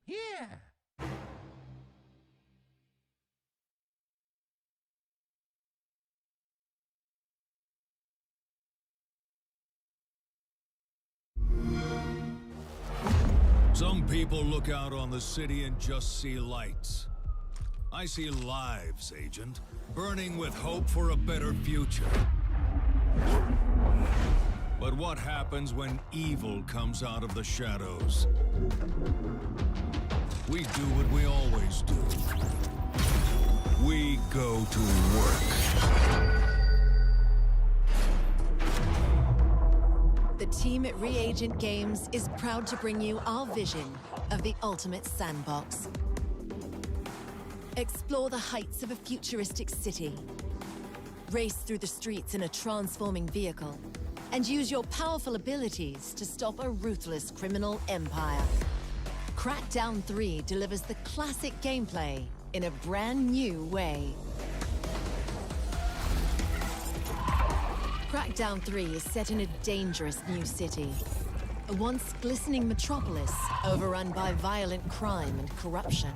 Yeah. Some people look out on the city and just see lights. I see lives, Agent, burning with hope for a better future. But what happens when evil comes out of the shadows? We do what we always do. We go to work. The team at Reagent Games is proud to bring you our vision of the ultimate sandbox. Explore the heights of a futuristic city. Race through the streets in a transforming vehicle. And use your powerful abilities to stop a ruthless criminal empire. Crackdown 3 delivers the classic gameplay in a brand new way. Crackdown 3 is set in a dangerous new city. A once glistening metropolis overrun by violent crime and corruption.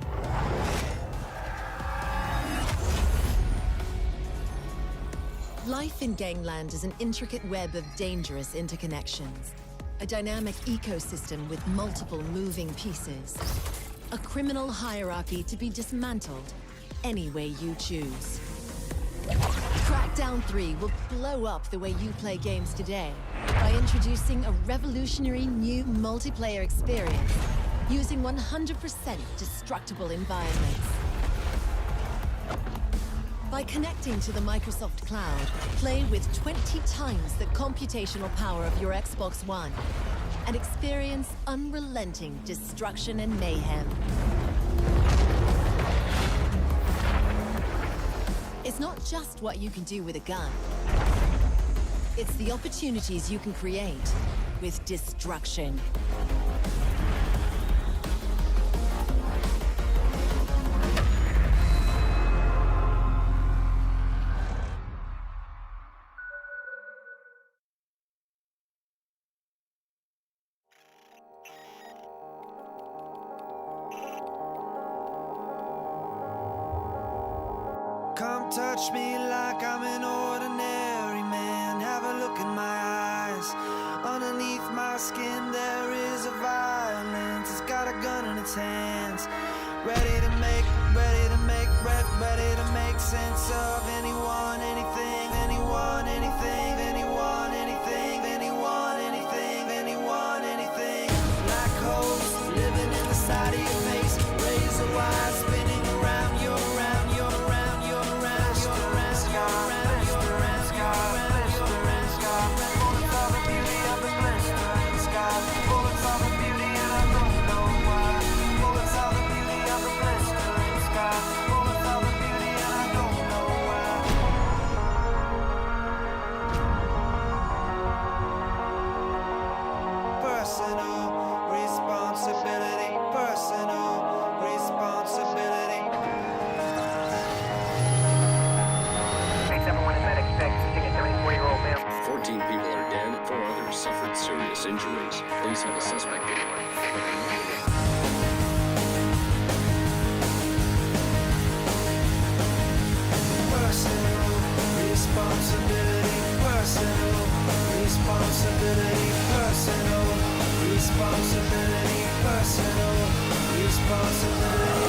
Life in Gangland is an intricate web of dangerous interconnections. A dynamic ecosystem with multiple moving pieces. A criminal hierarchy to be dismantled any way you choose. Crackdown 3 will blow up the way you play games today by introducing a revolutionary new multiplayer experience using 100% destructible environments. By connecting to the Microsoft Cloud, play with 20 times the computational power of your Xbox One and experience unrelenting destruction and mayhem. It's not just what you can do with a gun. It's the opportunities you can create with destruction. Come touch me like I'm an ordinary man. Have a look in my eyes. Underneath my skin there is a violence. It's got a gun in its hands. Ready to make sense of anyone, anything, anyone, anything, anyone, anything, anyone, anything, anyone, anything. Black holes living in the side of your face. Razor wire spinning around your around your around your around your around your around your around your around your around your around. Bullets are the beauty of the blistering sky. Bullets are the beauty and I don't know why. Bullets are the beauty of the blistering sky. Bullets are the beauty and I don't know why. Personal responsibility. Personal responsibility. Thanks everyone in medic spec. Taking a 34-year-old male. 14 people are dead, 4 others suffered serious injuries. Police have a suspect. Personal responsibility. Personal responsibility. Personal responsibility. Personal responsibility.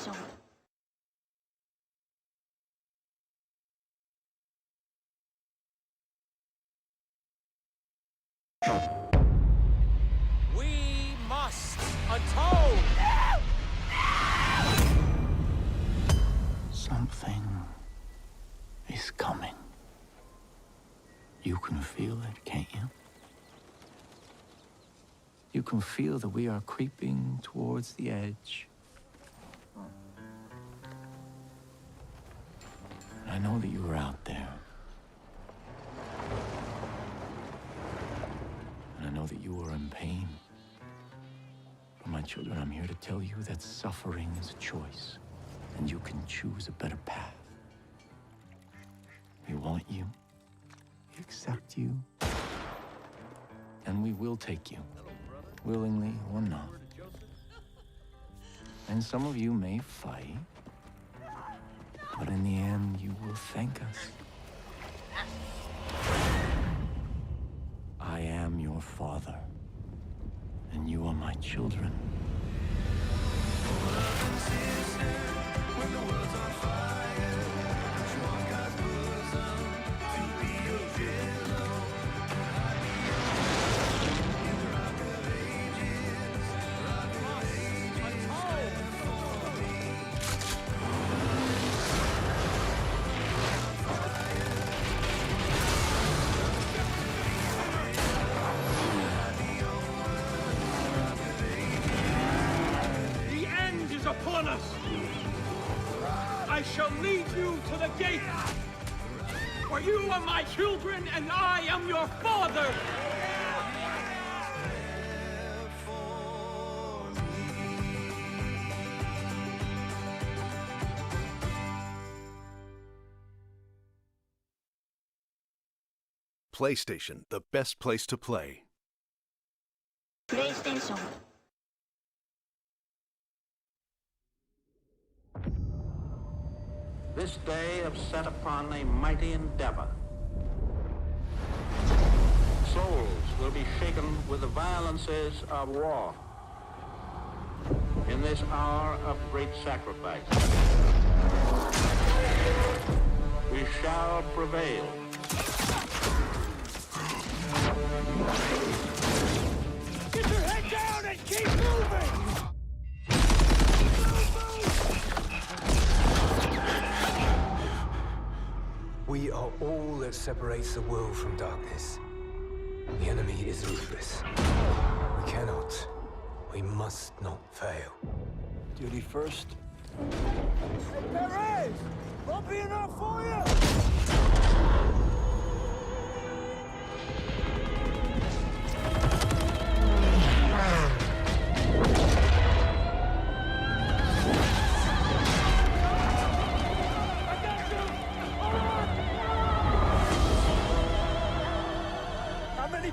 PlayStation. We must atone! Something is coming. You can feel it, can't you? You can feel that we are creeping towards the edge. And I know that you are out there. And I know that you are in pain. But my children, I'm here to tell you that suffering is a choice, and you can choose a better path. We want you. We accept you. And we will take you, willingly or not. And some of you may fight, but in the end, you will thank us. I am your father, and you are my children. Upon us! I shall lead you to the gate! For you are my children, and I am your father! PlayStation, the best place to play. PlayStation. This day have set upon a mighty endeavor. Souls will be shaken with the violences of war. In this hour of great sacrifice, we shall prevail. Get your head down and keep moving! We are all that separates the world from darkness. The enemy is ruthless. We cannot, we must not fail. Duty first. Perez! Won't be enough for you!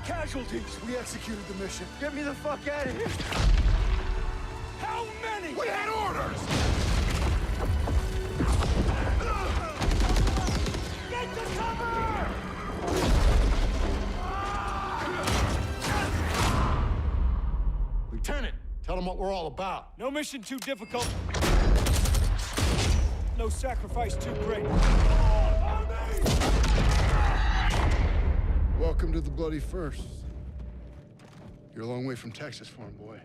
Casualties. We executed the mission. Get me the fuck out of here! How many? We had orders! Get to cover! Lieutenant, tell them what we're all about. No mission too difficult. No sacrifice too great. Welcome to the Bloody First. You're a long way from Texas, farm boy.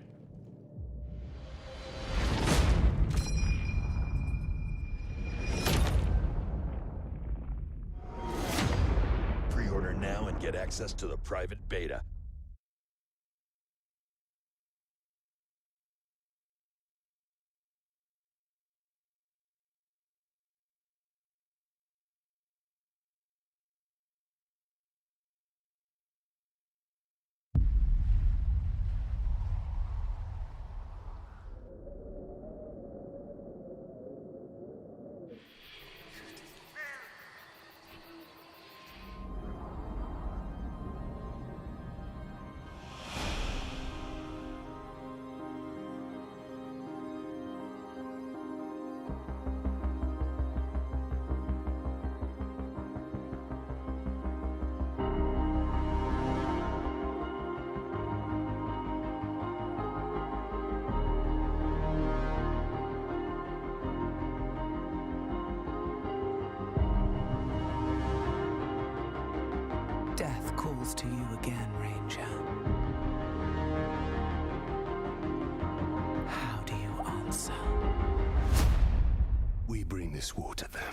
Pre-order now and get access to the private beta. calls to you again, Ranger. How do you answer? We bring this war to them.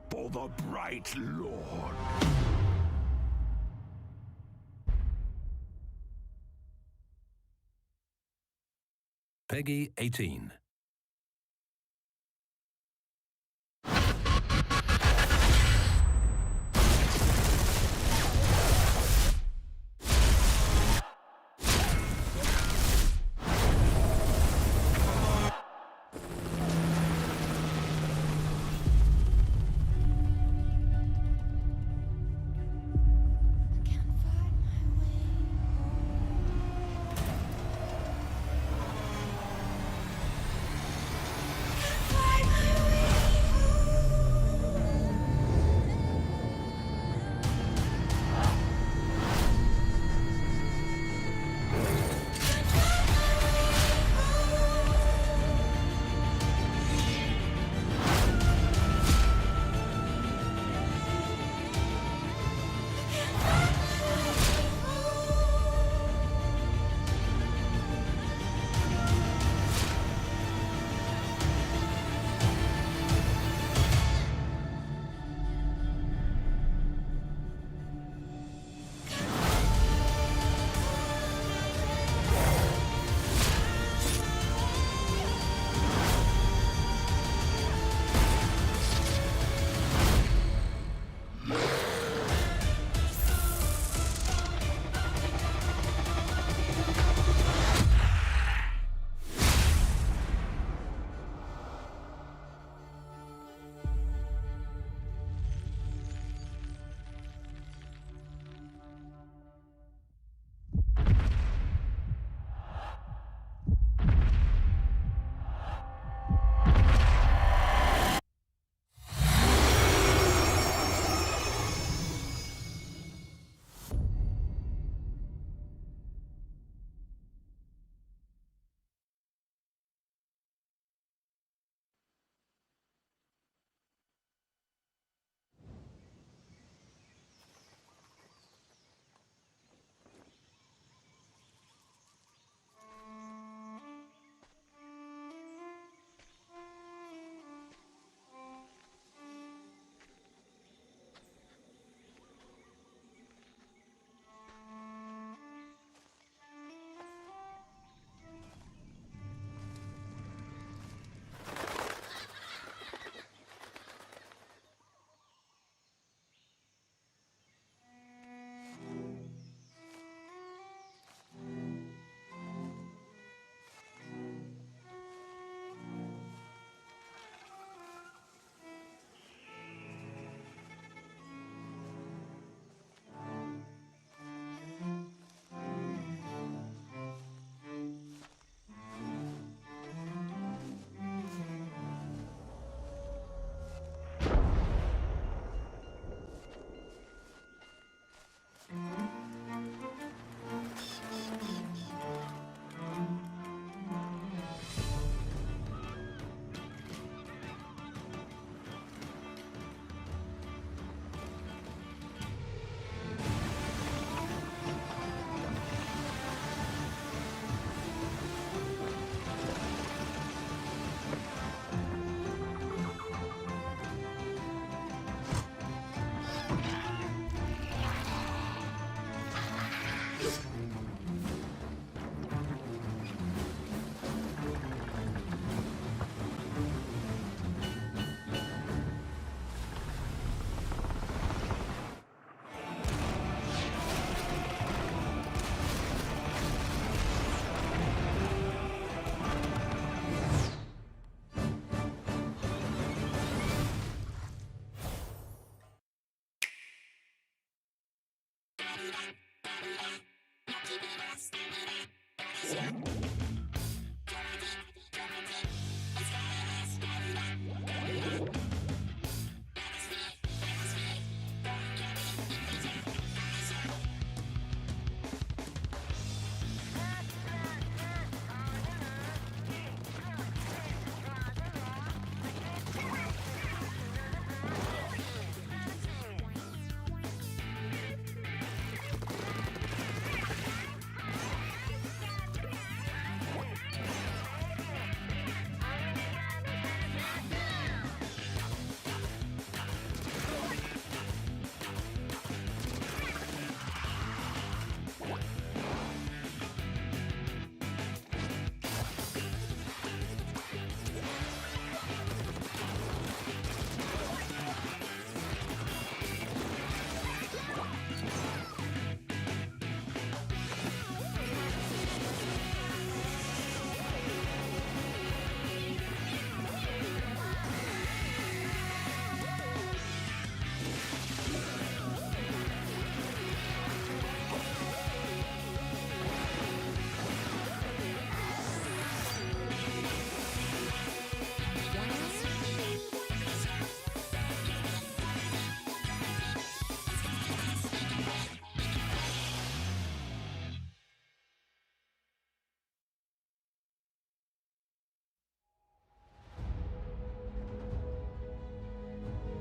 For the Bright Lord. Peggy 18.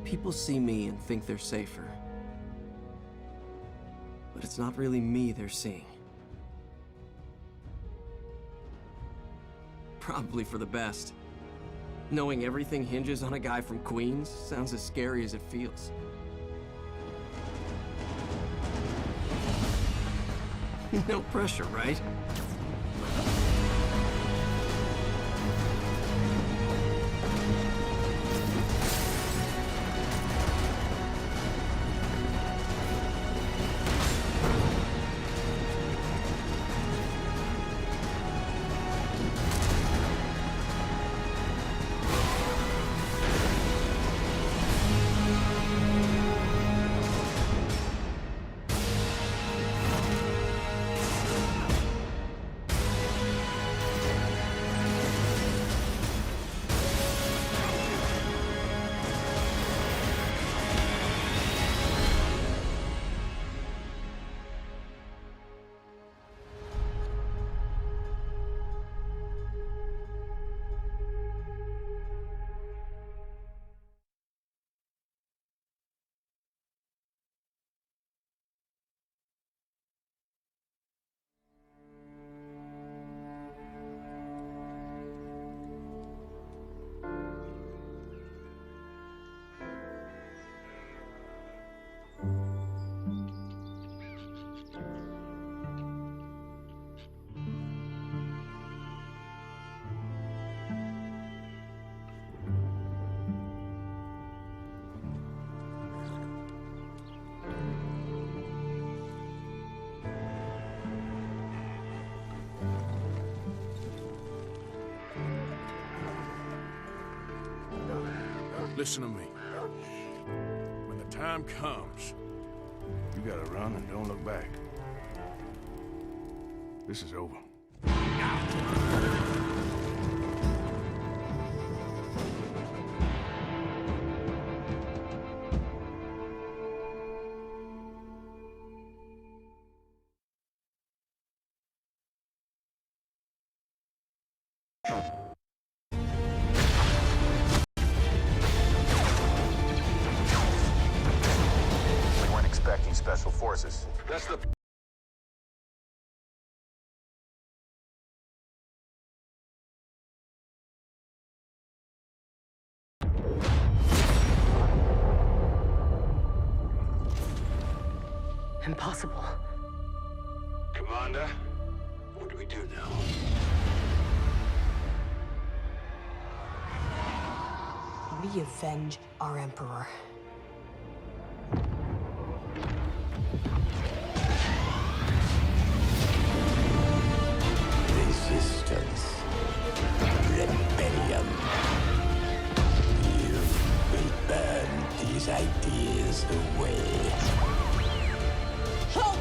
People see me and think they're safer. But it's not really me they're seeing. Probably for the best. Knowing everything hinges on a guy from Queens sounds as scary as it feels. No pressure, right? Listen to me. When the time comes, you gotta run and don't look back. This is over. Special forces. That's the... Impossible. Commander, what do we do now? We avenge our Emperor. Resistance. Rebellion. You will burn these ideas away. Halt!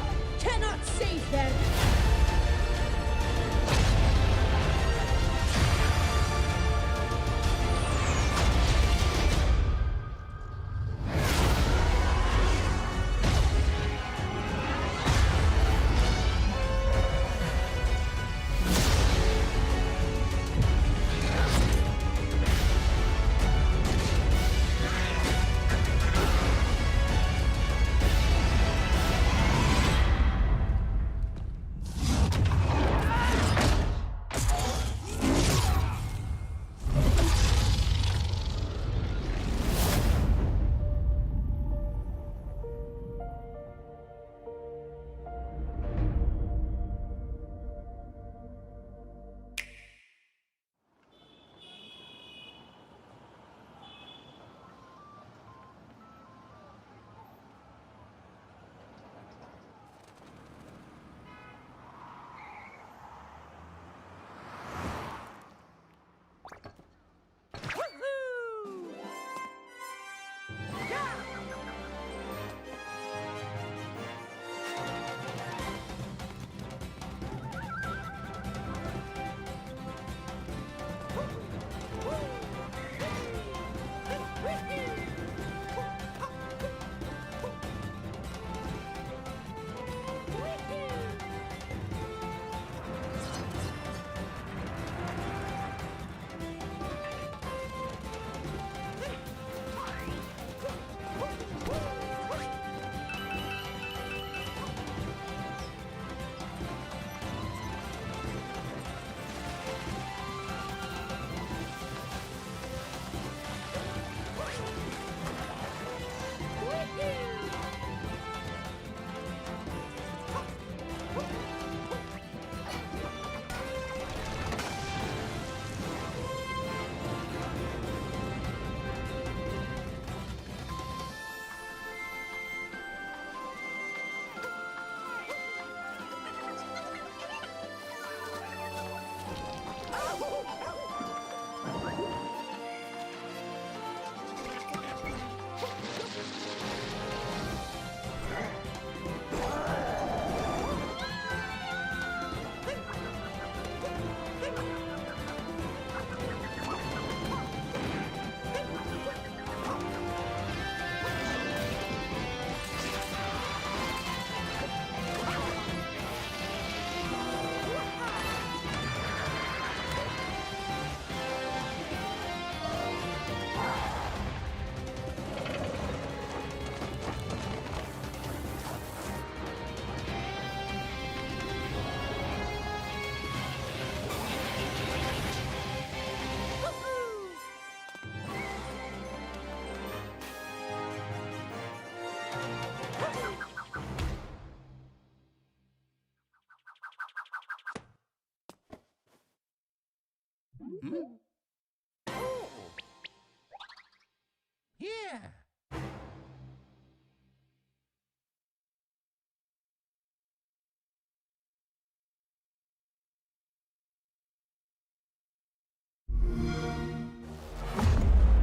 Yeah.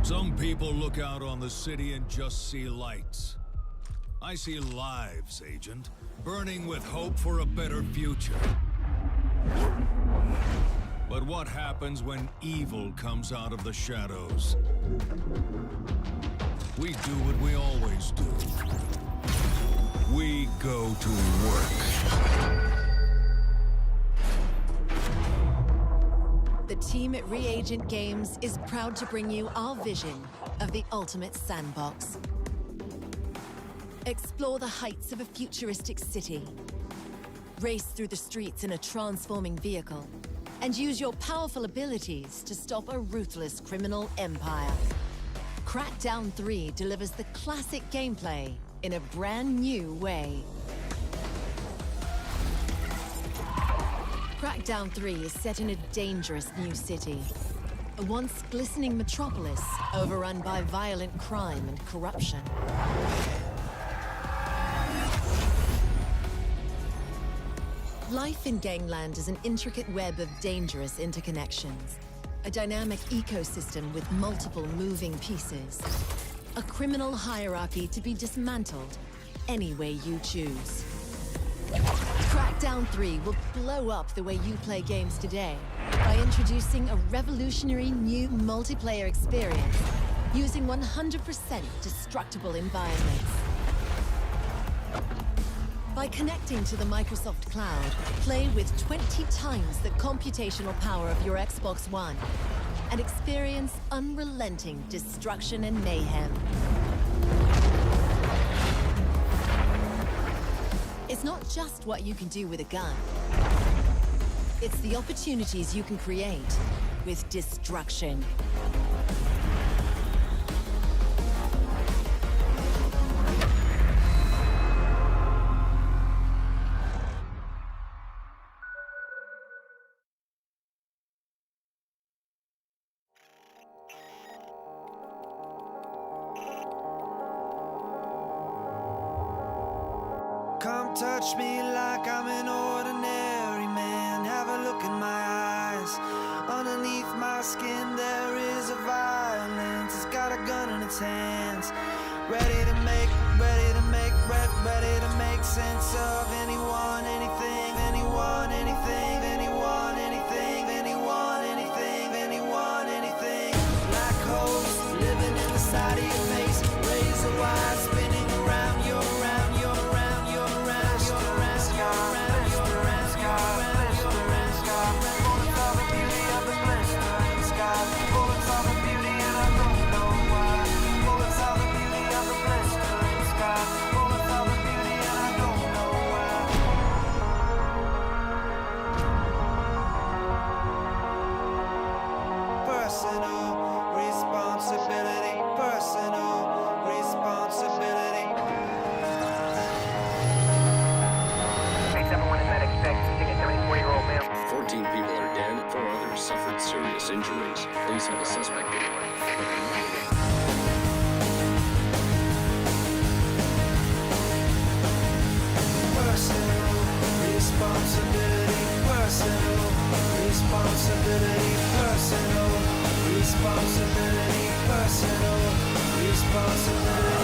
Some people look out on the city and just see lights. I see lives, Agent, burning with hope for a better future. But what happens when evil comes out of the shadows? We do what we always do. We go to work. The team at Reagent Games is proud to bring you our vision of the ultimate sandbox. Explore the heights of a futuristic city. Race through the streets in a transforming vehicle. And use your powerful abilities to stop a ruthless criminal empire. Crackdown 3 delivers the classic gameplay in a brand new way. Crackdown 3 is set in a dangerous new city. A once glistening metropolis overrun by violent crime and corruption. Life in Gangland is an intricate web of dangerous interconnections. A dynamic ecosystem with multiple moving pieces. A criminal hierarchy to be dismantled any way you choose. Crackdown 3 will blow up the way you play games today by introducing a revolutionary new multiplayer experience using 100% destructible environments. By connecting to the Microsoft Cloud, play with 20 times the computational power of your Xbox One and experience unrelenting destruction and mayhem. It's not just what you can do with a gun. It's the opportunities you can create with destruction. Come touch me like I'm an ordinary man. Have a look in my eyes. Underneath my skin there is a violence. It's got a gun in its hands. Ready to make sense of anyone, anything, anyone, anything, anyone, anything, anyone, anything, anyone, anything. Black holes living in the side of your face. Razor wire spinning around your serious injuries. Police have a suspect anyway. Personal responsibility, personal responsibility, personal responsibility, personal responsibility.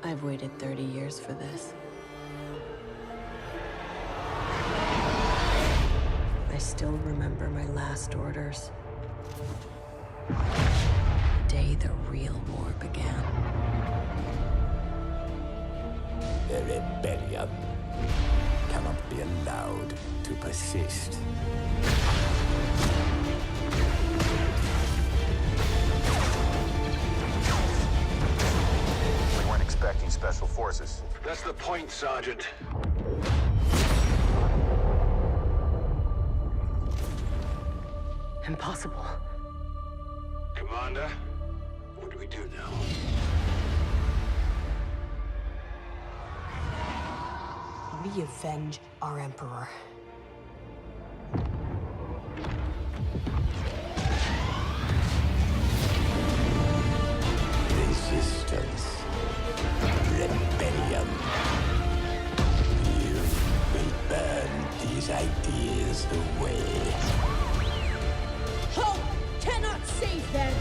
I've waited 30 years for this. still remember my last orders. The day the real war began. The rebellion cannot be allowed to persist. We weren't expecting special forces. That's the point, Sergeant. Impossible. Commander, what do we do now? We avenge our Emperor. Resistance. Rebellion. You will burn these ideas away. Hope cannot save them!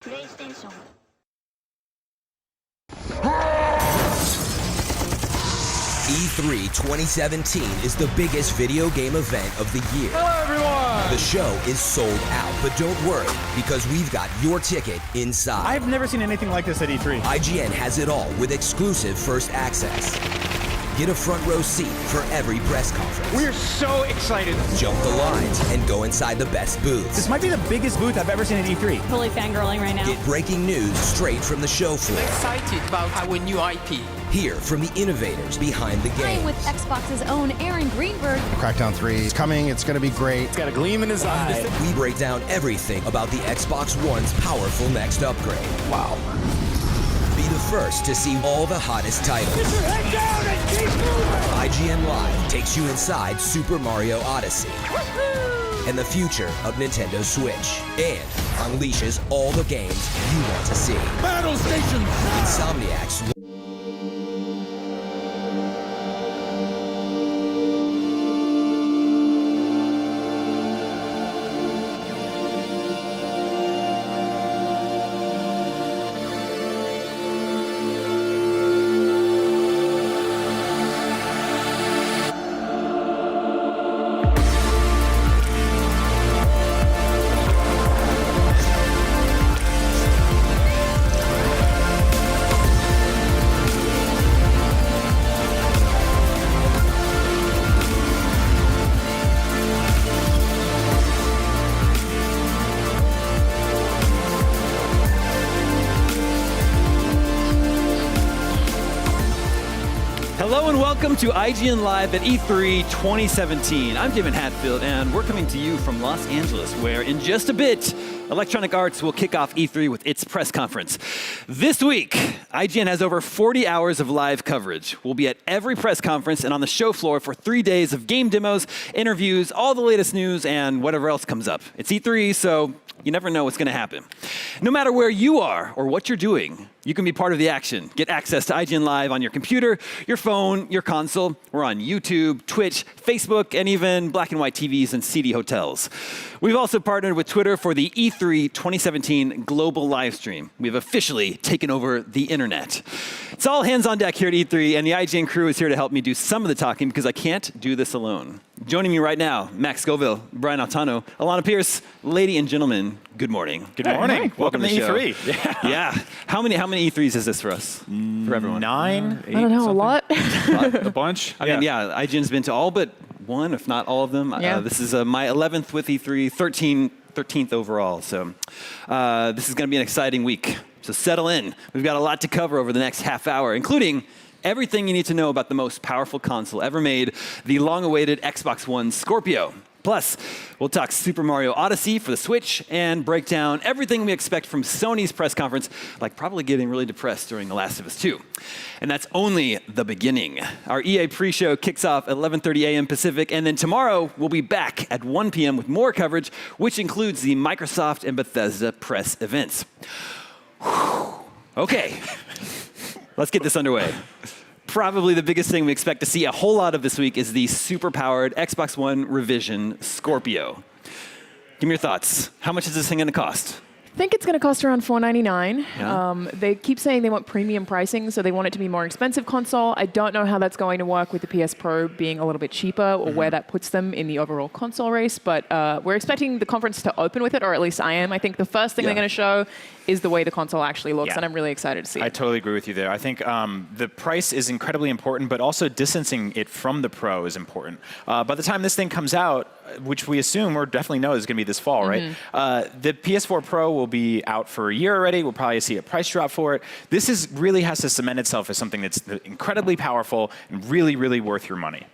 PlayStation. E3 2017 is the biggest video game event of the year. Hello, everyone! The show is sold out, but don't worry, because we've got your ticket inside. I've never seen anything like this at E3. IGN has it all with exclusive first access. Get a front row seat for every press conference. We're so excited. Jump the lines and go inside the best booths. This might be the biggest booth I've ever seen at E3. Totally fangirling right now. Get breaking news straight from the show floor. I'm excited about our new IP. Hear from the innovators behind the game. Playing with Xbox's own Aaron Greenberg. Crackdown 3 is coming. It's going to be great. It's got a gleam in his eye. We break down everything about the Xbox One's powerful next upgrade. Wow. Be the first to see all the hottest titles. Get your head down and keep moving! IGN Live takes you inside Super Mario Odyssey and the future of Nintendo Switch, and unleashes all the games you want to see. Battle Station! Insomniac's Hello and welcome to IGN Live at E3 2017. I'm David Hatfield, and we're coming to you from Los Angeles, where in just a bit, Electronic Arts will kick off E3 with its press conference. This week, IGN has over 40 hours of live coverage. We'll be at every press conference and on the show floor for 3 days of game demos, interviews, all the latest news, and whatever else comes up. It's E3, so you never know what's going to happen. No matter where you are or what you're doing, you can be part of the action. Get access to IGN Live on your computer, your phone, your console. We're on YouTube, Twitch, Facebook, and even black and white TVs and seedy hotels. We've also partnered with Twitter for the E3 2017 global live stream. We've officially taken over the internet. It's all hands on deck here at E3, and the IGN crew is here to help me do some of the talking because I can't do this alone. Joining me right now, Max Scoville, Brian Altano, Alana Pierce, ladies and gentlemen, good morning. Good morning. Welcome to E3. Yeah. How many E3s is this for us? For everyone? 9, 8, I don't know, something. a lot. A bunch. I mean, IGN's been to all but one, if not all of them. Yeah. This is my 11th with E3, 13 13th overall. So this is going to be an exciting week. So settle in. We've got a lot to cover over the next half hour, including everything you need to know about the most powerful console ever made, the long-awaited Xbox One Scorpio. Plus, we'll talk Super Mario Odyssey for the Switch and break down everything we expect from Sony's press conference, like probably getting really depressed during The Last of Us 2. And that's only the beginning. Our EA pre-show kicks off at 11:30 a.m. Pacific, and then tomorrow we'll be back at 1 p.m. with more coverage, which includes the Microsoft and Bethesda press events. Whew. Okay, let's get this underway. Probably the biggest thing we expect to see a whole lot of this week is the super-powered Xbox One revision Scorpio. Give me your thoughts. How much is this thing going to cost? I think it's going to cost around $499. Yeah. They keep saying they want premium pricing, so they want it to be a more expensive console. I don't know how that's going to work with the PS Pro being a little bit cheaper or where that puts them in the overall console race, but we're expecting the conference to open with it, or at least I am. I think the first thing they're going to show is the way the console actually looks, and I'm really excited to see it. I totally agree with you there. I think the price is incredibly important, but also distancing it from the Pro is important. By the time this thing comes out, which we assume or definitely know is going to be this fall, right? The PS4 Pro will be out for a year already. We'll probably see a price drop for it. This really has to cement itself as something that's incredibly powerful and really, really worth your money.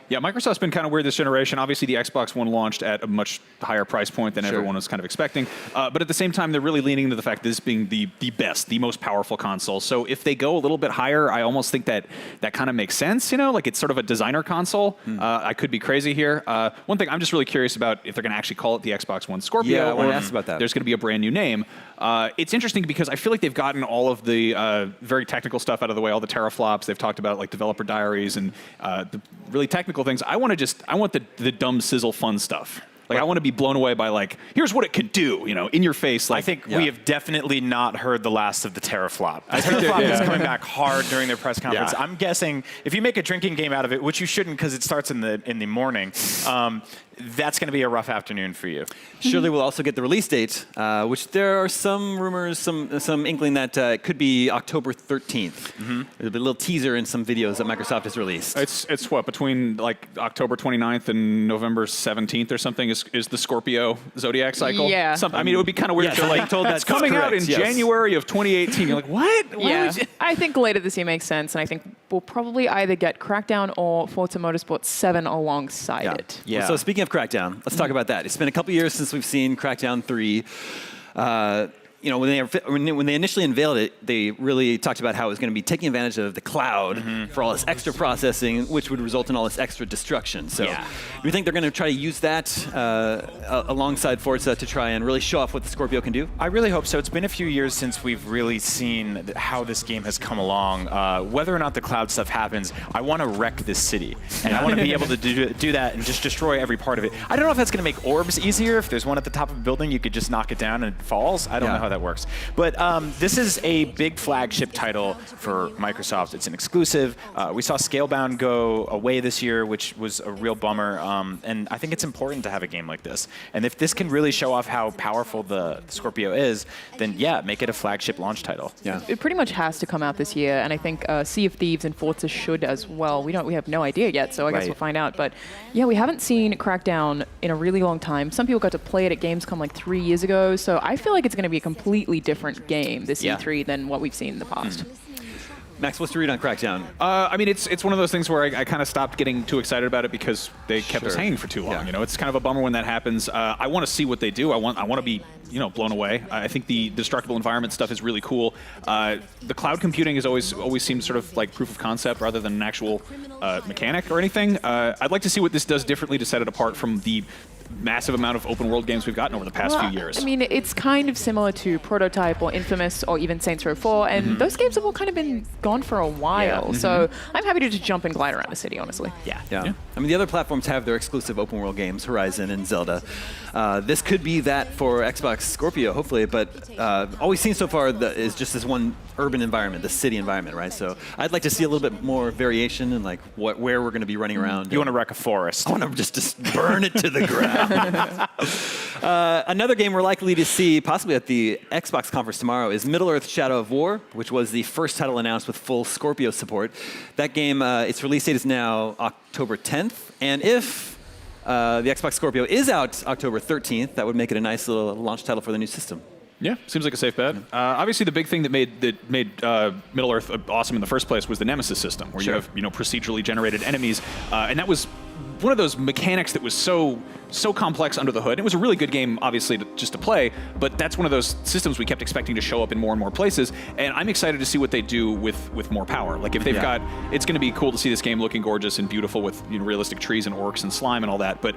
Yeah, Microsoft's been kind of weird this generation. Obviously, the Xbox One launched at a much higher price point than everyone was kind of expecting. But at the same time, they're really leaning into the fact that this being the best, the most powerful console. So if they go a little bit higher, I almost think that kind of makes sense. You know, like it's sort of a designer console. I could be crazy here. One thing I'm just really curious about if they're going to actually call it the Xbox One Scorpio. Yeah, I want to ask about that. There's going to be a brand new name. It's interesting because I feel like they've gotten all of the very technical stuff out of the way, all the teraflops. They've talked about like developer diaries and the really technical things. I want the dumb sizzle fun stuff. Like I want to be blown away by like, here's what it could do, you know, in your face. Like, I think we have definitely not heard the last of the teraflop. The teraflop is coming back hard during their press conference. I'm guessing if you make a drinking game out of it, which you shouldn't because it starts in the morning, that's going to be a rough afternoon for you. Surely we'll also get the release date, which there are some rumors, some inkling that it could be October 13th. There's a little teaser in some videos that Microsoft has released. It's what, between like October 29th and November 17th or something is the Scorpio Zodiac cycle? Yeah. I mean, it would be kind of weird to like, told it's coming out in January of 2018. You're like, what? Yeah, I think later this year makes sense, and I think we'll probably either get Crackdown or Forza Motorsport 7 alongside it. Yeah. So speaking of Crackdown, let's talk about that. It's been a couple years since we've seen Crackdown 3. You know, when they initially unveiled it, they really talked about how it was going to be taking advantage of the cloud for all this extra processing, which would result in all this extra destruction. So, do you think they're going to try to use that alongside Forza to try and really show off what the Scorpio can do? I really hope so. It's been a few years since we've really seen how this game has come along. Whether or not the cloud stuff happens, I want to wreck this city, and I want to be able to do that and just destroy every part of it. I don't know if that's going to make orbs easier. If there's one at the top of a building, you could just knock it down and it falls. I don't know how that works. But this is a big flagship title for Microsoft. It's an exclusive. We saw Scalebound go away this year, which was a real bummer. And I think it's important to have a game like this. And if this can really show off how powerful the Scorpio is, then yeah, make it a flagship launch title. Yeah. It pretty much has to come out this year, and I think Sea of Thieves and Forza should as well. We have no idea yet, so I guess we'll find out. But yeah, we haven't seen Crackdown in a really long time. Some people got to play it at Gamescom like 3 years ago, so I feel like it's going to be a completely different game this E3 than what we've seen in the past. Max, what's your read on Crackdown? I mean, it's one of those things where I kind of stopped getting too excited about it because they kept us hanging for too long. You know, it's kind of a bummer when that happens. I want to see what they do. I want to be, you know, blown away. I think the destructible environment stuff is really cool. The cloud computing has always seemed sort of like proof of concept rather than an actual mechanic or anything. I'd like to see what this does differently to set it apart from the massive amount of open world games we've gotten over the past few years. I mean, it's kind of similar to Prototype or Infamous or even Saints Row 4, and those games have all kind of been gone for a while. So I'm happy to just jump and glide around the city, honestly. Yeah. I mean, the other platforms have their exclusive open world games, Horizon and Zelda. This could be that for Xbox Scorpio, hopefully, but all we've seen so far is just this one urban environment, the city environment, right? So I'd like to see a little bit more variation in like where we're going to be running around. You want to wreck a forest. I want to just burn it to the ground. Another game we're likely to see possibly at the Xbox conference tomorrow is Middle-earth: Shadow of War, which was the first title announced with full Scorpio support. That game, its release date is now October 10th, and if The Xbox Scorpio is out October 13th. That would make it a nice little launch title for the new system. Yeah, seems like a safe bet. Obviously, the big thing that made Middle-earth awesome in the first place was the Nemesis system, where you have procedurally generated enemies, and that was one of those mechanics that was so complex under the hood. It was a really good game, obviously, just to play, but that's one of those systems we kept expecting to show up in more and more places, and I'm excited to see what they do with more power. Like if they've got, it's going to be cool to see this game looking gorgeous and beautiful with realistic trees and orcs and slime and all that, but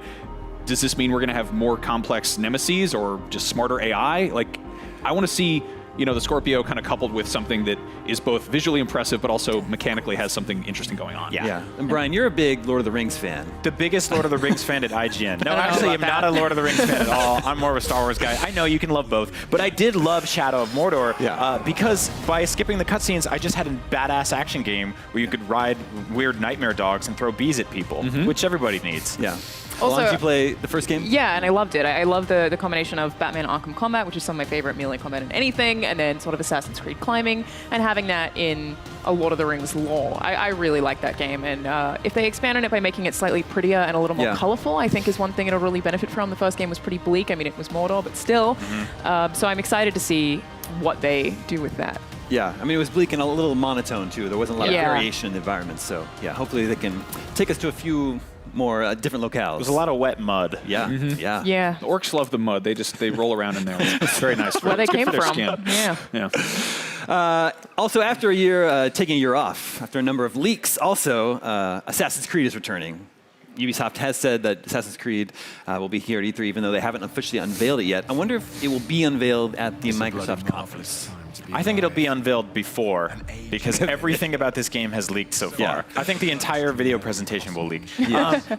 does this mean we're going to have more complex nemesis or just smarter AI? Like, I want to see, the Scorpio kind of coupled with something that is both visually impressive, but also mechanically has something interesting going on. Yeah. And Brian, you're a big Lord of the Rings fan. The biggest Lord of the Rings fan at IGN. No, actually, I'm not a Lord of the Rings fan at all. I'm more of a Star Wars guy. I know you can love both, but I did love Shadow of Mordor because by skipping the cutscenes, I just had a badass action game where you could ride weird nightmare dogs and throw bees at people, which everybody needs. Yeah. Also, did you play the first game? Yeah, and I loved it. I love the combination of Batman Arkham combat, which is some of my favorite melee combat in anything, and then sort of Assassin's Creed climbing, and having that in a Lord of the Rings lore. I really like that game, and if they expand on it by making it slightly prettier and a little more colorful, I think is one thing it'll really benefit from. The first game was pretty bleak. I mean, it was Mordor, but still. So I'm excited to see what they do with that. Yeah, I mean, it was bleak and a little monotone, too. There wasn't a lot of variation in the environment, so yeah, hopefully they can take us to a few more different locales. There's a lot of wet mud. Yeah, yeah. The orcs love the mud. They roll around in there. It's very nice. Where they came from. Yeah. Also, after a year, taking a year off, after a number of leaks, also, Assassin's Creed is returning. Ubisoft has said that Assassin's Creed will be here at E3, even though they haven't officially unveiled it yet. I wonder if it will be unveiled at the Microsoft conference. I think it'll be unveiled before, because everything about this game has leaked so far. I think the entire video presentation will leak.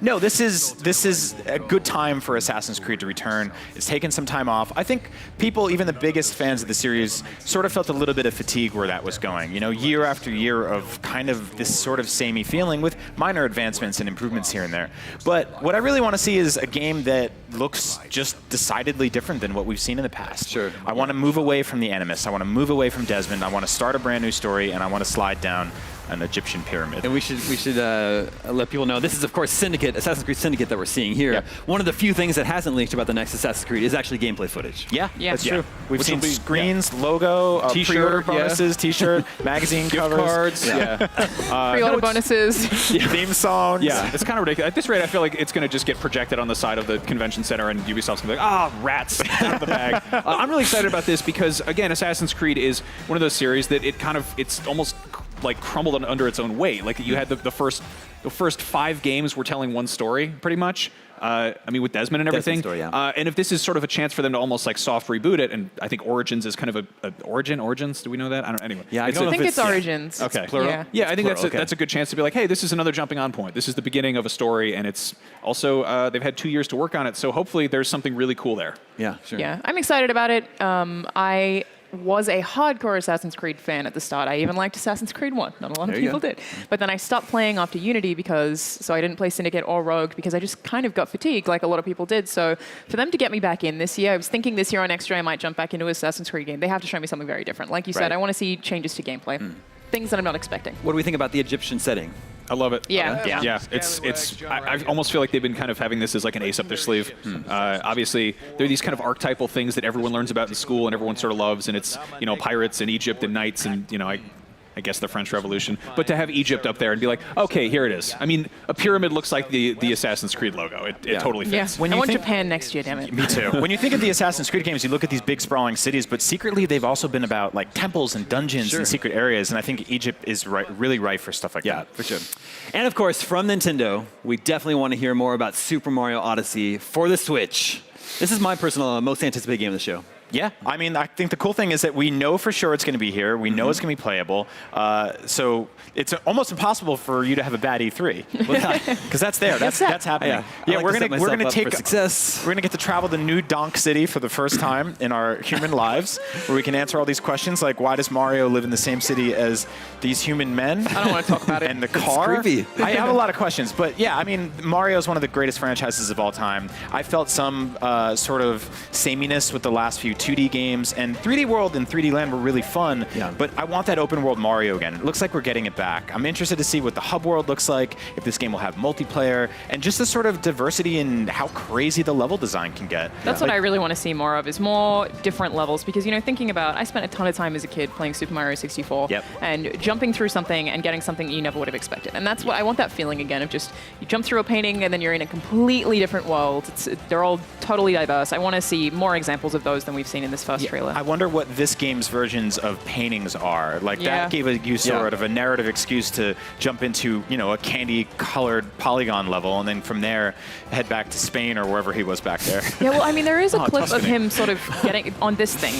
No, this is a good time for Assassin's Creed to return. It's taken some time off. I think people, even the biggest fans of the series, sort of felt a little bit of fatigue where that was going. Year after year of kind of this sort of samey feeling with minor advancements and improvements here and there. But what I really want to see is a game that looks just decidedly different than what we've seen in the past. Sure. I want to move away from the Animus. I want to move away from Desmond. I want to start a brand new story, and I want to slide down an Egyptian pyramid. And we should let people know, this is, of course, Syndicate, Assassin's Creed Syndicate that we're seeing here. Yep. One of the few things that hasn't leaked about the next Assassin's Creed is actually gameplay footage. Yeah, that's true. We've seen screens, Yeah. logo, T-shirt, pre-order bonuses, T-shirt, magazine gift covers. cards. Pre-order bonuses. Theme songs. Yeah, it's kind of ridiculous. At this rate, I feel like it's going to just get projected on the side of the convention center, and Ubisoft's going to be like, rats, out of the bag. I'm really excited about this because, again, Assassin's Creed is one of those series that it's almost like crumbled under its own weight. Like you had the first 5 games were telling one story, pretty much. I mean, with Desmond and everything. Story, and if this is sort of a chance for them to almost like soft reboot it, and I think Origins is kind of Origins. Do we know that? I don't. Anyway. Yeah, I think it's Origins. Okay. It's plural? Yeah, I think plural, that's a good chance to be like, hey, this is another jumping on point. This is the beginning of a story, and it's also they've had 2 years to work on it, so hopefully there's something really cool there. Yeah, sure. Yeah, I'm excited about it. I was a hardcore Assassin's Creed fan at the start. I even liked Assassin's Creed 1. Not a lot of people did. But then I stopped playing after Unity so I didn't play Syndicate or Rogue because I just kind of got fatigued like a lot of people did. So for them to get me back in this year, I was thinking this year on Extra I might jump back into an Assassin's Creed game. They have to show me something very different. Like you said, I want to see changes to gameplay. Things that I'm not expecting. What do we think about the Egyptian setting? I love it. Yeah. I almost feel like they've been kind of having this as like an ace up their sleeve. Obviously, there are these kind of archetypal things that everyone learns about in school and everyone sort of loves, and it's pirates and Egypt and knights and I guess the French Revolution. But to have Egypt up there and be like, okay, here it is. I mean, a pyramid looks like the Assassin's Creed logo. It totally fits. I want Japan next year, damn it. Me too. When you think of the Assassin's Creed games, you look at these big sprawling cities, but secretly they've also been about like temples and dungeons and secret areas, and I think Egypt is really ripe for stuff like that. Yeah, for sure. And of course, from Nintendo, we definitely want to hear more about Super Mario Odyssey for the Switch. This is my personal most anticipated game of the show. Yeah, I mean, I think the cool thing is that we know for sure it's going to be here. We know it's going to be playable. So it's almost impossible for you to have a bad E3 because that's there. That's happening. Yeah, we're gonna take success. We're gonna get to travel to New Donk City for the first time in our human lives, where we can answer all these questions like, why does Mario live in the same city as these human men? I don't want to talk about it. And the car. It's creepy. I have a lot of questions, but yeah, I mean, Mario is one of the greatest franchises of all time. I felt some sort of sameness with the last few 2D games, and 3D World and 3D Land were really fun, but I want that open world Mario again. It looks like we're getting it back. I'm interested to see what the hub world looks like, if this game will have multiplayer, and just the sort of diversity in how crazy the level design can get. That's what I really want to see more of, is more different levels, because, you know, thinking about, I spent a ton of time as a kid playing Super Mario 64, and jumping through something and getting something you never would have expected. And that's what I want, that feeling again of just, you jump through a painting and then you're in a completely different world. They're all totally diverse. I want to see more examples of those than we've seen in this first trailer. I wonder what this game's versions of paintings are. Like, that gave you sort of a narrative excuse to jump into, you know, a candy-colored polygon level, and then from there, head back to Spain or wherever he was back there. Yeah, well, I mean, there is a clip of him sort of getting on this thing,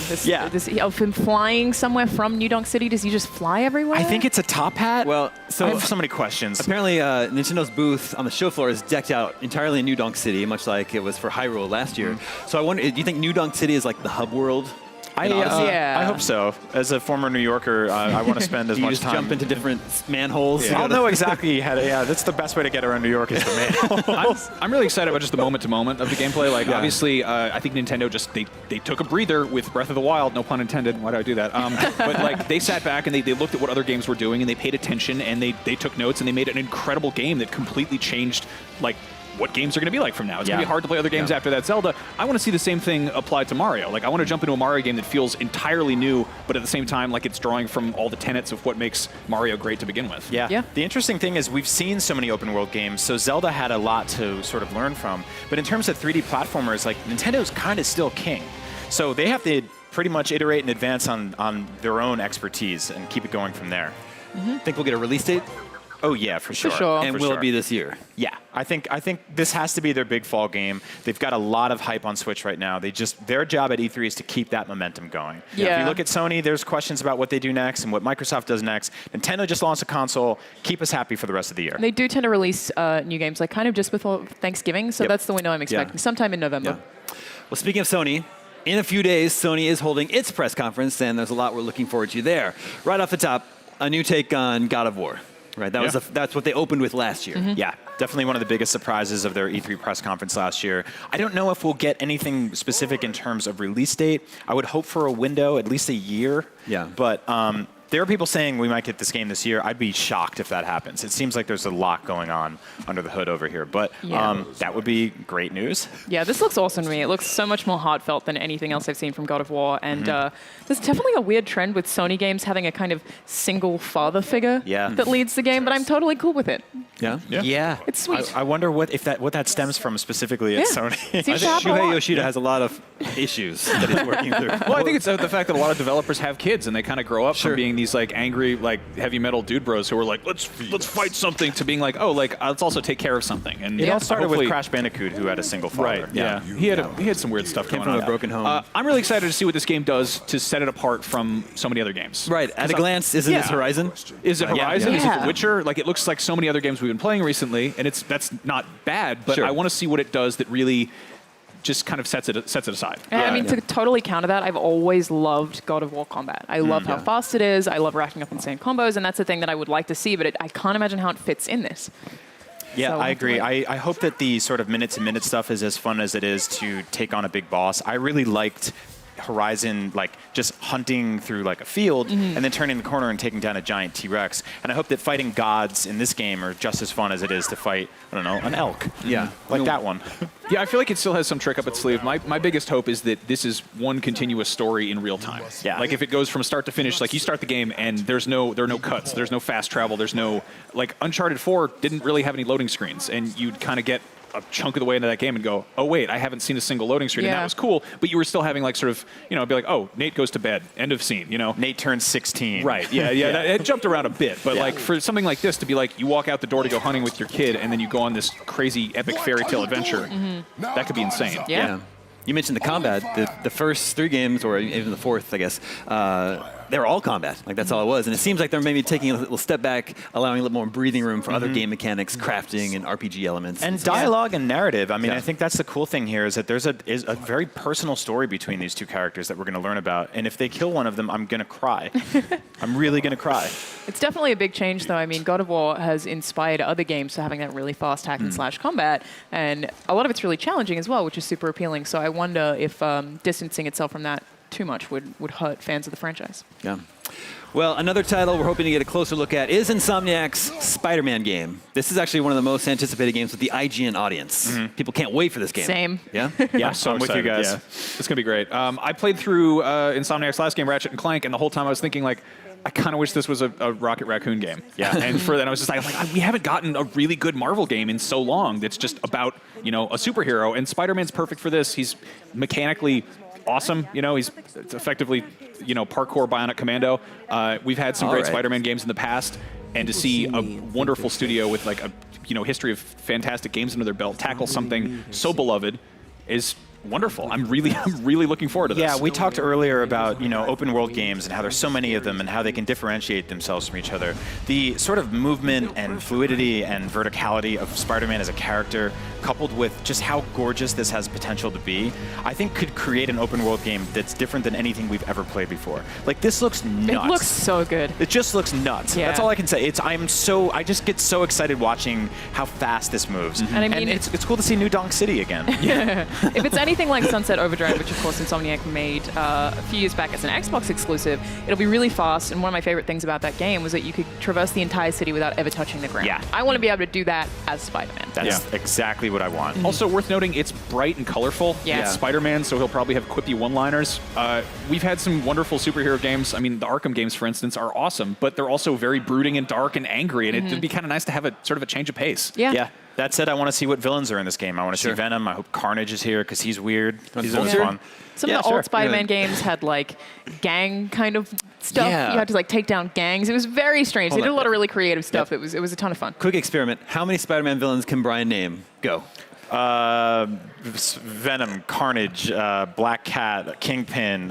of him flying somewhere from New Donk City. Does he just fly everywhere? I think it's a top hat. Well, so I have so many questions. Apparently, Nintendo's booth on the show floor is decked out entirely in New Donk City, much like it was for Hyrule last year. So I wonder, do you think New Donk City is like the hub world? I hope so. As a former New Yorker, I want to spend as much time. Jump into different manholes. I'll know exactly how to. Yeah, that's the best way to get around New York is the manholes. I'm really excited about just the moment-to-moment of the gameplay. Like, obviously, I think Nintendo just they took a breather with Breath of the Wild. No pun intended. Why did I do that? But like, they sat back and they looked at what other games were doing, and they paid attention, and they took notes, and they made an incredible game that completely changed, like, what games are going to be like from now. It's going to be hard to play other games after that Zelda. I want to see the same thing applied to Mario. Like, I want to jump into a Mario game that feels entirely new, but at the same time, like, it's drawing from all the tenets of what makes Mario great to begin with. Yeah. The interesting thing is we've seen so many open world games, so Zelda had a lot to sort of learn from. But in terms of 3D platformers, like, Nintendo's kind of still king. So they have to pretty much iterate and advance on their own expertise and keep it going from there. Think we'll get a release date? Oh yeah, for sure. And will it be this year? Yeah, I think this has to be their big fall game. They've got a lot of hype on Switch right now. Their job at E3 is to keep that momentum going. Yeah. If you look at Sony, there's questions about what they do next and what Microsoft does next. Nintendo just launched a console. Keep us happy for the rest of the year. They do tend to release new games like kind of just before Thanksgiving, so that's the window I'm expecting, sometime in November. Well, speaking of Sony, in a few days, Sony is holding its press conference, and there's a lot we're looking forward to there. Right off the top, a new take on God of War. Right, that's what they opened with last year. Yeah, definitely one of the biggest surprises of their E3 press conference last year. I don't know if we'll get anything specific in terms of release date. I would hope for a window, at least a year. Yeah. But there are people saying we might get this game this year. I'd be shocked if that happens. It seems like there's a lot going on under the hood over here. But that would be great news. Yeah, this looks awesome to me. It looks so much more heartfelt than anything else I've seen from God of War. And there's definitely a weird trend with Sony games having a kind of single father figure that leads the game, but I'm totally cool with it. Yeah. It's sweet. I wonder what that stems from specifically at Sony. I think Shuhei Yoshida has a lot of issues that he's working through. Well, I think it's the fact that a lot of developers have kids, and they kind of grow up from being these like angry, like heavy metal dude bros who are like, let's fight something, to being like, oh, like let's also take care of something. And it all started with Crash Bandicoot, who had a single father. Right. Yeah. He had some weird stuff Came going from a broken home. I'm really excited to see what this game does to set it apart from so many other games. Right. At a glance, isn't this Horizon? Is it Horizon? Is it The Witcher? Like, it looks like so many other games we've been playing recently, and that's not bad. But I want to see what it does that really just kind of sets it aside. I mean, to totally counter that, I've always loved God of War combat. I love how fast it is. I love racking up insane combos, and that's the thing that I would like to see, but I can't imagine how it fits in this. Yeah, So I agree. I hope that the sort of minute-to-minute stuff is as fun as it is to take on a big boss. I really liked Horizon, like just hunting through like a field and then turning the corner and taking down a giant T-Rex. And I hope that fighting gods in this game are just as fun as it is to fight, I don't know, an elk. Yeah. Like that one. Yeah, I feel like it still has some trick up its sleeve. My biggest hope is that this is one continuous story in real time. Yeah. Like, if it goes from start to finish, like you start the game and there are no cuts, there's no fast travel, there's no, like, Uncharted 4 didn't really have any loading screens, and you'd kind of get a chunk of the way into that game and go, oh wait, I haven't seen a single loading screen, and that was cool, but you were still having like sort of, you know, be like, oh, Nate goes to bed, end of scene, you know. Nate turns 16. Right, it jumped around a bit, but like for something like this to be like, you walk out the door to go hunting with your kid, and then you go on this crazy epic fairy tale adventure, that could be insane. Yeah. You mentioned the combat. The first 3 games, or even the fourth, I guess, they were all combat. Like that's all it was. And it seems like they're maybe taking a little step back, allowing a little more breathing room for other game mechanics, crafting, and RPG elements. And dialogue and narrative. I mean, I think that's the cool thing here is that there's a very personal story between these two characters that we're going to learn about. And if they kill one of them, I'm going to cry. I'm really going to cry. It's definitely a big change, though. I mean, God of War has inspired other games to having that really fast hack and slash combat, and a lot of it's really challenging as well, which is super appealing. So I wonder if distancing itself from that too much would hurt fans of the franchise. Yeah. Well, another title we're hoping to get a closer look at is Insomniac's Spider-Man game. This is actually one of the most anticipated games with the IGN audience. People can't wait for this game. Same. Yeah? Yeah, I'm with you guys. Yeah. It's going to be great. I played through Insomniac's last game, Ratchet & Clank, and the whole time I was thinking, like, I kind of wish this was a Rocket Raccoon game. Yeah. And for that, I was just like, we haven't gotten a really good Marvel game in so long that's just about, a superhero. And Spider-Man's perfect for this. He's mechanically awesome. He's effectively, parkour Bionic Commando. We've had some great Spider-Man games in the past, and to see a wonderful studio with like a, history of fantastic games under their belt tackle something so beloved is wonderful. I'm really looking forward to this. Yeah, we talked earlier about, open world games and how there's so many of them and how they can differentiate themselves from each other. The sort of movement and fluidity and verticality of Spider-Man as a character, coupled with just how gorgeous this has potential to be, I think could create an open world game that's different than anything we've ever played before. Like, this looks nuts. It looks so good. It just looks nuts. Yeah. That's all I can say. I just get so excited watching how fast this moves. And I mean, it's cool to see New Donk City again. Yeah. If it's anything like Sunset Overdrive, which of course Insomniac made a few years back as an Xbox exclusive, it'll be really fast. And one of my favorite things about that game was that you could traverse the entire city without ever touching the ground. Yeah. I want to be able to do that as Spider-Man. That's exactly what I want. Also worth noting, it's bright and colorful. Yeah. It's Spider-Man, so he'll probably have quippy one-liners. We've had some wonderful superhero games. I mean, the Arkham games, for instance, are awesome, but they're also very brooding and dark and angry, and it'd be kind of nice to have a sort of a change of pace. Yeah. That said, I want to see what villains are in this game. I want to see Venom. I hope Carnage is here because he's weird. He's always fun. Some of the old Spider-Man games had like gang kind of stuff. You had to like take down gangs. It was very strange. They did a lot of really creative stuff. It was a ton of fun. Quick experiment. How many Spider-Man villains can Brian name? Go. Venom, Carnage, Black Cat, Kingpin.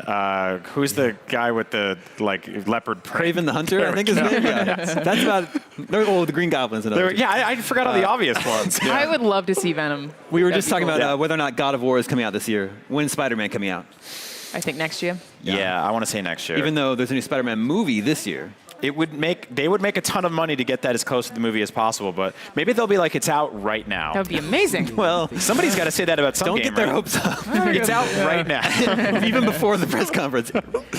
Who's the guy with the leopard print? Craven the Hunter, I think his name. Yeah. That's about. They're the Green Goblins. And I forgot all the obvious ones. Yeah. I would love to see Venom. We were just talking about whether or not God of War is coming out this year. When's Spider-Man coming out? I think next year. Yeah, I want to say next year. Even though there's a new Spider-Man movie this year. They would make a ton of money to get that as close to the movie as possible, but maybe they'll be like, it's out right now. That would be amazing. Well, somebody's got to say that about some Don't game, get their right? hopes up. It's out right now. Even before the press conference.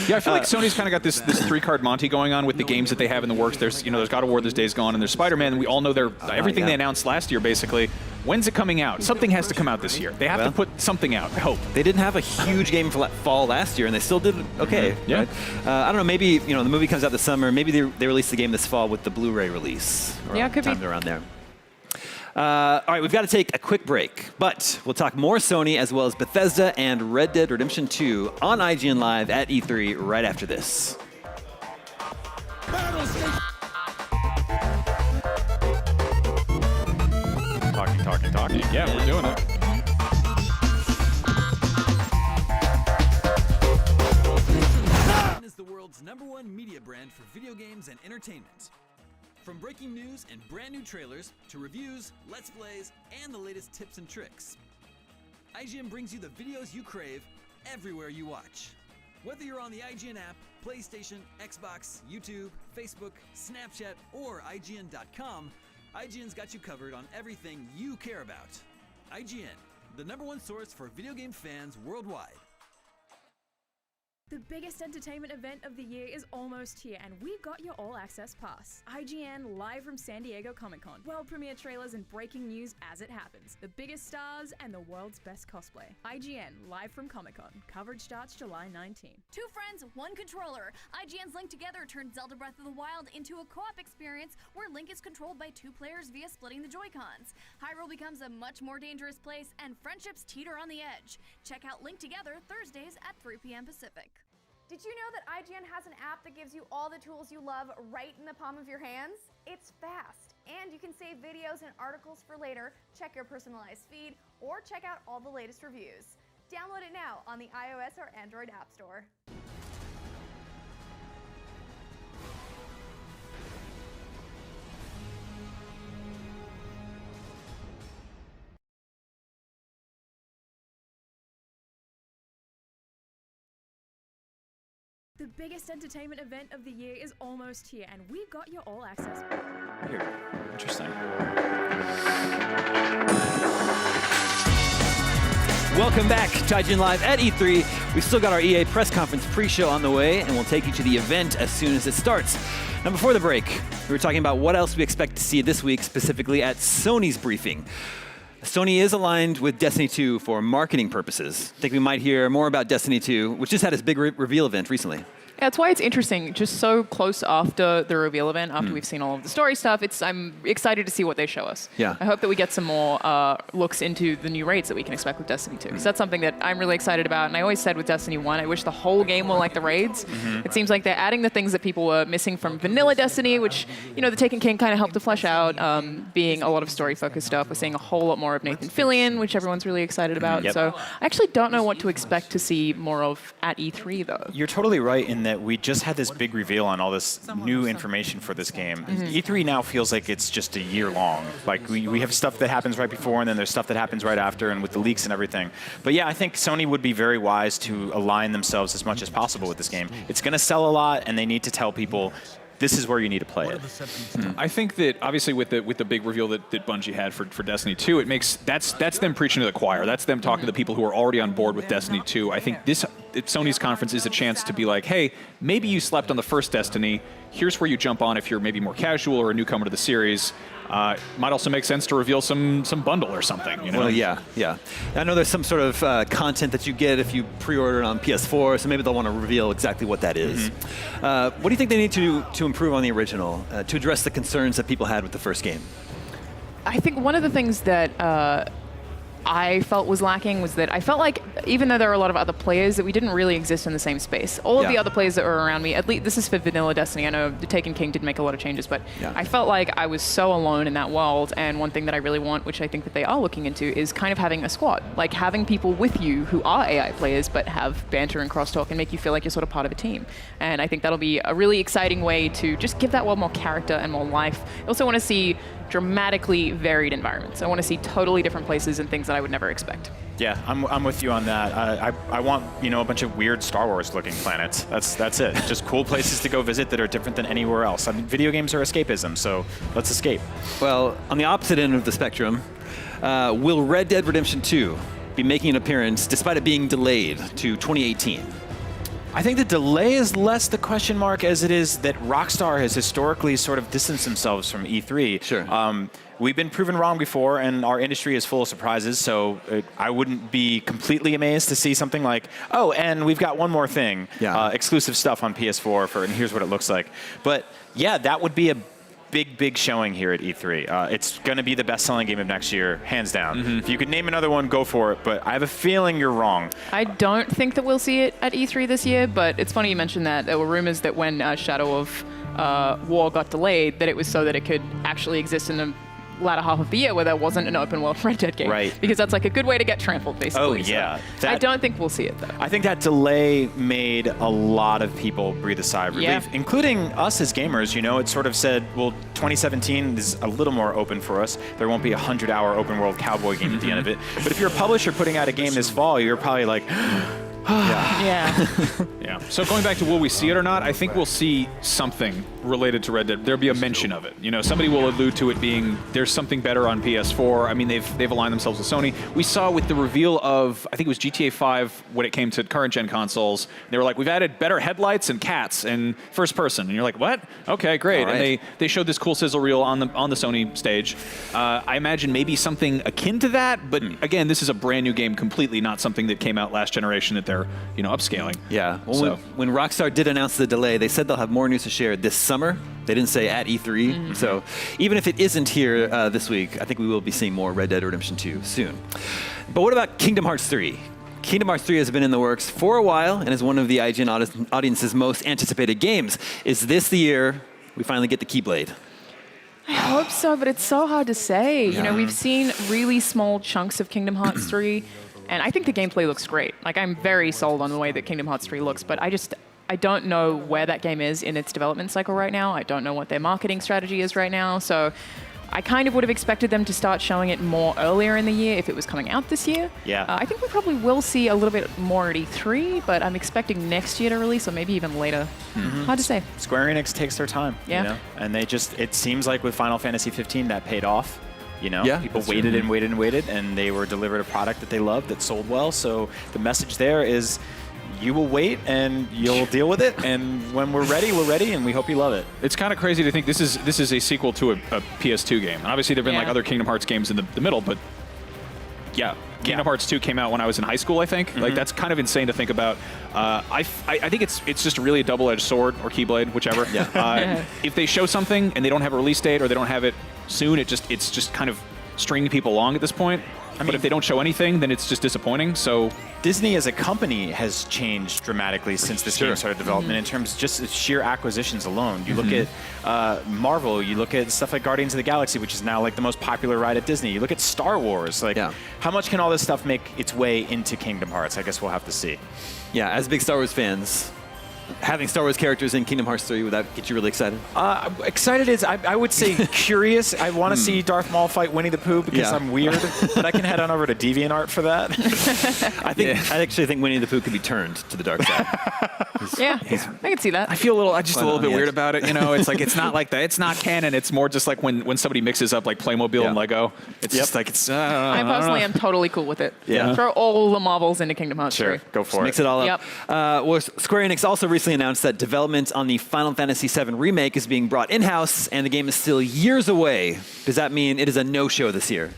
Yeah, I feel like Sony's kind of got this three-card Monty going on with the games that they have in the works. There's God of War, there's Days Gone, and there's Spider-Man. And we all know everything they announced last year, basically. When's it coming out? Something has to come out this year. They have to put something out, I hope. They didn't have a huge game for fall last year, and they still did okay. Yeah. Right? I don't know, maybe the movie comes out this summer. Maybe they release the game this fall with the Blu-ray release. Yeah, it could be. Around there. All right, we've got to take a quick break, but we'll talk more Sony as well as Bethesda and Red Dead Redemption 2 on IGN Live at E3 right after this. Talking. Yeah, we're doing it. IGN is the world's #1 media brand for video games and entertainment. From breaking news and brand new trailers to reviews, let's plays, and the latest tips and tricks, IGN brings you the videos you crave everywhere you watch. Whether you're on the IGN app, PlayStation, Xbox, YouTube, Facebook, Snapchat, or IGN.com, IGN's got you covered on everything you care about. IGN, the #1 source for video game fans worldwide. The biggest entertainment event of the year is almost here, and we've got your all-access pass. IGN live from San Diego Comic-Con. World premiere trailers and breaking news as it happens. The biggest stars and the world's best cosplay. IGN live from Comic-Con. Coverage starts July 19. Two friends, one controller. IGN's Link Together turned Zelda Breath of the Wild into a co-op experience where Link is controlled by two players via splitting the Joy-Cons. Hyrule becomes a much more dangerous place, and friendships teeter on the edge. Check out Link Together Thursdays at 3 p.m. Pacific. Did you know that IGN has an app that gives you all the tools you love right in the palm of your hands? It's fast, and you can save videos and articles for later, check your personalized feed, or check out all the latest reviews. Download it now on the iOS or Android App Store. The biggest entertainment event of the year is almost here, and we've got your all access. Here. Interesting. Welcome back to IGN Live at E3. We've still got our EA press conference pre-show on the way, and we'll take you to the event as soon as it starts. Now, before the break, we were talking about what else we expect to see this week, specifically at Sony's briefing. Sony is aligned with Destiny 2 for marketing purposes. I think we might hear more about Destiny 2, which just had its big reveal event recently. Yeah, that's why it's interesting. Just so close after the reveal event, after we've seen all of the story stuff, I'm excited to see what they show us. Yeah. I hope that we get some more looks into the new raids that we can expect with Destiny 2. Because that's something that I'm really excited about. And I always said with Destiny 1, I wish the whole game were like the raids. It seems like they're adding the things that people were missing from vanilla Destiny, which, you know, the Taken King kind of helped to flesh out, being a lot of story-focused stuff. We're seeing a whole lot more of Nathan Fillion, which everyone's really excited about. Yep. So I actually don't know what to expect to see more of at E3, though. You're totally right in that we just had this big reveal on all this new information for this game. E3 now feels like it's just a year long. Like we have stuff that happens right before, and then there's stuff that happens right after, and with the leaks and everything. But yeah, I think Sony would be very wise to align themselves as much as possible with this game. It's going to sell a lot, and they need to tell people this is where you need to play it. I think that obviously with the big reveal that Bungie had for Destiny 2, it makes that's them preaching to the choir. That's them talking to the people who are already on board with Destiny 2. I think Sony's conference is a chance to be like, hey, maybe you slept on the first Destiny. Here's where you jump on if you're maybe more casual or a newcomer to the series. Might also make sense to reveal some bundle or something. You know? Well, yeah. I know there's some sort of content that you get if you pre-order it on PS4, so maybe they'll want to reveal exactly what that is. What do you think they need to improve on the original to address the concerns that people had with the first game? I think one of the things that I felt was lacking was that I felt like even though there were a lot of other players, that we didn't really exist in the same space. All of the other players that were around me, at least this is for vanilla Destiny. I know the Taken King did make a lot of changes, but I felt like I was so alone in that world. And one thing that I really want, which I think that they are looking into, is kind of having a squad, like having people with you who are AI players but have banter and crosstalk and make you feel like you're sort of part of a team. And I think that'll be a really exciting way to just give that world more character and more life. I also want to see dramatically varied environments. I want to see totally different places and things that I would never expect. Yeah, I'm with you on that. I want, you know, a bunch of weird Star Wars looking planets. That's it. Just cool places to go visit that are different than anywhere else. I mean, video games are escapism, so let's escape. Well, on the opposite end of the spectrum, will Red Dead Redemption 2 be making an appearance despite it being delayed to 2018? I think the delay is less the question mark as it is that Rockstar has historically sort of distanced themselves from E3. Sure. We've been proven wrong before, and our industry is full of surprises, so I wouldn't be completely amazed to see something like, oh, and we've got one more thing, exclusive stuff on PS4, and here's what it looks like. But yeah, that would be a big showing here at E3. It's going to be the best-selling game of next year, hands down. If you could name another one, go for it, but I have a feeling you're wrong. I don't think that we'll see it at E3 this year, but it's funny you mentioned that. There were rumors that when Shadow of War got delayed, that it was so that it could actually exist in the latter half of the year where there wasn't an open world Red Dead game. Right. Because that's like a good way to get trampled, basically. Oh, yeah. So I don't think we'll see it, though. I think that delay made a lot of people breathe a sigh of relief, including us as gamers. You know, it sort of said, well, 2017 is a little more open for us. There won't be a 100-hour open world cowboy game at the end of it. But if you're a publisher putting out a game this fall, you're probably like, yeah. So going back to will we see it or not, I think we'll see something related to Red Dead. There'll be a mention of it. You know, somebody will allude to it being there's something better on PS4. I mean, they've aligned themselves with Sony. We saw with the reveal of, I think it was GTA 5 when it came to current gen consoles. They were like, we've added better headlights and cats and first person. And you're like, what? Okay, great. Right. And they showed this cool sizzle reel on the Sony stage. I imagine maybe something akin to that, but again, this is a brand new game completely, not something that came out last generation that they're, you know, upscaling. Yeah. Well, when Rockstar did announce the delay, they said they'll have more news to share this summer. They didn't say at E3. So even if it isn't here this week, I think we will be seeing more Red Dead Redemption 2 soon. But what about Kingdom Hearts 3? Kingdom Hearts 3 has been in the works for a while and is one of the IGN audience's most anticipated games. Is this the year we finally get the Keyblade? I hope so, but it's so hard to say. You know, we've seen really small chunks of Kingdom Hearts 3. And I think the gameplay looks great. Like, I'm very sold on the way that Kingdom Hearts 3 looks, but I I don't know where that game is in its development cycle right now. I don't know what their marketing strategy is right now. So I kind of would have expected them to start showing it more earlier in the year if it was coming out this year. Yeah. I think we probably will see a little bit more at E3, but I'm expecting next year to release, or maybe even later. Hard to say. Square Enix takes their time, Yeah. you know? And they just, it seems like with Final Fantasy 15 that paid off. You know, Yeah, people that's waited true. and waited and waited, and they were delivered a product that they loved that sold well. So the message there is, you will wait and you'll deal with it, and when we're ready, and we hope you love it. It's kind of crazy to think this is a sequel to a PS2 game. And obviously, there've been like other Kingdom Hearts games in the middle, but yeah, Kingdom Hearts 2 came out when I was in high school, I think. Like, that's kind of insane to think about. I think it's just really a double-edged sword or keyblade, whichever. If they show something and they don't have a release date or they don't have it soon, it's just kind of stringing people along at this point. But if they don't show anything, then it's just disappointing. So Disney as a company has changed dramatically since this game started development in terms of just sheer acquisitions alone. You look at Marvel, you look at stuff like Guardians of the Galaxy, which is now like the most popular ride at Disney. You look at Star Wars. Like, how much can all this stuff make its way into Kingdom Hearts? I guess we'll have to see. Yeah, as big Star Wars fans, having Star Wars characters in Kingdom Hearts 3, would that get you really excited? Excited is, I would say curious. I want to see Darth Maul fight Winnie the Pooh because I'm weird, but I can head on over to DeviantArt for that. I actually think Winnie the Pooh could be turned to the dark side. I can see that. I feel a little bit weird about it. You know, it's like it's not like that. It's not canon. It's more just like when somebody mixes up like Playmobil and Lego. It's just like it's. I personally am totally cool with it. Yeah. Throw all the Marvels into Kingdom Hearts 3. Go for Mix it all up. Well, Square Enix also recently announced that development on the Final Fantasy VII Remake is being brought in-house, and the game is still years away. Does that mean it is a no-show this year?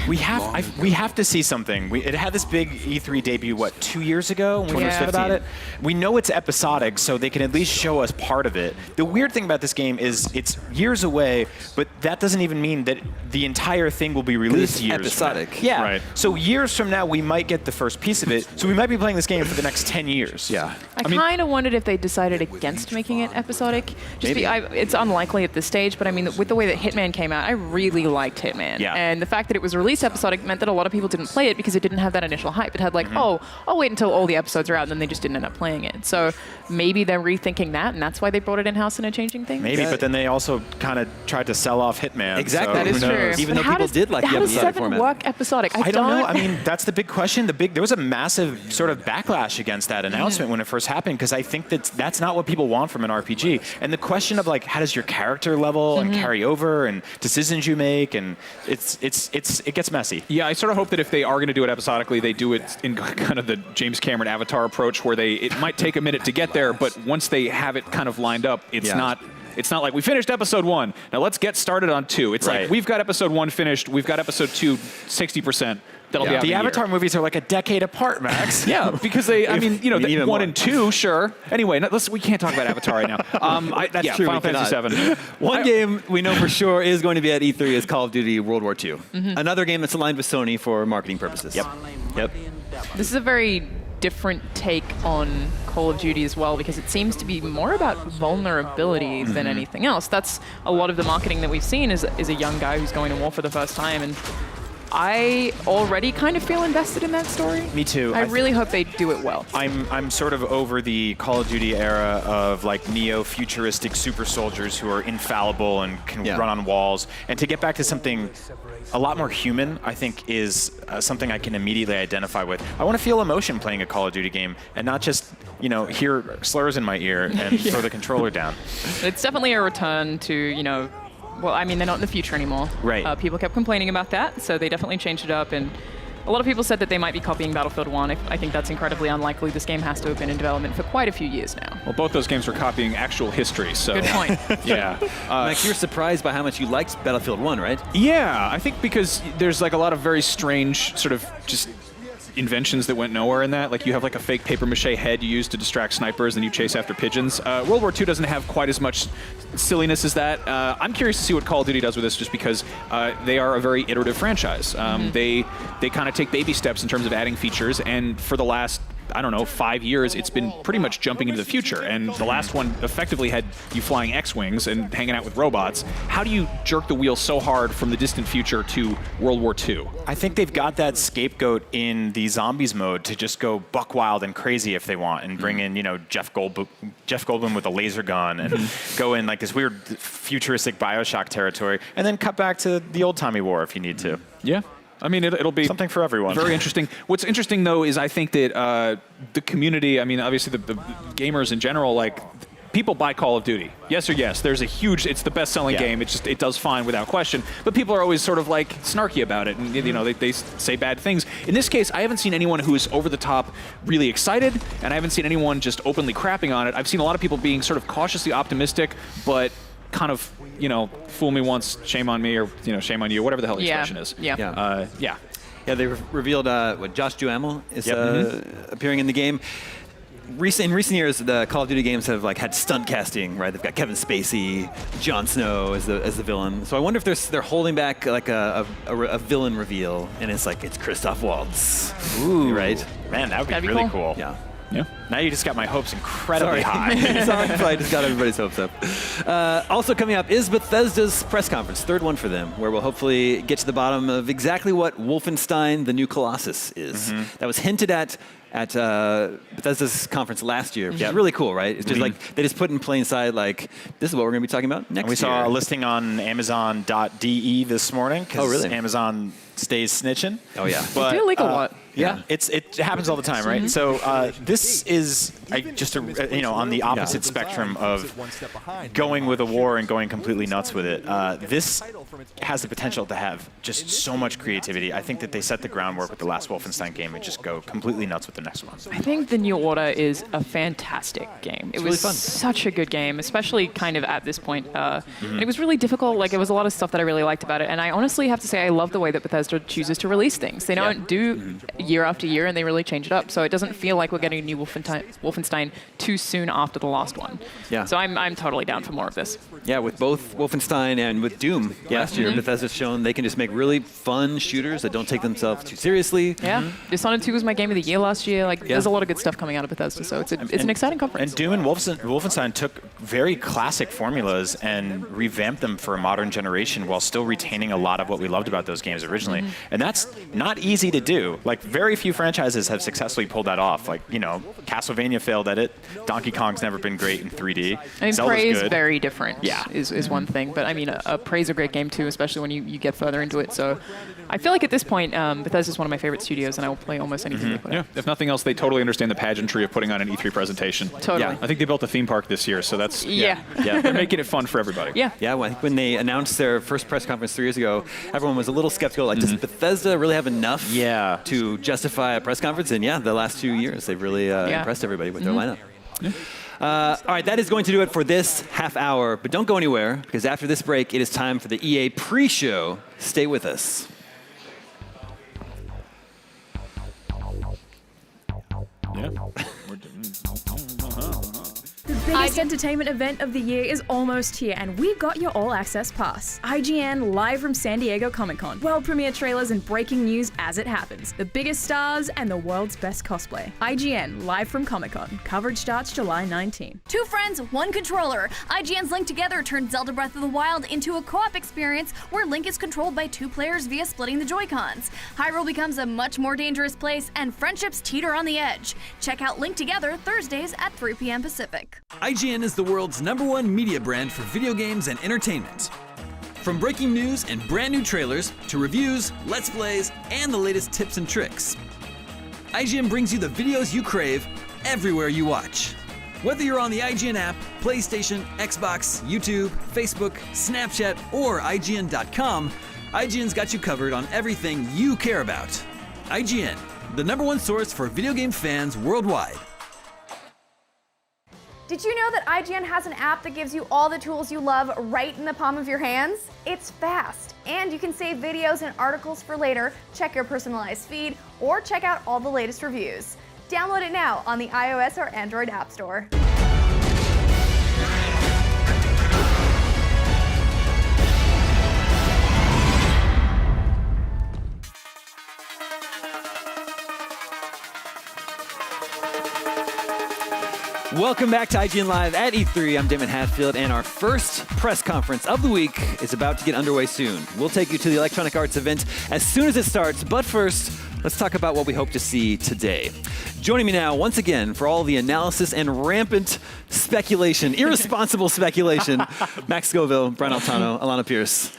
We have to see something. It had this big E3 debut, 2 years ago when we first heard about it? We know it's episodic, so they can at least show us part of it. The weird thing about this game is it's years away, but that doesn't even mean that the entire thing will be released years episodic. from now. Yeah. Right. So years from now, we might get the first piece of it. So we might be playing this game for the next 10 years. Yeah. I kind of wondered if they decided against making it episodic. It's unlikely at this stage, but I mean, with the way that Hitman came out, I really liked Hitman. Yeah. And the fact that it was released episodic meant that a lot of people didn't play it because it didn't have that initial hype. It had like, oh, I'll wait until all the episodes are out, and then they just didn't end up playing it. So maybe they're rethinking that, and that's why they brought it in-house and are changing things. Maybe, but then they also kind of tried to sell off Hitman. Exactly. So That is true. Even But though people did like the how does episodic 7 format. work episodic? I don't know. I mean, that's the big question. There was a massive sort of backlash against that announcement when it first happened, because I think that's not what people want from an RPG. And the question of like, how does your character level and carry over, and decisions you make, and it gets messy. Yeah, I sort of hope that if they are going to do it episodically, they do it in kind of the James Cameron Avatar approach, where it might take a minute to get there, but once they have it kind of lined up, it's not like we finished episode 1. Now let's get started on 2. It's like we've got episode 1 finished, we've got episode 2 60%. That'll be out The in a Avatar year. movies are like a decade apart, Max. Yeah, because the 1 and 2, sure. Anyway, we can't talk about Avatar right now. That's true. Final Fantasy VII. One game we know for sure is going to be at E3 is Call of Duty World War II. Another game that's aligned with Sony for marketing purposes. Yep. This is a very different take on Call of Duty as well, because it seems to be more about vulnerability than anything else. That's a lot of the marketing that we've seen is a young guy who's going to war for the first time, and I already kind of feel invested in that story. Me too. I really hope they do it well. I'm sort of over the Call of Duty era of like neo-futuristic super soldiers who are infallible and can run on walls. And to get back to something a lot more human, I think, is something I can immediately identify with. I want to feel emotion playing a Call of Duty game and not just, hear slurs in my ear and throw the controller down. It's definitely a return to, well, I mean, they're not in the future anymore. Right. People kept complaining about that, so they definitely changed it up. And a lot of people said that they might be copying Battlefield 1. I think that's incredibly unlikely. This game has to have been in development for quite a few years now. Well, both those games were copying actual history, so... Good point. Yeah. Max, you were surprised by how much you liked Battlefield 1, right? Yeah, I think because there's like a lot of very strange sort of just inventions that went nowhere in that. Like you have like a fake paper mache head you use to distract snipers and you chase after pigeons. World War II doesn't have quite as much silliness as that. I'm curious to see what Call of Duty does with this, just because they are a very iterative franchise. They kind of take baby steps in terms of adding features, and for the last I don't know, 5 years, it's been pretty much jumping into the future. And the last one effectively had you flying X-Wings and hanging out with robots. How do you jerk the wheel so hard from the distant future to World War II? I think they've got that scapegoat in the zombies mode to just go buck wild and crazy if they want, and bring in, Jeff Goldblum with a laser gun, and go in like this weird futuristic BioShock territory, and then cut back to the old-timey war if you need to. Yeah. I mean, it'll be something for everyone. Very interesting. What's interesting, though, is I think that the community, I mean, obviously the gamers in general, like, people buy Call of Duty. Yes or yes. There's a huge, it's the best-selling game. It does fine without question. But people are always sort of like snarky about it, and they say bad things. In this case, I haven't seen anyone who is over the top really excited, and I haven't seen anyone just openly crapping on it. I've seen a lot of people being sort of cautiously optimistic, but kind of, fool me once, shame on me, or, shame on you, whatever the hell the expression is. Yeah, they revealed Josh Duhamel is appearing in the game. In recent years, the Call of Duty games have had stunt casting, right? They've got Kevin Spacey, Jon Snow as the villain. So I wonder if they're holding back a villain reveal, and it's Christoph Waltz. Ooh, right? Man, that would be really cool. Yeah. Yeah. Now you just got my hopes incredibly high. Sorry if I just got everybody's hopes up. Also coming up is Bethesda's press conference, third one for them, where we'll hopefully get to the bottom of exactly what Wolfenstein: The New Colossus is. That was hinted at Bethesda's conference last year, which is really cool, right? It's just they just put in plain sight, this is what we're going to be talking about next year. We saw a listing on Amazon.de this morning, because Amazon stays snitching. Oh, yeah. They do leak a lot. Yeah, it happens all the time, right? So this is just on the opposite spectrum of going with a war and going completely nuts with it. This has the potential to have just so much creativity. I think that they set the groundwork with the last Wolfenstein game and just go completely nuts with the next one. I think The New Order is a fantastic game. It was really fun. Such a good game, especially kind of at this point. And it was really difficult. It was a lot of stuff that I really liked about it. And I honestly have to say I love the way that Bethesda chooses to release things. They don't do year after year, and they really change it up. So it doesn't feel like we're getting a new Wolfenstein too soon after the last one. Yeah. So I'm totally down for more of this. Yeah, with both Wolfenstein and with Doom last year, Bethesda's shown they can just make really fun shooters that don't take themselves too seriously. Yeah. Dishonored 2 was my game of the year last year. There's a lot of good stuff coming out of Bethesda, so it's an exciting conference. And Doom and Wolfenstein took very classic formulas and revamped them for a modern generation while still retaining a lot of what we loved about those games originally. And that's not easy to do. Very few franchises have successfully pulled that off. Castlevania failed at it. Donkey Kong's never been great in 3D. I mean, Zelda's Prey is good. very different. Yeah. Is one thing, but I mean, Prey's a great game too, especially when you get further into it. So, I feel like at this point, Bethesda's one of my favorite studios, and I will play almost anything they put out. If nothing else, they totally understand the pageantry of putting on an E3 presentation. Totally. Yeah. I think they built a theme park this year, so that's they're making it fun for everybody. Yeah. Yeah, well, I think when they announced their first press conference 3 years ago, everyone was a little skeptical. Does Bethesda really have enough to justify a press conference? And the last 2 years, they've really impressed everybody with their lineup. Yeah. All right, that is going to do it for this half hour. But don't go anywhere, because after this break, it is time for the EA pre-show. Stay with us. Yeah. The biggest entertainment event of the year is almost here, and we got your all-access pass. IGN live from San Diego Comic-Con. World premiere trailers and breaking news as it happens. The biggest stars and the world's best cosplay. IGN live from Comic-Con. Coverage starts July 19. Two friends, one controller. IGN's Link Together turned Zelda Breath of the Wild into a co-op experience where Link is controlled by two players via splitting the Joy-Cons. Hyrule becomes a much more dangerous place, and friendships teeter on the edge. Check out Link Together Thursdays at 3 p.m. Pacific. IGN is the world's #1 media brand for video games and entertainment. From breaking news and brand new trailers to reviews, let's plays, and the latest tips and tricks, IGN brings you the videos you crave everywhere you watch. Whether you're on the IGN app, PlayStation, Xbox, YouTube, Facebook, Snapchat, or IGN.com, IGN's got you covered on everything you care about. IGN, the #1 source for video game fans worldwide. Did you know that IGN has an app that gives you all the tools you love right in the palm of your hands? It's fast, and you can save videos and articles for later, check your personalized feed, or check out all the latest reviews. Download it now on the iOS or Android App Store. Welcome back to IGN Live at E3. I'm Damon Hatfield, and our first press conference of the week is about to get underway soon. We'll take you to the Electronic Arts event as soon as it starts, but first, let's talk about what we hope to see today. Joining me now, once again, for all the analysis and rampant speculation, irresponsible speculation, Max Scoville, Brian Altano, Alana Pierce.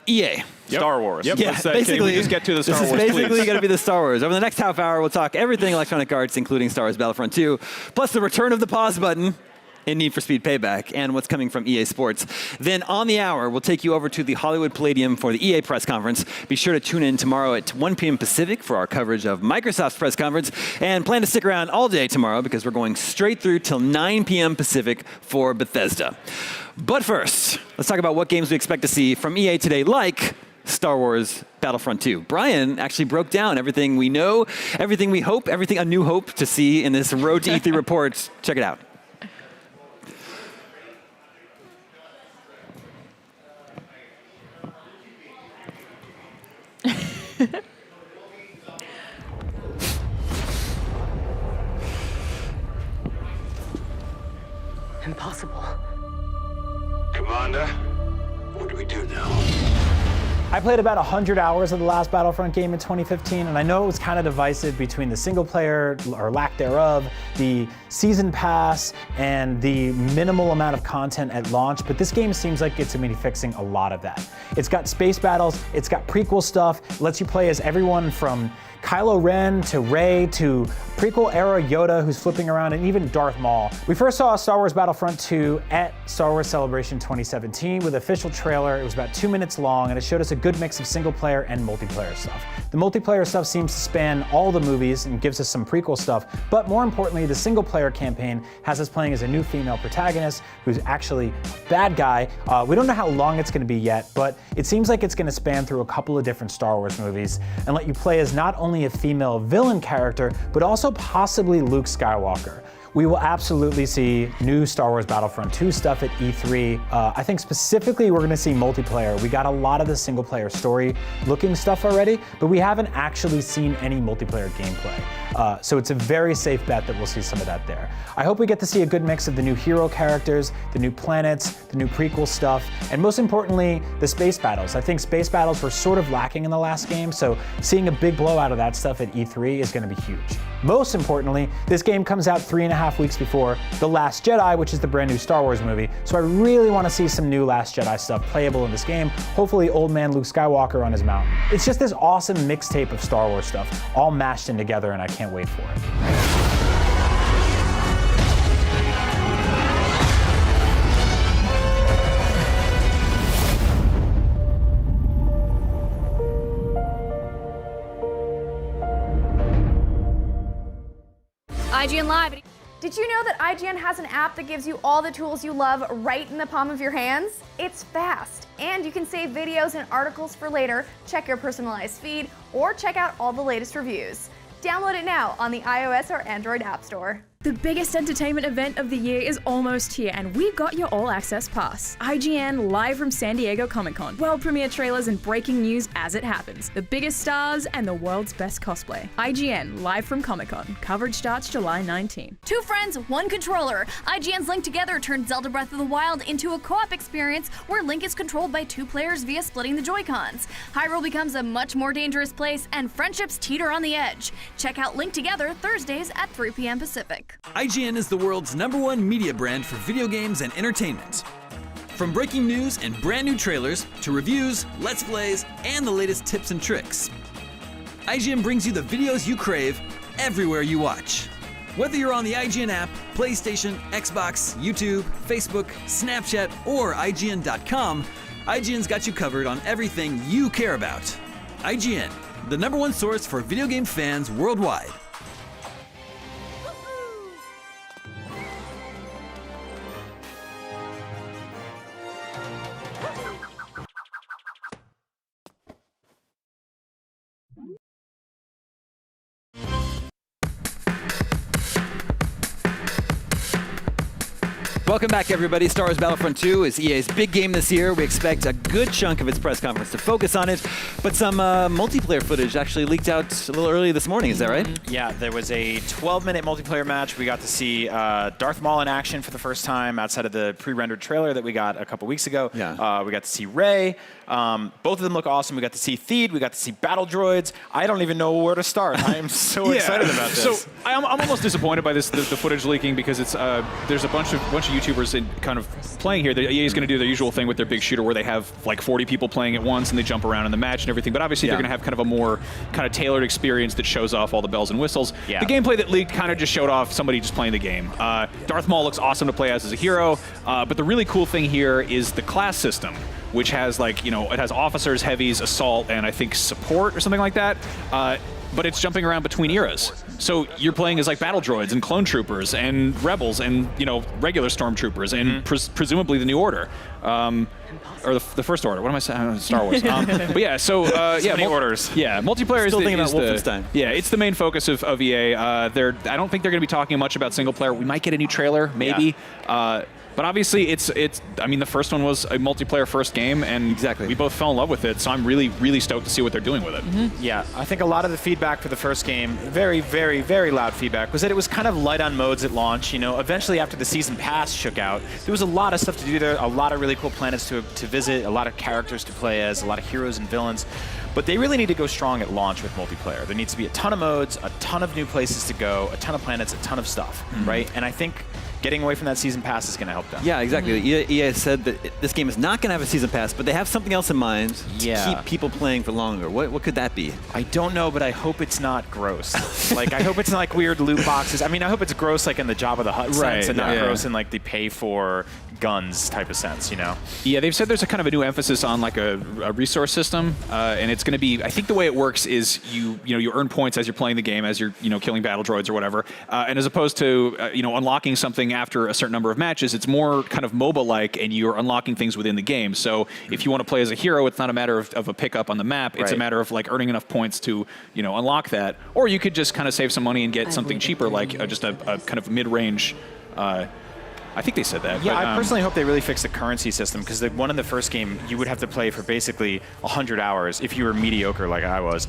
EA. Star Wars. Yep. Yeah, Can we just get to the Star Wars, This is basically please? going to be the Star Wars. Over the next half hour, we'll talk everything Electronic Arts, including Star Wars Battlefront II, plus the return of the pause button in Need for Speed Payback, and what's coming from EA Sports. Then on the hour, we'll take you over to the Hollywood Palladium for the EA press conference. Be sure to tune in tomorrow at 1 p.m. Pacific for our coverage of Microsoft's press conference, and plan to stick around all day tomorrow because we're going straight through till 9 p.m. Pacific for Bethesda. But first, let's talk about what games we expect to see from EA today, like Star Wars Battlefront 2. Brian actually broke down everything we know, everything we hope, everything A New Hope to see in this Road to E3 report. Check it out. Impossible. Commander, what do we do now? I played about 100 hours of the last Battlefront game in 2015, and I know it was kind of divisive between the single player, or lack thereof, the season pass, and the minimal amount of content at launch, but this game seems like it's going to be fixing a lot of that. It's got space battles, it's got prequel stuff, lets you play as everyone from Kylo Ren to Rey to prequel-era Yoda who's flipping around, and even Darth Maul. We first saw Star Wars Battlefront 2 at Star Wars Celebration 2017 with an official trailer. It was about 2 minutes long, and it showed us a good mix of single-player and multiplayer stuff. The multiplayer stuff seems to span all the movies and gives us some prequel stuff, but more importantly, the single-player campaign has us playing as a new female protagonist who's actually a bad guy. We don't know how long it's going to be yet, but it seems like it's going to span through a couple of different Star Wars movies and let you play as not only a female villain character, but also possibly Luke Skywalker. We will absolutely see new Star Wars Battlefront 2 stuff at E3. I think specifically we're gonna see multiplayer. We got a lot of the single player story looking stuff already, but we haven't actually seen any multiplayer gameplay. So it's a very safe bet that we'll see some of that there. I hope we get to see a good mix of the new hero characters, the new planets, the new prequel stuff, and most importantly, the space battles. I think space battles were sort of lacking in the last game, so seeing a big blowout of that stuff at E3 is gonna be huge. Most importantly, this game comes out 3.5 weeks before The Last Jedi, which is the brand new Star Wars movie. So I really want to see some new Last Jedi stuff playable in this game. Hopefully old man Luke Skywalker on his mountain. It's just this awesome mixtape of Star Wars stuff, all mashed in together, and I can't wait for it. IGN Live. Did you know that IGN has an app that gives you all the tools you love right in the palm of your hands? It's fast, and you can save videos and articles for later, check your personalized feed, or check out all the latest reviews. Download it now on the iOS or Android App Store. The biggest entertainment event of the year is almost here, and we've got your all-access pass. IGN live from San Diego Comic-Con. World premiere trailers and breaking news as it happens. The biggest stars and the world's best cosplay. IGN live from Comic-Con. Coverage starts July 19. Two friends, one controller. IGN's Link Together turned Zelda Breath of the Wild into a co-op experience where Link is controlled by two players via splitting the Joy-Cons. Hyrule becomes a much more dangerous place, and friendships teeter on the edge. Check out Link Together Thursdays at 3 p.m. Pacific. IGN is the world's #1 media brand for video games and entertainment. From breaking news and brand new trailers to reviews, let's plays, and the latest tips and tricks, IGN brings you the videos you crave everywhere you watch. Whether you're on the IGN app, PlayStation, Xbox, YouTube, Facebook, Snapchat, or IGN.com, IGN's got you covered on everything you care about. IGN, the #1 source for video game fans worldwide. Welcome back, everybody. Star Wars Battlefront 2 is EA's big game this year. We expect a good chunk of its press conference to focus on it, but some multiplayer footage actually leaked out a little early this morning. Is that right? Yeah, there was a 12-minute multiplayer match. We got to see Darth Maul in action for the first time outside of the pre-rendered trailer that we got a couple weeks ago. Yeah. We got to see Rey. Both of them look awesome. We got to see Theed. We got to see battle droids. I don't even know where to start. I am so excited about this. So I'm almost disappointed by this the footage leaking because it's there's a bunch of YouTubers kind of playing here. The EA is going to do their usual thing with their big shooter where they have like 40 people playing at once and they jump around in the match and everything. But obviously they're going to have kind of a more kind of tailored experience that shows off all the bells and whistles. Yeah. The gameplay that leaked kind of just showed off somebody just playing the game. Darth Maul looks awesome to play as a hero, but the really cool thing here is the class system, which has like, it has officers, heavies, assault, and I think support or something like that. But it's jumping around between eras. So you're playing as like battle droids and clone troopers and rebels and, regular stormtroopers and presumably the New Order. Or the First Order. What am I saying? Star Wars. But yeah, so many orders. Yeah, multiplayer Still is thinking about Wolfenstein. Yeah, it's the main focus of EA. I don't think they're going to be talking much about single player. We might get a new trailer, maybe. Yeah. But obviously, I mean, the first one was a multiplayer first game, and we both fell in love with it, so I'm really, really stoked to see what they're doing with it. Yeah, I think a lot of the feedback for the first game, very, very, very loud feedback, was that it was kind of light on modes at launch. Eventually after the season pass shook out, there was a lot of stuff to do there, a lot of really cool planets to visit, a lot of characters to play as, a lot of heroes and villains. But they really need to go strong at launch with multiplayer. There needs to be a ton of modes, a ton of new places to go, a ton of planets, a ton of stuff, right? And I think getting away from that season pass is going to help them. Yeah, exactly. EA said that this game is not going to have a season pass, but they have something else in mind to keep people playing for longer. What could that be? I don't know, but I hope it's not gross. I hope it's not like weird loot boxes. I mean, I hope it's gross like in the Jabba the Hutt sense and not gross in like the pay for guns type of sense, Yeah, they've said there's a kind of a new emphasis on like a resource system, and it's going to be, I think the way it works is you earn points as you're playing the game, as you're killing battle droids or whatever, and as opposed to unlocking something after a certain number of matches, it's more kind of MOBA-like, and you're unlocking things within the game. So if you want to play as a hero, it's not a matter of a pickup on the map. It's a matter of like earning enough points to unlock that, or you could just kind of save some money and get something cheaper, like just a kind of mid-range. I think they said that. Yeah, but, I personally hope they really fix the currency system, because the one in the first game, you would have to play for basically 100 hours if you were mediocre like I was,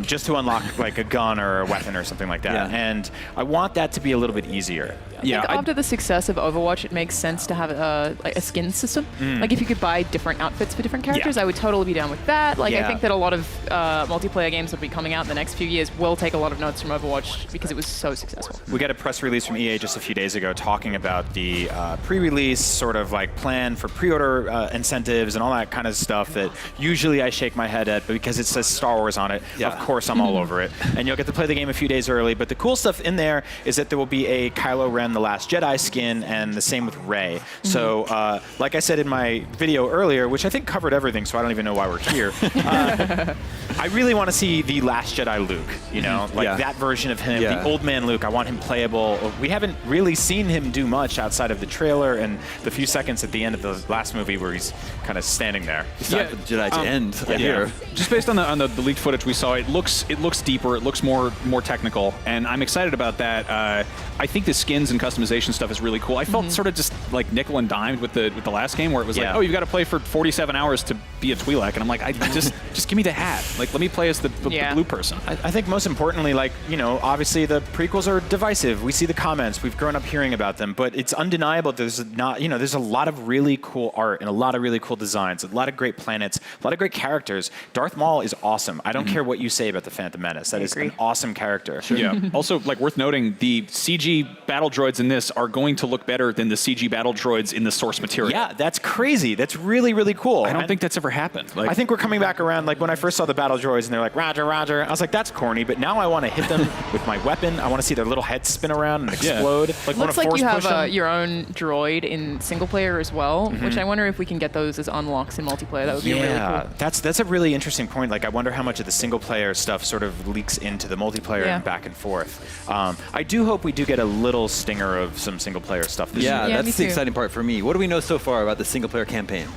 just to unlock like a gun or a weapon or something like that. Yeah. And I want that to be a little bit easier. I think after the success of Overwatch, it makes sense to have a skin system. Like if you could buy different outfits for different characters, I would totally be down with that. I think that a lot of multiplayer games that will be coming out in the next few years will take a lot of notes from Overwatch because it was so successful. We got a press release from EA just a few days ago talking about the pre-release sort of like plan for pre-order incentives and all that kind of stuff that usually I shake my head at, but because it says Star Wars on it, of course I'm all over it. And you'll get to play the game a few days early, but the cool stuff in there is that there will be a Kylo Ren The Last Jedi skin, and the same with Rey. So like I said in my video earlier, which I think covered everything, so I don't even know why we're here, I really want to see the Last Jedi Luke, that version of him, the old man Luke. I want him playable. We haven't really seen him do much outside of the trailer and the few seconds at the end of the last movie where he's kind of standing there. It's time for the Jedi to end here. Just based on the leaked footage we saw, it looks deeper, it looks more technical, and I'm excited about that. I think the skins and customization stuff is really cool. I felt sort of just like nickel and dimed with the last game, where it was like, oh, you've got to play for 47 hours to be a Twi'lek, and I'm like, just give me the hat. Like, let me play as the blue person. I think most importantly, obviously the prequels are divisive. We see the comments. We've grown up hearing about them, but it's undeniable there's a lot of really cool art and a lot of really cool designs, a lot of great planets, a lot of great characters. Darth Maul is awesome. I don't care what you say about the Phantom Menace. That is an awesome character. Sure. Yeah. Also, worth noting, the CG battle droids in this are going to look better than the CG battle droids in the source material. Yeah, that's crazy. That's really, really cool. I don't think that's ever happened. I think we're coming back around. When I first saw the battle droids and they're like, Roger, Roger, I was like, that's corny, but now I want to hit them with my weapon. I want to see their little heads spin around and explode. Looks like you have your own droid in single player as well, which I wonder if we can get those as unlocks in multiplayer. That would be really cool. That's a really interesting point. I wonder how much of the single player stuff sort of leaks into the multiplayer and back and forth. I do hope we do get a little stinger of some single player stuff this year. That's the exciting part for me. What do we know so far about the single player campaign?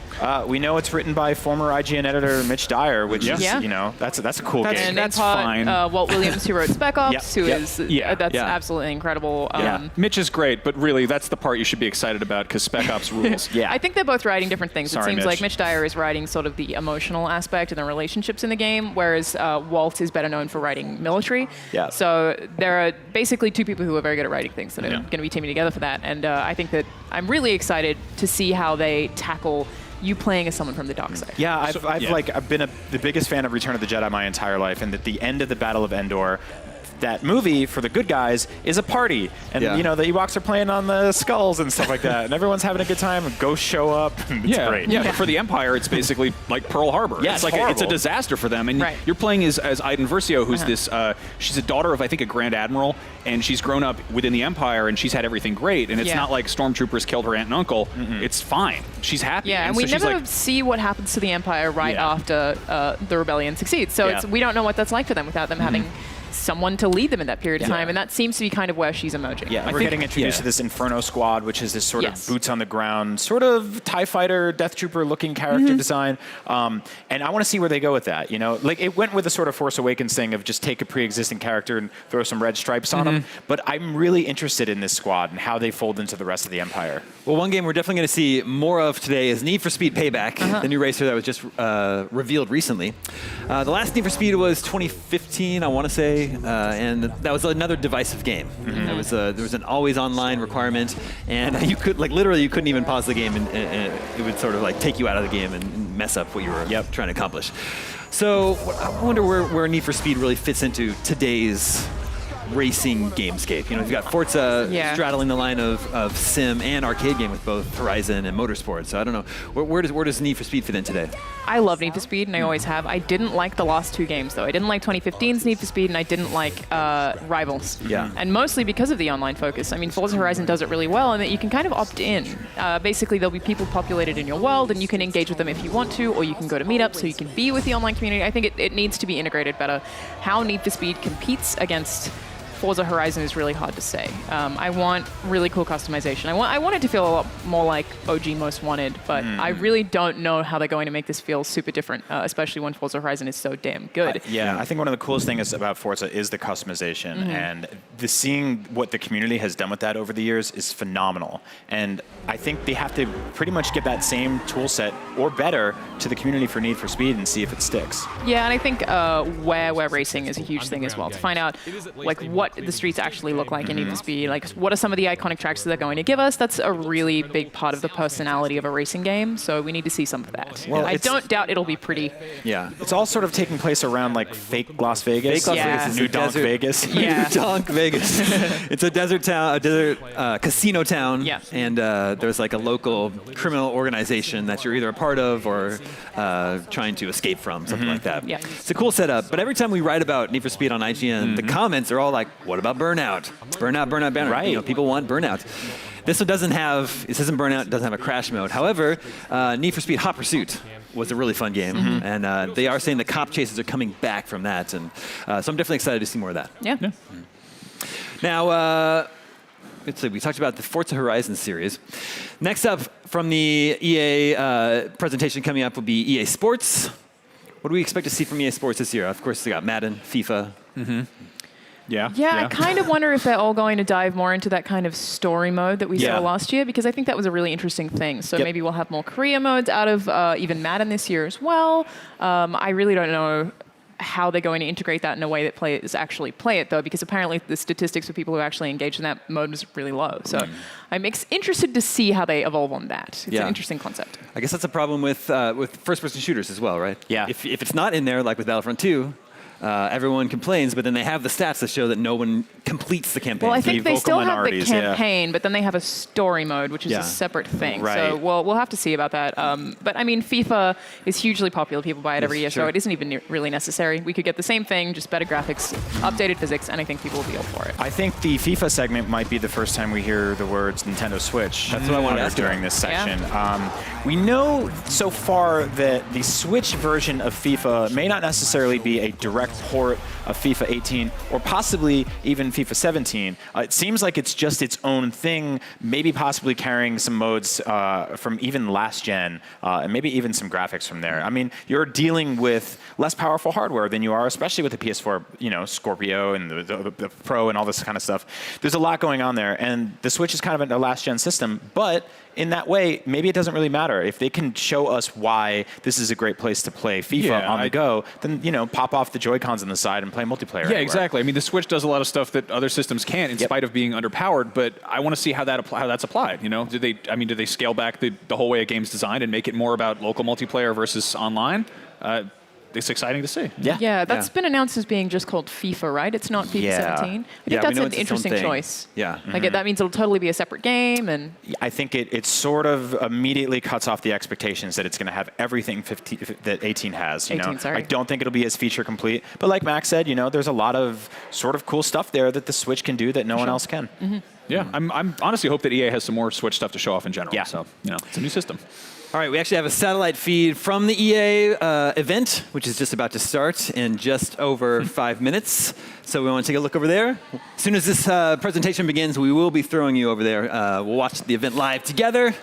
We know it's written by former IGN editor Mitch Dyer, which is, that's a cool game. And that's fine. Walt Williams, who wrote Spec Ops, that's absolutely incredible. Mitch is great, but really that's the part part you should be excited about because Spec Ops rules. Yeah. I think they're both writing different things. Sorry, it seems Mitch. like Mitch Dyer is writing sort of the emotional aspect and the relationships in the game, whereas Walt is better known for writing military. Yeah. So there are basically two people who are very good at writing things that are going to be teaming together for that. And I think that I'm really excited to see how they tackle you playing as someone from the dark side. Yeah, I've been the biggest fan of Return of the Jedi my entire life, and at the end of the Battle of Endor, that movie for the good guys is a party, and you know the Ewoks are playing on the skulls and stuff like that, and everyone's having a good time. And ghosts show up. And it's great. Yeah, but for the Empire, it's basically like Pearl Harbor. Yeah, it's like it's a disaster for them. And you're playing as Iden Versio, who's this. She's a daughter of I think a Grand Admiral, and she's grown up within the Empire, and she's had everything great. And it's not like stormtroopers killed her aunt and uncle. It's fine. She's happy. Yeah, and so we she's never like, see what happens to the Empire right after the rebellion succeeds. So we don't know what that's like for them without them having someone to lead them in that period of time, and that seems to be kind of where she's emerging. Yeah, we're getting introduced to this Inferno Squad, which is this sort of boots on the ground, sort of TIE Fighter, Death Trooper looking character design, and I want to see where they go with that. You know, like it went with the sort of Force Awakens thing of just take a pre-existing character and throw some red stripes on them. But I'm really interested in this squad and how they fold into the rest of the Empire. Well, one game we're definitely going to see more of today is Need for Speed Payback, the new racer that was just revealed recently. The last Need for Speed was 2015, I want to say, and that was another divisive game. There was an always online requirement, and you could literally you couldn't even pause the game, and it would sort of like take you out of the game and mess up what you were trying to accomplish. So I wonder where Need for Speed really fits into today's racing gamescape. You know, you've got Forza straddling the line of sim and arcade game with both Horizon and Motorsport. So I don't know, where does Need for Speed fit in today? I love Need for Speed, and I always have. I didn't like the last two games, though. I didn't like 2015's Need for Speed, and I didn't like Rivals. Yeah. And mostly because of the online focus. I mean, Forza Horizon does it really well in that you can kind of opt in. Basically, there'll be people populated in your world, and you can engage with them if you want to, or you can go to meetups so you can be with the online community. I think it needs to be integrated better. How Need for Speed competes against Forza Horizon is really hard to say. I want really cool customization. I want it to feel a lot more like OG Most Wanted, but I really don't know how they're going to make this feel super different, especially when Forza Horizon is so damn good. I think one of the coolest things about Forza is the customization, and seeing what the community has done with that over the years is phenomenal. And I think they have to pretty much give that same tool set or better to the community for Need for Speed and see if it sticks. Yeah, and I think where we're racing is a huge thing as well. To find out like what the streets actually look like in Need for Speed, like what are some of the iconic tracks that they're going to give us. That's a really big part of the personality of a racing game, so we need to see some of that. Well, I don't doubt it'll be pretty. Yeah, it's all sort of taking place around like fake Las Vegas. Fake Las Vegas is New Donk Vegas. New Donk Vegas. It's a desert town, casino town, and there's like a local criminal organization that you're either a part of or trying to escape from, something like that. Yeah. It's a cool setup, but every time we write about Need for Speed on IGN, the comments are all like, what about Burnout? Burnout. Right. You know, people want Burnout. This one doesn't have, it isn't Burnout, it doesn't have a crash mode. However, Need for Speed Hot Pursuit was a really fun game, and they are saying the cop chases are coming back from that, and so I'm definitely excited to see more of that. Yeah. Now, let's see, we talked about the Forza Horizon series. Next up from the EA presentation coming up will be EA Sports. What do we expect to see from EA Sports this year? Of course, they got Madden, FIFA. Yeah, I kind of wonder if they're all going to dive more into that kind of story mode that we saw last year, because I think that was a really interesting thing. So maybe we'll have more career modes out of even Madden this year as well. I really don't know how they're going to integrate that in a way that players actually play it, though, because apparently the statistics for people who actually engage in that mode is really low. So I'm interested to see how they evolve on that. It's an interesting concept. I guess that's a problem with first-person shooters as well, right? Yeah. If it's not in there, like with Battlefront II, everyone complains, but then they have the stats that show that no one completes the campaign. Well, I think they still have the campaign, but then they have a story mode, which is a separate thing. Right. So we'll have to see about that. But I mean, FIFA is hugely popular. People buy it every year, so it isn't even really necessary. We could get the same thing, just better graphics, updated physics, and I think people will be all for it. I think the FIFA segment might be the first time we hear the words Nintendo Switch. That's what I wanted to ask during this section. We know so far that the Switch version of FIFA may not necessarily be a direct port of FIFA 18 or possibly even FIFA 17. It seems like it's just its own thing, maybe possibly carrying some modes from even last gen, and maybe even some graphics from there. I mean, you're dealing with less powerful hardware than you are, especially with the PS4, you know, Scorpio and the Pro and all this kind of stuff. There's a lot going on there, and the Switch is kind of a last gen system, but in that way, maybe it doesn't really matter. If they can show us why this is a great place to play FIFA on the go, then, you know, pop off the Joy-Cons on the side and play multiplayer anywhere. Exactly. I mean, the Switch does a lot of stuff that other systems can't, in spite of being underpowered. But I want to see how that's applied. You know, do they scale back the whole way a game's designed and make it more about local multiplayer versus online? It's exciting to see. Yeah, that's been announced as being just called FIFA, right? It's not FIFA 17. I think that's an interesting choice. Yeah. Like that means it'll totally be a separate game, and I think it sort of immediately cuts off the expectations that it's going to have everything that 18 has. You 18, know? sorry. I don't think it'll be as feature complete, but like Max said, you know, there's a lot of sort of cool stuff there that the Switch can do that no one else can. Yeah, I'm honestly hope that EA has some more Switch stuff to show off in general. Yeah. So, you know, it's a new system. All right, we actually have a satellite feed from the EA event, which is just about to start in just over 5 minutes. So we want to take a look over there. As soon as this presentation begins, we will be throwing you over there. We'll watch the event live together,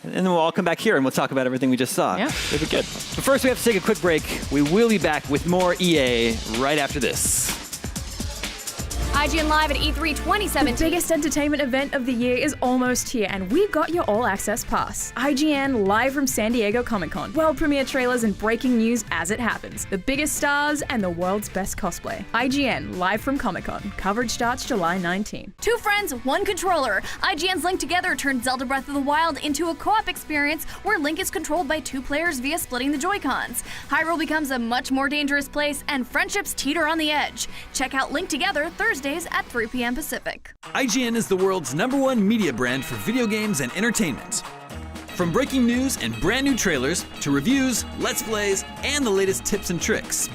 and then we'll all come back here and we'll talk about everything we just saw. Yeah. It'll be good. But first, we have to take a quick break. We will be back with more EA right after this. IGN Live at E3 2017. The biggest entertainment event of the year is almost here, and we've got your all-access pass. IGN live from San Diego Comic-Con. World premiere trailers and breaking news as it happens. The biggest stars and the world's best cosplay. IGN live from Comic-Con. Coverage starts July 19. Two friends, one controller. IGN's Link Together turned Zelda Breath of the Wild into a co-op experience where Link is controlled by two players via splitting the Joy-Cons. Hyrule becomes a much more dangerous place, and friendships teeter on the edge. Check out Link Together Thursdays at 3 p.m. Pacific. IGN is the world's #1 media brand for video games and entertainment. From breaking news and brand new trailers to reviews, let's plays, and the latest tips and tricks,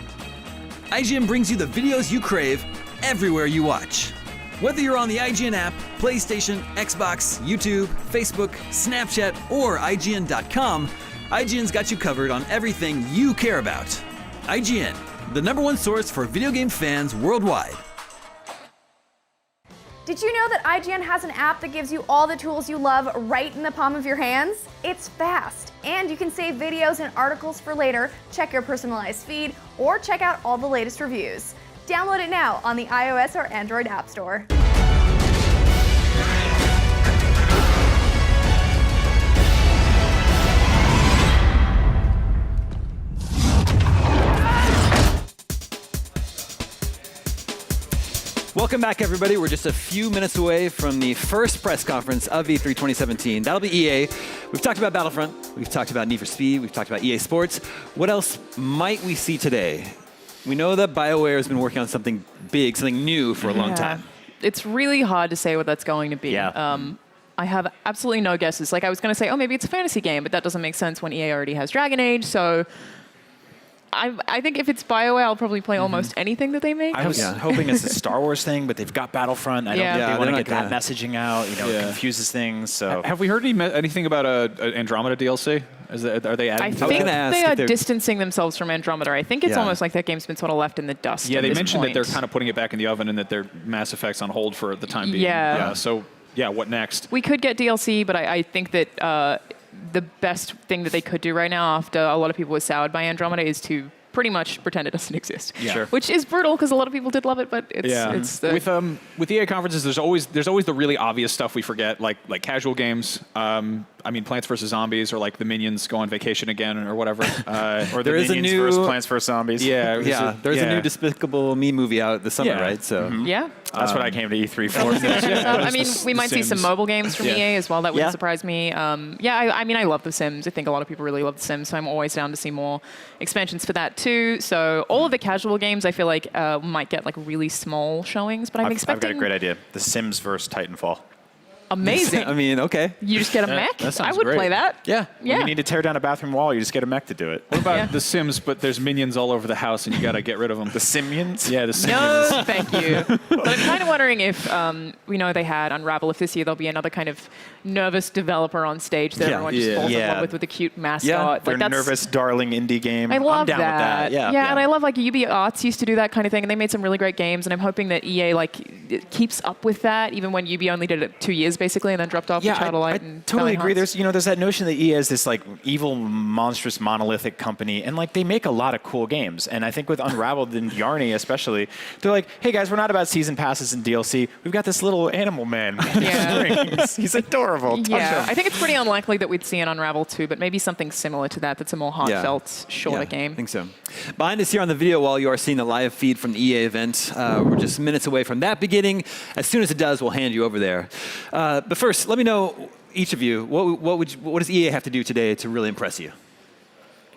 IGN brings you the videos you crave everywhere you watch. Whether you're on the IGN app, PlayStation, Xbox, YouTube, Facebook, Snapchat, or IGN.com, IGN's got you covered on everything you care about. IGN, the #1 source for video game fans worldwide. Did you know that IGN has an app that gives you all the tools you love right in the palm of your hands? It's fast, and you can save videos and articles for later, check your personalized feed, or check out all the latest reviews. Download it now on the iOS or Android App Store. Welcome back, everybody. We're just a few minutes away from the first press conference of E3 2017. That'll be EA. We've talked about Battlefront. We've talked about Need for Speed. We've talked about EA Sports. What else might we see today? We know that BioWare has been working on something big, something new for a long time. It's really hard to say what that's going to be. Yeah. I have absolutely no guesses. Like, I was going to say, oh, maybe it's a fantasy game, but that doesn't make sense when EA already has Dragon Age, so I think if it's BioWare, I'll probably play almost anything that they make. I was hoping it's a Star Wars thing, but they've got Battlefront. I don't think they want to get that messaging out. You know, it confuses things. So have we heard anything about Andromeda DLC? Are they adding? I think they are distancing themselves from Andromeda. I think it's almost like that game's been sort of left in the dust. Yeah, at they this mentioned point. that they're kind of putting it back in the oven and that their Mass Effect's on hold for the time being. Yeah. So yeah, what next? We could get DLC, but I think that the best thing that they could do right now, after a lot of people were soured by Andromeda, is to pretty much pretend it doesn't exist. Yeah. Sure. Which is brutal because a lot of people did love it, but it's the with EA conferences, there's always the really obvious stuff we forget, like casual games. I mean, Plants vs. Zombies, or like the Minions go on vacation again, or whatever. Or the Minions versus Plants vs. Zombies. Yeah, there's a new Despicable Me movie out this summer, right? So yeah, that's what I came to E3 for. I mean, we might see some mobile games from EA as well. That wouldn't surprise me. I mean, I love The Sims. I think a lot of people really love The Sims, so I'm always down to see more expansions for that too. So all of the casual games, I feel like might get like really small showings, but I'm expecting. I've got a great idea: The Sims versus Titanfall. Amazing. I mean, okay. You just get a mech? that I sounds would great. play that. Yeah. Yeah. You need to tear down a bathroom wall, you just get a mech to do it. What about The Sims, but there's minions all over the house and you got to get rid of them? The Simians? Yeah, the Simians. No, thank you. But I'm kind of wondering if, we know they had Unravel, if this year there'll be another kind of nervous developer on stage that everyone just falls in love with a cute mascot. Yeah, Like, their nervous, darling indie game. I love I'm down with that. Yeah, and I love like UB Arts used to do that kind of thing, and they made some really great games. And I'm hoping that EA like keeps up with that, even when UB only did it 2 years basically, and then dropped off with Child of Light. I totally agree. There's that notion that EA is this like evil, monstrous, monolithic company, and like they make a lot of cool games. And I think with Unraveled and Yarny especially, they're like, hey guys, we're not about season passes and DLC. We've got this little animal man. He's adorable. Touch him. I think it's pretty unlikely that we'd see an Unravel 2, but maybe something similar to that. That's a more heartfelt, shorter game. I think so. Behind us here on the video, while you are seeing the live feed from the EA event, we're just minutes away from that beginning. As soon as it does, we'll hand you over there. But first, let me know, each of you, what does EA have to do today to really impress you?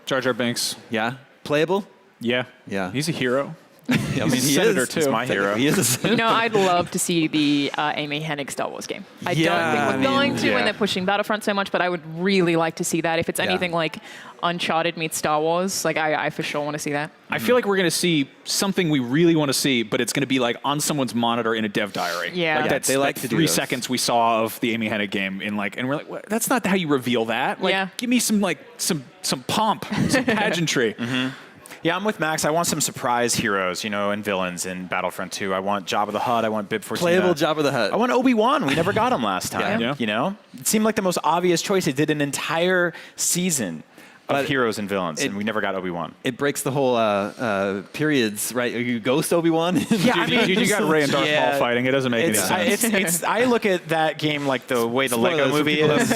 Jar Jar Binks. Yeah? Playable? Yeah. Yeah. He's a hero. I mean, he's a senator too. He's my hero. He is You know, I'd love to see the Amy Hennig Star Wars game. I don't think we're going to when they're pushing Battlefront so much, but I would really like to see that. If it's anything like Uncharted meets Star Wars, like I for sure want to see that. I feel like we're going to see something we really want to see, but it's going to be like on someone's monitor in a dev diary. Yeah. Like they like that to do 3 those. seconds we saw of the Amy Hennig game and we're like, what? That's not how you reveal that. Like, give me some pomp, some pageantry. Yeah, I'm with Max. I want some surprise heroes, and villains in Battlefront 2. I want Jabba the Hutt. I want Bib Fortuna. Playable Jabba the Hutt. I want Obi-Wan. We never got him last time. Yeah. It seemed like the most obvious choice. It did an entire season of heroes and villains, and we never got Obi-Wan. It breaks the whole periods, right? Are you Ghost Obi-Wan? Yeah, I mean, you got Rey and Darth Maul fighting. It doesn't make any sense. I look at that game like the way the Lego movie is.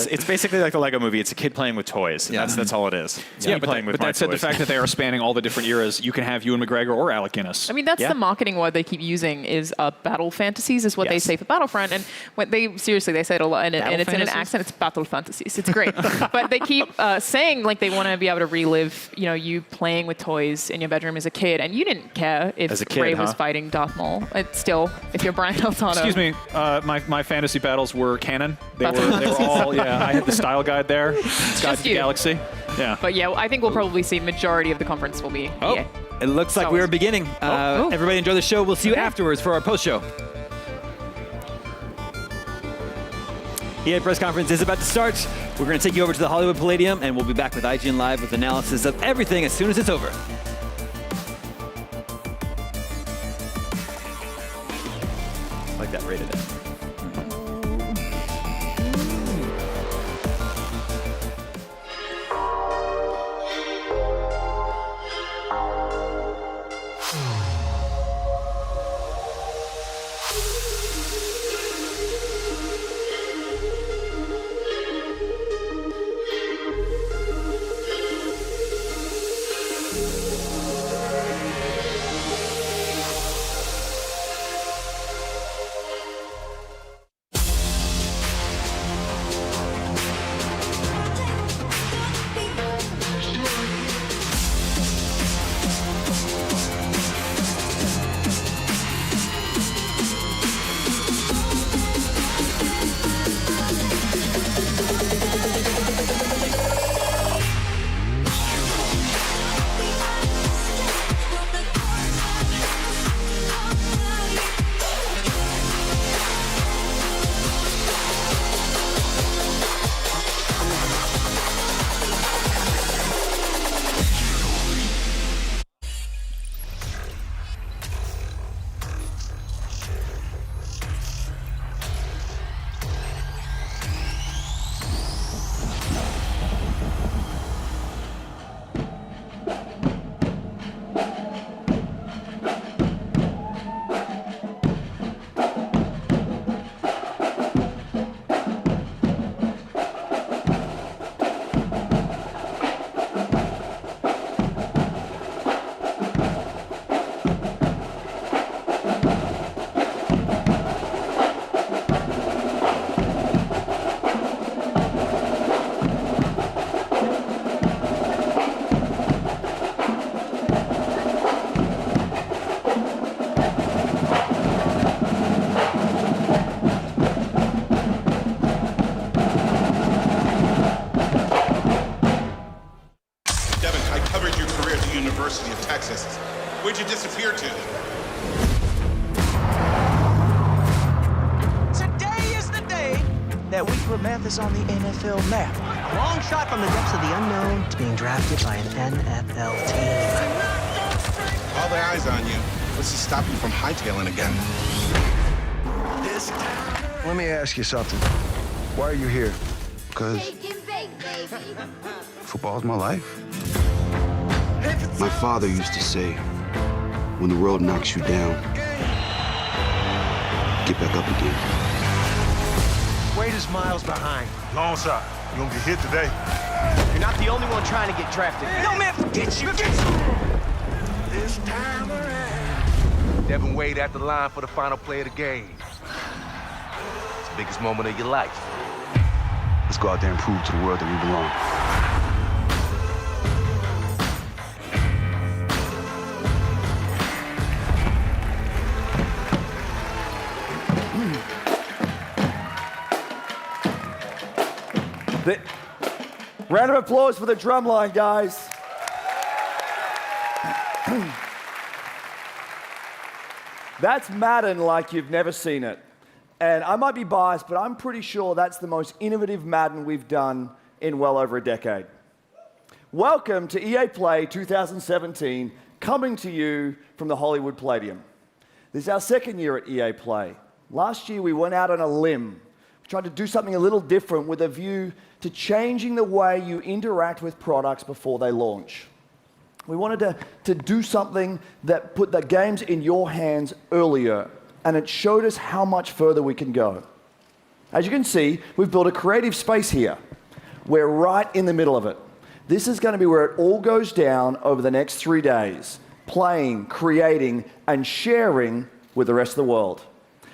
It's basically like the Lego movie. It's a kid playing with toys. Yeah. That's all it is. Yeah, but that said, the fact that they are spanning all the different eras, you can have Ewan McGregor or Alec Guinness. I mean, that's the marketing word they keep using is battle fantasies is what they say for Battlefront. And when they say it a lot, and it's in an accent, it's battle fantasies. It's great. But they keep saying like they want to be able to relive, you playing with toys in your bedroom as a kid, and you didn't care if Rey was fighting Darth Maul. It's still, if you're Brian Altano. Excuse me, my fantasy battles were canon. They were all, I had the style guide there. Guide to the Galaxy. Yeah. But yeah, I think we'll probably see majority of the conference will be EA. It looks like we're beginning. Everybody enjoy the show. We'll see you afterwards for our post-show. EA press conference is about to start. We're going to take you over to the Hollywood Palladium, and we'll be back with IGN Live with analysis of everything as soon as it's over. I like that rated M. disappear to? Today is the day that we put Mathis on the NFL map. A long shot from the depths of the unknown to being drafted by an NFL team. All the eyes on you. What's to stop you from hightailing again? Let me ask you something. Why are you here? Because Football's my life. My father used to say, when the world knocks you down, get back up again. Wade is miles behind. Long shot. You gonna get hit today. You're not the only one trying to get drafted. No, man, forget you. This time around. Devin Wade at the line for the final play of the game. It's the biggest moment of your life. Let's go out there and prove to the world that we belong. Round of applause for the drum line, guys. That's Madden like you've never seen it. And I might be biased, but I'm pretty sure that's the most innovative Madden we've done in well over a decade. Welcome to EA Play 2017, coming to you from the Hollywood Palladium. This is our second year at EA Play. Last year we went out on a limb, tried to do something a little different with a view to changing the way you interact with products before they launch. We wanted to do something that put the games in your hands earlier, and it showed us how much further we can go. As you can see, we've built a creative space here. We're right in the middle of it. This is going to be where it all goes down over the next 3 days, playing, creating, and sharing with the rest of the world.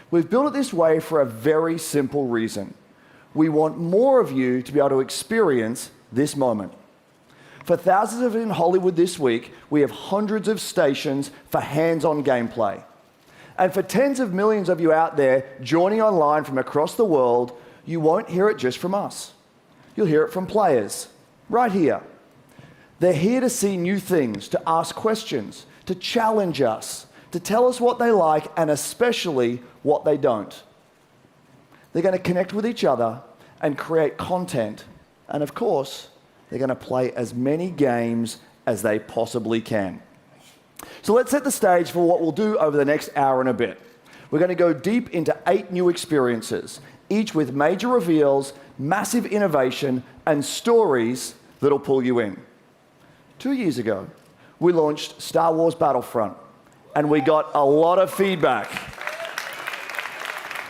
We've built it this way for a very simple reason. We want more of you to be able to experience this moment. For thousands of you in Hollywood this week, we have hundreds of stations for hands-on gameplay. And for tens of millions of you out there joining online from across the world, you won't hear it just from us. You'll hear it from players, right here. They're here to see new things, to ask questions, to challenge us, to tell us what they like, and especially what they don't. They're going to connect with each other and create content. And of course, they're going to play as many games as they possibly can. So let's set the stage for what we'll do over the next hour and a bit. We're going to go deep into 8 new experiences, each with major reveals, massive innovation, and stories that'll pull you in. 2 years ago, we launched Star Wars Battlefront, and we got a lot of feedback.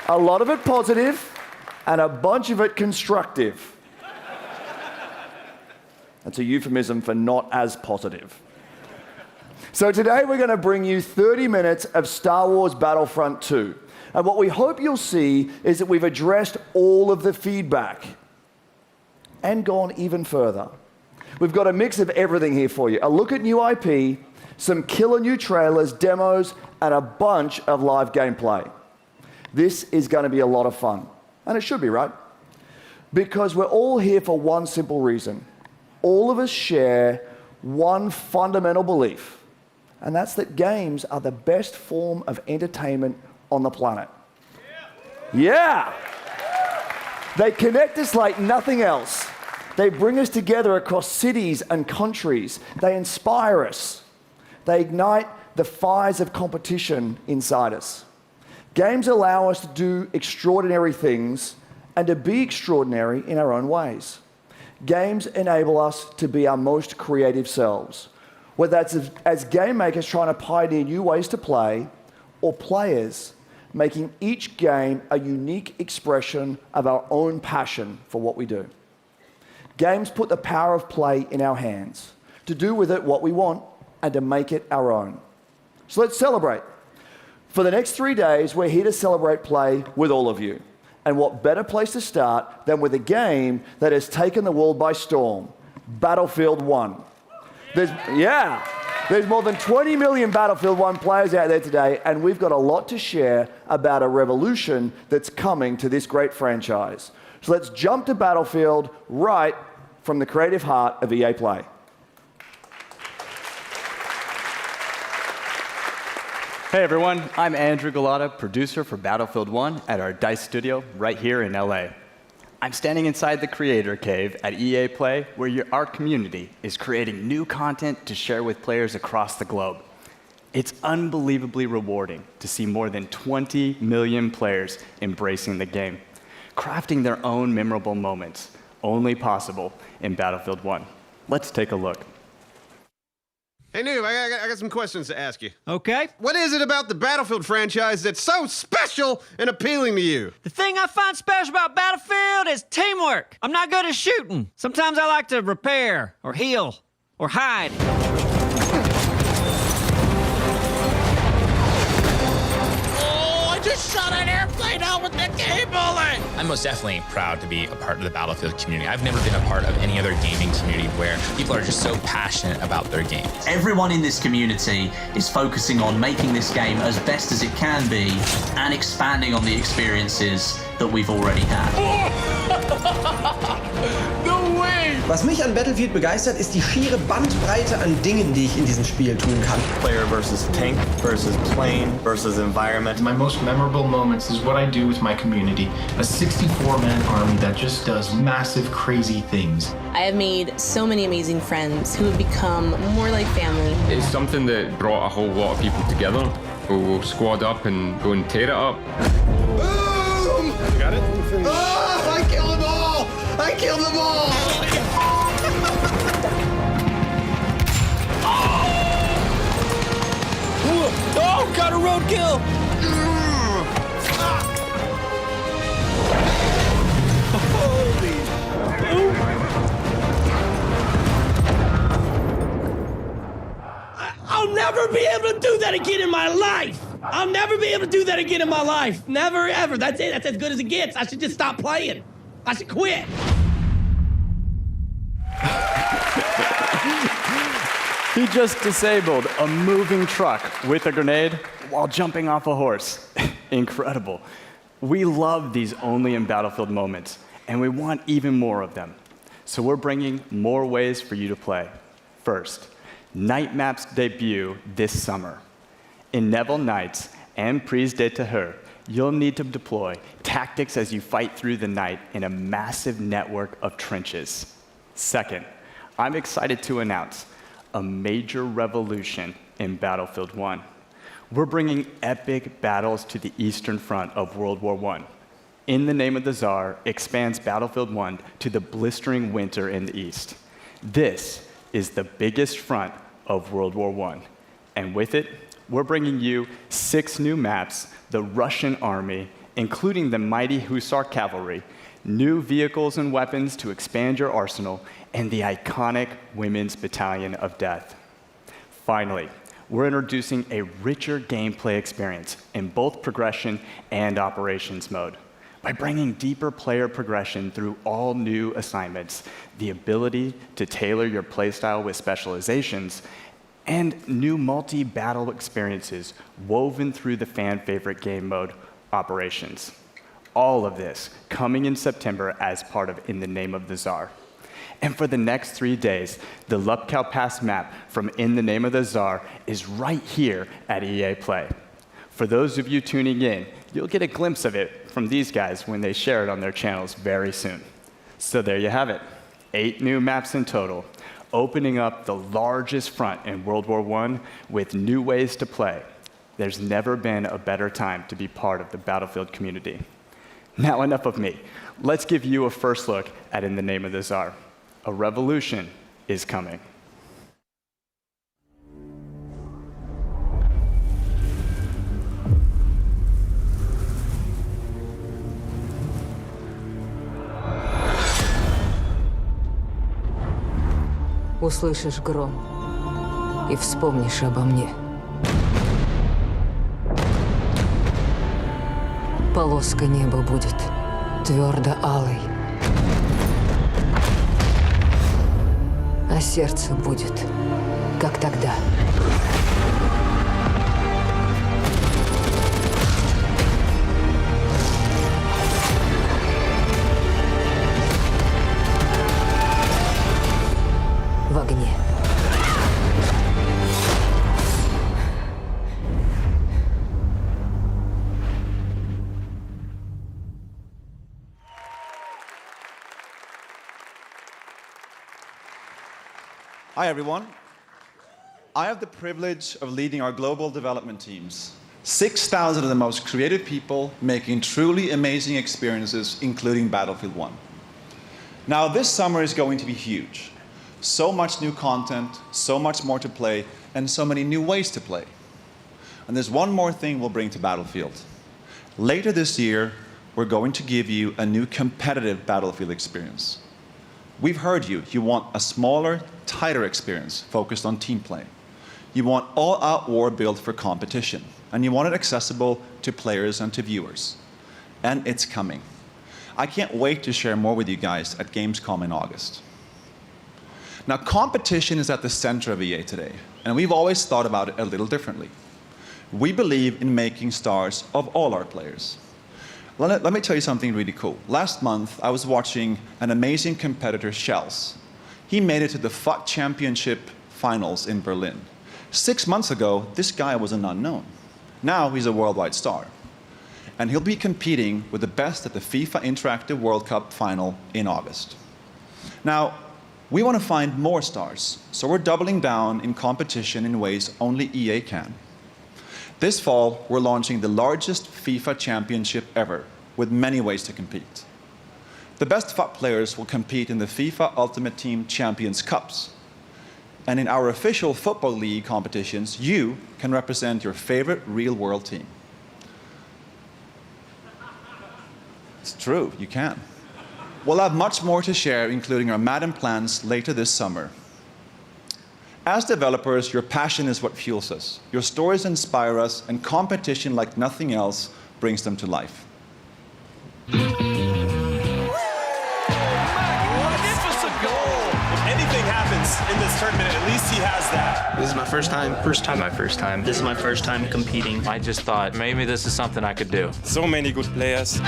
A lot of it positive, and a bunch of it constructive. That's a euphemism for not as positive. So today we're going to bring you 30 minutes of Star Wars Battlefront II. And what we hope you'll see is that we've addressed all of the feedback and gone even further. We've got a mix of everything here for you. A look at new IP, some killer new trailers, demos, and a bunch of live gameplay. This is going to be a lot of fun. And it should be, right? Because we're all here for one simple reason. All of us share one fundamental belief, and that's that games are the best form of entertainment on the planet. Yeah! They connect us like nothing else. They bring us together across cities and countries. They inspire us. They ignite the fires of competition inside us. Games allow us to do extraordinary things and to be extraordinary in our own ways. Games enable us to be our most creative selves, whether that's as game makers trying to pioneer new ways to play, or players making each game a unique expression of our own passion for what we do. Games put the power of play in our hands, to do with it what we want and to make it our own. So let's celebrate. For the next 3 days, we're here to celebrate play with all of you. And what better place to start than with a game that has taken the world by storm, Battlefield 1. There's more than 20 million Battlefield 1 players out there today, and we've got a lot to share about a revolution that's coming to this great franchise. So let's jump to Battlefield right from the creative heart of EA Play. Hey everyone, I'm Andrew Galata, producer for Battlefield 1 at our DICE studio right here in LA. I'm standing inside the creator cave at EA Play, where our community is creating new content to share with players across the globe. It's unbelievably rewarding to see more than 20 million players embracing the game, crafting their own memorable moments, only possible in Battlefield 1. Let's take a look. Hey, Noob, I got some questions to ask you. Okay. What is it about the Battlefield franchise that's so special and appealing to you? The thing I find special about Battlefield is teamwork. I'm not good at shooting. Sometimes I like to repair, or heal, or hide. Oh, I just shot an airplane out with the cable! I'm most definitely proud to be a part of the Battlefield community. I've never been a part of any other gaming community where people are just so passionate about their game. Everyone in this community is focusing on making this game as best as it can be and expanding on the experiences that we've already had. No way! Was mich an Battlefield begeistert, ist die schiere Bandbreite an Dingen, die ich in diesem Spiel tun kann. Player versus tank versus plane versus environment. My most memorable moments is what I do with my community. A 64-man army that just does massive, crazy things. I have made so many amazing friends who have become more like family. It's something that brought a whole lot of people together who will squad up and go and tear it up. Boom! You got it? Oh, I killed them all! I killed them all! Oh, got a roadkill! I'll never be able to do that again in my life! I'll never be able to do that again in my life. Never, ever. That's it. That's as good as it gets. I should just stop playing. I should quit. He just disabled a moving truck with a grenade while jumping off a horse. Incredible. We love these only in Battlefield moments, and we want even more of them. So we're bringing more ways for you to play. First, night maps debut this summer. In Neville Nights and Prise de Terreur, you'll need to deploy tactics as you fight through the night in a massive network of trenches. Second, I'm excited to announce a major revolution in Battlefield 1. We're bringing epic battles to the Eastern Front of World War I. In the Name of the Tsar expands Battlefield 1 to the blistering winter in the East. This is the biggest front of World War I, and with it, we're bringing you 6 new maps, the Russian army, including the mighty Hussar cavalry, new vehicles and weapons to expand your arsenal, and the iconic Women's Battalion of Death. Finally, we're introducing a richer gameplay experience in both progression and operations mode. By bringing deeper player progression through all new assignments, the ability to tailor your playstyle with specializations, and new multi-battle experiences woven through the fan-favorite game mode, Operations. All of this coming in September as part of In the Name of the Tsar. And for the next 3 days, the Lupkow Pass map from In the Name of the Tsar is right here at EA Play. For those of you tuning in, you'll get a glimpse of it from these guys when they share it on their channels very soon. So there you have it, 8 new maps in total, opening up the largest front in World War I with new ways to play. There's never been a better time to be part of the Battlefield community. Now enough of me. Let's give you a first look at In the Name of the Tsar. A revolution is coming. Услышишь гром и вспомнишь обо мне. Полоска неба будет твердо алой, а сердце будет, как тогда. В огне. Hi, everyone. I have the privilege of leading our global development teams. 6,000 of the most creative people making truly amazing experiences, including Battlefield 1. Now, this summer is going to be huge. So much new content, so much more to play, and so many new ways to play. And there's one more thing we'll bring to Battlefield. Later this year, we're going to give you a new competitive Battlefield experience. We've heard you. You want a smaller, tighter experience focused on team play. You want all-out war built for competition, and you want it accessible to players and to viewers. And it's coming. I can't wait to share more with you guys at Gamescom in August. Now, competition is at the center of EA today, and we've always thought about it a little differently. We believe in making stars of all our players. Let me tell you something really cool. Last month, I was watching an amazing competitor, Shells. He made it to the FUT Championship finals in Berlin. 6 months ago, this guy was an unknown. Now he's a worldwide star. And he'll be competing with the best at the FIFA Interactive World Cup final in August. Now, we want to find more stars, so we're doubling down in competition in ways only EA can. This fall, we're launching the largest FIFA championship ever, with many ways to compete. The best FUT players will compete in the FIFA Ultimate Team Champions Cups. And in our official Football League competitions, you can represent your favorite real-world team. It's true, you can. We'll have much more to share, including our Madden plans later this summer. As developers, your passion is what fuels us. Your stories inspire us, and competition like nothing else brings them to life. Magnificent goal! If anything happens in this tournament, at least he has that. This is my first time. My first time. This is my first time competing. I just thought maybe this is something I could do. So many good players.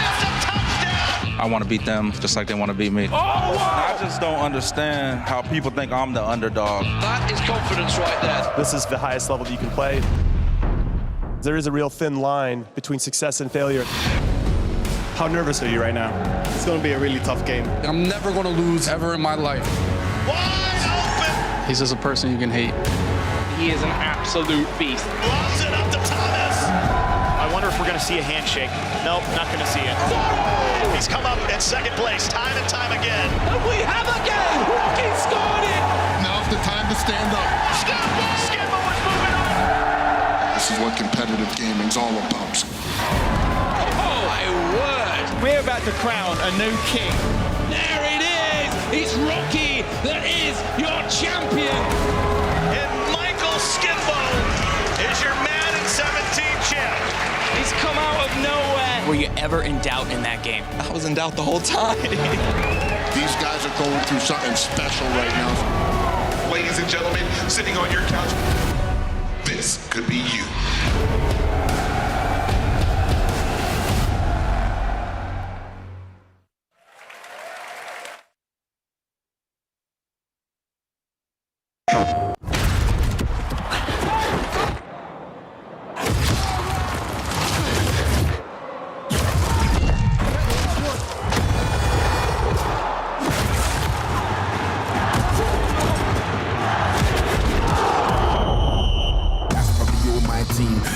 I want to beat them just like they want to beat me. Oh, wow. I just don't understand how people think I'm the underdog. That is confidence right there. This is the highest level that you can play. There is a real thin line between success and failure. How nervous are you right now? It's going to be a really tough game. I'm never going to lose ever in my life. Wide open! He's just a person you can hate. He is an absolute beast. Loves it up to Thomas! I wonder if we're going to see a handshake. Nope, not going to see it. He's come up in second place time and time again. And we have again! Rocky scored it! Now's the time to stand up. Skimbo is moving on! This is what competitive gaming's all about. Oh, my word! We're about to crown a new king. There it is! It's Rocky that is your champion! And Michael Skimbo is your Madden 17 champ. He's come out of nowhere. Were you ever in doubt in that game? I was in doubt the whole time. These guys are going through something special right now. Ladies and gentlemen, sitting on your couch, this could be you.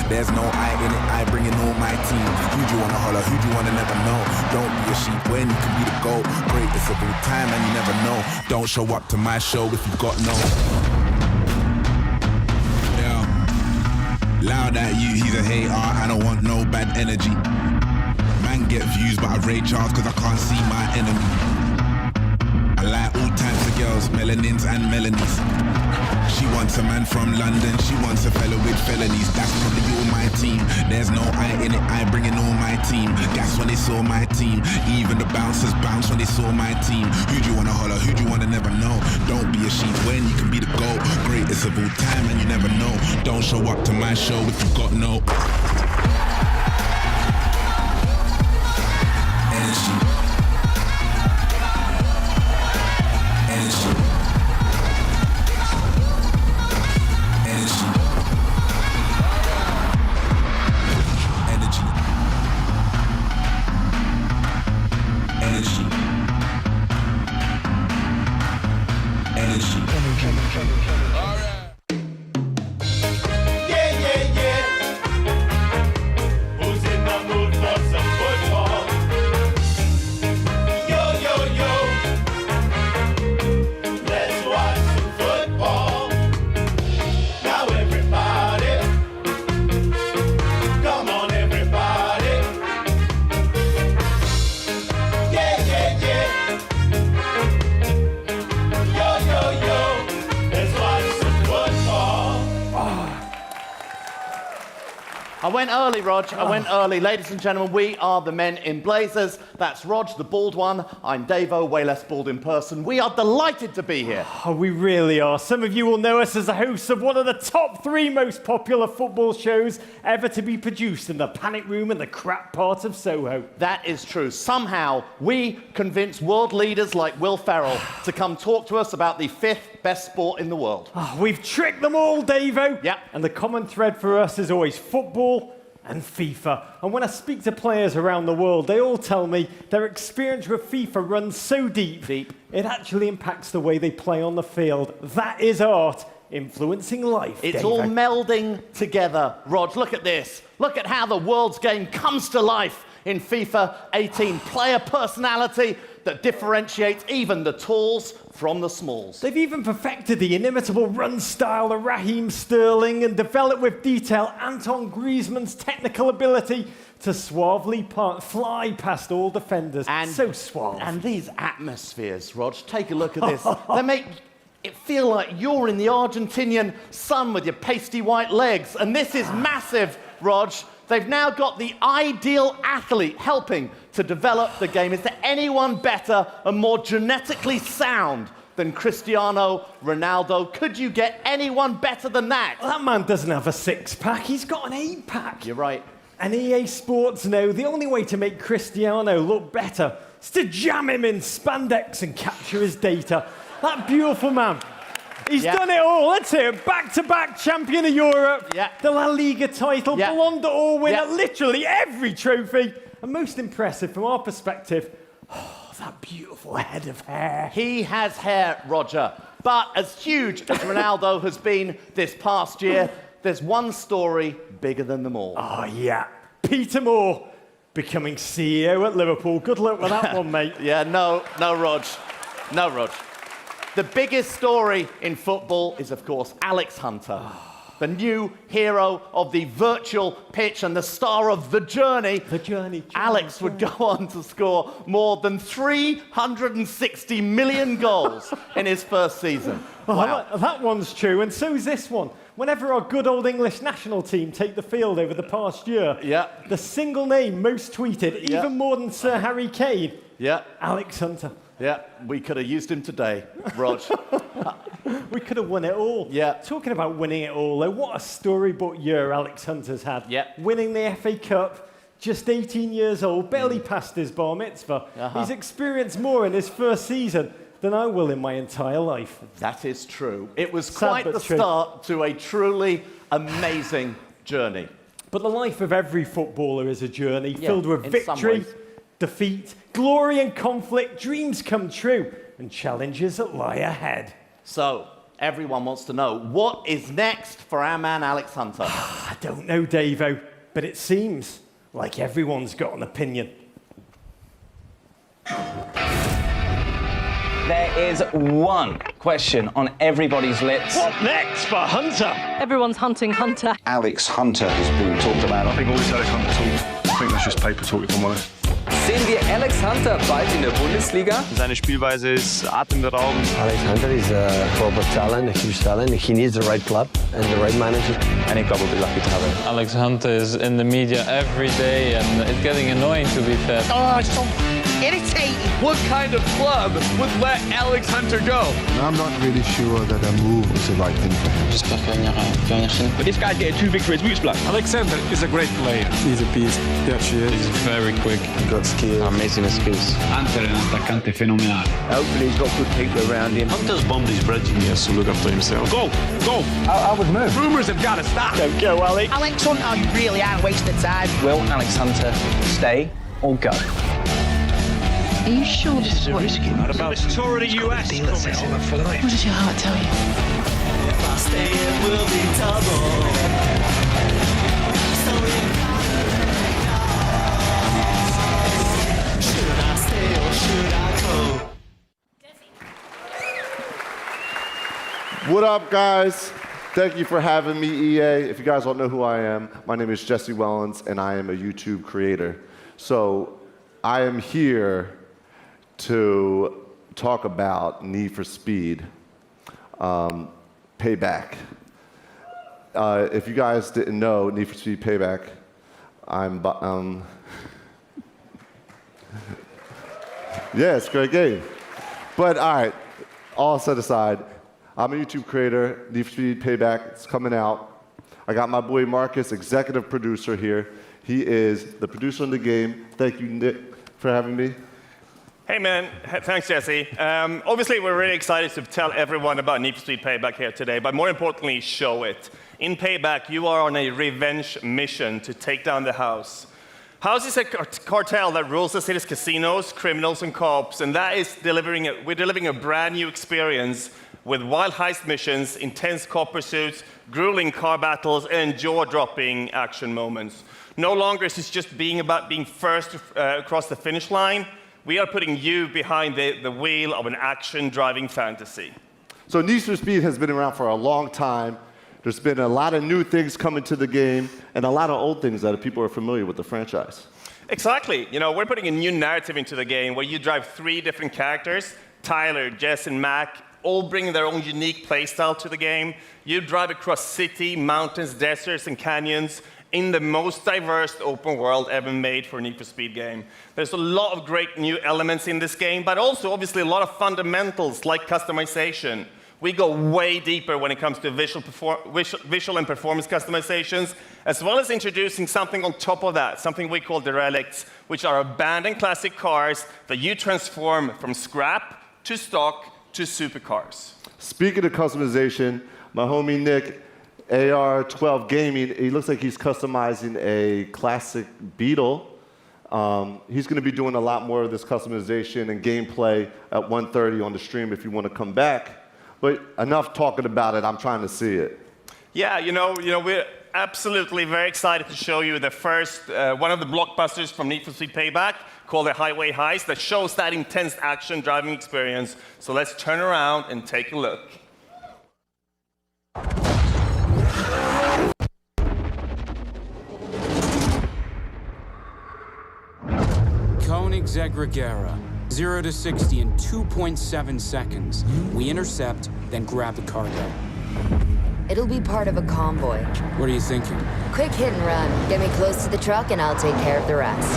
There's no I in it, I bring it on my team. Who'd you wanna holler, who'd you wanna never know? Don't be a sheep when you can be the goat. Greatest of all time and you never know. Don't show up to my show if you've got no. Yeah. Loud at you, he's a hater, I don't want no bad energy. Man get views but I rage hard cause I can't see my enemy. I like all types of girls, melanins and melanies. She wants a man from London, she wants a fellow with felonies. That's probably all my team. There's no I in it, I bring in all my team. That's when they saw my team. Even the bouncers bounce when they saw my team. Who'd you wanna holler, who'd you wanna never know? Don't be a sheep when you can be the GOAT. Greatest of all time and you never know. Don't show up to my show if you've got no energy. Energy. I went early, Rog. I went early. Ladies and gentlemen, we are the Men in Blazers. That's Rog, the bald one. I'm Davo, way less bald in person. We are delighted to be here. Oh, we really are. Some of you will know us as the hosts of one of the top 3 most popular football shows ever to be produced in the panic room and the crap part of Soho. That is true. Somehow, we convinced world leaders like Will Ferrell to come talk to us about the 5th best sport in the world. Oh, we've tricked them all, Davo. Yep. And the common thread for us is always football and FIFA. And when I speak to players around the world, they all tell me their experience with FIFA runs so deep, it actually impacts the way they play on the field. That is art influencing life. It's Davo. all melding together. Rog, look at this. Look at how the world's game comes to life in FIFA 18. Player personality that differentiates even the talls from the smalls. They've even perfected the inimitable run style of Raheem Sterling and developed with detail Anton Griezmann's technical ability to suavely fly past all defenders. And so suave. And these atmospheres, Rog, take a look at this. They make it feel like you're in the Argentinian sun with your pasty white legs. And this is massive, Rog. They've now got the ideal athlete helping to develop the game. Is there anyone better and more genetically sound than Cristiano Ronaldo? Could you get anyone better than that? That man doesn't have a 6-pack, he's got an 8-pack. You're right. And EA Sports know the only way to make Cristiano look better is to jam him in spandex and capture his data. That beautiful man. He's done it all. Let's hear it. Back-to-back champion of Europe, the La Liga title, Ballon d'Or winner, literally every trophy. And most impressive from our perspective, that beautiful head of hair. He has hair, Roger. But as huge as Ronaldo has been this past year, there's one story bigger than them all. Oh, yeah. Peter Moore becoming CEO at Liverpool. Good luck with that one, mate. No, Rog. No, Rog. The biggest story in football is, of course, Alex Hunter, the new hero of the virtual pitch and the star of The Journey. The Journey. Alex would go on to score more than 360 million goals in his first season. Wow. That one's true, and so's this one. Whenever our good old English national team take the field over the past year, the single name most tweeted, even more than Sir Harry Kane, Alex Hunter. Yeah, we could have used him today, Rog. We could have won it all. Yeah. Talking about winning it all, though, what a storybook year Alex Hunter's had. Yeah. Winning the FA Cup, just 18 years old, barely passed his bar mitzvah. He's experienced more in his first season than I will in my entire life. That is true. It was quite the start to a truly amazing journey. But the life of every footballer is a journey filled with victory, defeat, glory and conflict, dreams come true, and challenges that lie ahead. So, everyone wants to know, what is next for our man Alex Hunter? I don't know, Davo, but it seems like everyone's got an opinion. There is one question on everybody's lips. What next for Hunter? Everyone's hunting Hunter. Alex Hunter has been talked about. I think all this Alex Hunter talk, I think that's just paper talk, if I'm honest. Sehen wir Alex Hunter bald in der Bundesliga? Seine Spielweise ist atemberaubend. Alex Hunter is a global talent, a huge talent. He needs the right club and the right manager. Any club will be lucky to have him. Alex Hunter is in the media every day and it's getting annoying, to be fair. Oh, it's so irritating. What kind of club would let Alex Hunter go? I'm not really sure that a move is the right thing for him. J'espère qu'il va venir chez nous. But this guy's getting too big for his boots, bloke. Alex Hunter is a great player. He's a beast. He actually is. He's very quick. He's got skill. Amazing skills. Hunter è un attaccante fenomenale. Hopefully he's got good people around him. Hunter's bombed his bridge. He has to look after himself. Go! I would move. Rumours have got to stop. Go, Alex. Alex Hunter, you really are wasting time. Will Alex Hunter stay or go? Are you sure this is what risky? Not about this tour of the US. What does your heart tell you? If I stay, it will be double. Should I stay or should I go? What up, guys? Thank you for having me, EA. If you guys don't know who I am, my name is Jesse Wellens, and I am a YouTube creator. So I am here to talk about Need for Speed, Payback. if you guys didn't know, Need for Speed Payback, yeah, it's a great game. But all right, all set aside, I'm a YouTube creator. Need for Speed Payback, it's coming out. I got my boy Marcus, executive producer here. He is the producer of the game. Thank you, Nick, for having me. Hey, man. Thanks, Jesse. Obviously, we're really excited to tell everyone about Need for Speed Payback here today, but more importantly, show it. In Payback, you are on a revenge mission to take down the House. House is a cartel that rules the city's casinos, criminals, and cops, and that is we're delivering a brand new experience with wild heist missions, intense cop pursuits, grueling car battles, and jaw-dropping action moments. No longer is this just about being first across the finish line. We are putting you behind the wheel of an action-driving fantasy. So Need for Speed has been around for a long time. There's been a lot of new things coming to the game and a lot of old things that people are familiar with the franchise. Exactly. You know, we're putting a new narrative into the game where you drive 3 different characters, Tyler, Jess, and Mac, all bringing their own unique playstyle to the game. You drive across city, mountains, deserts, and canyons in the most diverse open world ever made for a Need for Speed game. There's a lot of great new elements in this game, but also obviously a lot of fundamentals like customization. We go way deeper when it comes to visual and performance customizations, as well as introducing something on top of that, something we call derelicts, which are abandoned classic cars that you transform from scrap to stock to supercars. Speaking of customization, my homie Nick, AR12 Gaming, he looks like he's customizing a classic Beetle. He's going to be doing a lot more of this customization and gameplay at 1:30 on the stream if you want to come back. But enough talking about it, I'm trying to see it. Yeah, you know, we're absolutely very excited to show you the first, one of the blockbusters from Need for Speed Payback, called the Highway Heist, that shows that intense action driving experience. So let's turn around and take a look. Koenigsegg Regera. 0 to 60 in 2.7 seconds. We intercept, then grab the cargo. It'll be part of a convoy. What are you thinking? Quick hit and run. Get me close to the truck and I'll take care of the rest.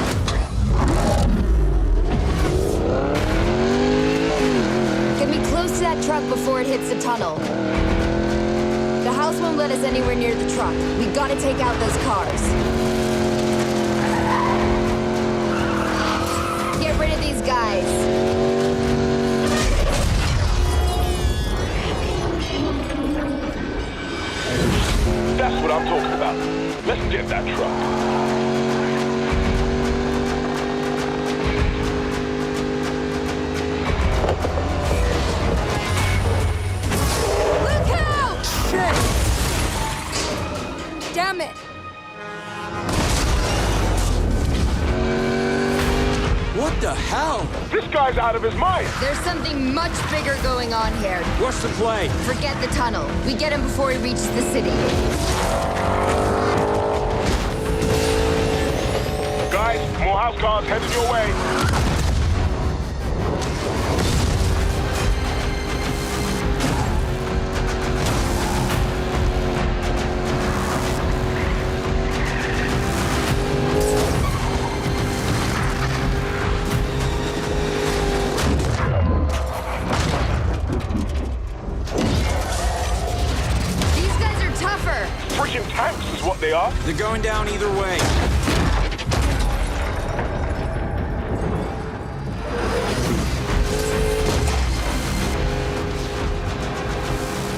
Get me close to that truck before it hits the tunnel. The House won't let us anywhere near the truck. We gotta take out those cars. Get rid of these guys. That's what I'm talking about. Let's get that truck. Look out! Shit! Damn it! What the hell? This guy's out of his mind. There's something much bigger going on here. What's the play? Forget the tunnel. We get him before he reaches the city. Guys, more house cars headed your way. Tanks is what they are. They're going down either way.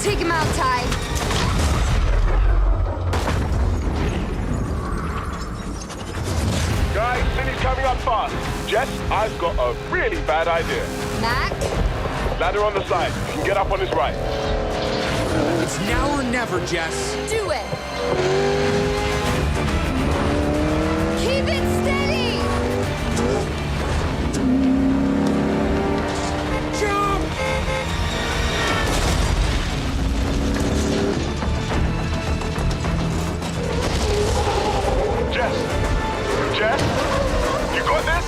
Take him out, Ty. Guys, city's coming up fast. Jess, I've got a really bad idea. Mac? Ladder on the side. You can get up on his right. It's now or never, Jess. Do it! Keep it steady! Jump! Jess! Jess? You got this?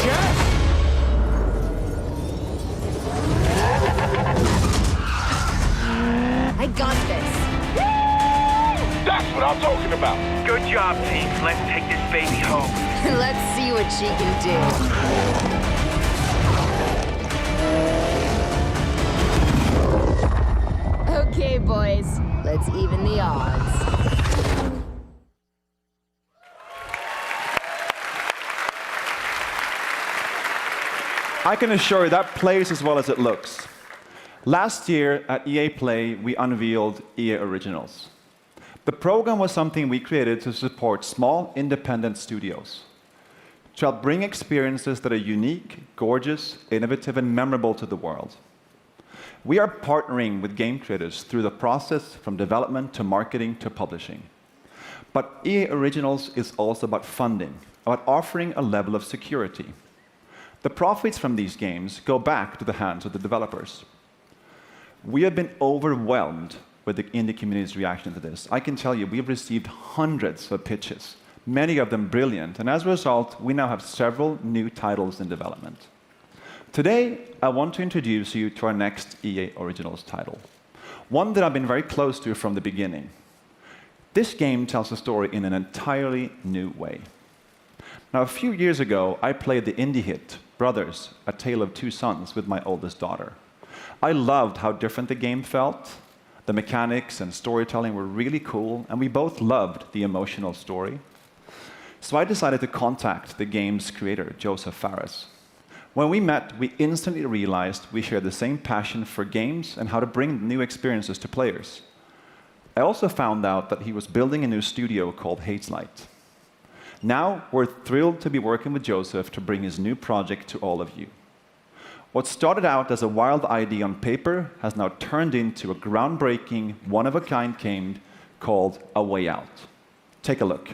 Jess! I got this. teams. Let's take this baby home. Let's see what she can do. Okay, boys. Let's even the odds. I can assure you that plays as well as it looks. Last year at EA Play, we unveiled EA Originals. The program was something we created to support small, independent studios, to help bring experiences that are unique, gorgeous, innovative, and memorable to the world. We are partnering with game creators through the process from development to marketing to publishing. But EA Originals is also about funding, about offering a level of security. The profits from these games go back to the hands of the developers. We have been overwhelmed with the indie community's reaction to this. I can tell you, we've received hundreds of pitches, many of them brilliant, and as a result, we now have several new titles in development. Today, I want to introduce you to our next EA Originals title, one that I've been very close to from the beginning. This game tells a story in an entirely new way. Now, a few years ago, I played the indie hit, Brothers, A Tale of Two Sons, with my oldest daughter. I loved how different the game felt. The mechanics and storytelling were really cool, and we both loved the emotional story. So I decided to contact the game's creator, Joseph Fares. When we met, we instantly realized we shared the same passion for games and how to bring new experiences to players. I also found out that he was building a new studio called Hazelight. Now, we're thrilled to be working with Joseph to bring his new project to all of you. What started out as a wild idea on paper has now turned into a groundbreaking, one-of-a-kind game called A Way Out. Take a look.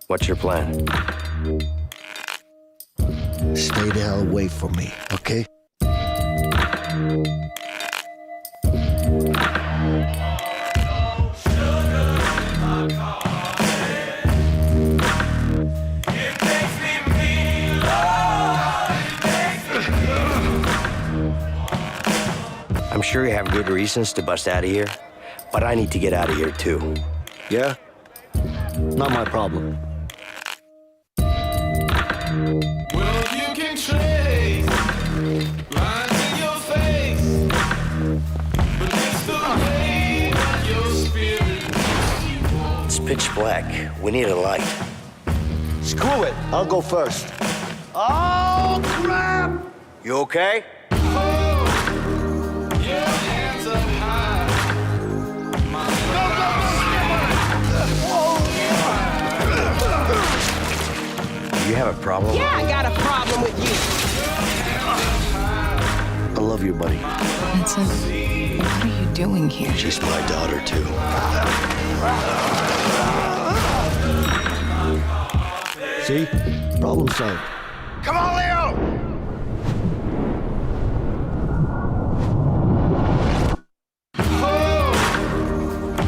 What's your plan? Stay the hell away from me, okay? I'm sure you have good reasons to bust out of here, but I need to get out of here too. Yeah? Not my problem. Well, you can trace lines in your face, but it's the way that your spirit makes you walk. It's pitch black. We need a light. Screw it. I'll go first. Oh, crap! You okay? Your hands up high. You have a problem? Yeah, I got a problem with you. I love you, buddy. Vincent, what are you doing here? She's my daughter, too. See? Problem solved. Come on, Leo!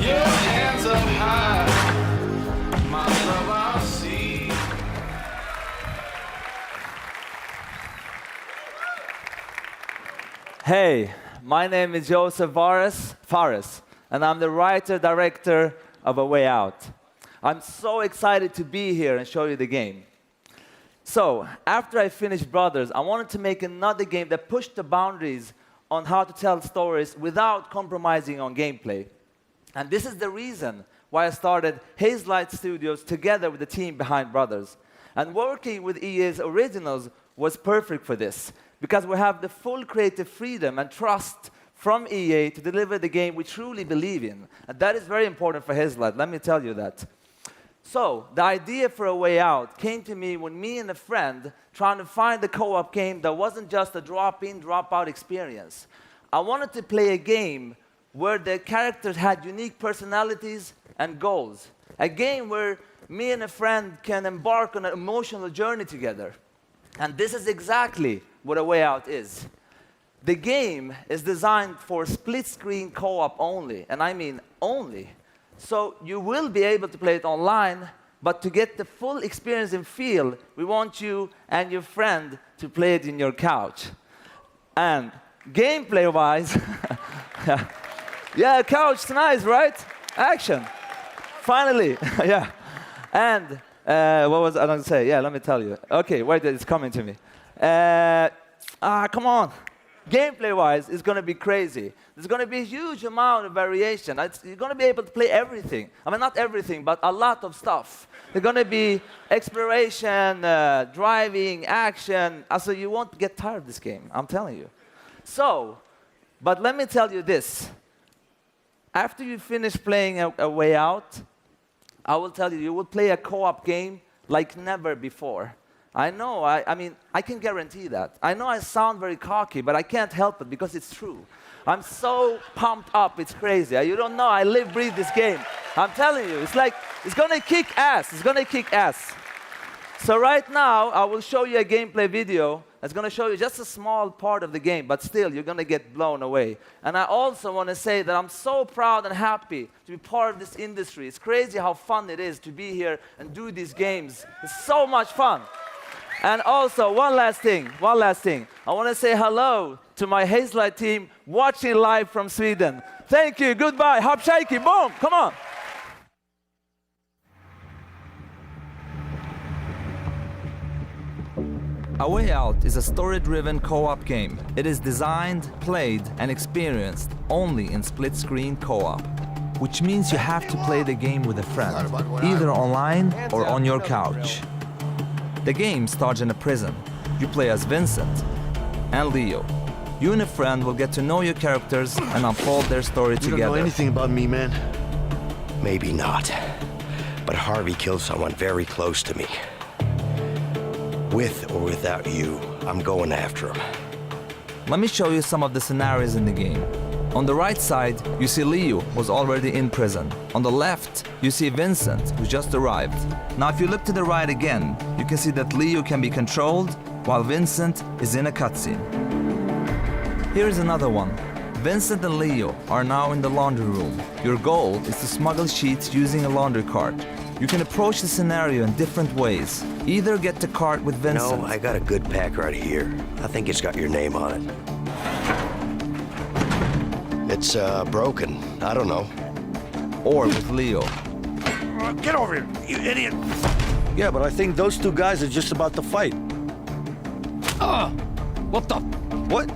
Your hands up high. My love, I'll see. Hey, my name is Joseph Fares, and I'm the writer-director of A Way Out. I'm so excited to be here and show you the game. So, after I finished Brothers, I wanted to make another game that pushed the boundaries on how to tell stories without compromising on gameplay. And this is the reason why I started Hazelight Studios together with the team behind Brothers. And working with EA's Originals was perfect for this, because we have the full creative freedom and trust from EA to deliver the game we truly believe in. And that is very important for Hazelight, let me tell you that. So, the idea for A Way Out came to me when me and a friend trying to find a co-op game that wasn't just a drop-in, drop-out experience. I wanted to play a game where the characters had unique personalities and goals. A game where me and a friend can embark on an emotional journey together. And this is exactly what A Way Out is. The game is designed for split-screen co-op only, and I mean only. So you will be able to play it online, but to get the full experience and feel, we want you and your friend to play it in your couch. And gameplay-wise, yeah, couch, nice, right? Action. Finally. Yeah. And what was I going to say? Yeah, let me tell you. Okay, wait, it's coming to me. Come on. Gameplay-wise, it's going to be crazy. There's going to be a huge amount of variation. You're going to be able to play everything. I mean, not everything, but a lot of stuff. There's going to be exploration, driving, action. Also, you won't get tired of this game, I'm telling you. So, but let me tell you this. After you finish playing A Way Out, I will tell you, you will play a co-op game like never before. I know, I mean, I can guarantee that. I know I sound very cocky, but I can't help it because it's true. I'm so pumped up, it's crazy. You don't know, I live, breathe this game. I'm telling you, it's like, it's gonna kick ass, it's gonna kick ass. So right now, I will show you a gameplay video that's gonna show you just a small part of the game, but still, you're gonna get blown away. And I also wanna say that I'm so proud and happy to be part of this industry. It's crazy how fun it is to be here and do these games. It's so much fun. And also, one last thing. I want to say hello to my Hazelight team watching live from Sweden. Thank you, goodbye, hop shaky, boom, come on. A Way Out is a story-driven co-op game. It is designed, played, and experienced only in split-screen co-op, which means you have to play the game with a friend, either online or on your couch. The game starts in a prison. You play as Vincent and Leo. You and a friend will get to know your characters and unfold their story together. You don't know anything about me, man. Maybe not. But Harvey killed someone very close to me. With or without you, I'm going after him. Let me show you some of the scenarios in the game. On the right side, you see Leo was already in prison. On the left, you see Vincent, who just arrived. Now, if you look to the right again, you can see that Leo can be controlled, while Vincent is in a cutscene. Here is another one. Vincent and Leo are now in the laundry room. Your goal is to smuggle sheets using a laundry cart. You can approach the scenario in different ways. Either get the cart with Vincent. No, I got a good pack right here. I think it's got your name on it. It's broken. I don't know. Or with Leo. Get over here, you idiot! Yeah, but I think those two guys are just about to fight. What the? What?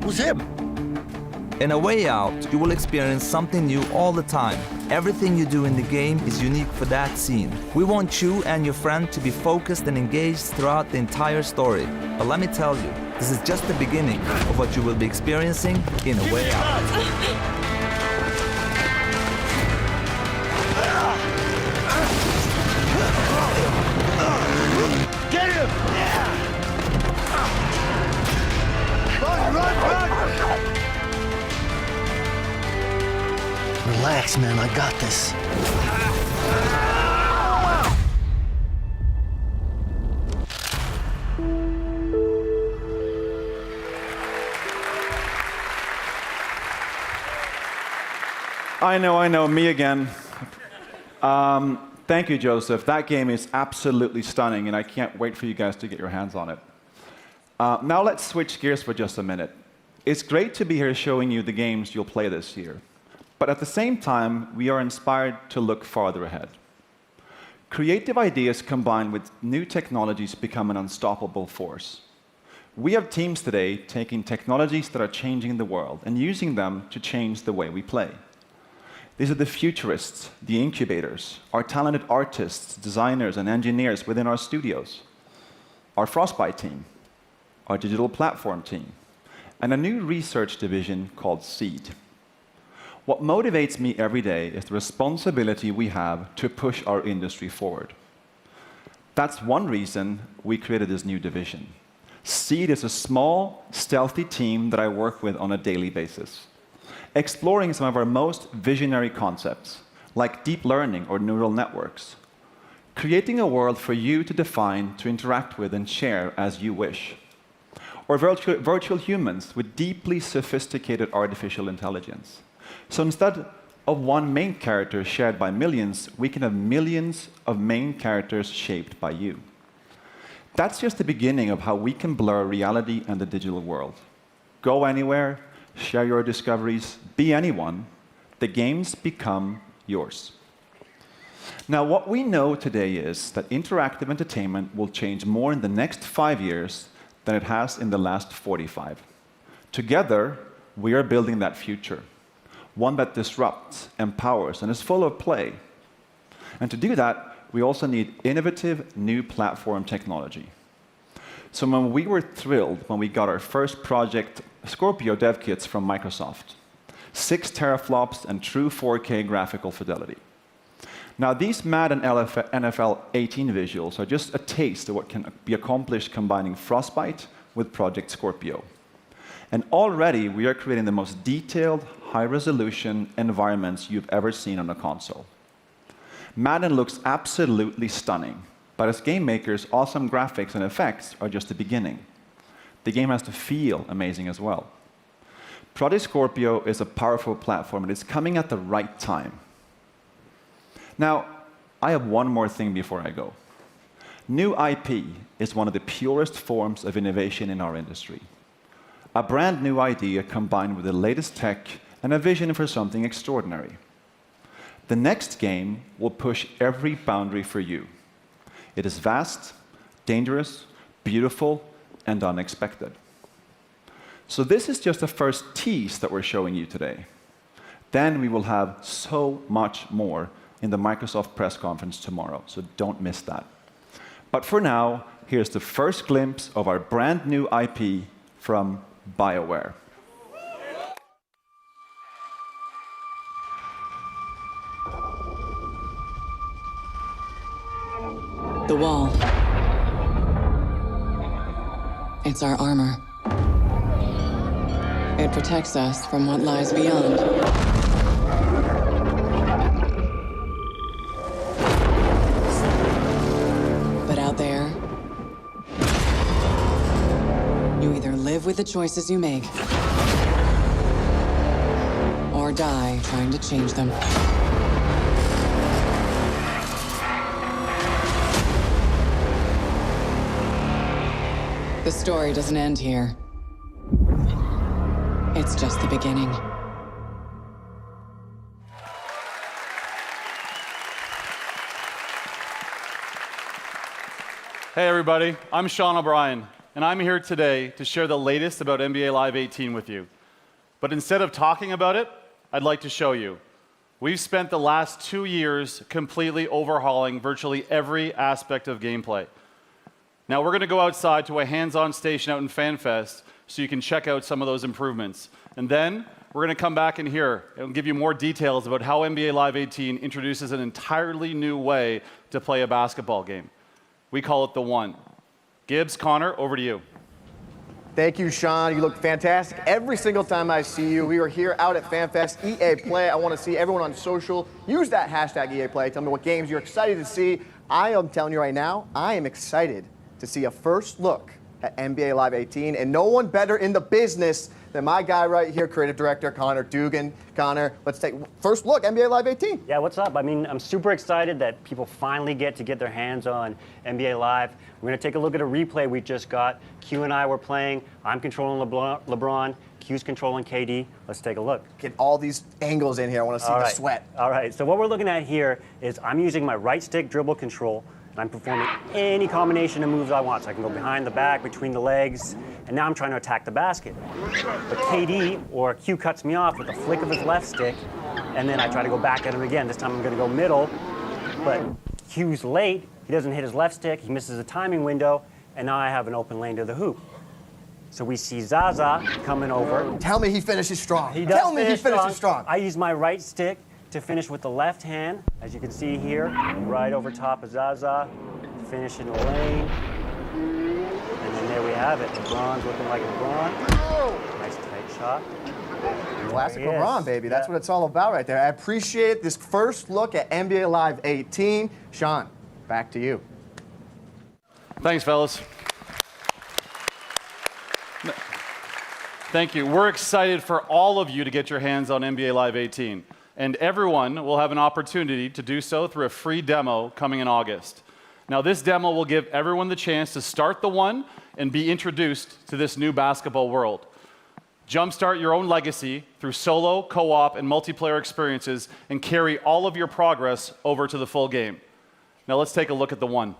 Who's him? In A Way Out, you will experience something new all the time. Everything you do in the game is unique for that scene. We want you and your friend to be focused and engaged throughout the entire story. But let me tell you, this is just the beginning of what you will be experiencing in A Way Out. Get him! Run! Relax, man, I got this. I know, me again. Thank you, Joseph. That game is absolutely stunning, and I can't wait for you guys to get your hands on it. Now let's switch gears for just a minute. It's great to be here showing you the games you'll play this year. But at the same time, we are inspired to look farther ahead. Creative ideas combined with new technologies become an unstoppable force. We have teams today taking technologies that are changing the world and using them to change the way we play. These are the futurists, the incubators, our talented artists, designers, and engineers within our studios, our Frostbite team, our digital platform team, and a new research division called Seed. What motivates me every day is the responsibility we have to push our industry forward. That's one reason we created this new division. Seed is a small, stealthy team that I work with on a daily basis, exploring some of our most visionary concepts, like deep learning or neural networks, creating a world for you to define, to interact with, and share as you wish, or virtual humans with deeply sophisticated artificial intelligence. So instead of one main character shared by millions, we can have millions of main characters shaped by you. That's just the beginning of how we can blur reality and the digital world. Go anywhere, share your discoveries, be anyone. The games become yours. Now, what we know today is that interactive entertainment will change more in the next 5 years than it has in the last 45. Together, we are building that future, one that disrupts, empowers, and is full of play. And to do that, we also need innovative new platform technology. So when we were thrilled when we got our first project Scorpio dev kits from Microsoft, 6 teraflops and true 4K graphical fidelity. Now, these Madden NFL 18 visuals are just a taste of what can be accomplished combining Frostbite with Project Scorpio. And already, we are creating the most detailed, high-resolution environments you've ever seen on a console. Madden looks absolutely stunning, but as game makers, awesome graphics and effects are just the beginning. The game has to feel amazing as well. Project Scorpio is a powerful platform, and it's coming at the right time. Now, I have one more thing before I go. New IP is one of the purest forms of innovation in our industry. A brand new idea combined with the latest tech and a vision for something extraordinary. The next game will push every boundary for you. It is vast, dangerous, beautiful, and unexpected. So this is just the first tease that we're showing you today. Then we will have so much more in the Microsoft press conference tomorrow, so don't miss that. But for now, here's the first glimpse of our brand new IP from BioWare. The wall. It's our armor. It protects us from what lies beyond. Live with the choices you make, or die trying to change them. The story doesn't end here. It's just the beginning. Hey everybody, I'm Sean O'Brien. And I'm here today to share the latest about NBA Live 18 with you. But instead of talking about it, I'd like to show you. We've spent the last 2 years completely overhauling virtually every aspect of gameplay. Now we're going to go outside to a hands-on station out in FanFest so you can check out some of those improvements. And then we're going to come back in here and give you more details about how NBA Live 18 introduces an entirely new way to play a basketball game. We call it the One. Gibbs, Connor, over to you. Thank you, Sean. You look fantastic every single time I see you. We are here out at FanFest, EA Play. I want to see everyone on social. Use that hashtag EA Play. Tell me what games you're excited to see. I am telling you right now, I am excited to see a first look at NBA Live 18, and no one better in the business than my guy right here, creative director Connor Dugan. Connor, let's take first look, NBA Live 18. Yeah, what's up? I mean, I'm super excited that people finally get to get their hands on NBA Live. We're going to take a look at a replay we just got. Q and I were playing. I'm controlling LeBron. Q's controlling KD. Let's take a look. Get all these angles in here. I want to see the sweat. All right, so what we're looking at here is I'm using my right stick dribble control, and I'm performing any combination of moves I want. So I can go behind the back, between the legs, and now I'm trying to attack the basket. But KD, or Q, cuts me off with a flick of his left stick, and then I try to go back at him again. This time I'm going to go middle, but Q's late. He doesn't hit his left stick. He misses a timing window, and now I have an open lane to the hoop. So we see Zaza coming over. Tell me he finishes strong. He does. Tell me he finishes strong. I use my right stick to finish with the left hand, as you can see here, right over top of Zaza, finish in the lane. And then there we have it. LeBron's looking like LeBron. Nice tight shot. Classic LeBron, baby. That's what it's all about right there. I appreciate this first look at NBA Live 18. Sean, back to you. Thanks, fellas. Thank you. We're excited for all of you to get your hands on NBA Live 18. And everyone will have an opportunity to do so through a free demo coming in August. Now, this demo will give everyone the chance to start the One and be introduced to this new basketball world. Jumpstart your own legacy through solo, co-op, and multiplayer experiences and carry all of your progress over to the full game. Now let's take a look at the one.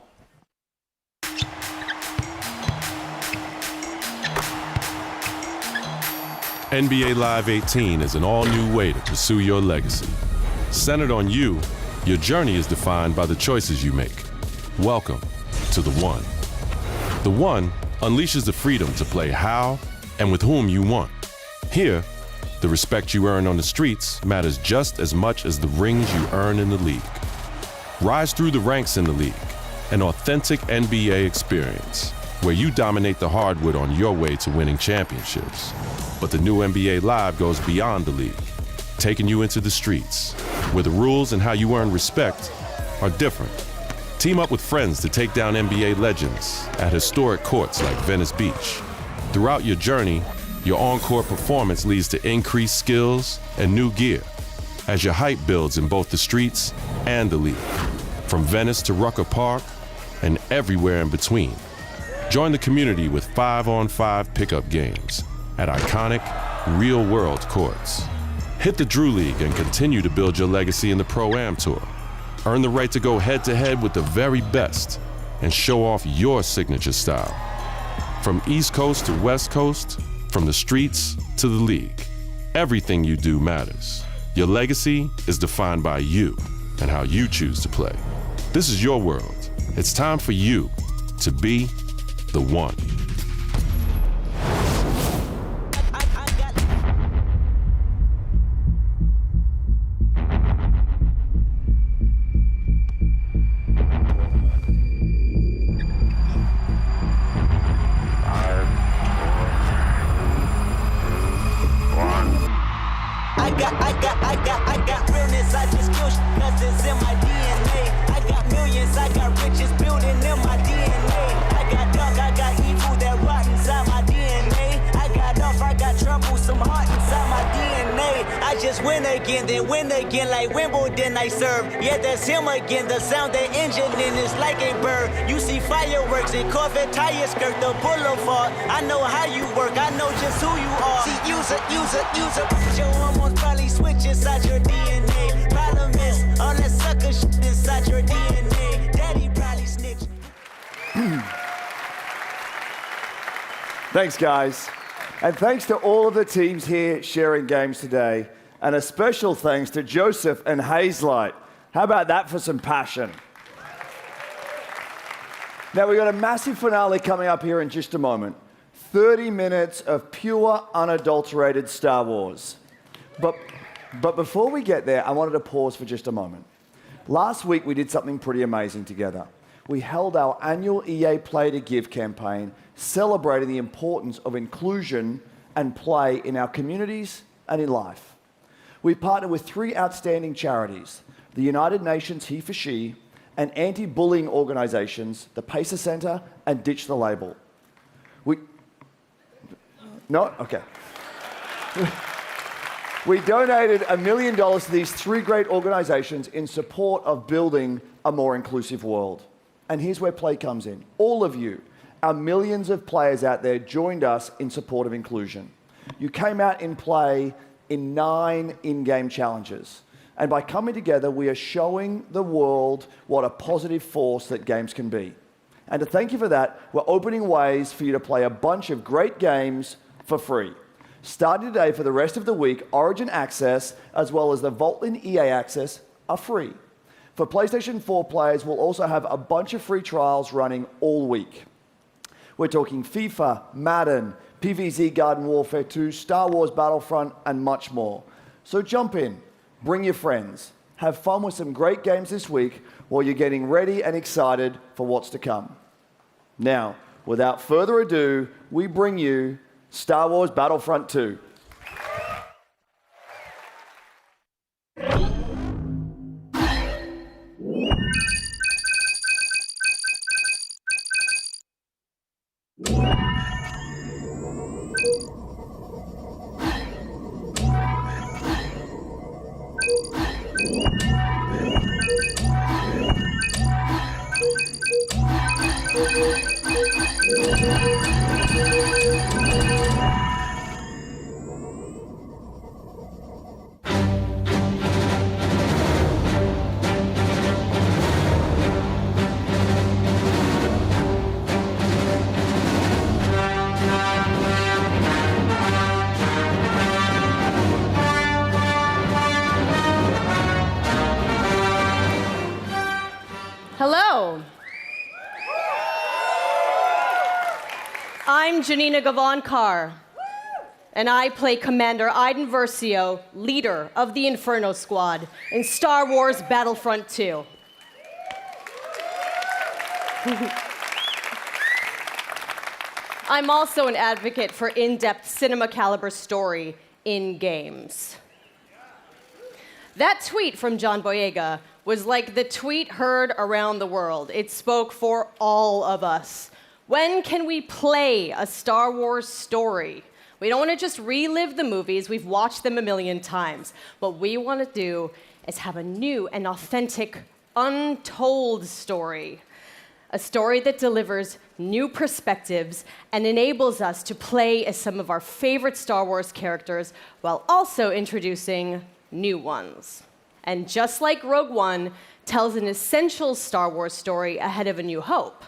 NBA Live 18 is an all-new way to pursue your legacy. Centered on you, your journey is defined by the choices you make. Welcome to The One. The One unleashes the freedom to play how and with whom you want. Here, the respect you earn on the streets matters just as much as the rings you earn in the league. Rise through the ranks in the league, an authentic NBA experience where you dominate the hardwood on your way to winning championships. But the new NBA Live goes beyond the league, taking you into the streets, where the rules and how you earn respect are different. Team up with friends to take down NBA legends at historic courts like Venice Beach. Throughout your journey, your on-court performance leads to increased skills and new gear as your hype builds in both the streets and the league, from Venice to Rucker Park and everywhere in between. Join the community with 5-on-5 pickup games at iconic, real-world courts. Hit the Drew League and continue to build your legacy in the Pro-Am Tour. Earn the right to go head-to-head with the very best and show off your signature style. From East Coast to West Coast, from the streets to the league, everything you do matters. Your legacy is defined by you and how you choose to play. This is your world. It's time for you to be the one. I got realness, I just kill cause it's in my DNA. I got millions, I got riches building in my DNA. I got dark, I got evil that rot inside my DNA. I got off, I got trouble, some heart inside my DNA. I just win again, then win again like Wimbledon I serve. Yeah, that's him again, the sound that engine in is like a bird. You see fireworks and Corvette tires skirt the boulevard. I know how you work, I know just who you are. See, use your hormones probably switch inside your DNA. Problem is, all that sucker shit inside your DNA. Daddy probably snitched. Thanks, guys. And thanks to all of the teams here sharing games today. And a special thanks to Joseph and Hazelight. How about that for some passion? Now, we've got a massive finale coming up here in just a moment. 30 minutes of pure, unadulterated Star Wars. But before we get there, I wanted to pause for just a moment. Last week, we did something pretty amazing together. We held our annual EA Play to Give campaign, celebrating the importance of inclusion and play in our communities and in life. We partnered with 3 outstanding charities, the United Nations He for She, and anti-bullying organizations, the Pacer Center and Ditch the Label. We donated $1 million to these 3 great organizations in support of building a more inclusive world. And here's where play comes in. All of you, our millions of players out there, joined us in support of inclusion. You came out in play in 9 in-game challenges. And by coming together, we are showing the world what a positive force that games can be. And to thank you for that, we're opening ways for you to play a bunch of great games for free. Starting today for the rest of the week, Origin Access, as well as the Vaultlin EA Access, are free. For PlayStation 4 players, we'll also have a bunch of free trials running all week. We're talking FIFA, Madden, PvZ Garden Warfare 2, Star Wars Battlefront, and much more. So jump in, bring your friends, have fun with some great games this week while you're getting ready and excited for what's to come. Now, without further ado, we bring you Star Wars Battlefront 2. Hello. I'm Janina Gavankar, and I play Commander Iden Versio, leader of the Inferno Squad in Star Wars Battlefront II. I'm also an advocate for in-depth cinema caliber story in games. That tweet from John Boyega was like the tweet heard around the world. It spoke for all of us. When can we play a Star Wars story? We don't want to just relive the movies. We've watched them a million times. What we want to do is have a new and authentic, untold story. A story that delivers new perspectives and enables us to play as some of our favorite Star Wars characters while also introducing new ones. And just like Rogue One tells an essential Star Wars story ahead of A New Hope,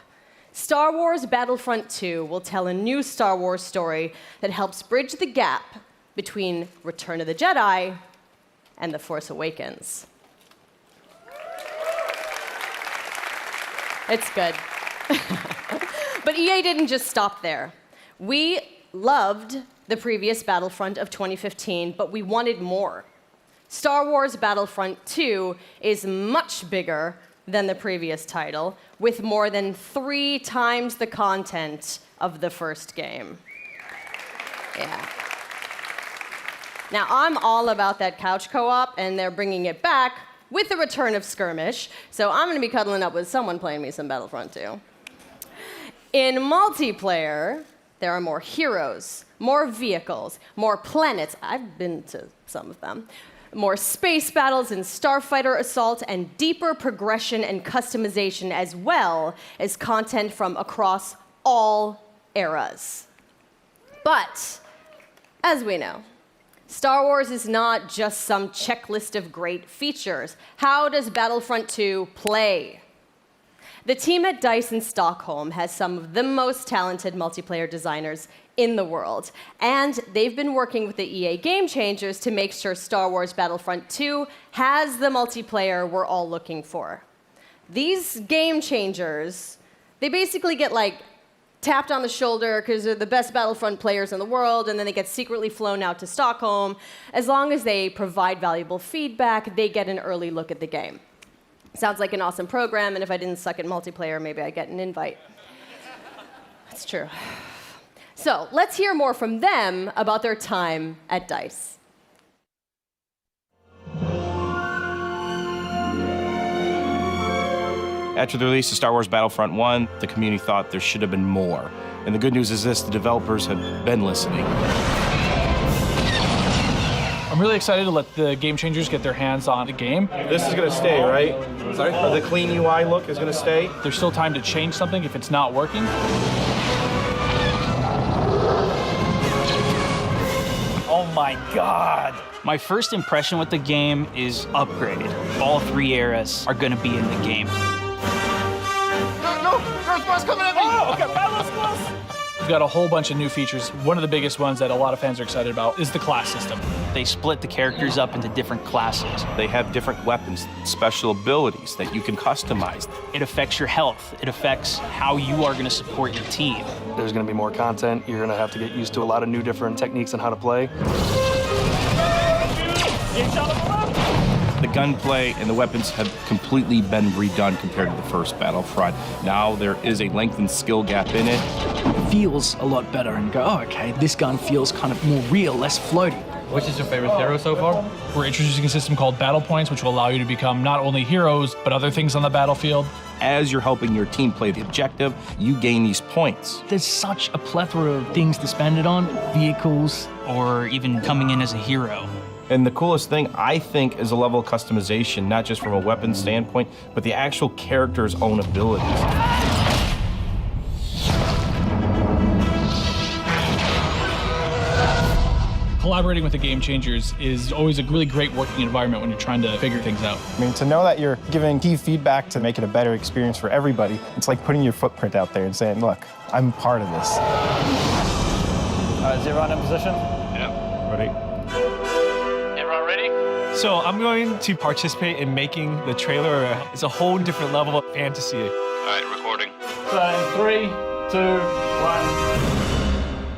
Star Wars Battlefront II will tell a new Star Wars story that helps bridge the gap between Return of the Jedi and The Force Awakens. It's good. But EA didn't just stop there. We loved the previous Battlefront of 2015, but we wanted more. Star Wars Battlefront II is much bigger than the previous title, with more than 3 times the content of the first game. Yeah. Now, I'm all about that couch co-op, and they're bringing it back with the return of Skirmish, so I'm going to be cuddling up with someone playing me some Battlefront 2. In multiplayer, there are more heroes, more vehicles, more planets. I've been to some of them. More space battles and starfighter assault, and deeper progression and customization, as well as content from across all eras. But, as we know, Star Wars is not just some checklist of great features. How does Battlefront 2 play? The team at DICE in Stockholm has some of the most talented multiplayer designers in the world, and they've been working with the EA Game Changers to make sure Star Wars Battlefront 2 has the multiplayer we're all looking for. These Game Changers, they basically get tapped on the shoulder because they're the best Battlefront players in the world, and then they get secretly flown out to Stockholm. As long as they provide valuable feedback, they get an early look at the game. Sounds like an awesome program, and if I didn't suck at multiplayer, maybe I'd get an invite. That's true. So let's hear more from them about their time at DICE. After the release of Star Wars Battlefront 1, the community thought there should have been more. And the good news is this, the developers have been listening. I'm really excited to let the Game Changers get their hands on the game. This is going to stay, right? Sorry? The clean UI look is going to stay? There's still time to change something if it's not working. Oh my God! My first impression with the game is upgraded. All 3 eras are going to be in the game. No! Earthbound's coming at me! Oh, okay, Battle Squad! We've got a whole bunch of new features. One of the biggest ones that a lot of fans are excited about is the class system. They split the characters up into different classes. They have different weapons, special abilities that you can customize. It affects your health. It affects how you are going to support your team. There's going to be more content. You're going to have to get used to a lot of new different techniques on how to play. The gunplay and the weapons have completely been redone compared to the first Battlefront. Now there is a lengthened skill gap in it. It feels a lot better and go, oh, okay, this gun feels kind of more real, less floaty. Which is your favorite hero so far? We're introducing a system called Battle Points, which will allow you to become not only heroes, but other things on the battlefield. As you're helping your team play the objective, you gain these points. There's such a plethora of things to spend it on, vehicles, or even coming in as a hero. And the coolest thing, I think, is a level of customization, not just from a weapon standpoint, but the actual character's own abilities. Collaborating with the Game Changers is always a really great working environment when you're trying to figure things out. I mean, to know that you're giving key feedback to make it a better experience for everybody, it's like putting your footprint out there and saying, look, I'm part of this. Is everyone in position? Yeah. Ready. Everyone ready? So I'm going to participate in making the trailer. It's a whole different level of fantasy. All right, recording. So in 3, 2,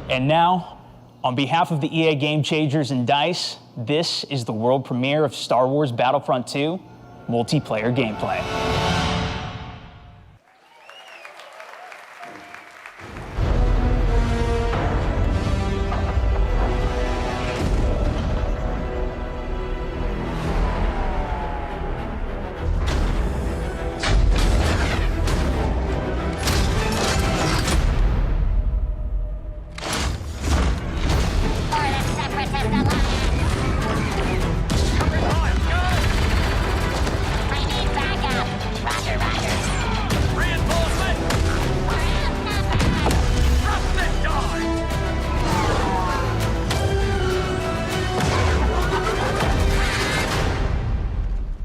1. And now, on behalf of the EA Game Changers and DICE, this is the world premiere of Star Wars Battlefront II Multiplayer gameplay.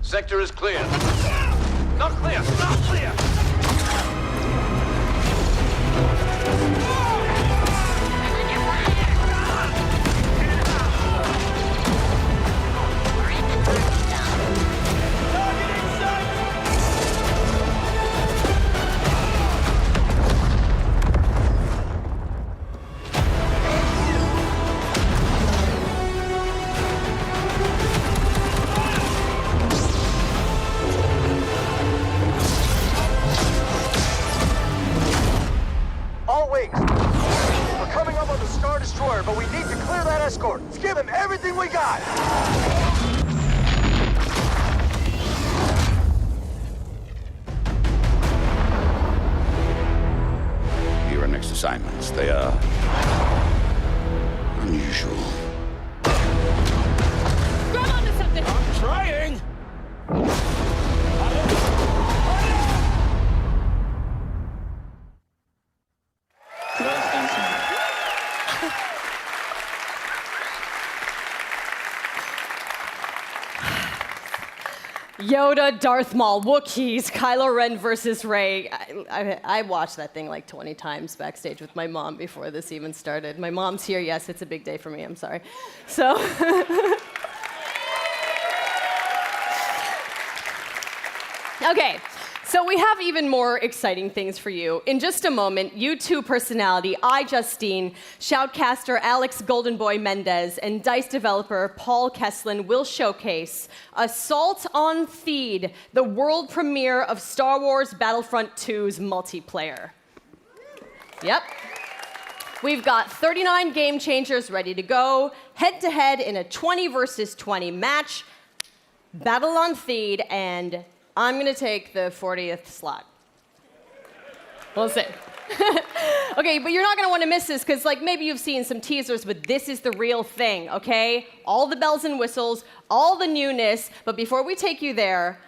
Sector is clear. Not clear! Not clear! All wings. We're coming up on the Star Destroyer, but we need to clear that escort. Let's give him everything we got. Your next assignments, they are unusual. Grab onto something! I'm trying! Yoda, Darth Maul, Wookiees, Kylo Ren versus Rey. I watched that thing like 20 times backstage with my mom before this even started. My mom's here, yes, it's a big day for me, I'm sorry. So, okay, so we have even more exciting things for you. In just a moment, YouTube personality iJustine, shoutcaster Alex Goldenboy Mendez, and DICE developer Paul Kesslin will showcase Assault on Theed, the world premiere of Star Wars Battlefront II's multiplayer. Yep. We've got 39 game changers ready to go, head-to-head in a 20 versus 20 match, Battle on Theed, and I'm going to take the 40th slot. We'll see. Okay, but you're not going to want to miss this because, like, maybe you've seen some teasers, but this is the real thing, okay? All the bells and whistles, all the newness. But before we take you there,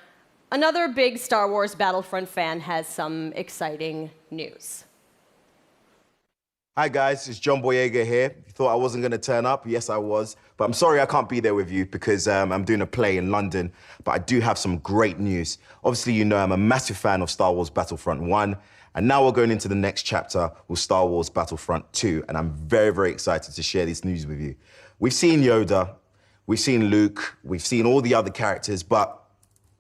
another big Star Wars Battlefront fan has some exciting news. Hi guys, it's John Boyega here. You thought I wasn't going to turn up? Yes, I was. But I'm sorry I can't be there with you because I'm doing a play in London. But I do have some great news. Obviously, you know I'm a massive fan of Star Wars Battlefront 1. And now we're going into the next chapter with Star Wars Battlefront 2. And I'm very, very excited to share this news with you. We've seen Yoda, we've seen Luke, we've seen all the other characters, but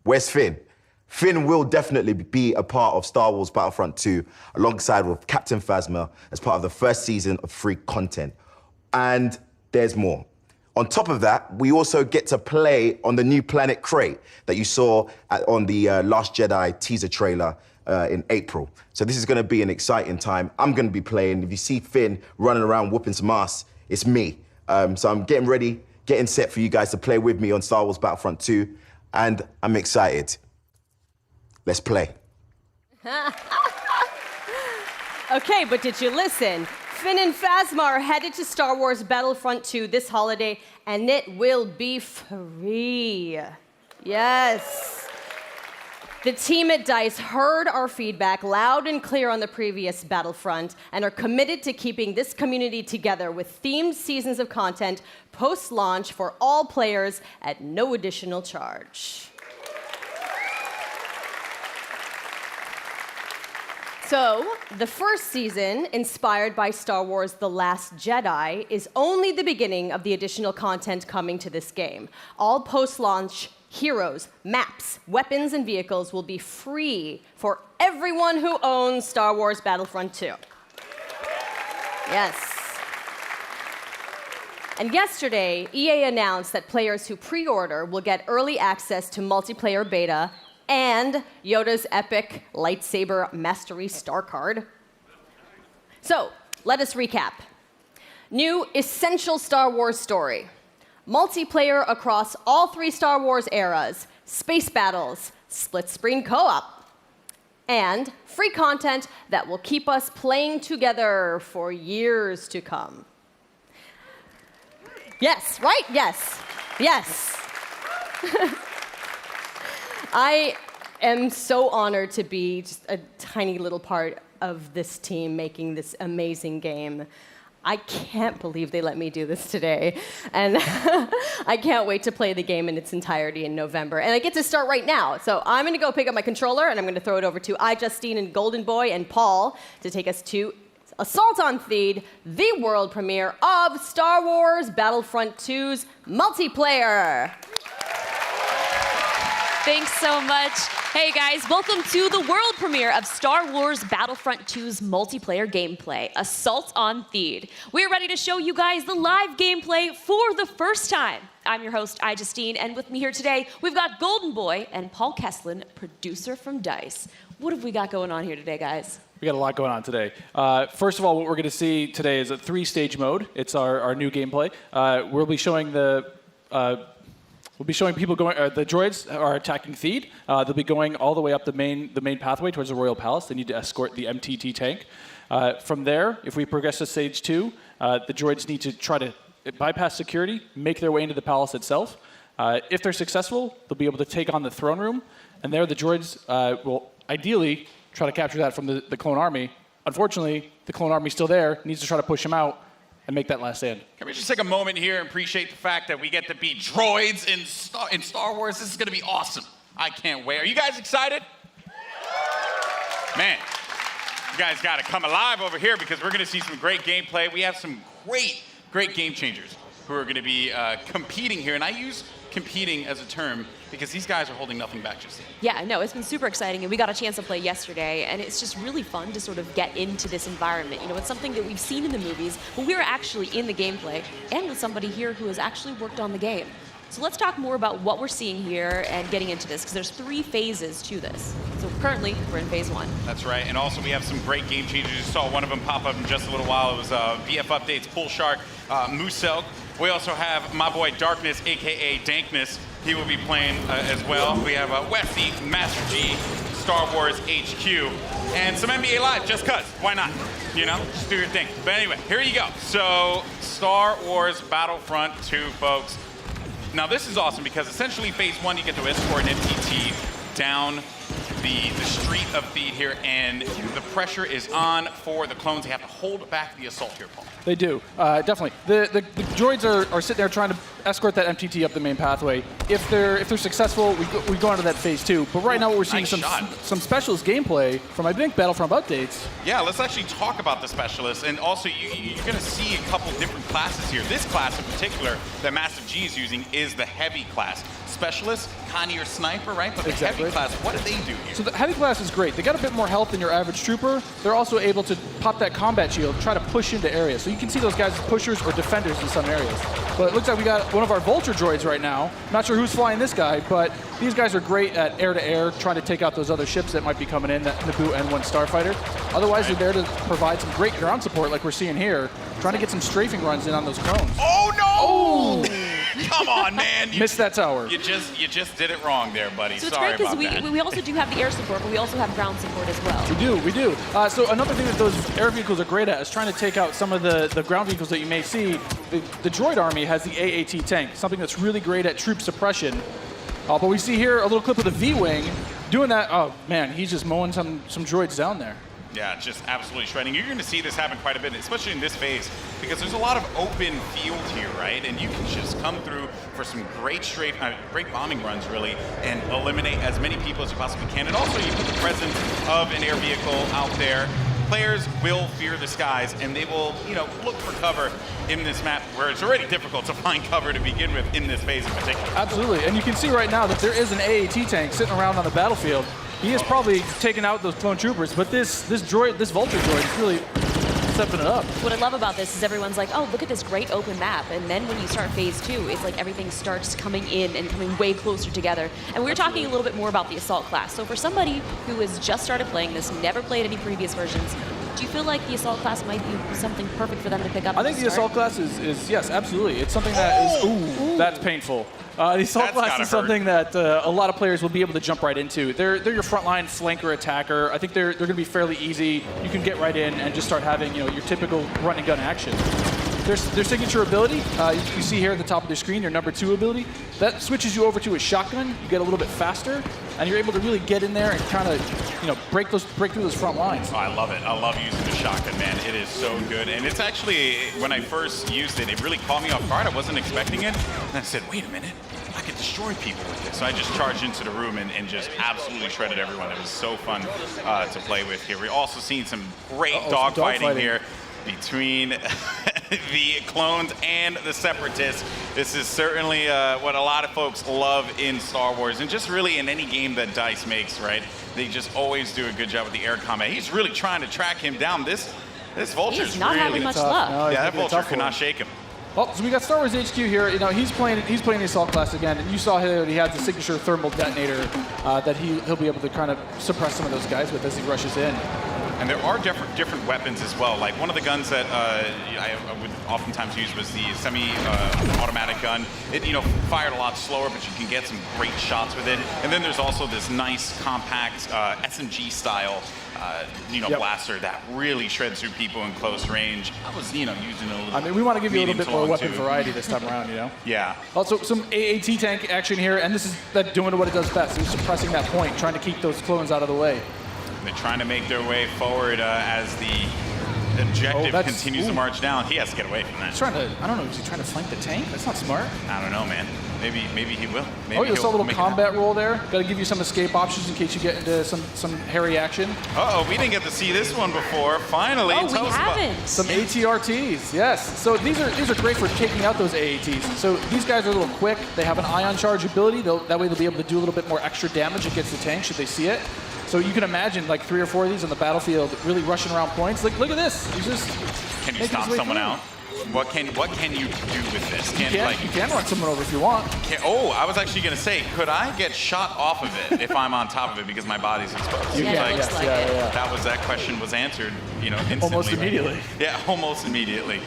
where's Finn? Finn will definitely be a part of Star Wars Battlefront 2 alongside with Captain Phasma as part of the first season of free content. And there's more. On top of that, we also get to play on the new planet Crate that you saw on the Last Jedi teaser trailer in April. So this is going to be an exciting time. I'm going to be playing. If you see Finn running around whooping some ass, it's me. So I'm getting ready, getting set for you guys to play with me on Star Wars Battlefront 2. And I'm excited. Let's play. Okay, but did you listen? Finn and Phasma are headed to Star Wars Battlefront 2 this holiday, and it will be free. Yes. The team at DICE heard our feedback loud and clear on the previous Battlefront and are committed to keeping this community together with themed seasons of content post-launch for all players at no additional charge. So, the first season, inspired by Star Wars The Last Jedi, is only the beginning of the additional content coming to this game. All post-launch heroes, maps, weapons, and vehicles will be free for everyone who owns Star Wars Battlefront II. Yes. And yesterday, EA announced that players who pre-order will get early access to multiplayer beta and Yoda's epic lightsaber mastery star card. So, let us recap. New essential Star Wars story. Multiplayer across all 3 Star Wars eras, space battles, split-screen co-op, and free content that will keep us playing together for years to come. Yes, right? Yes. Yes. I am so honored to be just a tiny little part of this team making this amazing game. I can't believe they let me do this today. And I can't wait to play the game in its entirety in November. And I get to start right now. So I'm going to go pick up my controller, and I'm going to throw it over to Justine and Golden Boy and Paul to take us to Assault on Theed, the world premiere of Star Wars Battlefront II's Multiplayer. Thanks so much. Hey guys, welcome to the world premiere of Star Wars Battlefront II's multiplayer gameplay, Assault on Theed. We're ready to show you guys the live gameplay for the first time. I'm your host, Justine, and with me here today, we've got Golden Boy and Paul Kesslin, producer from DICE. What have we got going on here today, guys? We got a lot going on today. First of all, what we're going to see today is a 3-stage mode. It's our new gameplay. We'll be showing people going. The droids are attacking Theed. They'll be going all the way up the main pathway towards the Royal Palace. They need to escort the MTT tank. From there, if we progress to stage 2, the droids need to try to bypass security, make their way into the palace itself. If they're successful, they'll be able to take on the throne room, and there the droids will ideally try to capture that from the clone army. Unfortunately, the clone army's still there, needs to try to push them out and make that last stand. Can we just take a moment here and appreciate the fact that we get to be droids in Star Wars? This is going to be awesome. I can't wait. Are you guys excited? Man, you guys got to come alive over here because we're going to see some great gameplay. We have some great game changers who are going to be competing here. And I use competing as a term because these guys are holding nothing back just yet. Yeah, no, it's been super exciting, and we got a chance to play yesterday, and it's just really fun to sort of get into this environment. You know, it's something that we've seen in the movies, but we're actually in the gameplay, and with somebody here who has actually worked on the game. So let's talk more about what we're seeing here and getting into this, because there's 3 phases to this. So currently, we're in phase 1. That's right, and also we have some great game changers. You saw one of them pop up in just a little while. It was VF Updates, Pool Shark, Moosel. We also have my boy Darkness, aka Dankness. He will be playing as well. We have Westy, Master G, Star Wars HQ, and some NBA Live, just cuz. Why not? You know, just do your thing. But anyway, here you go. So, Star Wars Battlefront II, folks. Now this is awesome because essentially phase 1, you get to escort an MTT down the street of Theed here, and the pressure is on for the clones. They have to hold back the assault here, Paul. They do, definitely. The droids are sitting there trying to escort that MTT up the main pathway. If they're successful, we go on to that phase 2. But right now, what we're seeing is some specialist gameplay from, I think, Battlefront updates. Yeah, let's actually talk about the specialists, and also you're going to see a couple different classes here. This class in particular that Massive G is using is the heavy class. Specialist, kind of your sniper, right? But the heavy class, what do they do here? So the heavy class is great. They got a bit more health than your average trooper. They're also able to pop that combat shield, try to push into areas. So you can see those guys as pushers or defenders in some areas. But it looks like we got one of our Vulture droids right now. Not sure who's flying this guy, but these guys are great at air-to-air, trying to take out those other ships that might be coming in, that Naboo N1 Starfighter. Otherwise, they're there to provide some great ground support like we're seeing here, trying to get some strafing runs in on those clones. Oh, no! Oh! Come on, man. Missed that tower. You just did it wrong there, buddy. So it's Sorry great about that. because we also do have the air support, but we also have ground support as well. We do. So another thing that those air vehicles are great at is trying to take out some of the ground vehicles that you may see. The droid army has the AAT tank, something that's really great at troop suppression. But we see here a little clip of the V-Wing doing that. Oh, man, he's just mowing some droids down there. Yeah, just absolutely shredding. You're going to see this happen quite a bit, especially in this phase, because there's a lot of open field here, right? And you can just come through for some great great bombing runs, really, and eliminate as many people as you possibly can. And also, you put the presence of an air vehicle out there. Players will fear the skies, and they will, look for cover in this map where it's already difficult to find cover to begin with in this phase in particular. Absolutely, and you can see right now that there is an AAT tank sitting around on the battlefield. He is probably taking out those clone troopers, but this Vulture droid is really stepping it up. What I love about this is everyone's like, oh, look at this great open map. And then when you start phase 2, it's like everything starts coming in and coming way closer together. And we were talking a little bit more about the Assault class. So for somebody who has just started playing this, never played any previous versions, do you feel like the Assault class might be something perfect for them to pick up? I think the Assault class is yes, absolutely. It's something that is, that's painful. The Assault class is something that a lot of players will be able to jump right into. They're your frontline flanker attacker. I think they're going to be fairly easy. You can get right in and just start having your typical run and gun action. Their signature ability, you see here at the top of the screen, your number 2 ability, that switches you over to a shotgun. You get a little bit faster, and you're able to really get in there and kind of break through those front lines. Oh, I love it. I love using the shotgun, man. It is so good. And it's actually, when I first used it, it really caught me off guard. I wasn't expecting it. And I said, wait a minute. I could destroy people with this. So I just charged into the room and just absolutely shredded everyone. It was so fun to play with here. We're also seeing some great dogfighting here between the clones and the separatists. This is certainly what a lot of folks love in Star Wars, and just really in any game that DICE makes, right? They just always do a good job with the air combat. He's really trying to track him down. This Vulture's not really having much luck. No, yeah, that Vulture cannot shake him. Oh, so we got Star Wars HQ here. He's playing the Assault class again, and you saw here he has the signature thermal detonator that he'll be able to kind of suppress some of those guys with as he rushes in. And there are different weapons as well. Like one of the guns that I would oftentimes use was the semi-automatic gun. It fired a lot slower, but you can get some great shots with it. And then there's also this nice compact SMG style blaster that really shreds through people in close range. I was using it a little. We want to give you a little bit more weapon variety this time around. Yeah. Also some AAT tank action here, and this is that doing what it does best. It's suppressing that point, trying to keep those clones out of the way. They're trying to make their way forward as the objective continues to march down. He has to get away from that. He's trying to, I don't know, is he trying to flank the tank? That's not smart. I don't know, man. Maybe he will. Maybe you saw a little combat roll there. Got to give you some escape options in case you get into some hairy action. Uh-oh, we didn't get to see this one before. Finally, we haven't. Some ATRTs, yes. So these are great for taking out those AATs. So these guys are a little quick. They have an ion charge ability. That way they'll be able to do a little bit more extra damage against the tank should they see it. So you can imagine like 3 or 4 of these on the battlefield really rushing around points. Like, look at this. He's just Can you stop someone out? What can you do with this? You can run someone over if you want. I was actually going to say, could I get shot off of it if I'm on top of it because my body's exposed? That question was answered, instantly. Almost immediately. Yeah, almost immediately.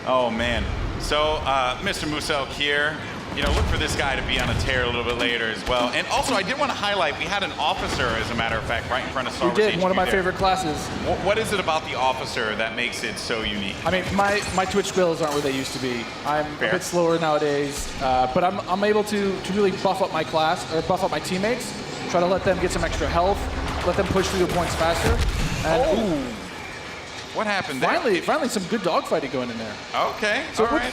Oh man. So Mr. Muselk here. Look for this guy to be on a tear a little bit later as well. And also, I did want to highlight, we had an officer, as a matter of fact, right in front of Star Wars. We did, one of my favorite classes. What is it about the officer that makes it so unique? My Twitch skills aren't where they used to be. I'm a bit slower nowadays, but I'm able to really buff up my class, or buff up my teammates, try to let them get some extra health, let them push through the points faster. And, what happened there? Finally some good dogfighting going in there. Okay, so all right.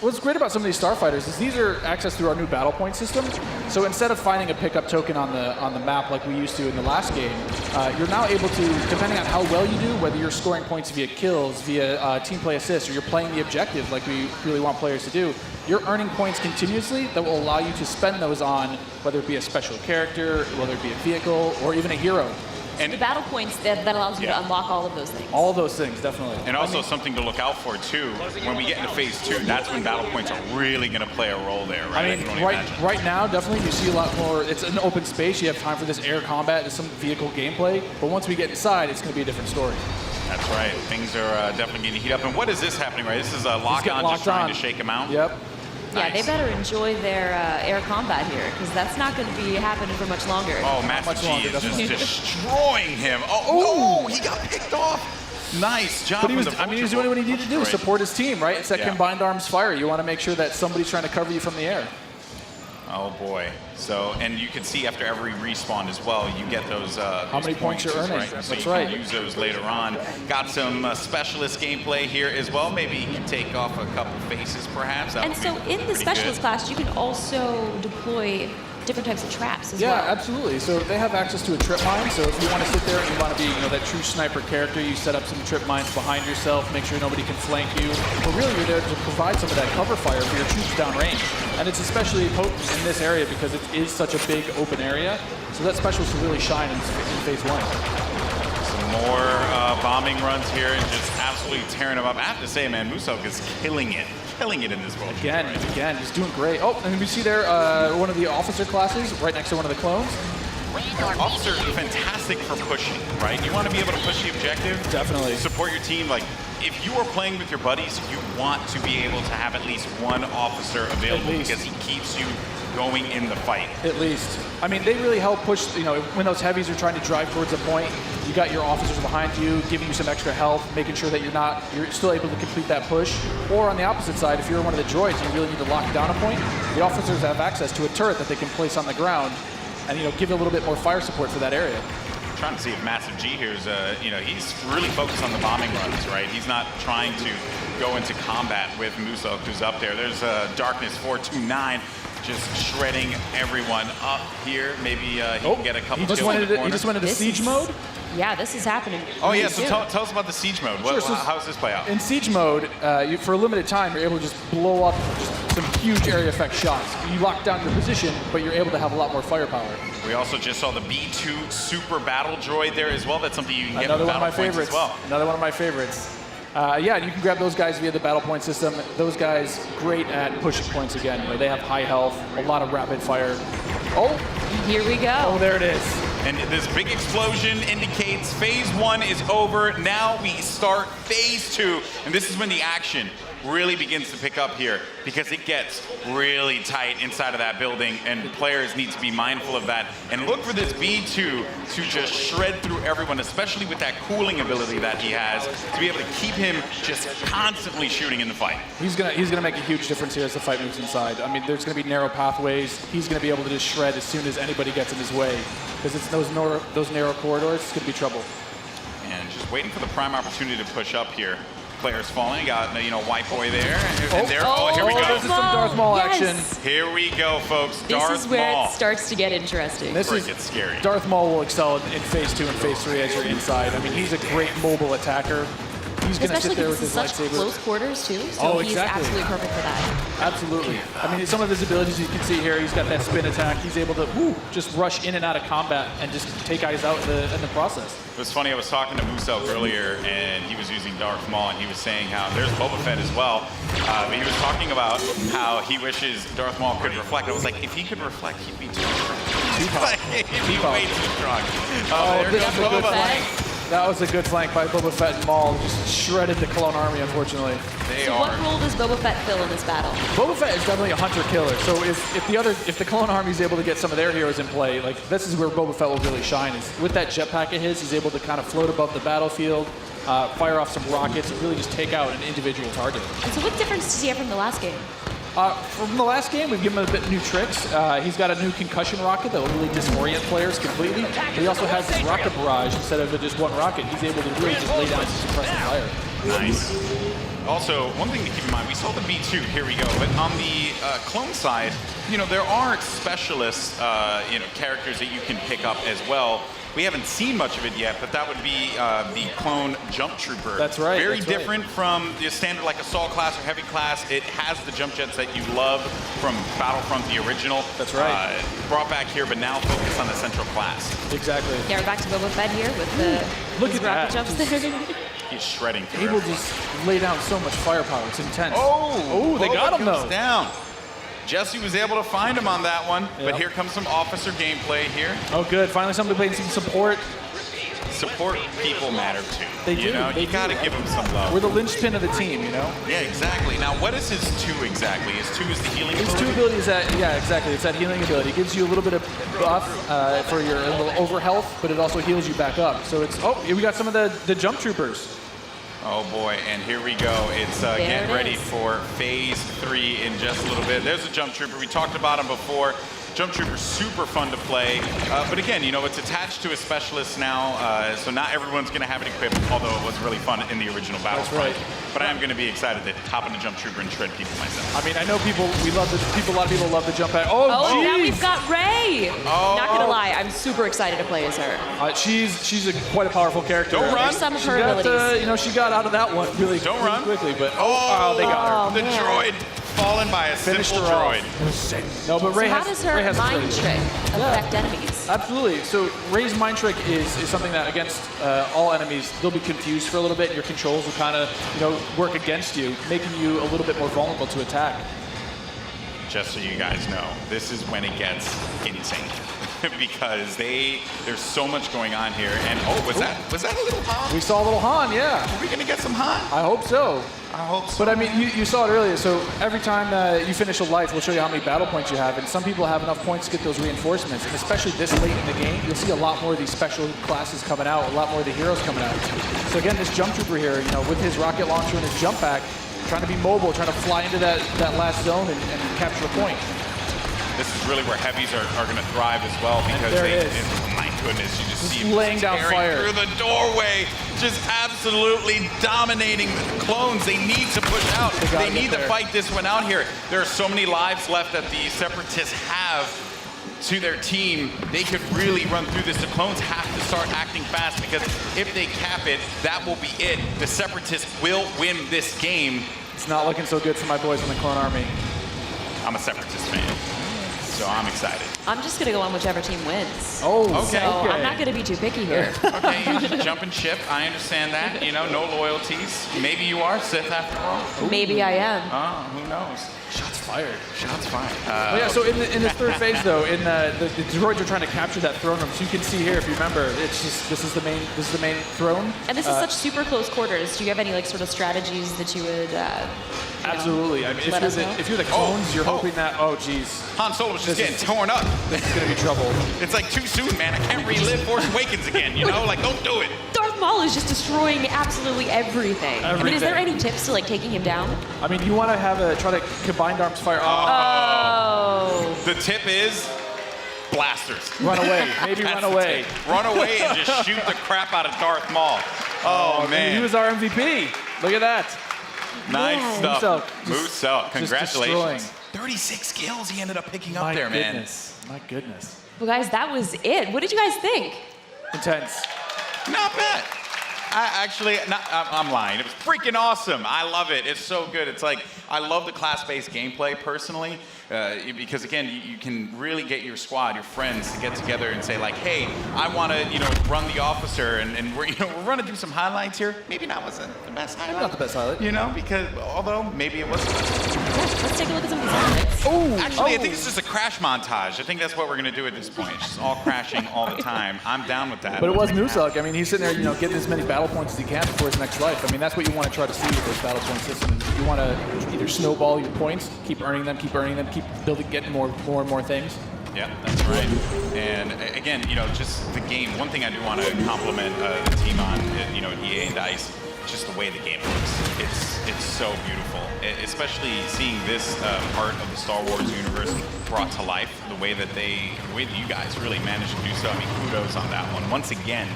What's great about some of these starfighters is these are accessed through our new battle point system. So instead of finding a pickup token on the map like we used to in the last game, you're now able to, depending on how well you do, whether you're scoring points via kills, via team play assists, or you're playing the objective like we really want players to do, you're earning points continuously that will allow you to spend those on whether it be a special character, whether it be a vehicle, or even a hero. And the battle points that allows you to unlock all of those things. All those things, definitely. And also something to look out for too. When we get into phase 2, that's when battle points are really going to play a role there, right? Right now, definitely you see a lot more. It's an open space. You have time for this air combat, there's some vehicle gameplay. But once we get inside, it's going to be a different story. That's right. Things are definitely going to heat up. And what is this happening, right? This is a lock-on just trying to shake him out? Yep. Yeah, they better enjoy their air combat here, because that's not going to be happening for much longer. Oh, Master G is just destroying him. Oh, no, he got picked off. Nice job. But he was doing what he needed to do, support his team, right? It's that combined arms fire. You want to make sure that somebody's trying to cover you from the air. Oh boy. So, and you can see after every respawn as well, you get those. How many points you're earning? Right? So That's you right. can use those later on. Got some specialist gameplay here as well. Maybe you can take off a couple faces, perhaps. That And would so be in the pretty specialist good. class, you can also deploy different types of traps as Yeah, well. absolutely. So they have access to a trip mine. So if you want to sit there and you want to be, that true sniper character, you set up some trip mines behind yourself, make sure nobody can flank you. But really, you're there to provide some of that cover fire for your troops downrange. And it's especially potent in this area because it is such a big open area. So that specialist will really shine in phase 1. Some more bombing runs here and just absolutely tearing them up. I have to say, man, Musok is killing it in this world. Again, he's doing great. Oh, and we see there one of the officer classes right next to one of the clones. Officer, fantastic for pushing, right? You want to be able to push the objective. Definitely. Support your team. Like, if you are playing with your buddies, you want to be able to have at least one officer available because he keeps you going in the fight. At least. I mean, they really help push, when those heavies are trying to drive towards a point, you got your officers behind you, giving you some extra health, making sure that you're still able to complete that push. Or on the opposite side, if you're one of the droids and you really need to lock down a point, the officers have access to a turret that they can place on the ground and, give a little bit more fire support for that area. Trying to see if Massive G here is, he's really focused on the bombing runs, right? He's not trying to go into combat with Musok, who's up there. There's Darkness 429. Just shredding everyone up here. Maybe he can get a couple kills in the corner. He just went into siege mode? Yeah, this is happening. Oh, yeah, so tell us about the siege mode. How does this play out? In siege mode, for a limited time, you're able to just blow up some huge area effect shots. You lock down your position, but you're able to have a lot more firepower. We also just saw the B2 Super Battle Droid there as well. That's something you can get Another with one of my Battle Points favorites. as well. Another one of my favorites. Yeah, you can grab those guys via the battle point system. Those guys, great at pushing points again. They have high health, a lot of rapid fire. Oh! Here we go. Oh, there it is. And this big explosion indicates phase 1 is over. Now we start phase 2. And this is when the action really begins to pick up here because it gets really tight inside of that building and players need to be mindful of that and look for this B2 to just shred through everyone, especially with that cooling ability that he has, to be able to keep him just constantly shooting in the fight. He's gonna make a huge difference here as the fight moves inside. I mean, there's gonna be narrow pathways. He's gonna be able to just shred as soon as anybody gets in his way because it's those narrow corridors. It's gonna be trouble. And just waiting for the prime opportunity to push up here. Players falling, got White Boy there, and there. Oh, here we go. This is some Darth Maul action. Here we go, folks. This Darth is where Maul. it starts to get interesting. This is gets scary. Darth Maul will excel in phase 2 and phase 3 as you're inside. I mean, he's a great mobile attacker. He's going to sit there with his such lightsaber. close quarters too, so he's absolutely perfect for that. Absolutely. I mean, some of his abilities you can see here. He's got that spin attack. He's able to just rush in and out of combat and just take guys out in the process. It was funny. I was talking to Musok earlier, and he was using Darth Maul, and he was saying how there's Boba Fett as well. But he was talking about how he wishes Darth Maul could reflect. I was like, if he could reflect, he'd be too strong. He'd be way too strong. This is a good flank. That was a good flank by Boba Fett and Maul. Just shredded the clone army, unfortunately. So what role does Boba Fett fill in this battle? Boba Fett is definitely a hunter-killer. So if the clone army is able to get some of their heroes in play, like this is where Boba Fett will really shine. Is with that jetpack of his, he's able to kind of float above the battlefield, fire off some rockets, and really just take out an individual target. And so what difference does he have from the last game? From the last game, we've given him a bit new tricks. He's got a new concussion rocket that will really disorient players completely. But he also has this rocket barrage instead of just one rocket. He's able to really just lay down some suppressive fire. Nice. Also, one thing to keep in mind, we saw the B2, here we go, but on the clone side, there are specialist, characters that you can pick up as well. We haven't seen much of it yet, but that would be the clone jump trooper. That's right. Very different from the standard like assault class or heavy class. It has the jump jets that you love from Battlefront, the original. That's right. Brought back here, but now focused on the central class. Exactly. Yeah, we're back to Boba Fett here with the Look at rocket that. jumps there. He's shredding through Able to everyone. just lay down so much firepower. It's intense. Oh, they got him goes though. Down. Jesse was able to find him on that one, but here comes some officer gameplay here. Oh, good. Finally, somebody playing some support. Support people matter too. They do. You gotta give them some love. We're the linchpin of the team, Yeah, exactly. Now, what is his 2 exactly? His 2 is the healing His ability? 2 ability is that, yeah, exactly. It's that healing ability. It gives you a little bit of buff for your little over health, but it also heals you back up. So it's, here we got some of the jump troopers. Oh boy, and here we go. It's getting ready for phase E3 in just a little bit. There's a Jump Trooper. We talked about him before. Jump Trooper's super fun to play, but again, you know, it's attached to a specialist now, so not everyone's going to have it equipped, although it was really fun in the original Battlefront. That's right. But I am going to be excited to hop in the Jump Trooper and shred people myself. I mean, I know a lot of people love the jump pack. Oh, now geez. we've got Ray. Oh. Not gonna lie, I'm super excited to play as her. She's quite a powerful character. Don't run. There's some of her She got, abilities. you know, she got out of that one really quickly, but they got her. The droid fallen by a Finished simple her off. droid. No, but So Ray how has, does Ray her has mind abilities. trick affect enemies? Absolutely. So Ray's mind trick is something that against all enemies, they'll be confused for a little bit, and your controls will kind of, you know, work against you, making you a little bit more vulnerable to attack. Just so you guys know, this is when it gets insane. Because there's so much going on here, and was that a little Han? We saw a little Han, yeah. Are we gonna get some Han? I hope so. I hope so. But I mean, you saw it earlier. So every time you finish a life, we'll show you how many battle points you have, and some people have enough points to get those reinforcements. And especially this late in the game, you'll see a lot more of these special classes coming out, a lot more of the heroes coming out. So again, this Jump Trooper here, you know, with his rocket launcher and his jump pack, trying to be mobile, trying to fly into that last zone and capture a point. This is really where heavies are going to thrive as well, because my goodness, you just see laying down tearing fire through the doorway, just absolutely dominating the clones. They need to push out. They need to fight this one out here. There are so many lives left that the Separatists have to their team. They could really run through this. The clones have to start acting fast, because if they cap it, that will be it. The Separatists will win this game. It's not looking so good for my boys in the clone army. I'm a Separatist fan, so I'm excited. I'm just gonna go on whichever team wins. Oh, okay. So I'm not gonna be too picky here. Okay, you just jump and ship. I understand that. You know, no loyalties. Maybe you are Sith after all. Maybe I am. Oh, who knows? Shots fired. Shots fired. Yeah, so in this third phase though, in the droids are trying to capture that throne room. So you can see here, if you remember, it's just this is the main throne. And this is such super close quarters. Do you have any like sort of strategies that you would? Absolutely. I mean, if you're the clones, you're hoping that. Oh, geez. Han Solo was just getting torn up. This is gonna be trouble. It's like too soon, man. I can't relive Force Awakens again. You know, like don't do it. Darth Maul is just destroying absolutely everything. I mean, is there any tips to like taking him down? I mean, you want to try to combined arms fire. Oh. The tip is blasters. Run away. Maybe run away. Run away and just shoot the crap out of Darth Maul. Oh man. He was our MVP. Look at that. Nice stuff. Moose out. Just Congratulations. destroying. 36 kills he ended up picking up there, man. My goodness. Well, guys, that was it. What did you guys think? Intense. Not bad. I'm lying. It was freaking awesome. I love it. It's so good. It's like, I love the class-based gameplay personally, because again, you can really get your squad, your friends to get together and say like, hey, I want to, run the officer, and we're running through some highlights here. Maybe not wasn't the best highlight. Not the best highlight. Because although maybe it was. Let's take a look at some of these highlights. Actually, I think it's just a crash montage. I think that's what we're gonna do at this point. It's just all crashing all the time. I'm down with that. But it was Musak. I mean, he's sitting there, getting as many battle points as he can before his next life. I mean, that's what you want to try to see with this battle point system. You want to either snowball your points, keep earning them, keep building, getting more and more things. Yeah, that's right. And again, just the game. One thing I do want to compliment the team on, EA and DICE, just the way the game looks. It's so beautiful, especially seeing this part of the Star Wars universe brought to life. The way that you guys really managed to do so. I mean, kudos on that one. Once again,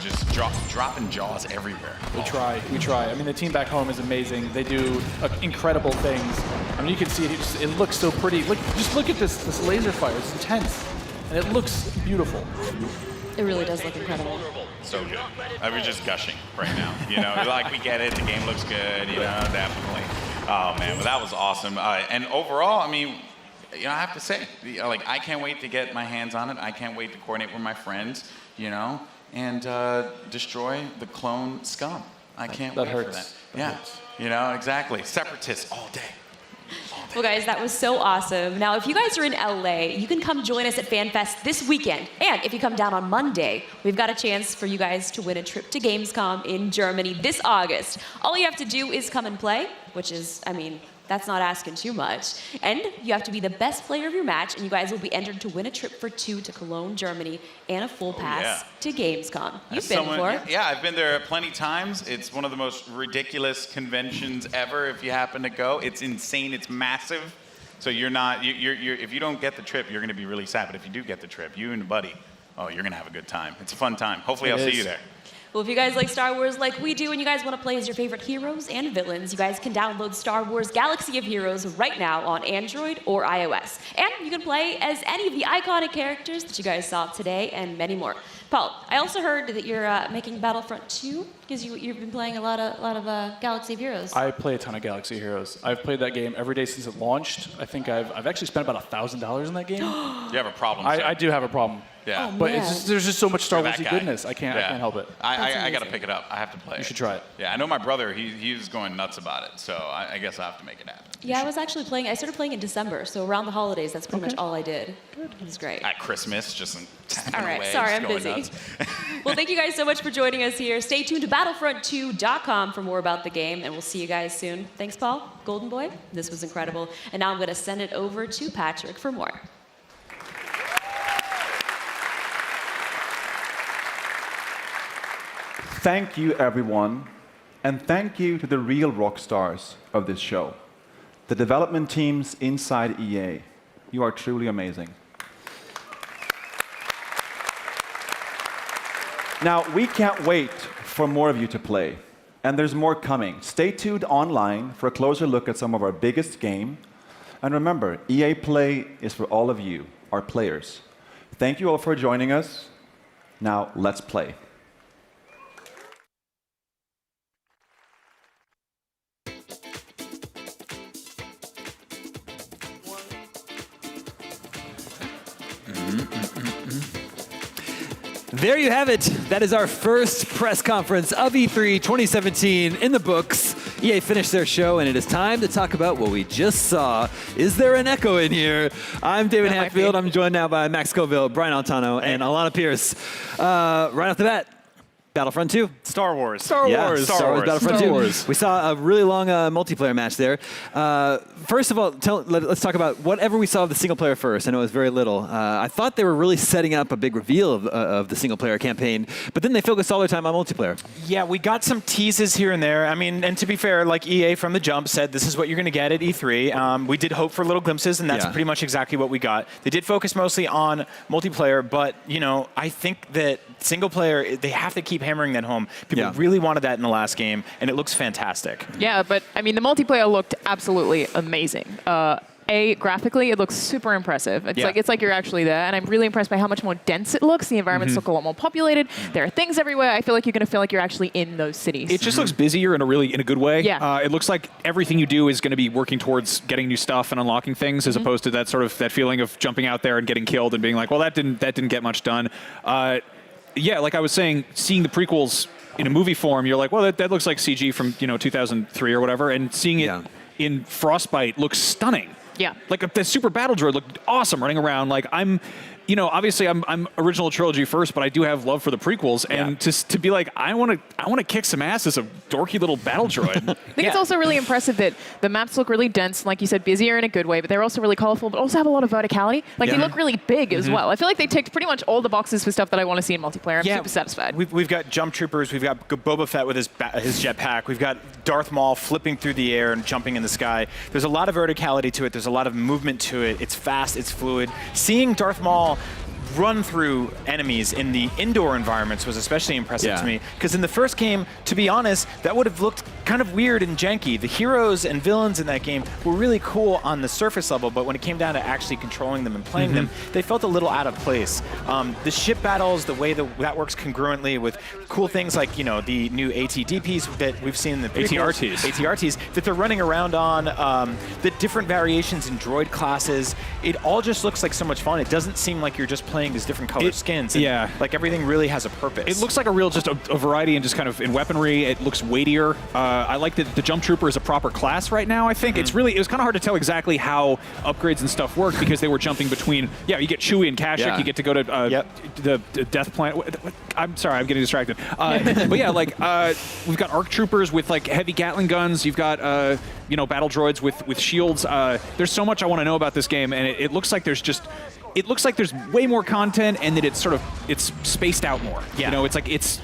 just dropping jaws everywhere. We try. I mean, the team back home is amazing. They do incredible things. I mean, you can see it. It looks so pretty. Just look at this laser fire. It's intense, and it looks beautiful. It really does look incredible. So good. I was just gushing right now. Like we get it. The game looks good. Definitely. Oh man, well that was awesome. And overall, I mean, I have to say, I can't wait to get my hands on it. I can't wait to coordinate with my friends. And destroy the clone scum. I can't wait for that. Yeah, exactly. Separatists all day. Well, guys, that was so awesome. Now, if you guys are in LA, you can come join us at FanFest this weekend. And if you come down on Monday, we've got a chance for you guys to win a trip to Gamescom in Germany this August. All you have to do is come and play, which is, That's not asking too much. And you have to be the best player of your match, and you guys will be entered to win a trip for 2 to Cologne, Germany, and a full pass to Gamescom. You've been before. Yeah, I've been there plenty times. It's one of the most ridiculous conventions ever if you happen to go. It's insane. It's massive. So you're not, if you don't get the trip, you're going to be really sad. But if you do get the trip, you and a buddy, oh, you're going to have a good time. It's a fun time. Hopefully I'll see you there. Well, if you guys like Star Wars like we do and you guys want to play as your favorite heroes and villains, you guys can download Star Wars Galaxy of Heroes right now on Android or iOS. And you can play as any of the iconic characters that you guys saw today and many more. Paul, I also heard that you're making Battlefront 2 because you've been playing a lot of Galaxy of Heroes. I play a ton of Galaxy of Heroes. I've played that game every day since it launched. I think I've actually spent about $1,000 in that game. You have a problem, I do have a problem. Yeah. But there's just so much Star You're Wars that guy. goodness. I can't help it. I got to pick it up. I have to play You should try it. Yeah, I know my brother, he's going nuts about it, so I guess I have to make it happen. Yeah, I started playing in December, so around the holidays, that's pretty much all I did. Good. It was great. At Christmas, just all right, away, sorry, just I'm going busy. nuts. Well, thank you guys so much for joining us here. Stay tuned to battlefront2.com for more about the game, and we'll see you guys soon. Thanks, Paul, Golden Boy. This was incredible. And now I'm going to send it over to Patrick for more. Thank you, everyone, and thank you to the real rock stars of this show, the development teams inside EA. You are truly amazing. Now, we can't wait for more of you to play, and there's more coming. Stay tuned online for a closer look at some of our biggest game. And remember, EA Play is for all of you, our players. Thank you all for joining us. Now, let's play. There you have it. That is our first press conference of E3 2017 in the books. EA finished their show, and it is time to talk about what we just saw. Is there an echo in here? I'm David Hatfield. I'm joined now by Max Scoville, Brian Altano, and Alana Pierce. Right off the bat, Battlefront 2. Star Wars. Star Wars. Battlefront 2. We saw a really long multiplayer match there. First of all, let's talk about whatever we saw of the single player first. I know it was very little. I thought they were really setting up a big reveal of the single player campaign, but then they focused all their time on multiplayer. Yeah, we got some teases here and there. I mean, and to be fair, like EA from the jump said, this is what you're going to get at E3. We did hope for little glimpses, and that's pretty much exactly what we got. They did focus mostly on multiplayer, but you know, I think that single player, they have to keep hammering that home. People really wanted that in the last game, and it looks fantastic. Yeah, but I mean, the multiplayer looked absolutely amazing. Graphically, it looks super impressive. It's like you're actually there, and I'm really impressed by how much more dense it looks. The environments look a lot more populated. There are things everywhere. I feel like you're going to feel like you're actually in those cities. It just looks busier in a good way. Yeah. It looks like everything you do is going to be working towards getting new stuff and unlocking things, as opposed to that feeling of jumping out there and getting killed and being like, well, that didn't get much done. Yeah, like I was saying, seeing the prequels in a movie form, you're like, well, that looks like CG from 2003 or whatever, and seeing it in Frostbite looks stunning. Yeah. Like the Super Battle Droid looked awesome running around. Like obviously I'm original trilogy first, but I do have love for the prequels, and to be like, I want to kick some ass as a dorky little battle droid. I think it's also really impressive that the maps look really dense, like you said, busier in a good way, but they're also really colorful, but also have a lot of verticality. Like they look really big as well. I feel like they ticked pretty much all the boxes for stuff that I want to see in multiplayer. I'm super satisfied. We've got jump troopers. We've got Boba Fett with his jetpack. We've got Darth Maul flipping through the air and jumping in the sky. There's a lot of verticality to it. There's a lot of movement to it. It's fast. It's fluid. Seeing Darth Maul run through enemies in the indoor environments was especially impressive to me, because in the first game, to be honest, that would have looked kind of weird and janky. The heroes and villains in that game were really cool on the surface level, but when it came down to actually controlling them and playing them, they felt a little out of place. The ship battles, the way that works congruently with cool things like the new ATDPs that we've seen in the prequels, ATRTs that they're running around on, the different variations in droid classes, it all just looks like so much fun. It doesn't seem like you're just playing playing these different color skins. And, yeah. like everything really has a purpose. It looks like a real just a variety and just kind of in weaponry. It looks weightier. I like that the Jump Trooper is a proper class right now. I think it was kind of hard to tell exactly how upgrades and stuff work because they were jumping between. Yeah, you get Chewie and Kashyyyk. You get to go to the Death Planet. I'm sorry, I'm getting distracted. But yeah, like we've got ARC Troopers with like heavy Gatling guns. You've got battle droids with shields. There's so much I want to know about this game, and it looks like there's just. It looks like there's way more content, and that it's spaced out more. Yeah. You know, it's like it's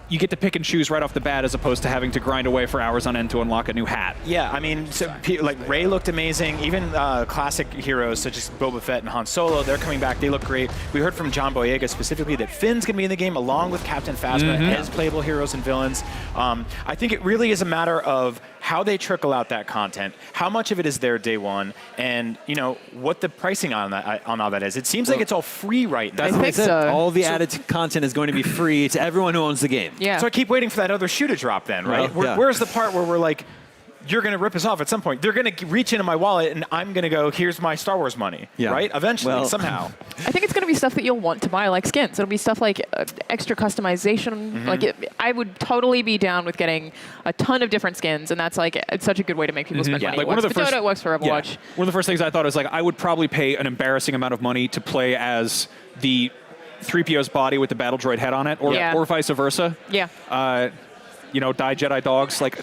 you get to pick and choose right off the bat as opposed to having to grind away for hours on end to unlock a new hat. Yeah, I mean, so, like Rey looked amazing. Even classic heroes such as Boba Fett and Han Solo, they're coming back. They look great. We heard from John Boyega specifically that Finn's going to be in the game along with Captain Phasma as playable heroes and villains. I think it really is a matter of how they trickle out that content, how much of it is there day one, and what the pricing on all that is. It seems like it's all free right now. That's what I said. All the added content is going to be free to everyone who owns the game. Yeah. So I keep waiting for that other shoe to drop then, right? Where's the part where we're like, you're going to rip us off at some point. They're going to reach into my wallet, and I'm going to go, here's my Star Wars money, right? Eventually, somehow. I think it's going to be stuff that you'll want to buy, like skins. It'll be stuff like extra customization. Like I would totally be down with getting a ton of different skins, and that's like it's such a good way to make people spend money. Like it works for Dota, it works for Overwatch. Yeah. One of the first things I thought was like I would probably pay an embarrassing amount of money to play as the 3PO's body with the battle droid head on it, or vice versa. Yeah. Die Jedi dogs, like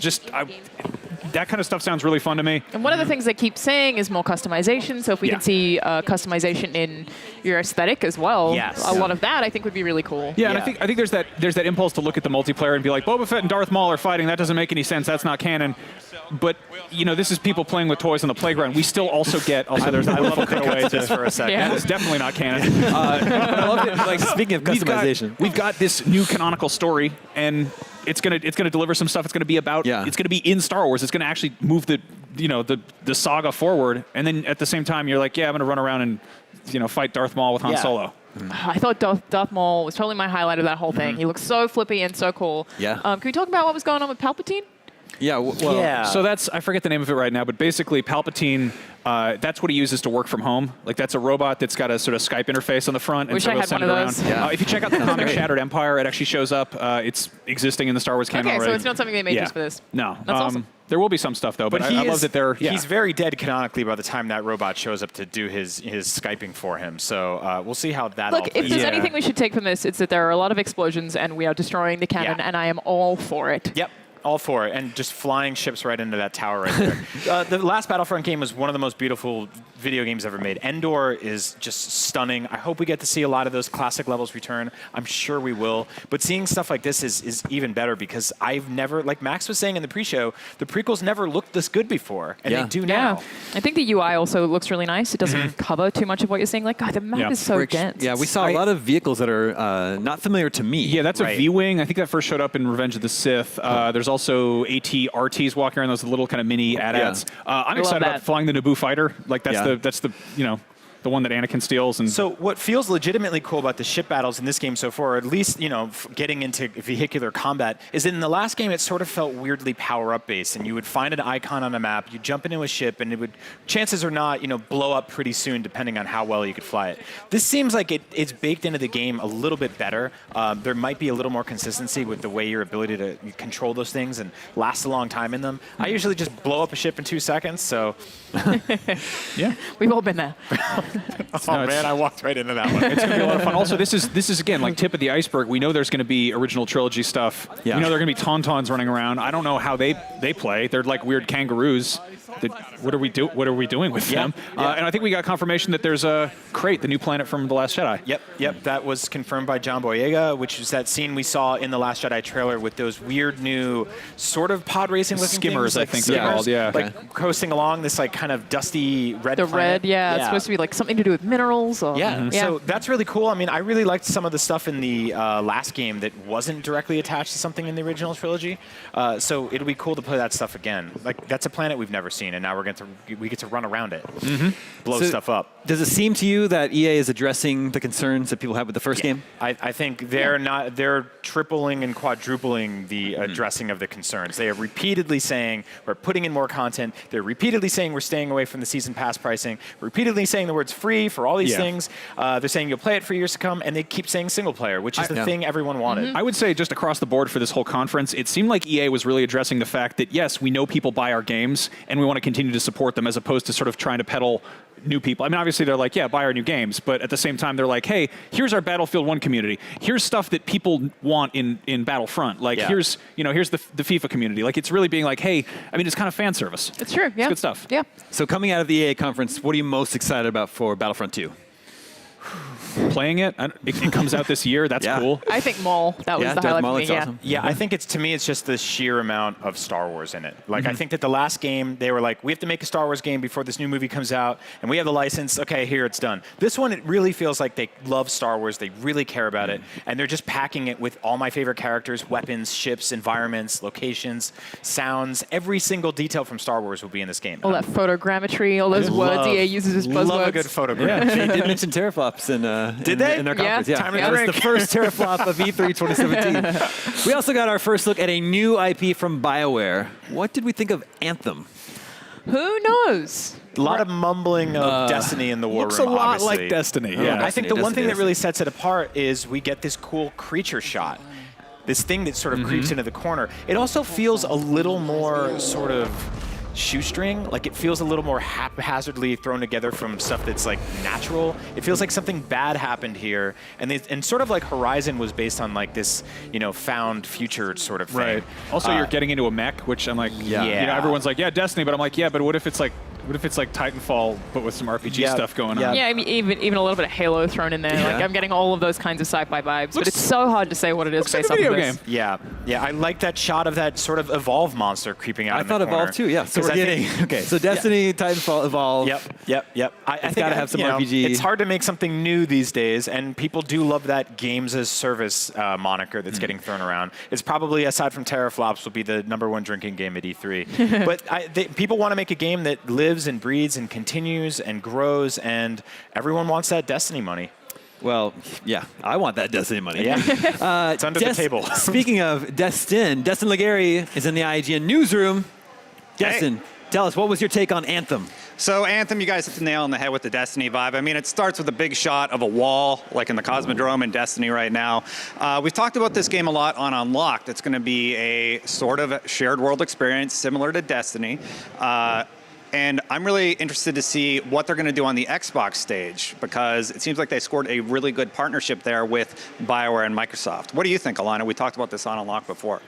that kind of stuff sounds really fun to me. And one of the things they keep saying is more customization. So if we can see customization in your aesthetic as well, a lot of that I think would be really cool. Yeah, and I think there's that impulse to look at the multiplayer and be like, Boba Fett and Darth Maul are fighting. That doesn't make any sense. That's not canon. But this is people playing with toys on the playground. We still also get there's I love to cut away just for a second. That is definitely not canon. But I love it. Like speaking of customization, we've got this new canonical story, and it's gonna deliver some stuff. It's gonna be about. It's gonna be in Star Wars. It's gonna actually move the saga forward. And then at the same time, you're like, I'm gonna run around and fight Darth Maul with Han Solo. I thought Darth Maul was totally my highlight of that whole thing. He looks so flippy and so cool. Yeah. Can we talk about what was going on with Palpatine? Yeah, So I forget the name of it right now, but basically Palpatine, that's what he uses to work from home. Like that's a robot that's got a sort of Skype interface on the front. Wish and so I he'll had send one it of around. those. Yeah. If you check out the comic Shattered Empire, it actually shows up. It's existing in the Star Wars canon already. Okay, so it's not something they made just for this. No. That's awesome. There will be some stuff though, but I love that they're. He's very dead canonically by the time that robot shows up to do his Skyping for him. So we'll see how that all plays. Look, if there's anything we should take from this, it's that there are a lot of explosions and we are destroying the canon, and I am all for it. Yep. All for it, and just flying ships right into that tower right there. The last Battlefront game was one of the most beautiful video games ever made. Endor is just stunning. I hope we get to see a lot of those classic levels return. I'm sure we will. But seeing stuff like this is even better because I've never, like Max was saying in the pre-show, the prequels never looked this good before, and they do now. I think the UI also looks really nice. It doesn't cover too much of what you're seeing. Like, God, the map is so dense. Yeah, we saw a lot of vehicles that are not familiar to me. Yeah, that's a V-Wing. I think that first showed up in Revenge of the Sith. There's also AT-RTs walking around, those little kind of mini AT-ATs. I'm excited about flying the Naboo fighter. Like that's the the one that Anakin steals. And so what feels legitimately cool about the ship battles in this game so far, or at least getting into vehicular combat, is that in the last game it sort of felt weirdly power-up based, and you would find an icon on a map, you jump into a ship, and it would, chances are not, blow up pretty soon depending on how well you could fly it. This seems like it's baked into the game a little bit better. There might be a little more consistency with the way your ability to control those things and last a long time in them. I usually just blow up a ship in 2 seconds, so yeah, we've all been there. Man, I walked right into that one. It's going to be a lot of fun. Also, this is again like tip of the iceberg. We know there's going to be original trilogy stuff. Yeah. We know there are going to be Tauntauns running around. I don't know how they play. They're like weird kangaroos. What are we doing with them? And I think we got confirmation that there's a Crate, the new planet from The Last Jedi. Yep. That was confirmed by John Boyega, which is that scene we saw in The Last Jedi trailer with those weird new sort of pod racing looking skimmers, things, I think they're called. Yeah, like coasting along this like kind of dusty red. The planet. red, it's supposed to be like something to do with minerals. Or, So that's really cool. I mean, I really liked some of the stuff in the last game that wasn't directly attached to something in the original trilogy. So it'll be cool to play that stuff again. Like that's a planet we've never seen. seen, and now we get to run around it, blow So stuff up. Does it seem to you that EA is addressing the concerns that people have with the first game? I think they're tripling and quadrupling the addressing of the concerns. They are repeatedly saying we're putting in more content. They're repeatedly saying we're staying away from the season pass pricing. Repeatedly saying the words free for all these things. They're saying you'll play it for years to come, and they keep saying single player, which is the thing everyone wanted. I would say just across the board for this whole conference, it seemed like EA was really addressing the fact that, yes, we know people buy our games, and we want to continue to support them, as opposed to sort of trying to peddle new people. I mean, obviously they're like, yeah, buy our new games, but at the same time they're like, hey, here's our Battlefield 1 community. Here's stuff that people want in Battlefront. Like here's the FIFA community. Like it's really being like, hey, I mean, it's kind of fan service. It's true. It's good stuff. Yeah. So coming out of the EA conference, what are you most excited about for Battlefront 2? Playing it. It comes out this year. That's cool. I think Maul. That was the highlight for me. Awesome. Yeah, I think to me, it's just the sheer amount of Star Wars in it. Like, I think that the last game, they were like, we have to make a Star Wars game before this new movie comes out, and we have the license. Okay, here, it's done. This one, it really feels like they love Star Wars. They really care about it, and they're just packing it with all my favorite characters, weapons, ships, environments, locations, sounds. Every single detail from Star Wars will be in this game. All that photogrammetry, all those words EA uses as buzzwords. Love a good photogrammetry. Yeah, they did mention teraflops in their conference. Time to that was drink. the first teraflop of E3 2017. We also got our first look at a new IP from BioWare. What did we think of Anthem? Who knows? A lot of mumbling of Destiny in the war looks room, a lot obviously. like Destiny. Yeah, I think the one thing that really sets it apart is we get this cool creature shot. This thing that sort of creeps into the corner. It also feels a little more sort of shoestring, like it feels a little more haphazardly thrown together from stuff that's like natural. It feels like something bad happened here, and sort of like Horizon was based on like this, found future sort of thing. Right. Also, you're getting into a mech, which I'm like, everyone's like, yeah, Destiny, but I'm like, yeah, but what if it's like Titanfall, but with some RPG stuff going on? Yeah, I mean, even a little bit of Halo thrown in there. Like I'm getting all of those kinds of sci-fi vibes, but it's so hard to say what it is based off of this. Yeah, I like that shot of that sort of Evolve monster creeping out. I thought Evolve too. Yeah, so we're getting so Destiny, Titanfall, Evolve. Yep. I think gotta have some RPG. It's hard to make something new these days, and people do love that games as service moniker that's getting thrown around. It's probably, aside from teraflops, will be the #1 drinking game at E3. But people want to make a game that lives and breathes and continues and grows, and everyone wants that Destiny money. Well, yeah, I want that Destiny money. Yeah, it's under the table. Speaking of Destin Legary is in the IGN newsroom. Destin, tell us, what was your take on Anthem? So Anthem, you guys hit the nail on the head with the Destiny vibe. I mean, it starts with a big shot of a wall, like in the Cosmodrome in Destiny right now. We've talked about this game a lot on Unlocked. It's going to be a sort of shared world experience similar to Destiny. And I'm really interested to see what they're going to do on the Xbox stage, because it seems like they scored a really good partnership there with BioWare and Microsoft. What do you think, Alana? We talked about this on Unlocked before.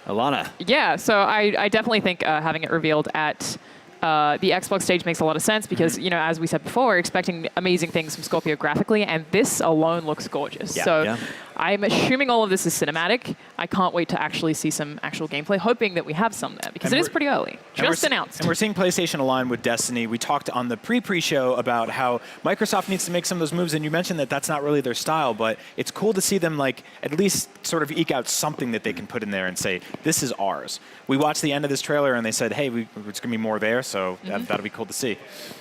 Alana. Yeah, so I definitely think having it revealed at the Xbox stage makes a lot of sense because, as we said before, we're expecting amazing things from Scorpio graphically, and this alone looks gorgeous. I'm assuming all of this is cinematic. I can't wait to actually see some actual gameplay, hoping that we have some there, because it is pretty early. Just announced. And we're seeing PlayStation align with Destiny. We talked on the pre-show about how Microsoft needs to make some of those moves, and you mentioned that that's not really their style, but it's cool to see them at least sort of eke out something that they can put in there and say, this is ours. We watched the end of this trailer, and they said, hey, it's going to be more there, so that'll be cool to see.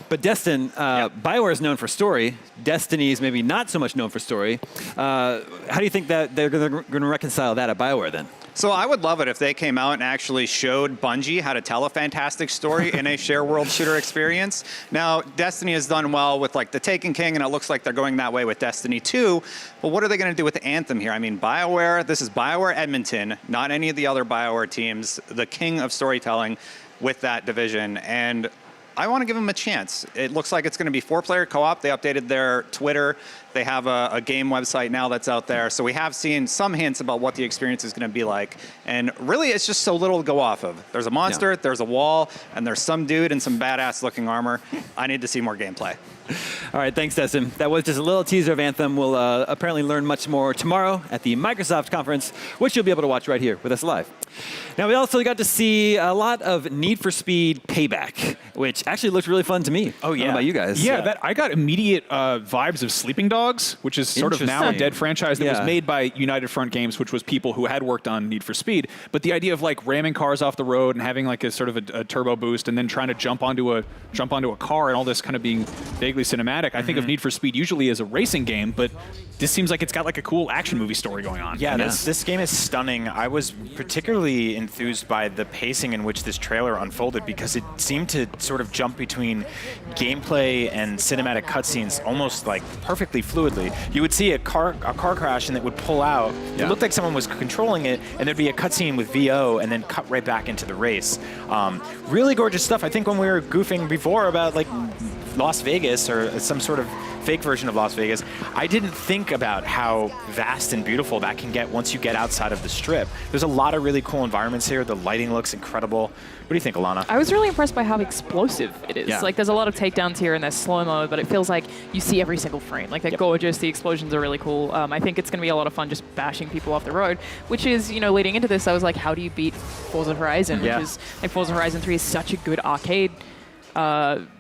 But Destin, BioWare is known for story. Destiny is maybe not so much known for story. How do you think that they're going to reconcile that at BioWare then? So I would love it if they came out and actually showed Bungie how to tell a fantastic story in a share world shooter experience. Now, Destiny has done well with the Taken King, and it looks like they're going that way with Destiny 2. But what are they going to do with Anthem here? I mean, BioWare, this is BioWare Edmonton, not any of the other BioWare teams, the king of storytelling with that division. And I want to give them a chance. It looks like it's going to be 4-player co-op. They updated their Twitter. They have a game website now that's out there. So we have seen some hints about what the experience is going to be like. And really, it's just so little to go off of. There's a monster, there's a wall, and there's some dude in some badass-looking armor. I need to see more gameplay. All right, thanks, Destin. That was just a little teaser of Anthem. We'll apparently learn much more tomorrow at the Microsoft conference, which you'll be able to watch right here with us live. Now, we also got to see a lot of Need for Speed Payback. which actually looked really fun to me. Oh, I don't know about you guys? Yeah, I got immediate vibes of Sleeping Dogs, which is sort of now a dead franchise that was made by United Front Games, which was people who had worked on Need for Speed. But the idea of like ramming cars off the road and having like a sort of a turbo boost and then trying to jump onto a car and all this kind of being vaguely cinematic. I think of Need for Speed usually as a racing game, but this seems like it's got like a cool action movie story going on. Yeah, this game is stunning. I was particularly enthused by the pacing in which this trailer unfolded because it seemed to sort of jump between gameplay and cinematic cutscenes almost like perfectly fluidly. You would see a car crash and it would pull out. It looked like someone was controlling it, and there'd be a cutscene with VO and then cut right back into the race. Really gorgeous stuff. I think when we were goofing before about like Las Vegas or some sort of fake version of Las Vegas, I didn't think about how vast and beautiful that can get once you get outside of the Strip. There's a lot of really cool environments here. The lighting looks incredible. What do you think, Alana? I was really impressed by how explosive it is. Yeah. Like, there's a lot of takedowns here and there's slow-mo, but it feels like you see every single frame. Like, they're gorgeous. The explosions are really cool. I think it's going to be a lot of fun just bashing people off the road, which is, you know, leading into this, I was like, how do you beat Forza Horizon? Which is, like, Forza Horizon 3 is such a good arcade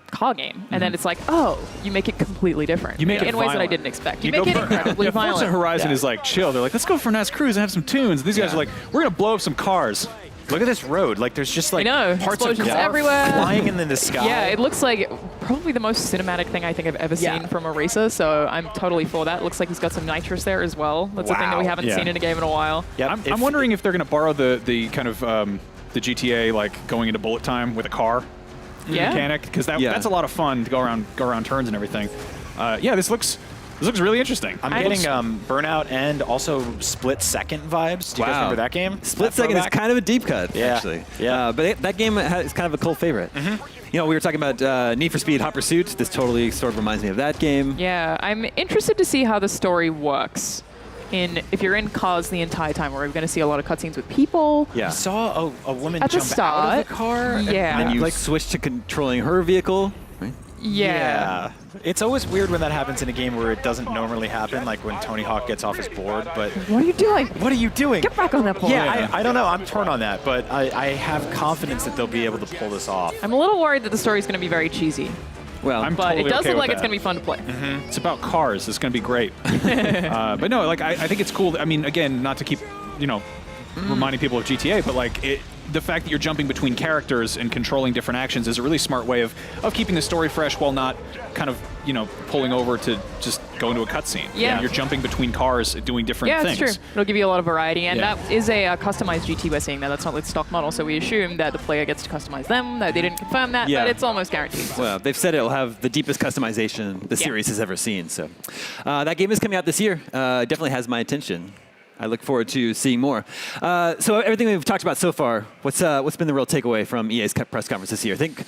car game, and then it's like, oh, you make it completely different. You make it in ways that I violent. didn't expect. You make it incredibly violent. Forza Horizon is like chill. They're like, let's go for a nice cruise and have some tunes. These guys are like, we're gonna blow up some cars. Look at this road. Like, there's just like parts of Explosions car everywhere. flying into the sky. Yeah, it looks like probably the most cinematic thing I think I've ever seen from a racer, so I'm totally for that. Looks like he's got some nitrous there as well. That's a thing that we haven't seen in a game in a while. I'm wondering if they're gonna borrow the kind of the GTA like going into bullet time with a car mechanic, because that's a lot of fun to go around turns and everything. This looks really interesting. I'm getting Burnout and also Split Second vibes. Do you guys remember that game? Split Second is kind of a deep cut, actually. Yeah. But that game is kind of a cult favorite. You know, we were talking about Need for Speed Hot Pursuit. This totally sort of reminds me of that game. Yeah, I'm interested to see how the story works. If you're in cars the entire time, we're going to see a lot of cutscenes with people. Yeah. I saw a woman At the jump out of the car. Yeah. And you switch to controlling her vehicle. Right? Yeah. It's always weird when that happens in a game where it doesn't normally happen, like when Tony Hawk gets off his board. But what are you doing? What are you doing? Get back on that board. Yeah, I don't know. I'm torn on that, but I have confidence that they'll be able to pull this off. I'm a little worried that the story's going to be very cheesy. Well, but it does look like it's going to be fun to play. It's about cars. It's going to be great. But no, like I think it's cool. I mean, again, not to keep reminding people of GTA, but like the fact that you're jumping between characters and controlling different actions is a really smart way of keeping the story fresh while not kind of pulling over to just go into a cutscene. Yeah. You're jumping between cars doing different things. Yeah, it's true. It'll give you a lot of variety, and that is a customized GT we're seeing there. That's not the stock model, so we assume that the player gets to customize them. They didn't confirm that, but it's almost guaranteed. Well, they've said it'll have the deepest customization the series has ever seen. So that game is coming out this year. Definitely has my attention. I look forward to seeing more. So everything we've talked about so far, what's been the real takeaway from EA's press conference this year? I think.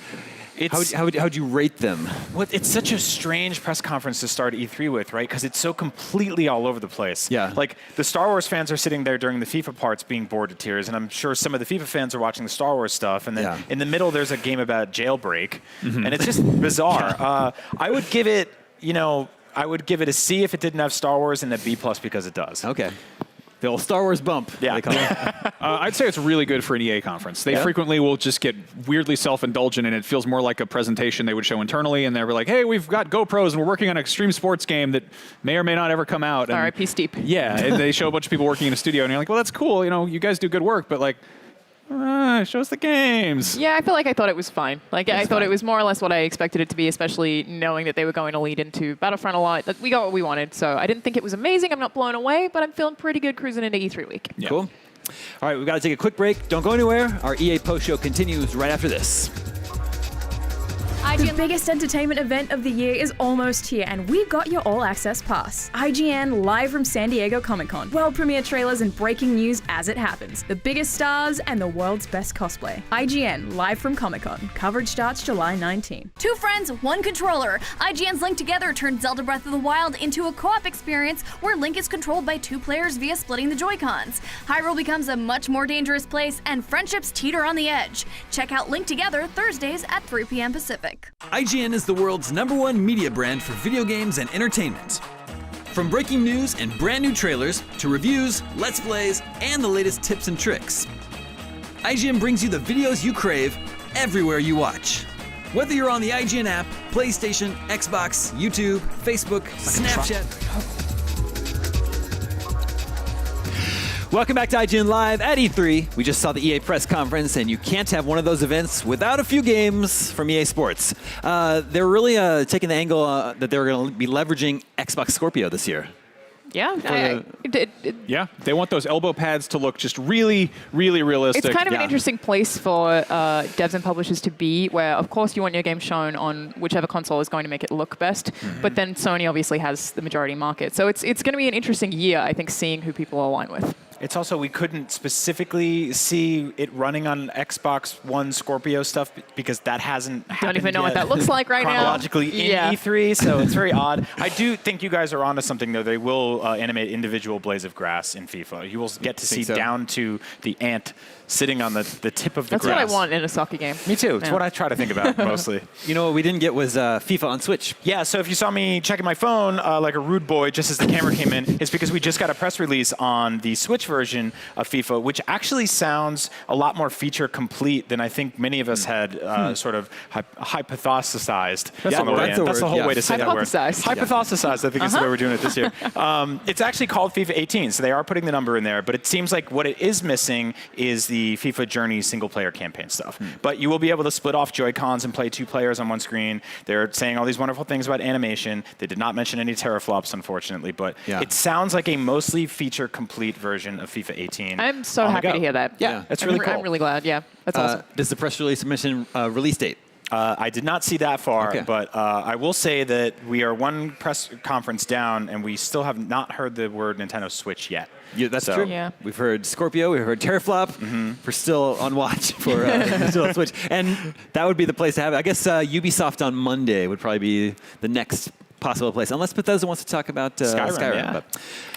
How would you rate them? Well, it's such a strange press conference to start E3 with, right? Because it's so completely all over the place. Yeah. Like, the Star Wars fans are sitting there during the FIFA parts being bored to tears, and I'm sure some of the FIFA fans are watching the Star Wars stuff, and then in the middle there's a game about jailbreak, and it's just bizarre. I would give it, a C if it didn't have Star Wars, and a B+ because it does. Okay. The old Star Wars bump. Yeah. They call it. I'd say it's really good for an EA conference. They frequently will just get weirdly self-indulgent, and it feels more like a presentation they would show internally, and they're like, hey, we've got GoPros, and we're working on an extreme sports game that may or may not ever come out. R.I.P. Steep. Yeah, and they show a bunch of people working in a studio, and you're like, well, that's cool. You guys do good work, but like, show us the games. Yeah, I feel like I thought it was fine. I thought it was more or less what I expected it to be, especially knowing that they were going to lead into Battlefront a lot. We got what we wanted, so I didn't think it was amazing. I'm not blown away, but I'm feeling pretty good cruising into E3 week. Yeah. Cool. All right, we've got to take a quick break. Don't go anywhere. Our EA Post Show continues right after this. The biggest entertainment event of the year is almost here, and we got your all-access pass. IGN live from San Diego Comic-Con. World premiere trailers and breaking news as it happens. The biggest stars and the world's best cosplay. IGN live from Comic-Con. Coverage starts July 19. Two friends, one controller. IGN's Link Together turned Zelda Breath of the Wild into a co-op experience where Link is controlled by two players via splitting the Joy-Cons. Hyrule becomes a much more dangerous place, and friendships teeter on the edge. Check out Link Together Thursdays at 3 p.m. Pacific. IGN is the world's #1 media brand for video games and entertainment. From breaking news and brand new trailers to reviews, let's plays, and the latest tips and tricks, IGN brings you the videos you crave everywhere you watch. Whether you're on the IGN app, PlayStation, Xbox, YouTube, Facebook, Snapchat. Welcome back to IGN Live at E3. We just saw the EA press conference, and you can't have one of those events without a few games from EA Sports. They're really taking the angle that they're going to be leveraging Xbox Scorpio this year. Yeah. Yeah, they want those elbow pads to look just really, really realistic. It's kind of an interesting place for devs and publishers to be, where, of course, you want your game shown on whichever console is going to make it look best, but then Sony obviously has the majority market. So it's going to be an interesting year, I think, seeing who people align with. It's also, we couldn't specifically see it running on Xbox One Scorpio stuff because that hasn't happened Don't even know yet. what that looks like right now. Chronologically in E3, so it's very odd. I do think you guys are onto something, though. They will animate individual blades of grass in FIFA. You will get to see down to the ant sitting on the tip of the That's grass. what I want in a soccer game. Me too. It's what I try to think about mostly. You know what we didn't get was FIFA on Switch. Yeah, so if you saw me checking my phone like a rude boy just as the camera came in, it's because we just got a press release on the Switch version of FIFA, which actually sounds a lot more feature complete than I think many of us had sort of hypothesized. That's the word. That's the whole way to say that word. Hypothesized. Hypothesized, I think is the way we're doing it this year. It's actually called FIFA 18, so they are putting the number in there, but it seems like what it is missing is the FIFA Journey single-player campaign stuff. But you will be able to split off Joy-Cons and play 2 players on one screen. They're saying all these wonderful things about animation. They did not mention any teraflops, unfortunately, but it sounds like a mostly feature-complete version of FIFA 18. I'm so happy to hear that. Yeah, that's really cool. I'm really glad. Yeah, that's awesome. Does the press release mention release date? I did not see that far, but I will say that we are one press conference down, and we still have not heard the word Nintendo Switch yet. Yeah, that's So- true. Yeah. We've heard Scorpio, we've heard Teraflop. We're still on watch for Nintendo Switch. And that would be the place to have it. I guess Ubisoft on Monday would probably be the next possible place, unless Bethesda wants to talk about Skyrim. yeah. But,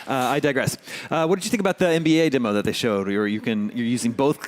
I digress. What did you think about the NBA demo that they showed? Where you're using both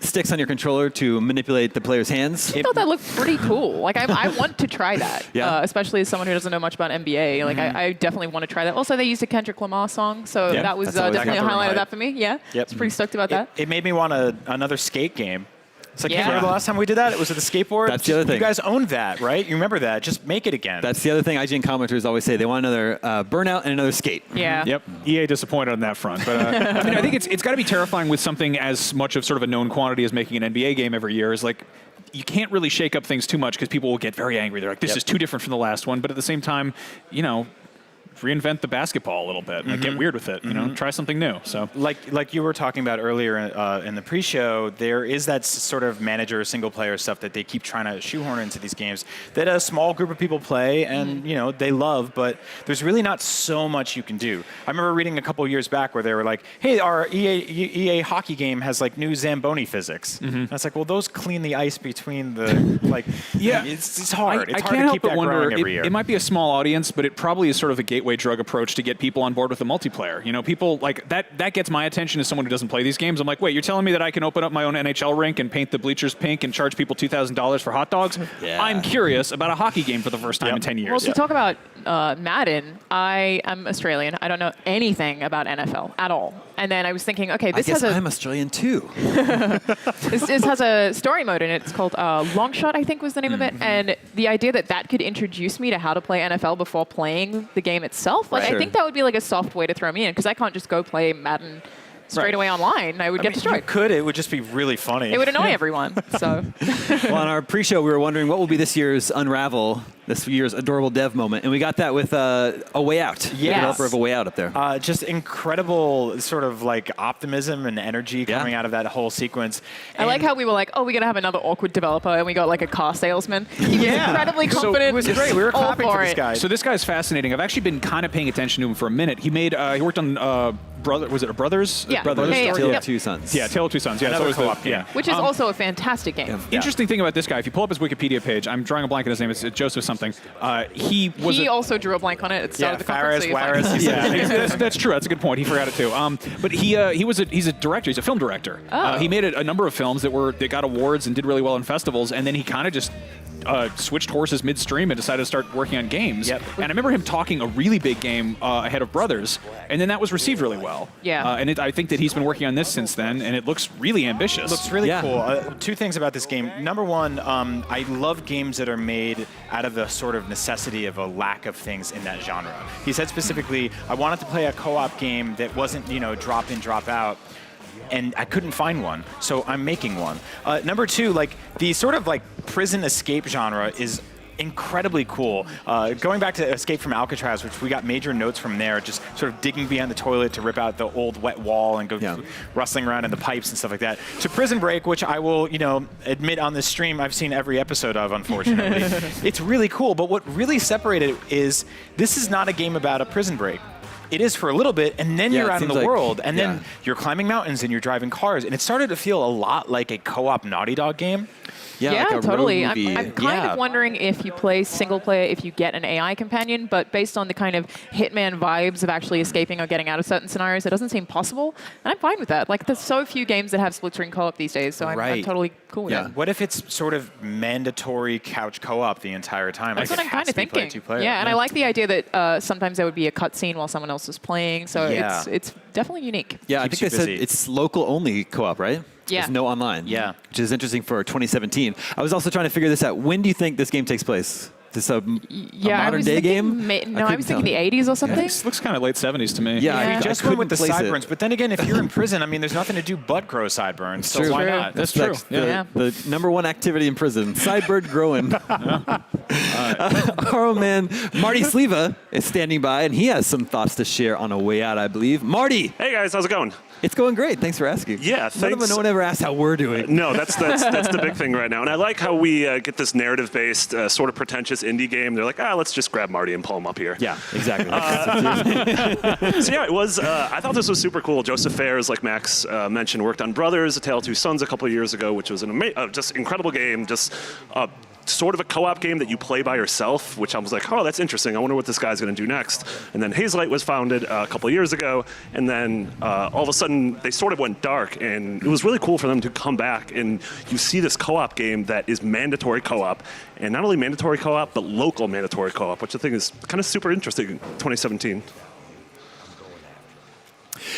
sticks on your controller to manipulate the player's hands. I thought that looked pretty cool. Like I want to try that, especially as someone who doesn't know much about NBA. Like I definitely want to try that. Also, they used a Kendrick Lamar song, so that was definitely a highlight of that for me. Yeah, I was pretty stoked about that. It made me want another skate game. It's like, remember the last time we did that? It was with the skateboard. That's the other thing. You guys owned that, right? You remember that. Just make it again. That's the other thing IGN commenters always say. They want another Burnout and another skate. Yeah. Yep. EA disappointed on that front. But I mean, I think it's got to be terrifying with something as much of sort of a known quantity as making an NBA game every year. Is like, you can't really shake up things too much because people will get very angry. They're like, this is too different from the last one. But at the same time, you know, reinvent the basketball a little bit. Like, get weird with it. You know, try something new. So, like you were talking about earlier in the pre-show, there is that sort of manager single-player stuff that they keep trying to shoehorn into these games that a small group of people play and you know they love, but there's really not so much you can do. I remember reading a couple years back where they were like, "Hey, our EA hockey game has like new Zamboni physics." And it's like, well, those clean the ice between the like. Yeah, it's hard. It's I hard can't to keep help but that wonder. growing every year. It might be a small audience, but it probably is sort of a gateway drug approach to get people on board with the multiplayer. You know, people like that gets my attention as someone who doesn't play these games. I'm like, wait, you're telling me that I can open up my own NHL rink and paint the bleachers pink and charge people $2,000 for hot dogs? I'm curious about a hockey game for the first time in 10 years. Well, to talk about Madden, I am Australian. I don't know anything about NFL at all. And then I was thinking, okay, this has a... I'm Australian too. this has a story mode in it. It's called Long Shot, I think was the name of it. And the idea that could introduce me to how to play NFL before playing the game itself, like I think that would be like a soft way to throw me in, because I can't just go play Madden straight away online. I would get destroyed. You could. It would just be really funny. It would annoy everyone. So. Well, on our pre-show, we were wondering what will be this year's Unravel, this year's adorable dev moment, and we got that with A Way Out. Yes. Developer of A Way Out up there. Just incredible sort of like optimism and energy coming out of that whole sequence. I like how we were like, oh, we're going to have another awkward developer, and we got like a car salesman. He was incredibly confident. It was great. We were all clapping for this guy. So this guy's fascinating. I've actually been kind of paying attention to him for a minute. He made, he worked on was it a Brothers? Yeah. Brothers. Tale of Two Sons. Yeah, Tale of Two Sons. Yeah, Another it's always co-op game. Which is also a fantastic game. Interesting thing about this guy, if you pull up his Wikipedia page, I'm drawing a blank on his name. It's Joseph something. He also drew a blank on it at the start of the conference. That's true. That's a good point. He forgot it too. But he's a director. He's a film director. Oh. He made a number of films that got awards and did really well in festivals, and then he kind of just switched horses midstream and decided to start working on games. And I remember him talking a really big game ahead of Brothers, and then that was received really well. And I think that he's been working on this since then, and it looks really ambitious. Looks really cool. Two things about this game. Number one, I love games that are made out of the sort of necessity of a lack of things in that genre. He said specifically, I wanted to play a co-op game that wasn't, drop in, drop out. And I couldn't find one, so I'm making one. Number two, like the sort of like prison escape genre is incredibly cool. Going back to Escape from Alcatraz, which we got major notes from there, just sort of digging behind the toilet to rip out the old wet wall and go rustling around in the pipes and stuff like that. To Prison Break, which I will, admit on this stream, I've seen every episode of, unfortunately. It's really cool, but what really separated it is this is not a game about a prison break. It is for a little bit, and then you're out in the world, and then you're climbing mountains and you're driving cars, and it started to feel a lot like a co-op Naughty Dog game. Yeah, like totally. I'm kind of wondering if you play single player, if you get an AI companion, but based on the kind of Hitman vibes of actually escaping or getting out of certain scenarios, it doesn't seem possible, and I'm fine with that. Like, there's so few games that have split-screen co-op these days, so I'm totally cool with that. What if it's sort of mandatory couch co-op the entire time? That's what I'm kind of thinking. Yeah, and I like the idea that sometimes there would be a cutscene while someone else is playing, so it's definitely unique. Yeah, I think they said it's local-only co-op, right? Yeah. There's no online. Yeah. Which is interesting for 2017. I was also trying to figure this out. When do you think this game takes place? Is this a modern day game? I was thinking the 80s or something. This looks kind of late 70s to me. Yeah, I just went with the sideburns, but then again, if you're in prison, I mean, there's nothing to do but grow sideburns, so why not? That's true. The number one activity in prison, sideburn growing. Oh man, Marty Sleva is standing by, and he has some thoughts to share on a way out, I believe. Marty! Hey guys, how's it going? It's going great. Thanks for asking. Yeah, thanks. No one ever asked how we're doing. No, that's the big thing right now. And I like how we get this narrative-based, sort of pretentious indie game. They're like, let's just grab Marty and pull him up here. Yeah, exactly. So yeah, it was. I thought this was super cool. Joseph Fares, like Max mentioned, worked on Brothers, A Tale of Two Sons a couple of years ago, which was an just incredible game. Just sort of a co-op game that you play by yourself, which I was like, oh, that's interesting. I wonder what this guy's going to do next. And then Hazelight was founded a couple of years ago, and then all of a sudden they sort of went dark, and it was really cool for them to come back, and you see this co-op game that is mandatory co-op, and not only mandatory co-op, but local mandatory co-op, which I think is kind of super interesting in 2017.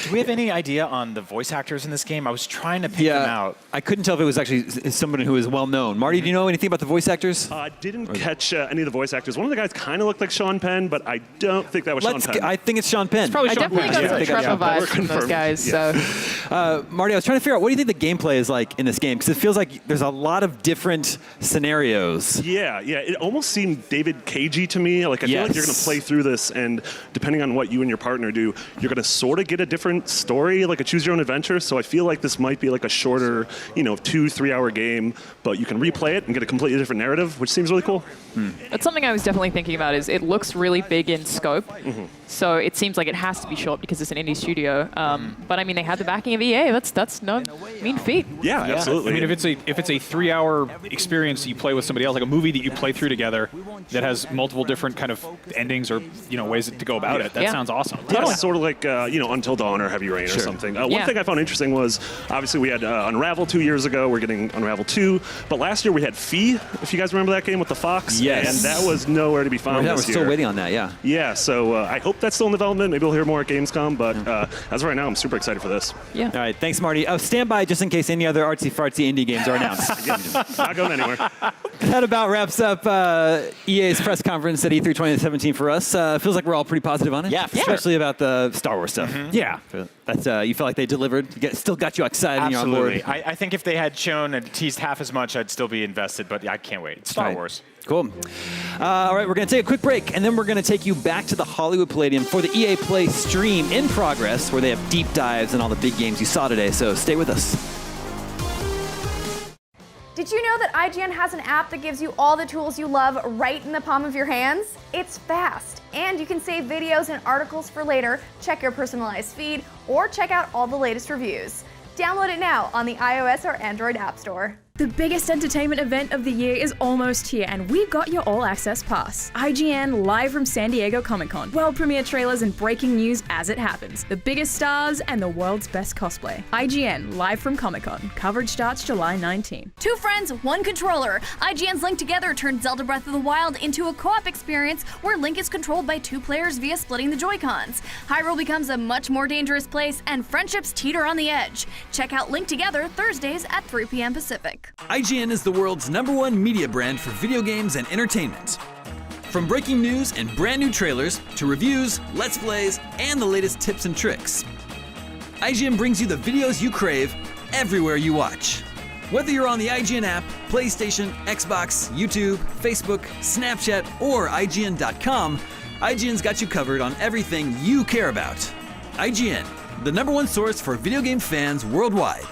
Do we have any idea on the voice actors in this game? I was trying to pick them out. I couldn't tell if it was actually somebody who is well known. Marty, do you know anything about the voice actors? I didn't catch any of the voice actors. One of the guys kind of looked like Sean Penn, but I don't think that was Sean Penn. I think it's Sean Penn. It's probably Sean Penn. I definitely got some Trevor vibes from those guys. So. Marty, I was trying to figure out, what do you think the gameplay is like in this game? Because it feels like there's a lot of different scenarios. Yeah. It almost seemed David Cagey to me. Like, I feel like you're going to play through this, and depending on what you and your partner do, you're going to sort of get a different story, like a choose your own adventure. So I feel like this might be like a shorter, 2-3 hour game, but you can replay it and get a completely different narrative, which seems really cool. That's something I was definitely thinking about. Is it looks really big in scope, so it seems like it has to be short because it's an indie studio. But I mean, they had the backing of EA. That's no mean feat. Yeah, absolutely. I mean, if it's a 3-hour experience that you play with somebody else, like a movie that you play through together, that has multiple different kind of endings or ways to go about it, that sounds awesome. Yeah, sort of like Until Dawn or Heavy Rain or something. One thing I found interesting was, obviously we had Unravel 2 years ago. We're getting Unravel 2, but last year we had Fee. If you guys remember that game with the fox. Yes. And that was nowhere to be found We're this year. still waiting on that, yeah. Yeah, so I hope that's still in development. Maybe we'll hear more at Gamescom, but as of right now, I'm super excited for this. Yeah. All right, thanks, Marty. Stand by just in case any other artsy-fartsy indie games are announced. Not going anywhere. That about wraps up EA's press conference at E3 2017 for us. Feels like we're all pretty positive on it. Yeah, especially about the Star Wars stuff. Yeah. That's, you feel like they delivered? Still got you excited and you're on board? Absolutely. I think if they had shown and teased half as much, I'd still be invested, but I can't wait. It's Star Wars. Cool. All right, we're going to take a quick break, and then we're going to take you back to the Hollywood Palladium for the EA Play stream in progress, where they have deep dives on all the big games you saw today, so stay with us. Did you know that IGN has an app that gives you all the tools you love right in the palm of your hands? It's fast, and you can save videos and articles for later, check your personalized feed, or check out all the latest reviews. Download it now on the iOS or Android App Store. The biggest entertainment event of the year is almost here, and we've got your all-access pass. IGN live from San Diego Comic-Con. World premiere trailers and breaking news as it happens. The biggest stars and the world's best cosplay. IGN live from Comic-Con. Coverage starts July 19. Two friends, one controller. IGN's Link Together turned Zelda Breath of the Wild into a co-op experience where Link is controlled by two players via splitting the Joy-Cons. Hyrule becomes a much more dangerous place, and friendships teeter on the edge. Check out Link Together Thursdays at 3 p.m. Pacific. IGN is the world's #1 media brand for video games and entertainment. From breaking news and brand new trailers to reviews, let's plays, and the latest tips and tricks, IGN brings you the videos you crave everywhere you watch. Whether you're on the IGN app, PlayStation, Xbox, YouTube, Facebook, Snapchat, or IGN.com, IGN's got you covered on everything you care about. IGN, the #1 source for video game fans worldwide.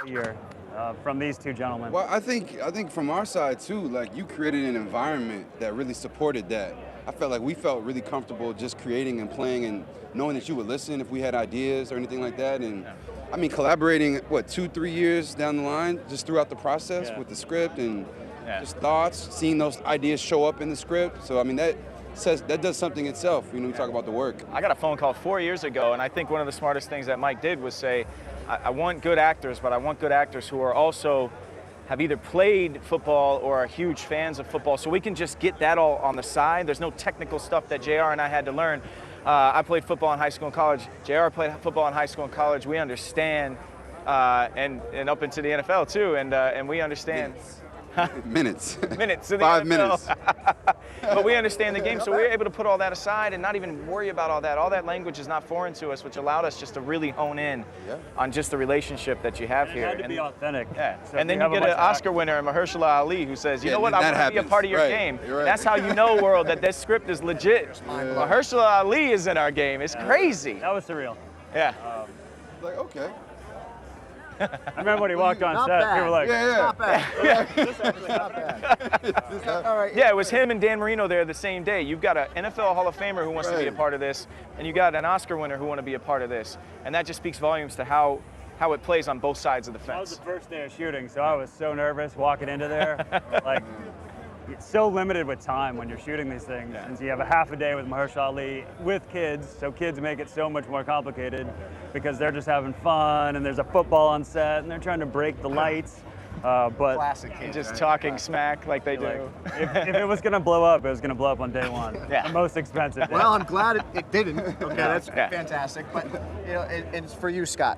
Year from these two gentlemen. Well, I think from our side too, like you created an environment that really supported that. I felt like we felt really comfortable just creating and playing and knowing that you would listen if we had ideas or anything like that. And I mean, collaborating, what, 2-3 years down the line, just throughout the process with the script and just thoughts, seeing those ideas show up in the script. So I mean, that does something itself, you know, we talk about the work. I got a phone call 4 years ago, and I think one of the smartest things that Mike did was say, I want good actors, but I want good actors who are also have either played football or are huge fans of football, so we can just get that all on the side. There's no technical stuff that JR and I had to learn. I played football in high school and college. JR played football in high school and college. We understand, and up into the NFL too, and we understand. Minutes. Minutes. 5 minutes. But we understand the game, so we were able to put all that aside and not even worry about all that. All that language is not foreign to us, which allowed us just to really hone in on just the relationship that you have here. It had to be authentic. Yeah. So and then you get an Oscar winner, Mahershala Ali, who says, you know what, I want to be a part of your game. Right. That's how you know, world, that this script is legit. Mahershala Ali is in our game. It's crazy. That was surreal. Yeah. Like, okay. I remember when he walked on set, people were like, not bad. Yeah, it was him and Dan Marino there the same day. You've got an NFL Hall of Famer who wants to be a part of this, and you got an Oscar winner who want to be a part of this. And that just speaks volumes to how it plays on both sides of the That was fence. the first day of shooting, so I was so nervous walking into there. Like, it's so limited with time when you're shooting these things. And so you have a half a day with Mahershala Ali with kids, so kids make it so much more complicated because they're just having fun and there's a football on set and they're trying to break the lights. But classic kids, just talking smack like they do. If it was going to blow up, it was going to blow up on day one. The most expensive day. Well, I'm glad it didn't. Okay, that's fantastic. But you know, it's for you, Scott.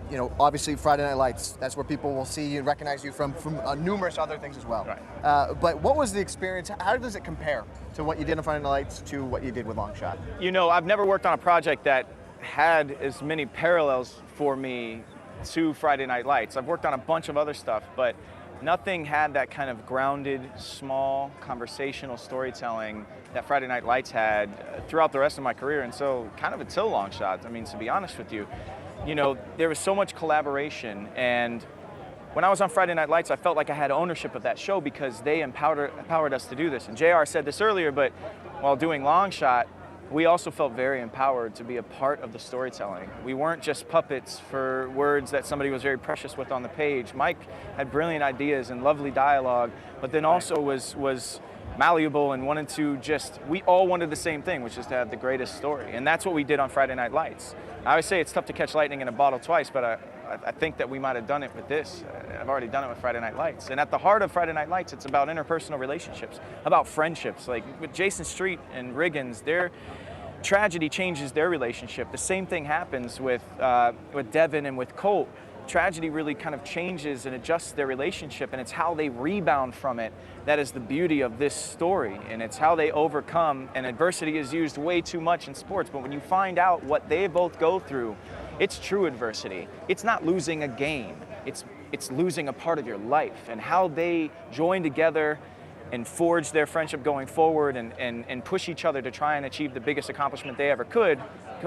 You know, obviously Friday Night Lights, that's where people will see you and recognize you from numerous other things as well. Right. But what was the experience? How does it compare to what you did on Friday Night Lights to what you did with Long Shot? You know, I've never worked on a project that had as many parallels for me to Friday Night Lights. I've worked on a bunch of other stuff, but nothing had that kind of grounded, small, conversational storytelling that Friday Night Lights had throughout the rest of my career, and so kind of until Long Shot. I mean, to be honest with you, you know, there was so much collaboration, and when I was on Friday Night Lights, I felt like I had ownership of that show because they empowered us to do this. And JR said this earlier, but while doing Long Shot, we also felt very empowered to be a part of the storytelling. We weren't just puppets for words that somebody was very precious with on the page. Mike had brilliant ideas and lovely dialogue, but then also was malleable and wanted to we all wanted the same thing, which is to have the greatest story. And that's what we did on Friday Night Lights. I always say it's tough to catch lightning in a bottle twice, but I think that we might have done it with this. I've already done it with Friday Night Lights. And at the heart of Friday Night Lights, it's about interpersonal relationships, about friendships. Like with Jason Street and Riggins, their tragedy changes their relationship. The same thing happens with Devin and with Colt. Tragedy really kind of changes and adjusts their relationship, and it's how they rebound from it that is the beauty of this story, and it's how they overcome. And adversity is used way too much in sports, but when you find out what they both go through, it's true adversity. It's not losing a game, it's losing a part of your life, and how they join together and forge their friendship going forward and push each other to try and achieve the biggest accomplishment they ever could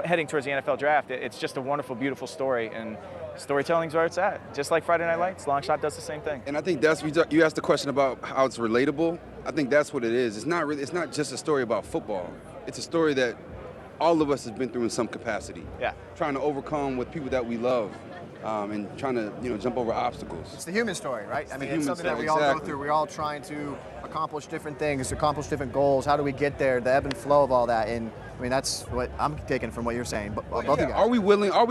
heading towards the NFL draft. It's just a wonderful, beautiful story, and storytelling's where it's at. Just like Friday Night Lights, Longshot does the same thing. And I think that's, you asked the question about how it's relatable. I think that's what it is. It's not just a story about football. It's a story that all of us have been through in some capacity. Yeah. Trying to overcome with people that we love. And trying to, jump over obstacles. It's the human story, right? It's I the mean, it's human something that story, we all go exactly. through. We're all trying to accomplish different things, accomplish different goals. How do we get there? The ebb and flow of all that. And I mean, that's what I'm taking from what you're saying. But both of you guys. Are we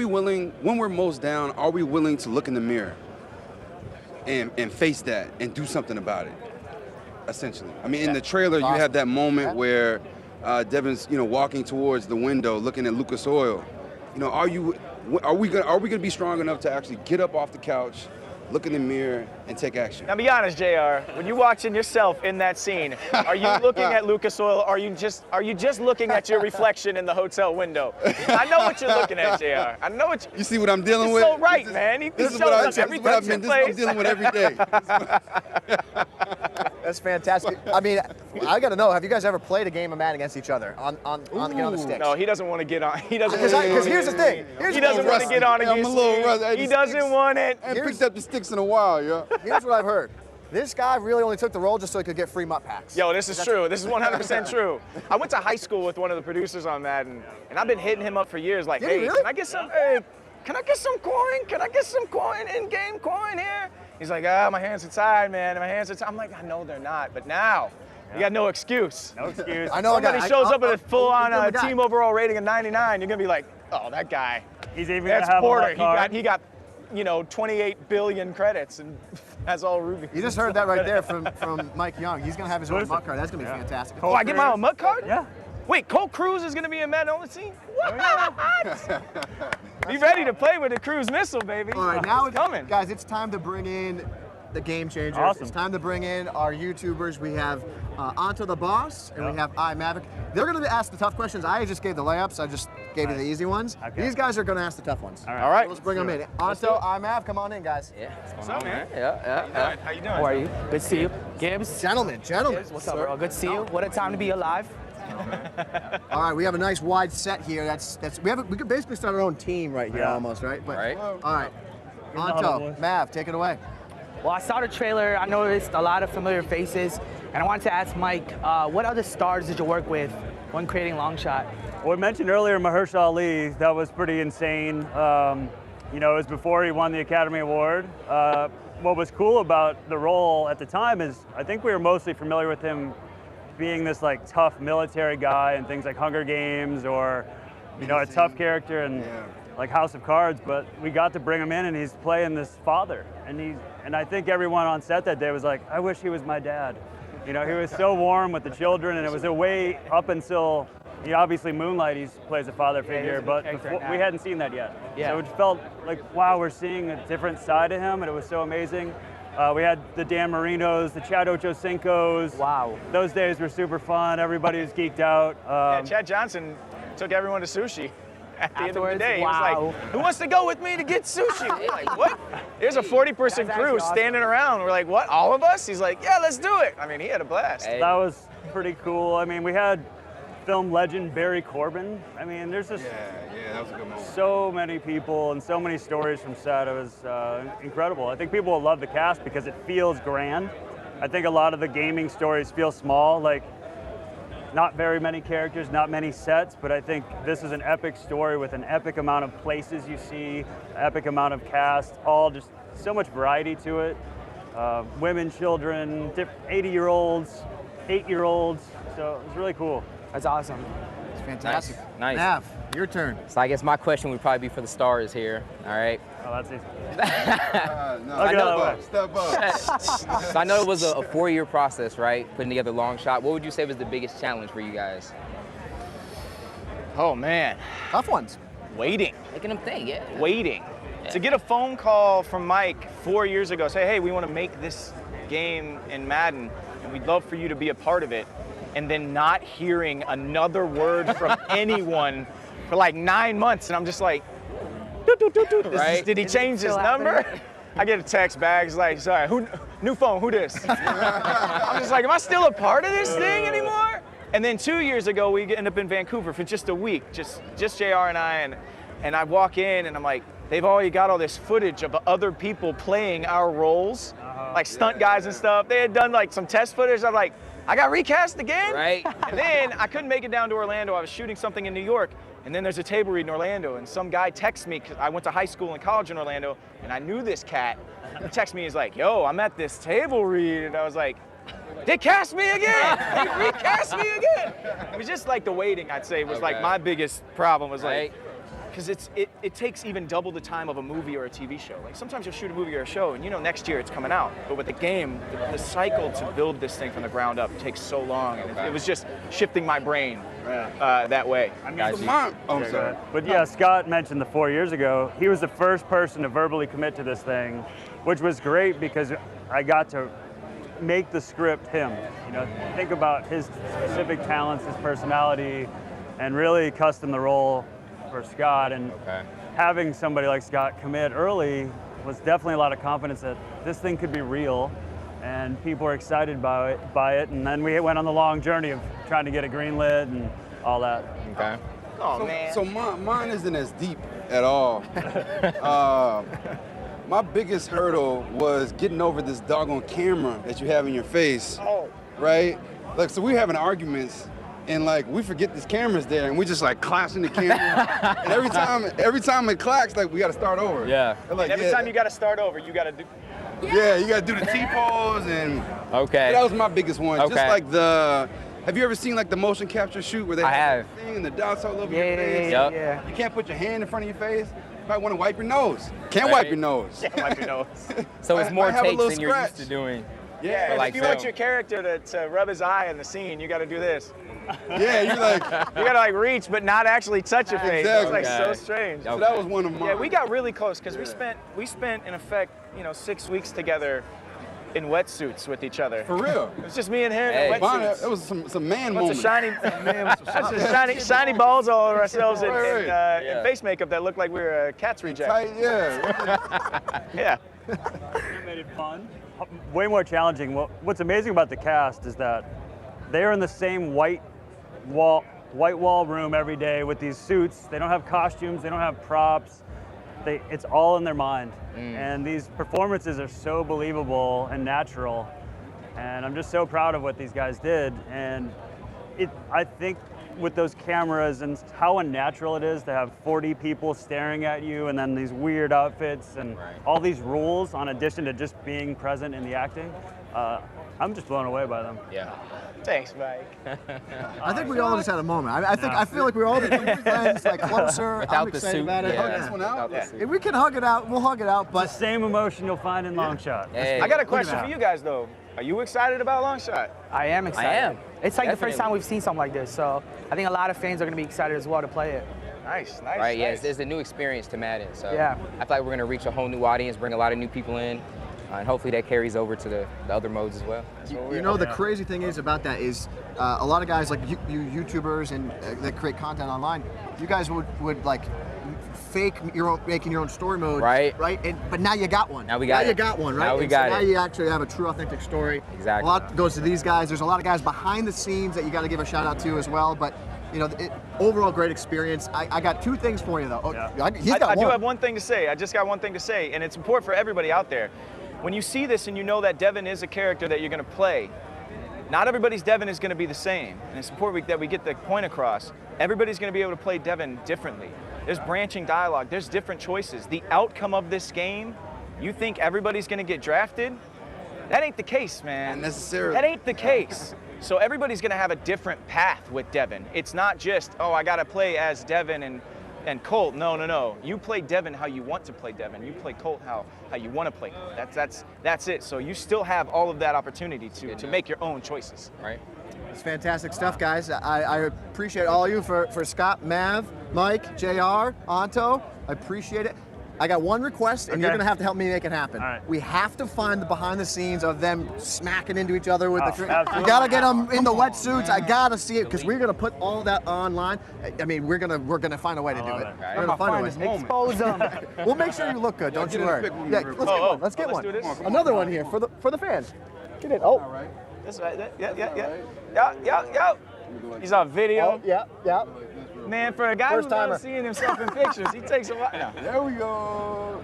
willing, when we're most down, are we willing to look in the mirror and face that and do something about it, essentially? I mean, in the trailer, you have that moment where Devin's, walking towards the window, looking at Lucas Oil. Are we gonna be strong enough to actually get up off the couch, look in the mirror, and take action? Now, be honest, JR. When you're watching yourself in that scene, are you looking at Lucas Oil? Or are you just looking at your reflection in the hotel window? I know what you're looking at, JR. I know what you see what I'm dealing with. So right, man. This is what I'm dealing with every day. That's fantastic. I mean, I got to know, have you guys ever played a game of Madden against each other on the sticks? No, he doesn't want to get on. He doesn't. Because here's the thing. He doesn't want to get on against me. He doesn't want it. I haven't picked up the sticks in a while, yo. Here's what I've heard. This guy really only took the role just so he could get free MUT packs. Yo, this is true. This is 100% true. I went to high school with one of the producers on Madden, and I've been hitting him up for years, like, hey, can I get some? Hey, can I get some coin? Can I get some coin, in-game coin here? He's like, my hands are tied, man. My hands are tied. I'm like, I know they're not, but now you got no excuse. No excuse. I know Somebody shows up with a full-on guy. team overall rating of 99. You're gonna be like, oh, that guy. He's even That's gonna have Porter. a card. He got 28 billion credits and has all rubies. You just heard that right there from Mike Young. He's going to have his own MUT card. That's going to be fantastic. Oh, I get my own MUT card? Yeah. Wait, Cole Cruz is gonna be in Madden on the team? What? Be ready to play with the Cruz missile, baby. All right, now it's coming. Guys, it's time to bring in the game changers. Awesome. It's time to bring in our YouTubers. We have Anto the Boss, and we have iMavic. They're going to ask the tough questions. I just gave the layups. I just gave you the easy ones. Okay. These guys are going to ask the tough ones. All right. So let's bring them in. Anto, iMav, come on in, guys. Yeah. What's up, man? Yeah. How you doing? How are you? Good to see you. Gibbs. Gentlemen. What's up, bro? Good to see you. What a time to be alive. All right, we have a nice wide set here. We could basically start our own team right here, almost, right? But, all right. Anto, Mav, take it away. Well, I saw the trailer. I noticed a lot of familiar faces, and I wanted to ask Mike, what other stars did you work with when creating Longshot? Well, we mentioned earlier Mahershala Ali. That was pretty insane. It was before he won the Academy Award. What was cool about the role at the time is I think we were mostly familiar with him being this like tough military guy and things like Hunger Games or a tough character in like House of Cards, but we got to bring him in and he's playing this father, and I think everyone on set that day was like, I wish he was my dad. He was so warm with the children, and it was a way up until obviously Moonlight he plays a father figure, but we hadn't seen that yet. Yeah. So it felt like, wow, we're seeing a different side of him, and it was so amazing. We had the Dan Marinos, the Chad Ochocinco's. Wow. Those days were super fun. Everybody was geeked out. Chad Johnson took everyone to sushi. At the end of the Afterwards, day, he wow. was like, who wants to go with me to get sushi? We're like, what? There's a 40-person That's crew actually awesome. standing around. We're like, what, all of us? He's like, yeah, let's do it. I mean, he had a blast. That was pretty cool. I mean, we had film legend Barry Corbin. I mean, there's just that was a good moment. so many people and so many stories from set. It was incredible. I think people will love the cast because it feels grand. I think a lot of the gaming stories feel small, like not very many characters, not many sets, but I think this is an epic story with an epic amount of places you see, epic amount of cast, all just so much variety to it. Women, children, 80-year-olds, 8-year-olds, so it was really cool. That's awesome. It's fantastic. Nice. Nav, your turn. So I guess my question would probably be for the stars here, all right? Oh, that's easy. Step up. So I know it was a 4-year process, right? Putting together Longshot. What would you say was the biggest challenge for you guys? Oh, man. Tough ones. Waiting. Making them think, yeah. Waiting. To get a phone call from Mike 4 years ago, say, hey, we want to make this game in Madden, and we'd love for you to be a part of it, and then not hearing another word from anyone for like 9 months, and I'm just like, did he change his number? I get a text back. It's like, sorry, new phone, who this? I'm just like, am I still a part of this thing anymore? And then 2 years ago, we end up in Vancouver for just a week, just JR and I, and I walk in and I'm like, they've already got all this footage of other people playing our roles, like stunt guys and stuff. They had done like some test footage. I'm like, I got recast again? Right. And then I couldn't make it down to Orlando. I was shooting something in New York, and then there's a table read in Orlando, and some guy texts me, because I went to high school and college in Orlando, and I knew this cat. He texts me, he's like, yo, I'm at this table read, and I was like, they cast me again! They recast me again! It was just like the waiting, I'd say, was like my biggest problem, was like, because it takes even double the time of a movie or a TV show. Like sometimes you'll shoot a movie or a show and you know next year it's coming out. But with the game, the cycle to build this thing from the ground up takes so long. And it was just shifting my brain that way. I mean, sorry. But yeah, Scott mentioned the 4 years ago, he was the first person to verbally commit to this thing, which was great because I got to make the script him. You know, think about his specific talents, his personality, and really custom the role for Scott, and having somebody like Scott commit early was definitely a lot of confidence that this thing could be real, and people were excited by it. And then we went on the long journey of trying to get it greenlit and all that. Okay. Oh man. So mine isn't as deep at all. My biggest hurdle was getting over this doggone camera that you have in your face. Right? Like, so we're having arguments. And like we forget this camera's there, and we just like clashing the camera. And every time it clacks, like we got to start over. Yeah. And like, every time you got to start over, you got to do. Yeah, you got to do the T-pose and. Okay. That was my biggest one. Okay. Just like the. Have you ever seen like the motion capture shoot where they have have. the thing and the dots all over your face? Yeah. You can't put your hand in front of your face. You might want to wipe your nose. Can't wipe your nose. Can't wipe your nose. So it's more have a takes little than you're used to scratch. doing. Yeah, like if you want your character to rub his eye in the scene, you got to do this. Yeah, you're like. You got to like reach, but not actually touch your face. Exactly. It's like so strange. So that was one of mine. Yeah, we got really close because we spent in effect 6 weeks together in wetsuits with each other. For real. It was just me and him in wetsuits. That was some man Bunch moments. of shiny balls all over ourselves in face makeup that looked like we were a cat's reject. Tight, yeah. Yeah. That made it fun. Way more challenging. What's amazing about the cast is that they're in the same white wall room every day with these suits. They don't have costumes. They don't have props. It's all in their mind. And these performances are so believable and natural. And I'm just so proud of what these guys did. And I think with those cameras and how unnatural it is to have 40 people staring at you and then these weird outfits and all these rules in addition to just being present in the acting, I'm just blown away by them. Yeah. Thanks, Mike. I think we all just had a moment. I feel like we're all becoming friends, like closer. Without I'm the excited suit, about it. yeah. Hug this one out. Without the suit. If we can hug it out, we'll hug it out. But The same emotion you'll find in Long Shot. Hey. I got a Look at question that. for you guys though. Are you excited about Long Shot? I am excited. I am. It's like the Definitely. first time we've seen something like this, so I think a lot of fans are going to be excited as well to play it. Nice. Right, yeah, it's a new experience to Madden. So Yeah. I feel like we're going to reach a whole new audience, bring a lot of new people in, and hopefully that carries over to the other modes as well. you know, the crazy thing is about that is a lot of guys like you YouTubers and that create content online, you guys would like making your own story mode, right? But now you got one. Now we got it. you got one, right? Now we And got so it. Now you actually have a true, authentic story. Exactly. A lot goes to these guys. There's a lot of guys behind the scenes that you got to give a shout out to as well. But you know, overall great experience. I got two things for you though. He's got I one. do have one thing to say. I just got one thing to say, and it's important for everybody out there. When you see this and you know that Devin is a character that you're going to play, not everybody's Devin is going to be the same. And it's important that we get the point across. Everybody's going to be able to play Devin differently. There's branching dialogue. There's different choices. The outcome of this game, you think everybody's going to get drafted? That ain't the case, man. Not necessarily. That ain't the case. So everybody's going to have a different path with Devin. It's not just, oh, I got to play as Devin and Colt. No. You play Devin how you want to play Devin. You play Colt how you want to play. That's it. So you still have all of that opportunity to make your own choices. Right. It's fantastic stuff, guys. I appreciate all of you for Scott, Mav, Mike, JR, Anto. I appreciate it. I got one request, and you're Okay. going to have to help me make it happen. All right. We have to find the behind the scenes of them smacking into each other with the. We absolutely. got to get them in the wetsuits. I got to see it because we're going to put all that online. I mean, we're gonna find a way to do it. We're going to find a way. Expose them. We'll make sure you look good. Don't you worry. Yeah, let's get Oh, one. Let's get one. do this. Another one here for the fans. Get in. Oh. That's right. Yeah. He's on video. Oh, yeah. Man, for a guy First who's timer. never seen himself in pictures, he takes a while. There we go.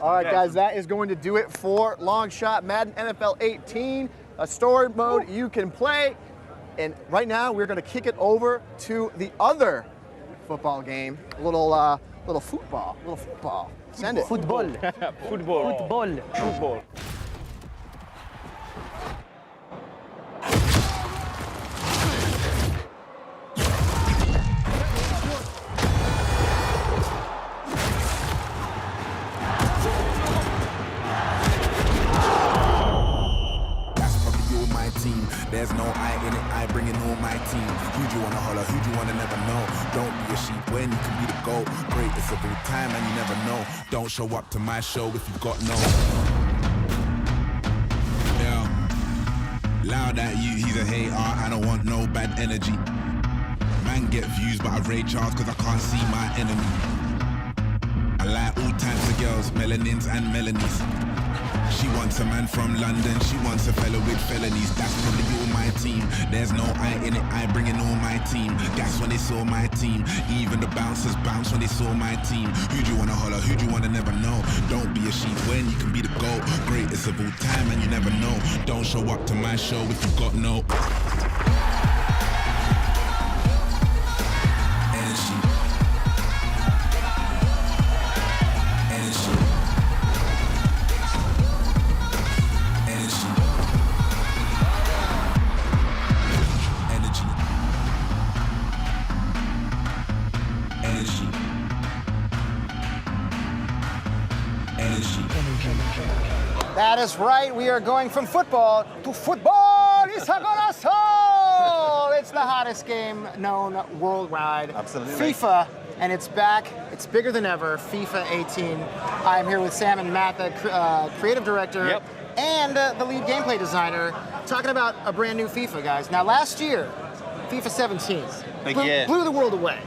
All right, guys, that is going to do it for Long Shot Madden NFL 18, a story mode you can play. And right now, we're going to kick it over to the other football game, little football. Send it. Football. Football. There's no I in it, I bring in all my team. Who'd you wanna holler, who'd you wanna never know? Don't be a sheep when you can be the GOAT. Greatest of all time and you never know. Don't show up to my show if you've got no. Yeah. Loud at you, he's a hater, I don't want no bad energy. Man get views but I rage hard cause I can't see my enemy. I like all types of girls, melanins and melanies. She wants a man from London, she wants a fellow with felonies. That's probably all my team. There's no I in it, I bring in all my team. That's when they saw my team. Even the bouncers bounce when they saw my team. Who'd you wanna holler, who'd you wanna never know? Don't be a sheep when you can be the GOAT. Greatest of all time and you never know. Don't show up to my show if you've got no. That is right. We are going from football to football. It's the hottest game known worldwide. Absolutely. FIFA, and it's back. It's bigger than ever. FIFA 18. I'm here with Sam and Matt, the creative director and the lead gameplay designer, talking about a brand new FIFA, guys. Now, last year, FIFA 17 blew the world away.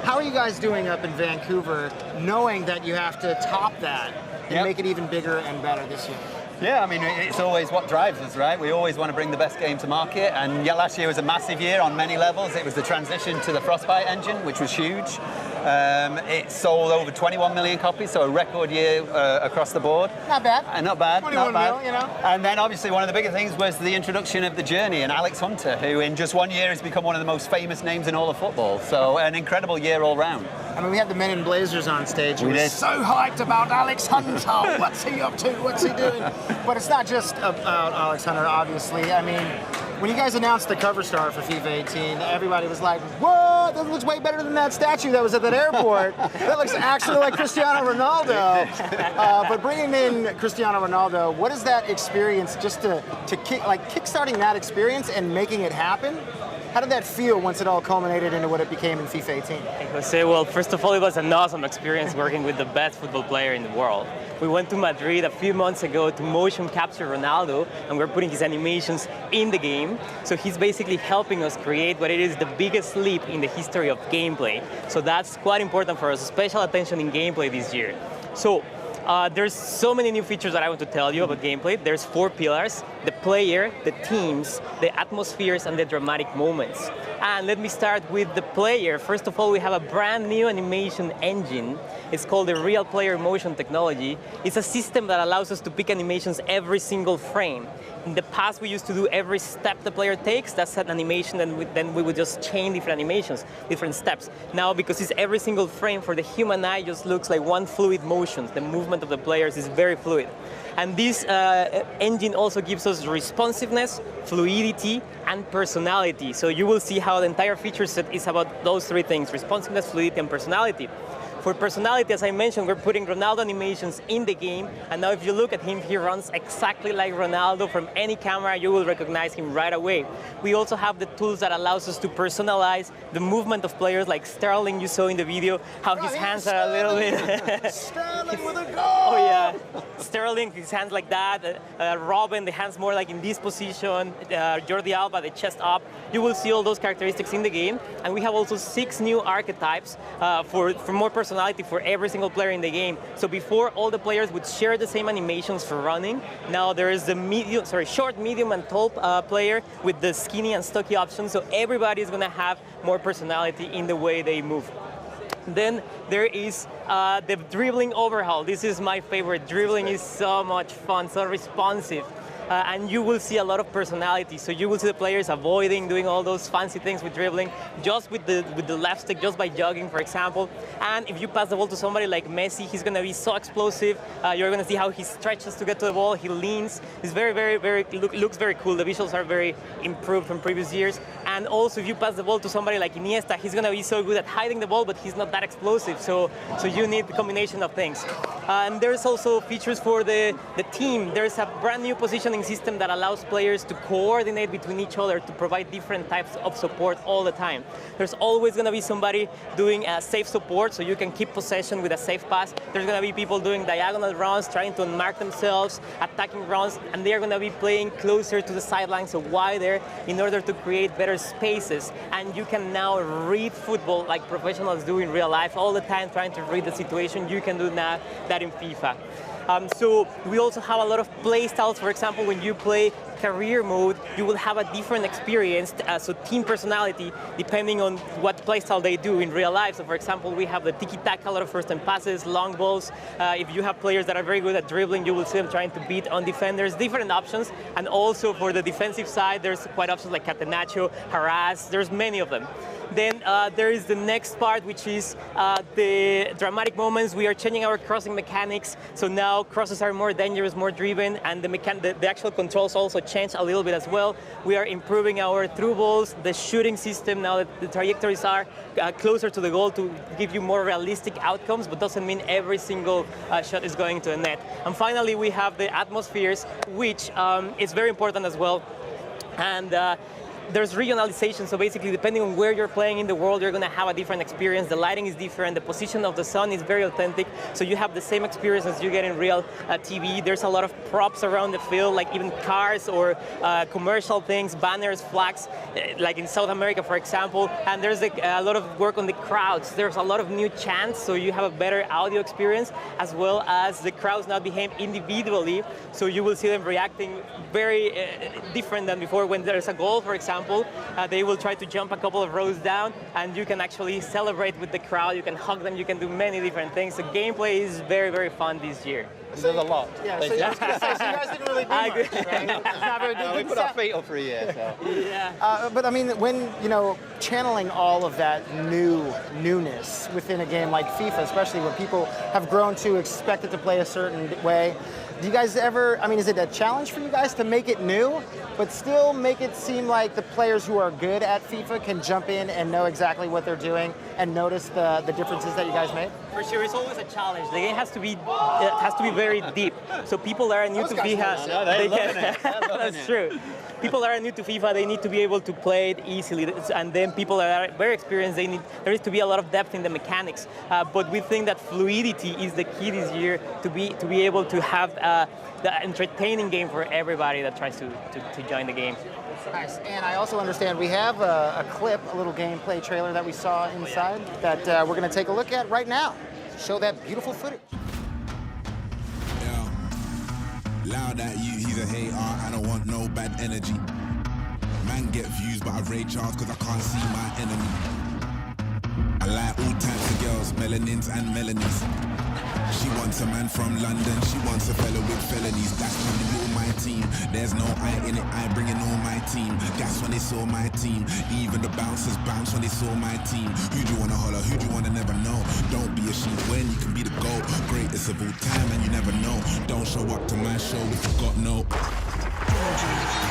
How are you guys doing up in Vancouver, knowing that you have to top that and make it even bigger and better this year? Yeah, I mean, it's always what drives us, right? We always want to bring the best game to market, and yeah, last year was a massive year on many levels. It was the transition to the Frostbite engine, which was huge. It sold over 21 million copies, so a record year across the board. Not bad. Not bad. 21 not bad. mil, you know. And then obviously one of the bigger things was the introduction of the Journey and Alex Hunter, who in just 1 year has become one of the most famous names in all of football. So an incredible year all round. I mean, we had the Men in Blazers on stage. We We're did. so hyped about Alex Hunter. What's he up to? What's he doing? But it's not just about Alex Hunter, obviously. I mean, when you guys announced the cover star for FIFA 18, everybody was like, "Whoa, that looks way better than that statue that was at that airport. That looks actually like Cristiano Ronaldo." But bringing in Cristiano Ronaldo, what is that experience just to kickstarting that experience and making it happen? How did that feel once it all culminated into what it became in FIFA 18? Jose, well, first of all, it was an awesome experience working with the best football player in the world. We went to Madrid a few months ago to motion capture Ronaldo, and we're putting his animations in the game. So he's basically helping us create what it is the biggest leap in the history of gameplay. So that's quite important for us, special attention in gameplay this year. So there's so many new features that I want to tell you about gameplay. There's 4 pillars: the player, the teams, the atmospheres, and the dramatic moments. And let me start with the player. First of all, we have a brand new animation engine. It's called the Real Player Motion Technology. It's a system that allows us to pick animations every single frame. In the past, we used to do every step the player takes. That's an animation, and then we would just chain different animations, different steps. Now, because it's every single frame, for the human eye, just looks like one fluid motion. The movement of the players is very fluid. And this engine also gives us responsiveness, fluidity, and personality. So you will see how the entire feature set is about those 3 things: responsiveness, fluidity, and personality. For personality, as I mentioned, we're putting Ronaldo animations in the game, and now if you look at him, he runs exactly like Ronaldo. From any camera, you will recognize him right away. We also have the tools that allows us to personalize the movement of players, like Sterling, you saw in the video, how his hands are a little bit... Sterling with a goal! Oh yeah, Sterling, his hands like that. Robin, the hands more like in this position. Jordi Alba, the chest up. You will see all those characteristics in the game, and we have also 6 new archetypes for more personality for every single player in the game. So before, all the players would share the same animations for running. Now there is the short, medium, and tall player with the skinny and stocky options. So everybody is going to have more personality in the way they move. Then there is the dribbling overhaul. This is my favorite. Dribbling is so much fun, so responsive. And you will see a lot of personality. So you will see the players avoiding doing all those fancy things with dribbling, just with the left stick, just by jogging, for example. And if you pass the ball to somebody like Messi, he's going to be so explosive. You're going to see how he stretches to get to the ball. He leans. It's looks very cool. The visuals are very improved from previous years. And also, if you pass the ball to somebody like Iniesta, he's going to be so good at hiding the ball, but he's not that explosive. So you need the combination of things. And there's also features for the team. There's a brand new positioning system that allows players to coordinate between each other to provide different types of support all the time. There's always going to be somebody doing safe support, so you can keep possession with a safe pass. There's going to be people doing diagonal runs, trying to unmark themselves, attacking runs, and they're going to be playing closer to the sidelines, so wider, in order to create better spaces. And you can now read football like professionals do in real life all the time, trying to read the situation. You can do now that in FIFA. So we also have a lot of play styles. For example, when you play career mode, you will have a different experience, so team personality, depending on what playstyle they do in real life. So for example, we have the tiki-taka, a lot of first-time passes, long balls. If you have players that are very good at dribbling, you will see them trying to beat on defenders, different options. And also for the defensive side, there's quite options like catenaccio, harass, there's many of them. Then there is the next part, which is the dramatic moments. We are changing our crossing mechanics, so now crosses are more dangerous, more driven, and the actual controls also change a little bit as well. We are improving our through balls, the shooting system. Now that the trajectories are closer to the goal to give you more realistic outcomes, but doesn't mean every single shot is going to the net. And finally, we have the atmospheres, which is very important as well. And there's regionalization, so basically depending on where you're playing in the world, you're going to have a different experience. The lighting is different, the position of the sun is very authentic, so you have the same experience as you get in real TV. There's a lot of props around the field, like even cars or commercial things, banners, flags, like in South America, for example. And there's a lot of work on the crowds. There's a lot of new chants, so you have a better audio experience, as well as the crowds now behave individually, so you will see them reacting very different than before. When there's a goal, for example, they will try to jump a couple of rows down, and you can actually celebrate with the crowd. You can hug them. You can do many different things. The gameplay is very, very fun this year. There's a lot. Yeah, so, I was gonna say, so you guys didn't really do much, right? It's not very good. We put our feet up for a year. So. Yeah. But I mean, when channeling all of that newness within a game like FIFA, especially when people have grown to expect it to play a certain way. Do you guys ever, is it a challenge for you guys to make it new, but still make it seem like the players who are good at FIFA can jump in and know exactly what they're doing and notice the differences that you guys made? For sure, it's always a challenge. The game has to be very deep. So people that are new to FIFA, that's true. People that are new to FIFA, they need to be able to play it easily, and then people that are very experienced, there needs to be a lot of depth in the mechanics. But we think that fluidity is the key this year to be able to have the entertaining game for everybody that tries to join the game. Nice. And I also understand we have a clip, a little gameplay trailer that we saw inside that we're going to take a look at right now. Show that beautiful footage. Loud at you, he's a hater, I don't want no bad energy. Man get views, but I rage hard cause I can't see my enemy. I like all types of girls, melanins and melanies. She wants a man from London, she wants a fella with felonies. That's when they all my team. There's no I in it, I bring in all my team. That's when they saw my team. Even the bouncers bounce when they saw my team. Who do you wanna holler, who do you wanna never know? Don't be a sheep when you can be the GOAT. Greatest of all time and you never know. Don't show up to my show if you got no energy.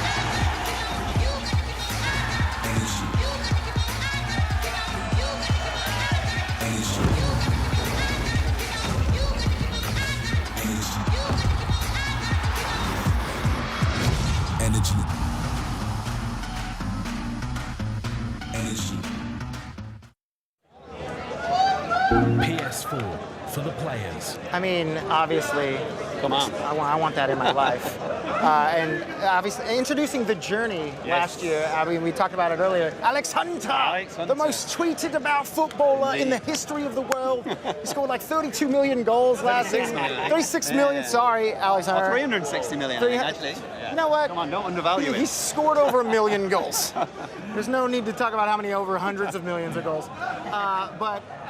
PS4 for the players. I mean, obviously, come on. I want that in my life. And obviously, introducing The Journey last year, I mean, we talked about it earlier. Alex Hunter, the most tweeted about footballer in the history of the world. He scored like 32 million goals last season. 36 million, sorry, Alex Hunter. 360 million, I think, actually. Yeah. You know what? Come on, don't undervalue it. He scored over 1 million goals. There's no need to talk about how many over hundreds of millions of goals.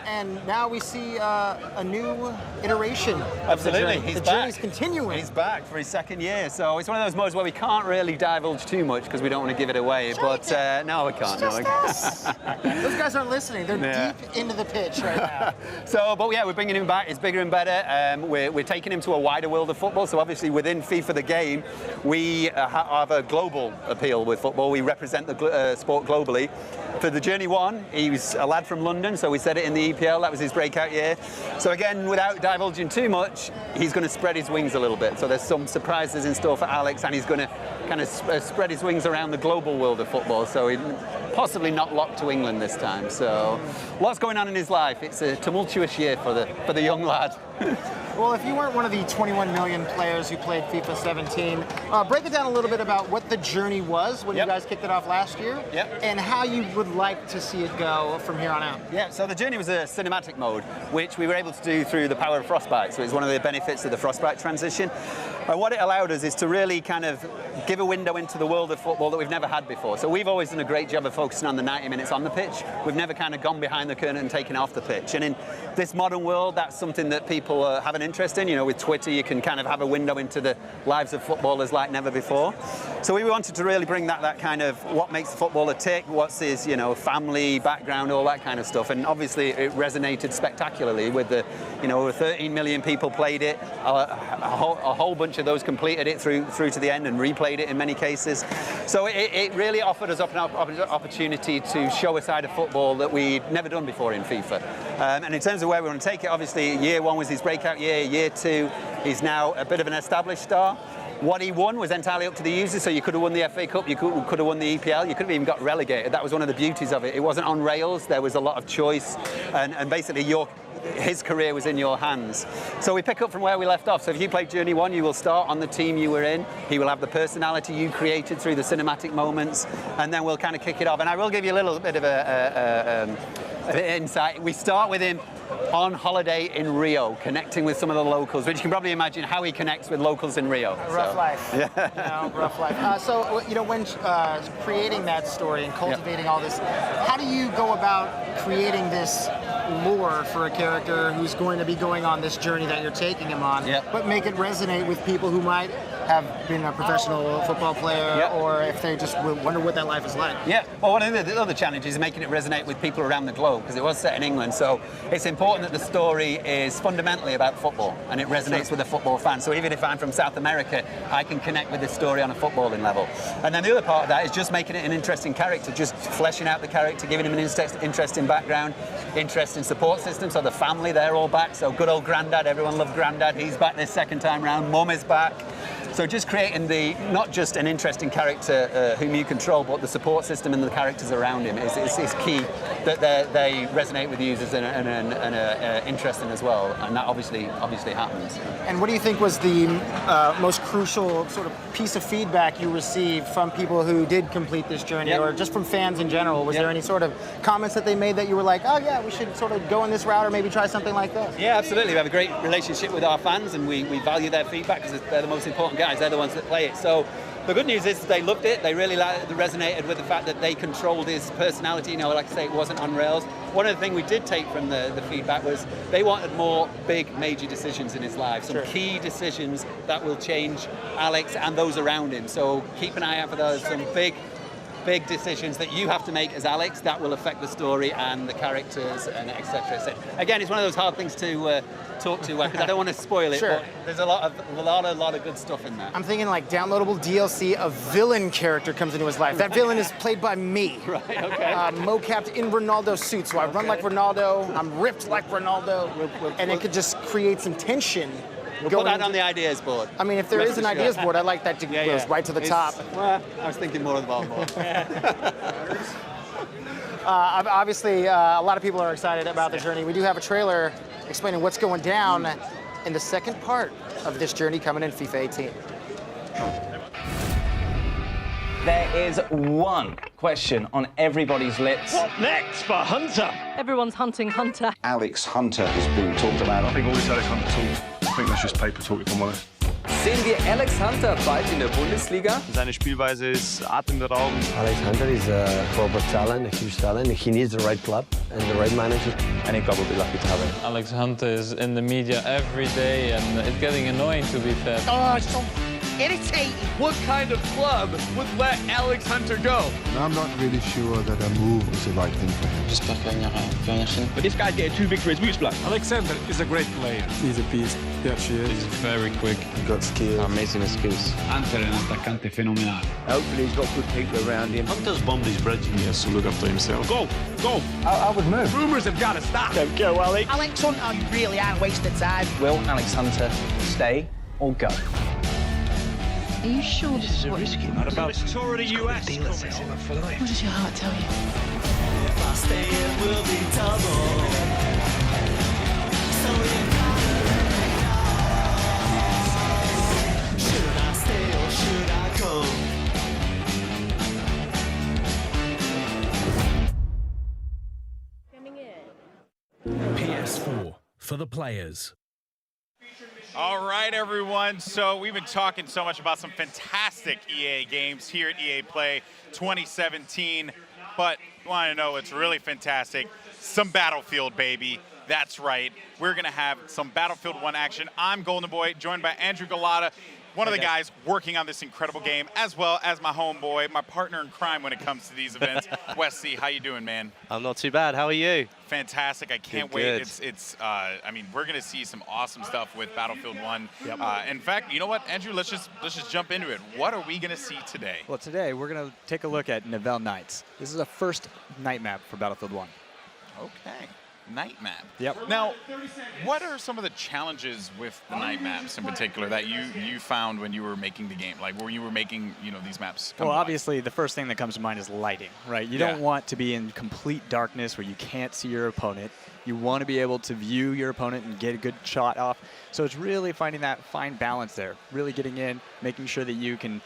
And now we see a new iteration. Absolutely, he's back. The journey's continuing. He's back for his second year, so it's one of those modes where we can't really divulge too much because we don't want to give it away. But no, we can't. Those guys aren't listening. They're deep into the pitch right now. But yeah, we're bringing him back. It's bigger and better. We're taking him to a wider world of football. So obviously, within FIFA the game, we have a global appeal with football. We represent the sport globally. For the Journey 1, he was a lad from London, so we said it in the EPL. That was his breakout year. So again, without divulging too much, he's going to spread his wings a little bit. So there's some surprises in store for Alex, and he's going to kind of spread his wings around the global world of football. So he's possibly not locked to England this time. So lots going on in his life. It's a tumultuous year for the young lad. Well, if you weren't one of the 21 million players who played FIFA 17, break it down a little bit about what the journey was when you guys kicked it off last year, and how you would like to see it go from here on out. Yeah, so the journey was a cinematic mode, which we were able to do through the power of Frostbite. So it's one of the benefits of the Frostbite transition. And what it allowed us is to really kind of give a window into the world of football that we've never had before. So we've always done a great job of focusing on the 90 minutes on the pitch. We've never kind of gone behind the curtain and taken it off the pitch. And in this modern world, that's something that people have an interest in. You know, with Twitter, you can kind of have a window into the lives of footballers like never before. So we wanted to really bring that kind of what makes the footballer tick, what's his, you know, family, background, all that kind of stuff. And obviously it resonated spectacularly with the, you know, over 13 million people played it. A whole bunch of those completed it through to the end and replayed it in many cases. So it really offered us an opportunity to show a side of football that we'd never done before in FIFA. And in terms of where we want to take it, obviously year 1 was his breakout year. Year 2, he's now a bit of an established star. What he won was entirely up to the users, so you could have won the FA Cup, you could have won the EPL, you could have even got relegated. That was one of the beauties of it. It wasn't on rails, there was a lot of choice, and basically his career was in your hands. So we pick up from where we left off. So if you played Journey 1, you will start on the team you were in. He will have the personality you created through the cinematic moments, and then we'll kind of kick it off. And I will give you a little bit of an insight. We start with him on holiday in Rio, connecting with some of the locals, which you can probably imagine how he connects with locals in Rio. Rough life. Yeah. You know, rough life. So, you know, when creating that story and cultivating all this, how do you go about creating this lore for a character who's going to be going on this journey that you're taking him on, but make it resonate with people who might have been a professional football player, or if they just wonder what that life is like? Yeah, well, one of the other challenges is making it resonate with people around the globe, because it was set in England, so it's important that the story is fundamentally about football, and it resonates with a football fan. So even if I'm from South America, I can connect with this story on a footballing level. And then the other part of that is just making it an interesting character, just fleshing out the character, giving him an interesting background, interesting support system. So the family, they're all back. So good old Grandad, everyone loved Grandad. He's back this second time round. Mum is back. So just creating not just an interesting character whom you control, but the support system and the characters around him is key, that they resonate with users and are interesting as well. And that obviously happens. And what do you think was the most crucial sort of piece of feedback you received from people who did complete this journey, or just from fans in general? Was there any sort of comments that they made that you were like, oh yeah, we should sort of go in this route or maybe try something like this? Yeah, absolutely. We have a great relationship with our fans, and we value their feedback because they're the most important guys. They're the ones that play it. So the good news is they loved it. They really resonated with the fact that they controlled his personality. You know, like I say, it wasn't on rails. One of the things we did take from the feedback was they wanted more big, major decisions in his life, some key decisions that will change Alex and those around him. So keep an eye out for those, some big decisions that you have to make as Alex that will affect the story and the characters and etc. So again, it's one of those hard things to talk to because I don't want to spoil it, but there's a lot of good stuff in there. I'm thinking like downloadable DLC, a villain character comes into his life. That villain is played by me. Right, okay. Mocapped in Ronaldo's suit, so I run like Ronaldo, I'm ripped like Ronaldo, and it could just create some tension. We'll put that on the ideas board. I mean, if there is an ideas board, I'd like that to go right to the top. Well, I was thinking more of the bottom board. Obviously, a lot of people are excited about the journey. We do have a trailer explaining what's going down in the second part of this journey coming in FIFA 18. There is one question on everybody's lips. What next for Hunter? Everyone's hunting Hunter. Alex Hunter has been talked about. I think all this Alex Hunter talk, I think that's just paper talk, if I'm honest. Sehen wir Alex Hunter bald in der Bundesliga? Seine Spielweise ist atemberaubend. Alex Hunter is a proper talent, a huge talent. He needs the right club and the right manager. Any club will be lucky to have him. Alex Hunter is in the media every day, and it's getting annoying, to be fair. Oh, it's so irritating. What kind of club would let Alex Hunter go? I'm not really sure that a move was the right thing for him. J'espère qu'il n'y aura rien. But this guy's getting too big for his boots, blood. Alexander is a great player. He's a beast. Yeah, she is. He's very quick. He got skills. Amazing skills. Hunter è un attaccante fenomenale. Hopefully he's got good people around him. Hunter's bombed his bridge. He has to look after himself. Go, go. I would move. Rumours have got to stop. Don't go, Alex. Alex Hunter, you really are wasting time. Will Alex Hunter stay or go? Are you sure this is what risky? Not about this tour of the US. What does your heart tell you? If I stay, it will be double. So should I stay or should I go? PS4 for the players. All right, everyone. So we've been talking so much about some fantastic EA games here at EA Play 2017, but you want to know what's really fantastic? Some Battlefield, baby. That's right. We're going to have some Battlefield 1 action. I'm Golden Boy, joined by Andrew Galata, one of the guys working on this incredible game, as well as my homeboy, my partner in crime when it comes to these events. Wes C, how you doing, man? I'm not too bad. How are you? Fantastic. I can't wait. I mean, we're going to see some awesome stuff with Battlefield 1. Yep. In fact, you know what, Andrew? Let's just jump into it. What are we going to see today? Well, today we're going to take a look at Nivelle Nights. This is a first night map for Battlefield 1. Okay. Night map. Yep. Now, what are some of the challenges with the night maps in particular that you found when you were making the game? Like when you were making, these maps come Well, to obviously, the first thing that comes to mind is lighting, right? You don't want to be in complete darkness where you can't see your opponent. You want to be able to view your opponent and get a good shot off. So it's really finding that fine balance there, really getting in, making sure that you can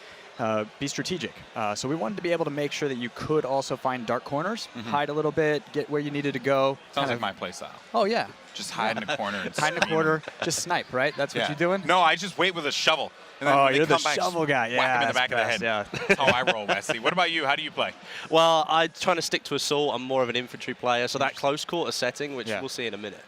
be strategic. So we wanted to be able to make sure that you could also find dark corners, hide a little bit, get where you needed to go. Sounds like my play style. Oh, yeah. Just hide in a corner. And hide in a corner, just snipe, right? That's what you're doing? No, I just wait with a shovel. And then Oh, when they you're the come back, shovel guy. Whack Yeah, him in the back of the that's head. best, That's how I roll, Wesley. What about you? How do you play? Well, I'm trying to stick to assault. I'm more of an infantry player, so that close quarter setting, which we'll see in a minute,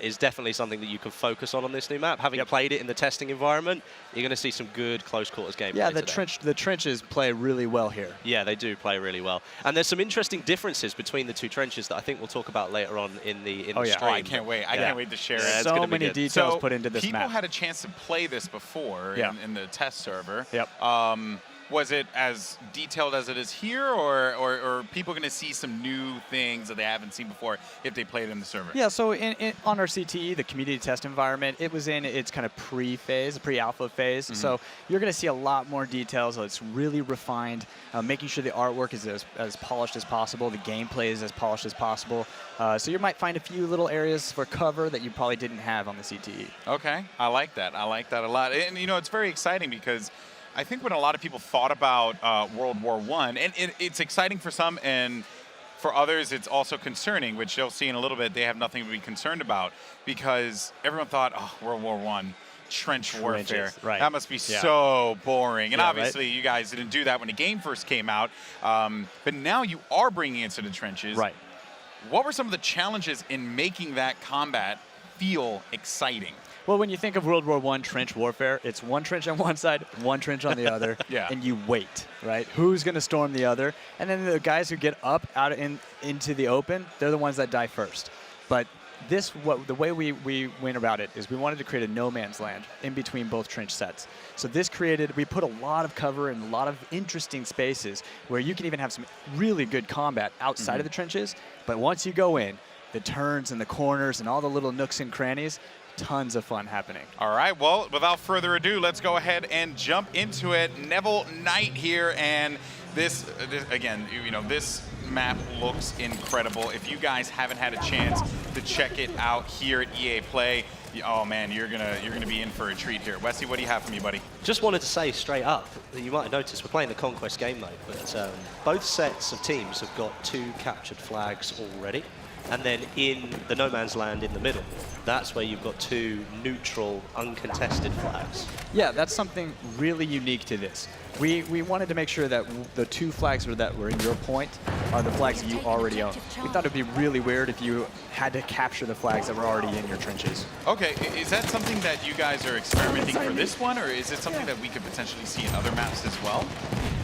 is definitely something that you can focus on this new map. Having played it in the testing environment, you're going to see some good close quarters gameplay. Yeah, today. the trenches play really well here. Yeah, they do play really well. And there's some interesting differences between the two trenches that I think we'll talk about later on in the stream. Oh, I can't wait. I can't wait to share it. Yeah, So many details put into this people map. had a chance to play this before in the test server. Yep. Was it as detailed as it is here, or are people going to see some new things that they haven't seen before if they played in the server? Yeah, so on our CTE, the community test environment, it was in its kind of pre-phase, pre-alpha phase. So you're going to see a lot more details. So it's really refined, making sure the artwork is as polished as possible, the gameplay is as polished as possible. So you might find a few little areas for cover that you probably didn't have on the CTE. Okay, I like that. I like that a lot. And, it's very exciting because I think when a lot of people thought about World War I, and it's exciting for some, and for others it's also concerning, which you'll see in a little bit. They have nothing to be concerned about because everyone thought, World War I, trench warfare. Right. That must be so boring. And Yeah, obviously you guys didn't do that when the game first came out. But now you are bringing it to the trenches. Right. What were some of the challenges in making that combat feel exciting? Well, when you think of World War I trench warfare, it's one trench on one side, one trench on the other, and you wait, right? Who's going to storm the other? And then the guys who get up out into the open, they're the ones that die first. But the way we went about it is we wanted to create a no man's land in between both trench sets. So we put a lot of cover and a lot of interesting spaces where you can even have some really good combat outside of the trenches. But once you go in, the turns and the corners and all the little nooks and crannies, tons of fun happening. All right, well, without further ado, let's go ahead and jump into it. Nivelle Night here, and this again, this map looks incredible. If you guys haven't had a chance to check it out here at EA Play, oh man, you're gonna be in for a treat here. Wesley, what do you have for me, buddy? Just wanted to say straight up, you might have noticed we're playing the Conquest game mode, but both sets of teams have got 2 captured flags already. And then in the no man's land in the middle, that's where you've got 2 neutral, uncontested flags. Yeah, that's something really unique to this. We wanted to make sure that the 2 flags that were in your point are the flags that you already own. We thought it'd be really weird if you had to capture the flags that were already in your trenches. Okay, is that something that you guys are experimenting for this one, or is it something that we could potentially see in other maps as well?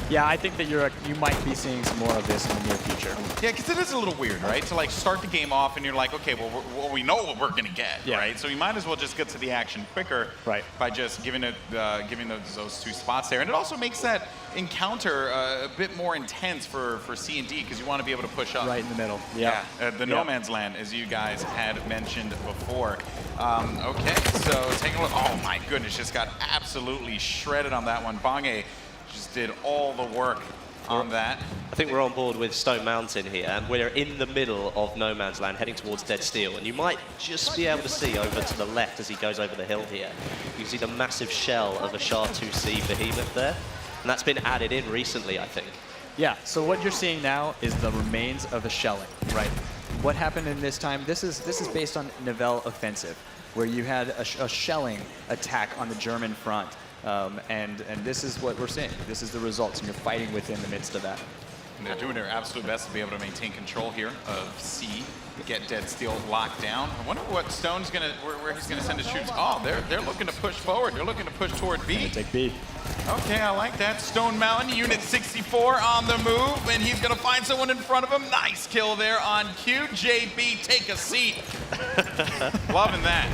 Yeah, I think that you might be seeing some more of this in the near future. Yeah, because it is a little weird, right? To like start the game off and you're like, okay, well, we know what we're gonna get, right? So you might as well just get to the action quicker, by just giving those 2 spots there, and it also makes that encounter a bit more intense for C and D because you want to be able to push up right in the middle. The no man's land, as you guys had mentioned before. Okay, so taking a look. Oh my goodness, just got absolutely shredded on that one. Bange just did all the work on that. I think we're on board with Stone Mountain here, and we're in the middle of no man's land, heading towards Dead Steel, and you might just be able to see over to the left as he goes over the hill here. You can see the massive shell of a SHA-2C behemoth there, and that's been added in recently, I think. Yeah, so what you're seeing now is the remains of a shelling, right? What happened in this time, this is based on Nivelle Offensive, where you had a shelling attack on the German front. And this is what we're seeing. This is the results, and you're fighting within the midst of that. And they're doing their absolute best to be able to maintain control here of C, get Dead Steel locked down. I wonder what Stone's where he's gonna send his troops. Oh, they're looking to push forward. They're looking to push toward B. Take B. Okay, I like that. Stone Mountain, Unit 64 on the move, and he's gonna find someone in front of him. Nice kill there on cue. JB, take a seat. Loving that.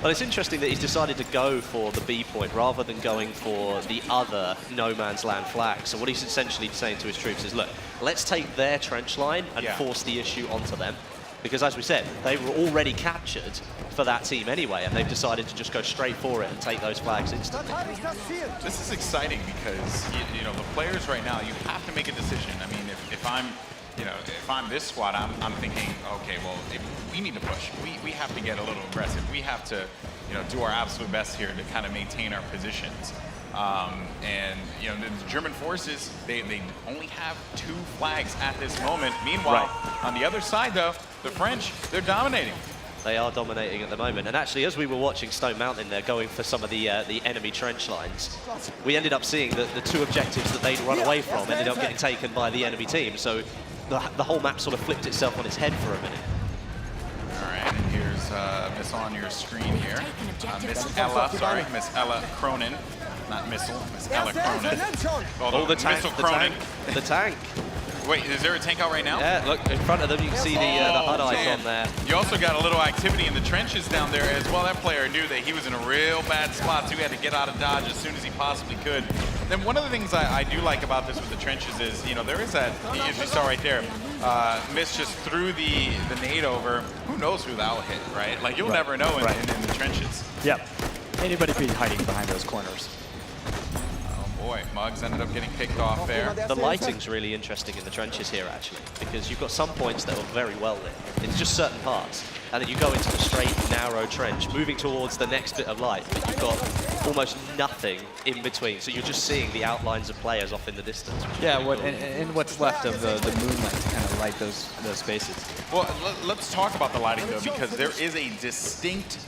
Well, it's interesting that he's decided to go for the B point rather than going for the other no man's land flag. So what he's essentially saying to his troops is, look, let's take their trench line and force the issue onto them. Because as we said, they were already captured for that team anyway, and they've decided to just go straight for it and take those flags instantly. This is exciting because, you know, the players right now, you have to make a decision. I mean, if I'm this squad, I'm thinking, okay, well, we need to push. We have to get a little aggressive. We have to, do our absolute best here to kind of maintain our positions. And the German forces, they only have 2 flags at this moment. Meanwhile, on the other side, though, the French, they're dominating. They are dominating at the moment. And actually, as we were watching Stone Mountain, they're going for some of the enemy trench lines. We ended up seeing that the 2 objectives that they'd run away from ended up getting taken by the enemy team. So the whole map sort of flipped itself on its head for a minute. All right, and here's Miss on your screen here. Miss Ella Cronin. Not Missile, Miss Ella Cronin. Oh, the tank, Missile Cronin. The tank. Wait, is there a tank out right now? Yeah, look, in front of them you can see the HUD icon there. You also got a little activity in the trenches down there as well. That player knew that he was in a real bad spot, so he had to get out of Dodge as soon as he possibly could. Then one of the things I do like about this with the trenches is, there is that, as you saw right there, Miss just threw the nade over. Who knows who that'll hit, right? Like, you'll never know in the trenches. Yep. Anybody be hiding behind those corners. Boy, Muggs ended up getting picked off there. The lighting's really interesting in the trenches here, actually, because you've got some points that are very well lit. It's just certain parts. And then you go into the straight, narrow trench, moving towards the next bit of light, but you've got almost nothing in between. So you're just seeing the outlines of players off in the distance. Yeah, and what's left of the moonlight to kind of light those spaces. Well, let's talk about the lighting, though, because there is a distinct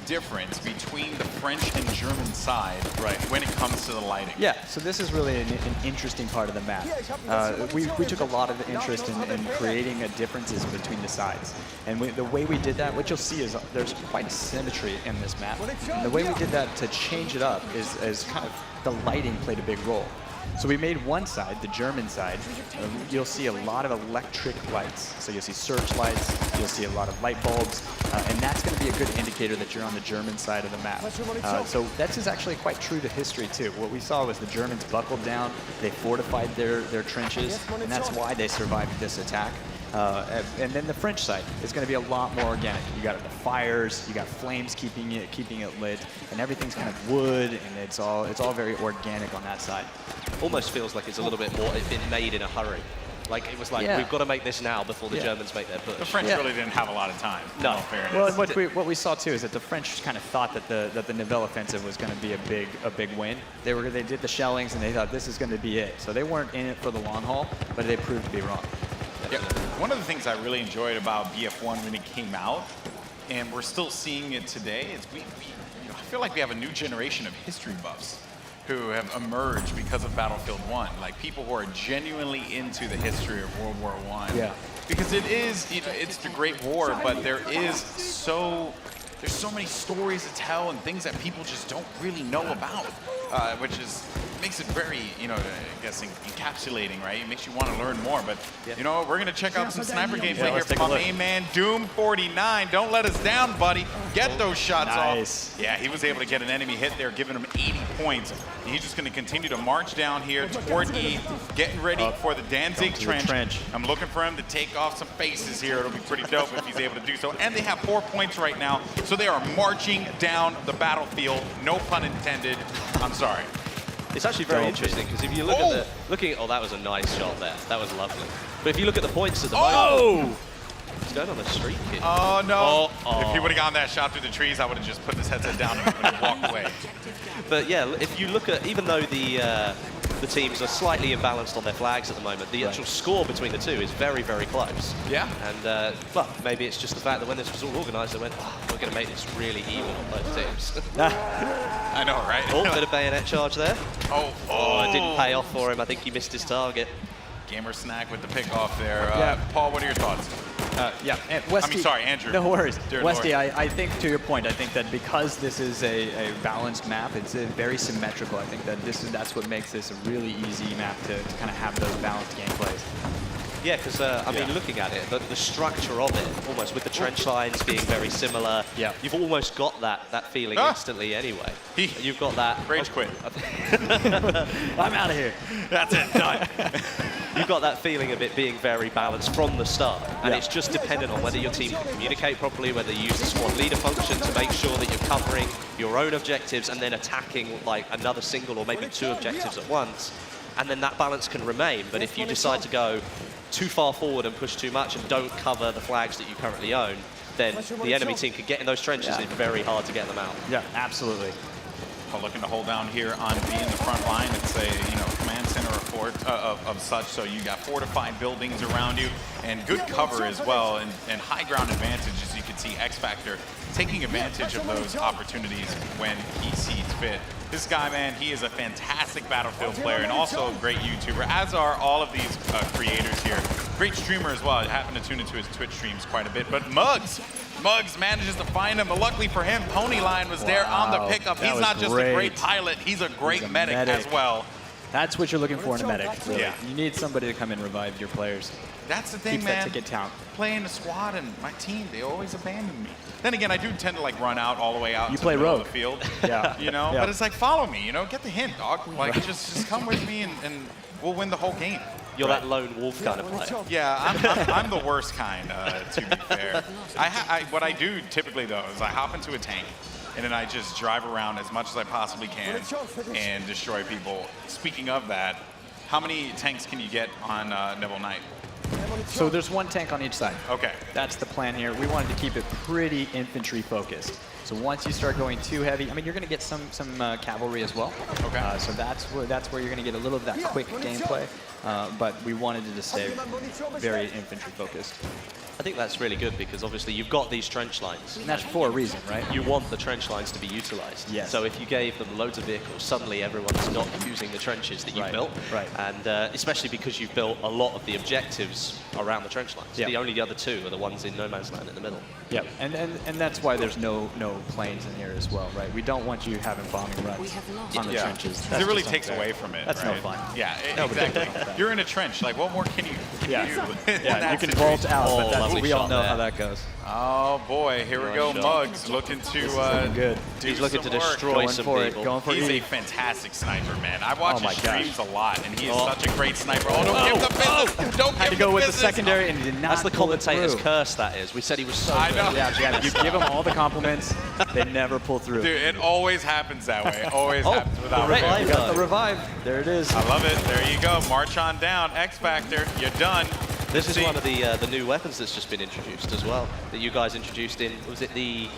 difference between the French and German side when it comes to the lighting. Yeah, so this is really an interesting part of the map. We took a lot of interest in creating differences between the sides. And the way we did that, what you'll see is there's quite a symmetry in this map. And the way we did that to change it up is kind of the lighting played a big role. So we made one side, the German side, you'll see a lot of electric lights. So you'll see searchlights, you'll see a lot of light bulbs, and that's going to be a good indicator that you're on the German side of the map. So that is actually quite true to history too. What we saw was the Germans buckled down, they fortified their trenches, and that's why they survived this attack. And then the French side is going to be a lot more organic. You got the fires, you got flames keeping it lit, and everything's kind of wood, and it's all very organic on that side. Almost feels like it's a little bit more, it's been made in a hurry. Like, it was like, we've got to make this now before the Germans make their push. The French really didn't have a lot of time. No. Well, what we saw too is that the French kind of thought that the Nivelle offensive was going to be a big win. They did the shellings and they thought this is going to be it. So they weren't in it for the long haul, but they proved to be wrong. Yeah. One of the things I really enjoyed about BF1 when it came out, and we're still seeing it today, is I feel like we have a new generation of history buffs who have emerged because of Battlefield 1. Like people who are genuinely into the history of World War I. Yeah. Because it is, it's the Great War, but there's so many stories to tell and things that people just don't really know about, which makes it very, I guess, encapsulating, right? It makes you want to learn more. But, we're going to check out some sniper gameplay here from my main man, Doom49. Don't let us down, buddy. Get those shots off. Yeah, he was able to get an enemy hit there, giving him 80 points. And he's just going to continue to march down here toward E, getting ready for the Danzig Trench. I'm looking for him to take off some faces here. It'll be pretty dope if he's able to do so. And they have 4 points right now, so they are marching down the battlefield. No pun intended. I'm sorry. It's actually very interesting because if you look at that was a nice shot there. That was lovely. But if you look at the points at the moment, he's going on the streak here. Oh no! If he would have gotten that shot through the trees, I would have just put his headset down and walked away. But yeah, if you look at, even though the teams are slightly imbalanced on their flags at the moment, the actual score between the two is very, very close. Yeah. And well, maybe it's just the fact that when this was all organised, they went, we're going to make this really even on both teams. I know, right? Bit of bayonet charge there. It didn't pay off for him. I think he missed his target. Gamer Snack with the pick-off there. Paul, what are your thoughts? And Westy, I mean, sorry, Andrew. No worries. Dear Westy, Lord. I think to your point, I think that because this is a balanced map, it's very symmetrical. I think that that's what makes this a really easy map to kind of have those balanced gameplays. Yeah, because I mean, looking at it, the structure of it, almost with the trench lines being very similar, you've almost got that feeling instantly anyway. You've got that. Rage quit. I'm out of here. That's it, done. You've got that feeling of it being very balanced from the start, and it's just dependent on whether your team can communicate properly, whether you use the squad leader function to make sure that you're covering your own objectives and then attacking like another single or maybe 2 objectives at once, and then that balance can remain. But if you decide to go too far forward and push too much and don't cover the flags that you currently own, then the enemy team can get in those trenches and it's very hard to get them out. Yeah, absolutely. Well, looking to hold down here on B in the front line. It's a command center of such, so you got fortified buildings around you and good cover as well, and high ground advantage, as you can see X Factor taking advantage of those opportunities when he sees fit. This guy, man, he is a fantastic Battlefield player and also a great YouTuber, as are all of these creators here. Great streamer as well. I happen to tune into his Twitch streams quite a bit. But Muggs manages to find him. But luckily for him, Ponyline was there on the pickup. He's not just a great pilot, he's a great medic as well. That's what you're looking for in a medic, really. Yeah. You need somebody to come and revive your players. That's the thing, Keep man. that ticket count. Playing the squad and my team, they always abandon me. Then again, I do tend to like run out all the way out to the middle of the field. Yeah. But it's like, follow me, get the hint, dog. Like, just come with me and we'll win the whole game. You're that lone wolf kind of player. Yeah, I'm the worst kind, to be fair. What I do typically, though, is I hop into a tank, and then I just drive around as much as I possibly can and destroy people. Speaking of that, how many tanks can you get on Neville Knight? So there's 1 tank on each side. Okay. That's the plan here. We wanted to keep it pretty infantry focused. So once you start going too heavy, I mean, you're going to get some cavalry as well. Okay. So that's where you're going to get a little of that quick gameplay. But we wanted it to stay very infantry focused. I think that's really good because obviously you've got these trench lines. And that's for a reason, right? You want the trench lines to be utilized. Yes. So if you gave them loads of vehicles, suddenly everyone's not using the trenches that you've built. Right. And especially because you've built a lot of the objectives around the trench lines. The only other 2 are the ones in no man's land in the middle. Yeah, and that's why there's no planes in here as well, right? We don't want you having bombing runs on the trenches. It really takes away from it. That's right? no fun. Yeah, exactly. You're in a trench. Like, what more can you do? Yeah, you can vault out, but we all know how that goes. Oh boy, here we go. Muggs looking to He's looking to destroy some people. He's a fantastic sniper, man. I watch his streams a lot, and he is such a great sniper. Oh, don't give the business! Don't Had to go with the secondary, and he did not. That's the commentator's curse. That is. We said he was so good. I know. Yeah, you give them all the compliments, they never pull through. Dude, it always happens that way. Always happens without revive. Got the revive. There it is. I love it. There you go. March on down. X Factor. You're done. fun. This is one of the new weapons that's just been introduced as well, that you guys introduced in, was it the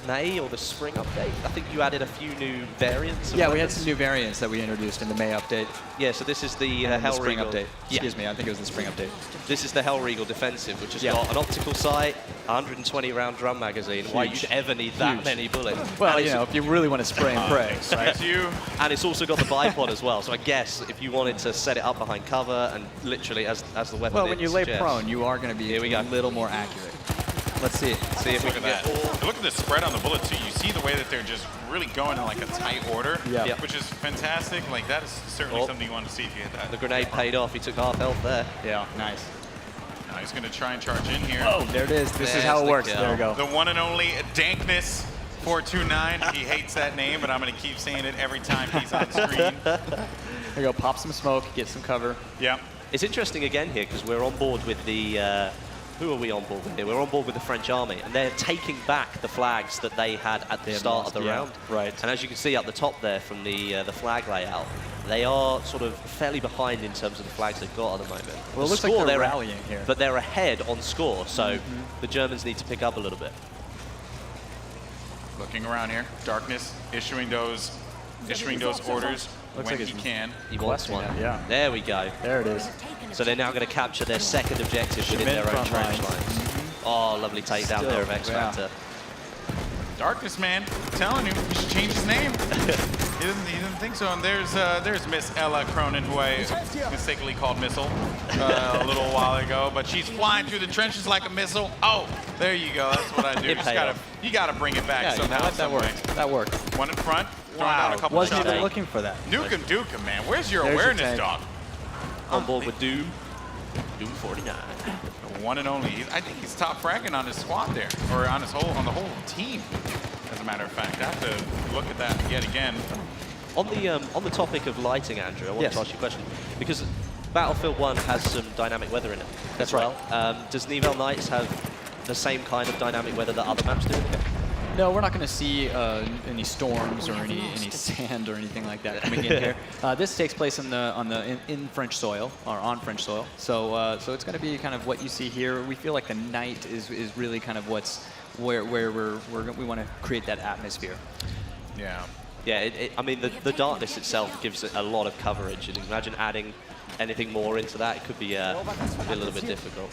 May or the spring update? I think you added a few new variants. Yeah, we had some new variants that we introduced in the May update. Yeah, so this is the Hell spring Regal update. Excuse me, I think it was the spring update. This is the Hell Regal defensive, which has got an optical sight, 120 round drum magazine. Why you'd ever need that many bullets? Well, you know, if you really want to spray and pray, right? And it's also got the bipod as well. So I guess if you wanted to set it up behind cover and literally as the weapon. Well, when you lay prone, you are going to be a little more accurate. Let's see it. See if we can get. Look at the spread on the bullet too. You see the way that they're just really going in like a tight order, which is fantastic. Like that is certainly something you want to see if you hit that. The grenade paid off. He took half health there. Yeah, nice. Now he's going to try and charge in here. Oh, there it is. This is how it works. There we go. The one and only Dankness 429. He hates that name, but I'm going to keep saying it every time he's on screen. There you go. Pop some smoke. Get some cover. Yeah. It's interesting again here because we're on board with the. Who are we on board with here? We're on board with the French army, and they're taking back the flags that they had at the start of the round. Right. And as you can see up the top there from the flag layout, they are sort of fairly behind in terms of the flags they've got at the moment. Well, it looks like they're rallying here. But they're ahead on score, so the Germans need to pick up a little bit. Looking around here, Darkness issuing those orders Looks when like he can. He wants one. Yeah. There we go. There it is. So they're now going to capture their second objective within their own trench lines. Oh, lovely takedown there of X Factor. Darkness, man, I'm telling you, we should change his name. He doesn't think so. And there's Miss Ella Cronin, who I mistakenly called Missile a little while ago, but she's flying through the trenches like a missile. Oh, there you go. That's what I do. You gotta bring it back somehow. That worked. That worked. One in front. Throwing down a couple Wasn't shots. even looking for that. Nukem Dukem, man. Where's your awareness, dog? On board with Doom 49. The one and only. I think he's top fragging on his squad there, or on the whole team. As a matter of fact, I have to look at that yet again. On the topic of lighting, Andrew, I want to ask you a question because Battlefield 1 has some dynamic weather in it. That's right. Does Nivelle Nights have the same kind of dynamic weather that other maps do? No, we're not going to see any storms or any sand or anything like that coming in here. This takes place in French soil or on French soil, so it's going to be kind of what you see here. We feel like the night is really kind of where we want to create that atmosphere. Yeah. Yeah. I mean, the darkness itself gives it a lot of coverage, and imagine adding anything more into that, it could be a little bit difficult.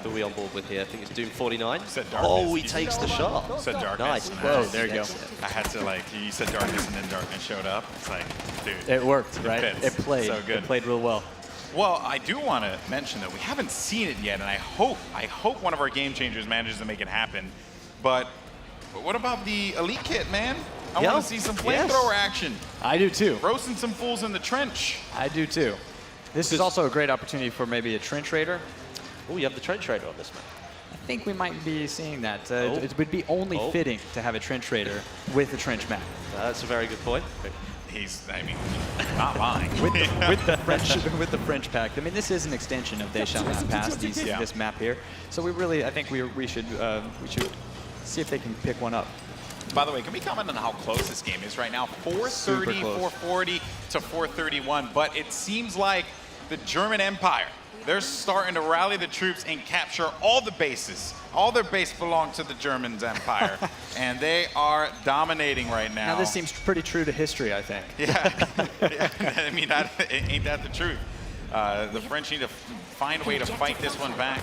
Who are we on board with here? I think it's Doom 49. Oh, he takes the shot. Said Darkness. Nice. Whoa, there you go. I had to you said Darkness and then Darkness showed up. It's like, dude. It worked, right? It played. So good. It played real well. Well, I do want to mention that we haven't seen it yet, and I hope one of our game changers manages to make it happen. But what about the Elite Kit, man? I want to see some flamethrower action. I do too. Roasting some fools in the trench. I do too. This is also a great opportunity for maybe a trench raider. Oh, you have the trench raider on this map. I think we might be seeing that. It would be only fitting to have a trench raider with a trench map. That's a very good point. Not lying. with the French pack. I mean, this is an extension of They Shall Not Pass. This map here. So I think we should see if they can pick one up. By the way, can we comment on how close this game is right now? 430, 440 to 431. But it seems like the German Empire, they're starting to rally the troops and capture all the bases. All their base belong to the Germans Empire, and they are dominating right now. Now this seems pretty true to history, I think. Yeah, I mean, ain't that the truth? The French need to find a way to fight this one back.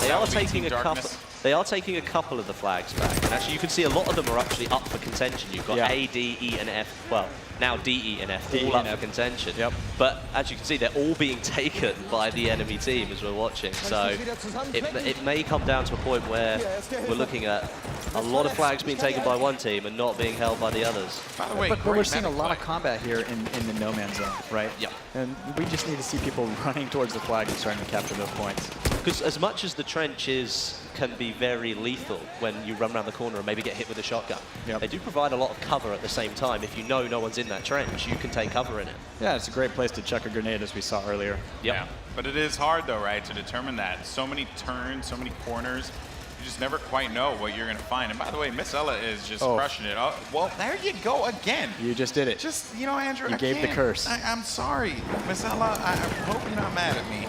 They are taking a couple. They are taking a couple of the flags back, and actually you can see a lot of them are actually up for contention. You've got A, D, E, and F. Well, now D, E, and F all up for contention. Yep. But as you can see, they're all being taken by the enemy team as we're watching. So it may come down to a point where we're looking at a lot of flags being taken by one team and not being held by the others. By the way, but we're seeing a lot of combat here in the no man's zone, right? Yeah. And we just need to see people running towards the flag and starting to capture those points. Because as much as the trenches can be very lethal when you run around the corner and maybe get hit with a shotgun, they do provide a lot of cover at the same time. If you know no one's in that trench, you can take cover in it. Yeah, it's a great place to chuck a grenade, as we saw earlier. Yep. Yeah, but it is hard though, right, to determine that. So many turns, so many corners. You just never quite know what you're going to find. And by the way, Miss Ella is just crushing it. Oh, well, there you go again. You just did it. Just, Andrew, you gave the curse. I'm sorry. Miss Ella, I hope you're not mad at me.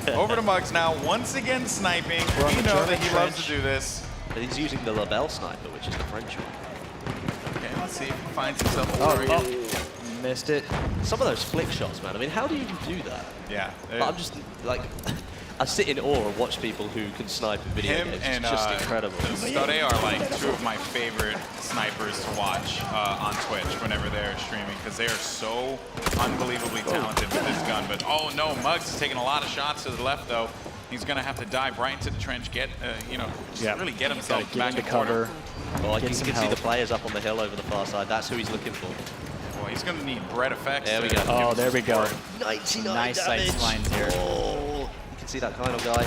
Over to Muggs now, once again sniping. We know that he loves to do this. But he's using the Labelle sniper, which is the French one. Okay, let's see if he finds himself. Missed it. Some of those flick shots, man. I mean, how do you even do that? Yeah. But I'm just like, I sit in awe and watch people who can snipe in video games. And it's just incredible. Stode are like two of my favorite snipers to watch on Twitch whenever they're streaming, because they are so unbelievably talented with this gun. But oh no, Muggs is taking a lot of shots to the left though. He's gonna have to dive right into the trench, get really get himself back into in cover. Well, you can see the players up on the hill over the far side. That's who he's looking for. Well, he's gonna need bread effects. There we go. Oh, there we go. 99 nice sight lines here. Oh, you can see that kind of guy.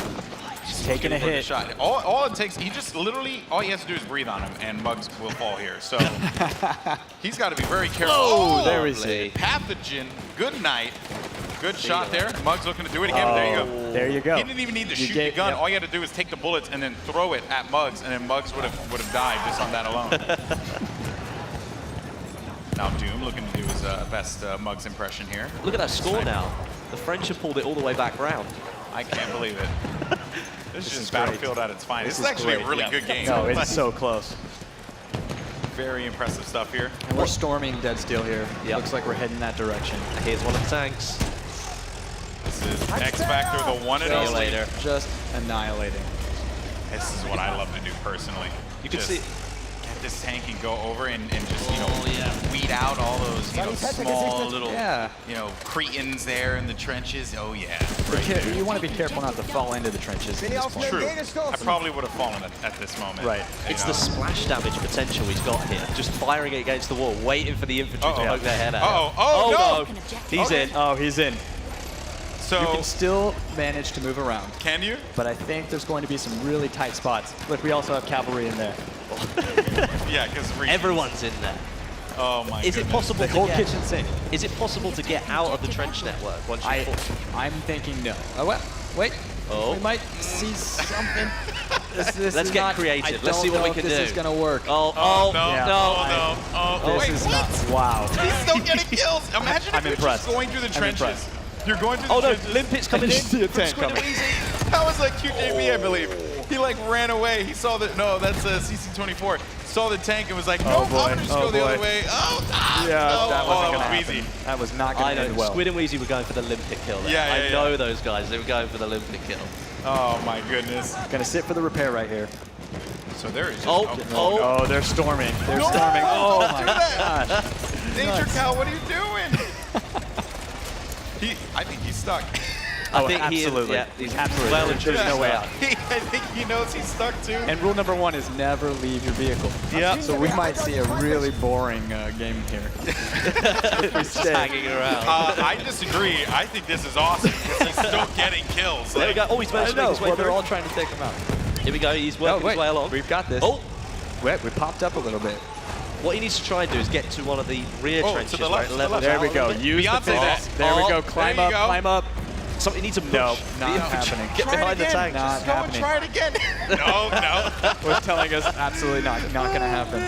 He's taking a hit. Shot. All it takes, he just literally, all he has to do is breathe on him, and Muggs will fall here. So he's got to be very careful. Oh, there we see. Pathogen. Good night. Good shot there. Muggs looking to do it again. There you go. There you go. He didn't even need to shoot the gun. All you had to do was take the bullets and then throw it at Muggs, and then Muggs would have died just on that alone. Now Doom looking to do his best Muggs impression here. Look at that score now. The French have pulled it all the way back round. I can't believe it. This is just Battlefield at its finest. This is actually a really good game. No, it's so close. Very impressive stuff here. And we're storming Dead Steel here. Looks like we're heading that direction. Here's one of the tanks. This is X Factor, the one and only. Just annihilating. This is what I love to do personally. You can see get this tank and go over and just weed out all those small little cretins there in the trenches. Oh yeah. Right you want to be careful not to fall into the trenches. True. I probably would have fallen at this moment. Right. It's the splash damage potential he's got here. Just firing it against the wall, waiting for the infantry to poke their head out. Oh no! He's in. Oh, he's in. So you can still manage to move around. Can you? But I think there's going to be some really tight spots. Look, we also have cavalry in there. Yeah, because everyone's in there. Oh my! Is it possible? The whole kitchen sink. Is it possible to get out of the trench network once you fall? I'm thinking no. Oh well, wait. Oh. We might see something. Let's get creative. Let's see what we can do. This is gonna work. No. This is not. Wow. He's still getting kills. Imagine if you're just going through the trenches. You're going through the trenches. Oh no, Limpet's coming in. See a tank coming. That was like QJB, I believe. He like ran away. He saw that. No, that's CC24. Saw the tank and was like, no, I'm gonna just go the other way. That wasn't gonna happen. Wheezy. That was not gonna end well. Squid and Wheezy were going for the Limpet kill there. Yeah, I know those guys. They were going for the Limpet kill. Oh my goodness. Gonna sit for the repair right here. So there is. Oh, they're storming. They're storming. Oh my gosh. Nature Cow, what are you doing? I think he's stuck. I think absolutely. He's absolutely. Well, there's no way out. I think he knows he's stuck too. And rule number 1 is never leave your vehicle. Yeah. So we might see a really boring game here. Just hanging around. I disagree. I think this is awesome. He's still getting kills. There we go. Oh, he's managed to make his way through. They're all trying to take him out. Here we go. He's working his way along. We've got this. Oh. Wait, we popped up a little bit. What he needs to try and do is get to one of the rear trenches. To the left, there we go. Use the physics. There we go. Climb up. Climb up. Something needs a push. No, not happening. Get behind the tank. Just go and try it again. No. Was telling us absolutely not going to happen.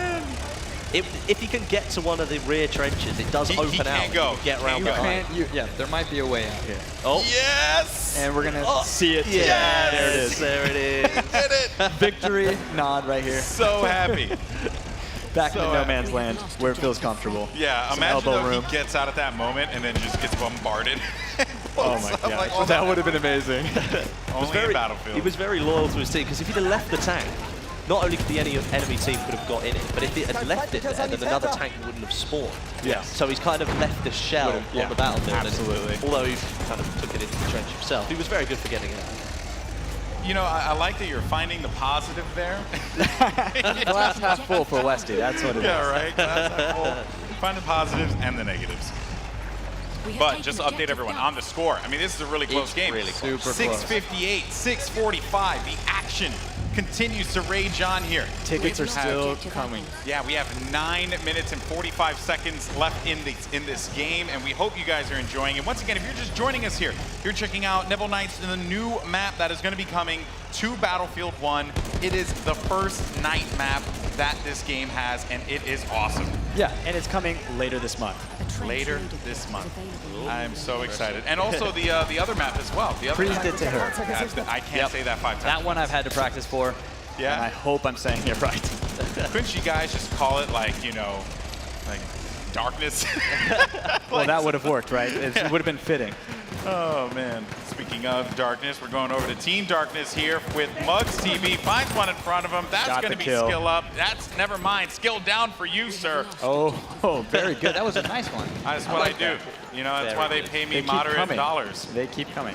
If he can get to one of the rear trenches, it does open out. Can't go. Get around behind. Yeah, there might be a way out here. Oh. Yes. And we're going to see it. Yes. There it is. There it is. Did it. Victory nod right here. So happy. Back in no man's land where it feels comfortable. Yeah, some imagine elbow though room. he gets out at that moment and then just gets bombarded. Oh my god, that would have been amazing. Only in Battlefield. He was very loyal to his team, because if he'd have left the tank, not only could the enemy team could have got in it, but if he had left it there, then another tank wouldn't have spawned. Yeah. So he's kind of left the shell on the battlefield. Absolutely. And although he kind of took it into the trench himself, he was very good for getting it out. You know, I like that you're finding the positive there. Glass half full for Westy, that's what it is. Yeah, right, glass half full. Find the positives and the negatives. But just to update everyone on the score. I mean, this is a really close game. Really close. Super 658, 645. The action continues to rage on here. Tickets are still coming. Yeah, we have 9 minutes and 45 seconds left in this game, and we hope you guys are enjoying it. Once again, if you're just joining us here, you're checking out Neville Knights and the new map that is going to be coming to Battlefield 1. It is the first night map that this game has, and it is awesome. Yeah, and it's coming later this month. Later this month. I'm so excited. And also the other map as well. The other Breathed it to her. I can't say that 5 times. That one I've had to practice for. Yeah. And I hope I'm saying it right. Couldn't you guys just call it like, you know, like darkness? Well, that would have worked, right? It would have been fitting. Oh, man. Speaking of darkness, we're going over to Team Darkness here with Mugs TV. Finds one in front of him. That's going to be skill up. That's, never mind, skill down for you, sir. Oh, very good. That was a nice one. That's what I do. You know, that's why they pay me moderate dollars. They keep coming.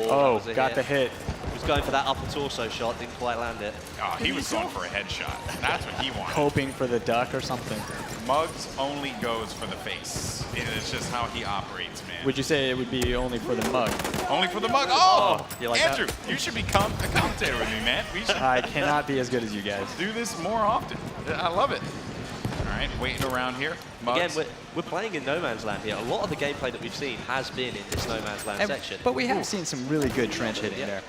Oh, got the hit. He was going for that upper torso shot, didn't quite land it. Oh, he was going for a headshot. That's what he wanted. Hoping for the duck or something. Mugs only goes for the face. It's just how he operates, man. Would you say it would be only for the mug? Only for the mug? Oh! You like Andrew, that? you should become a commentator with me, man. We should I cannot be as good as you guys. do this more often. I love it. All right, waiting around here. Mugs. Again, we're playing in No Man's Land here. A lot of the gameplay that we've seen has been in this No Man's Land section. But we have seen some really good trench hitting there.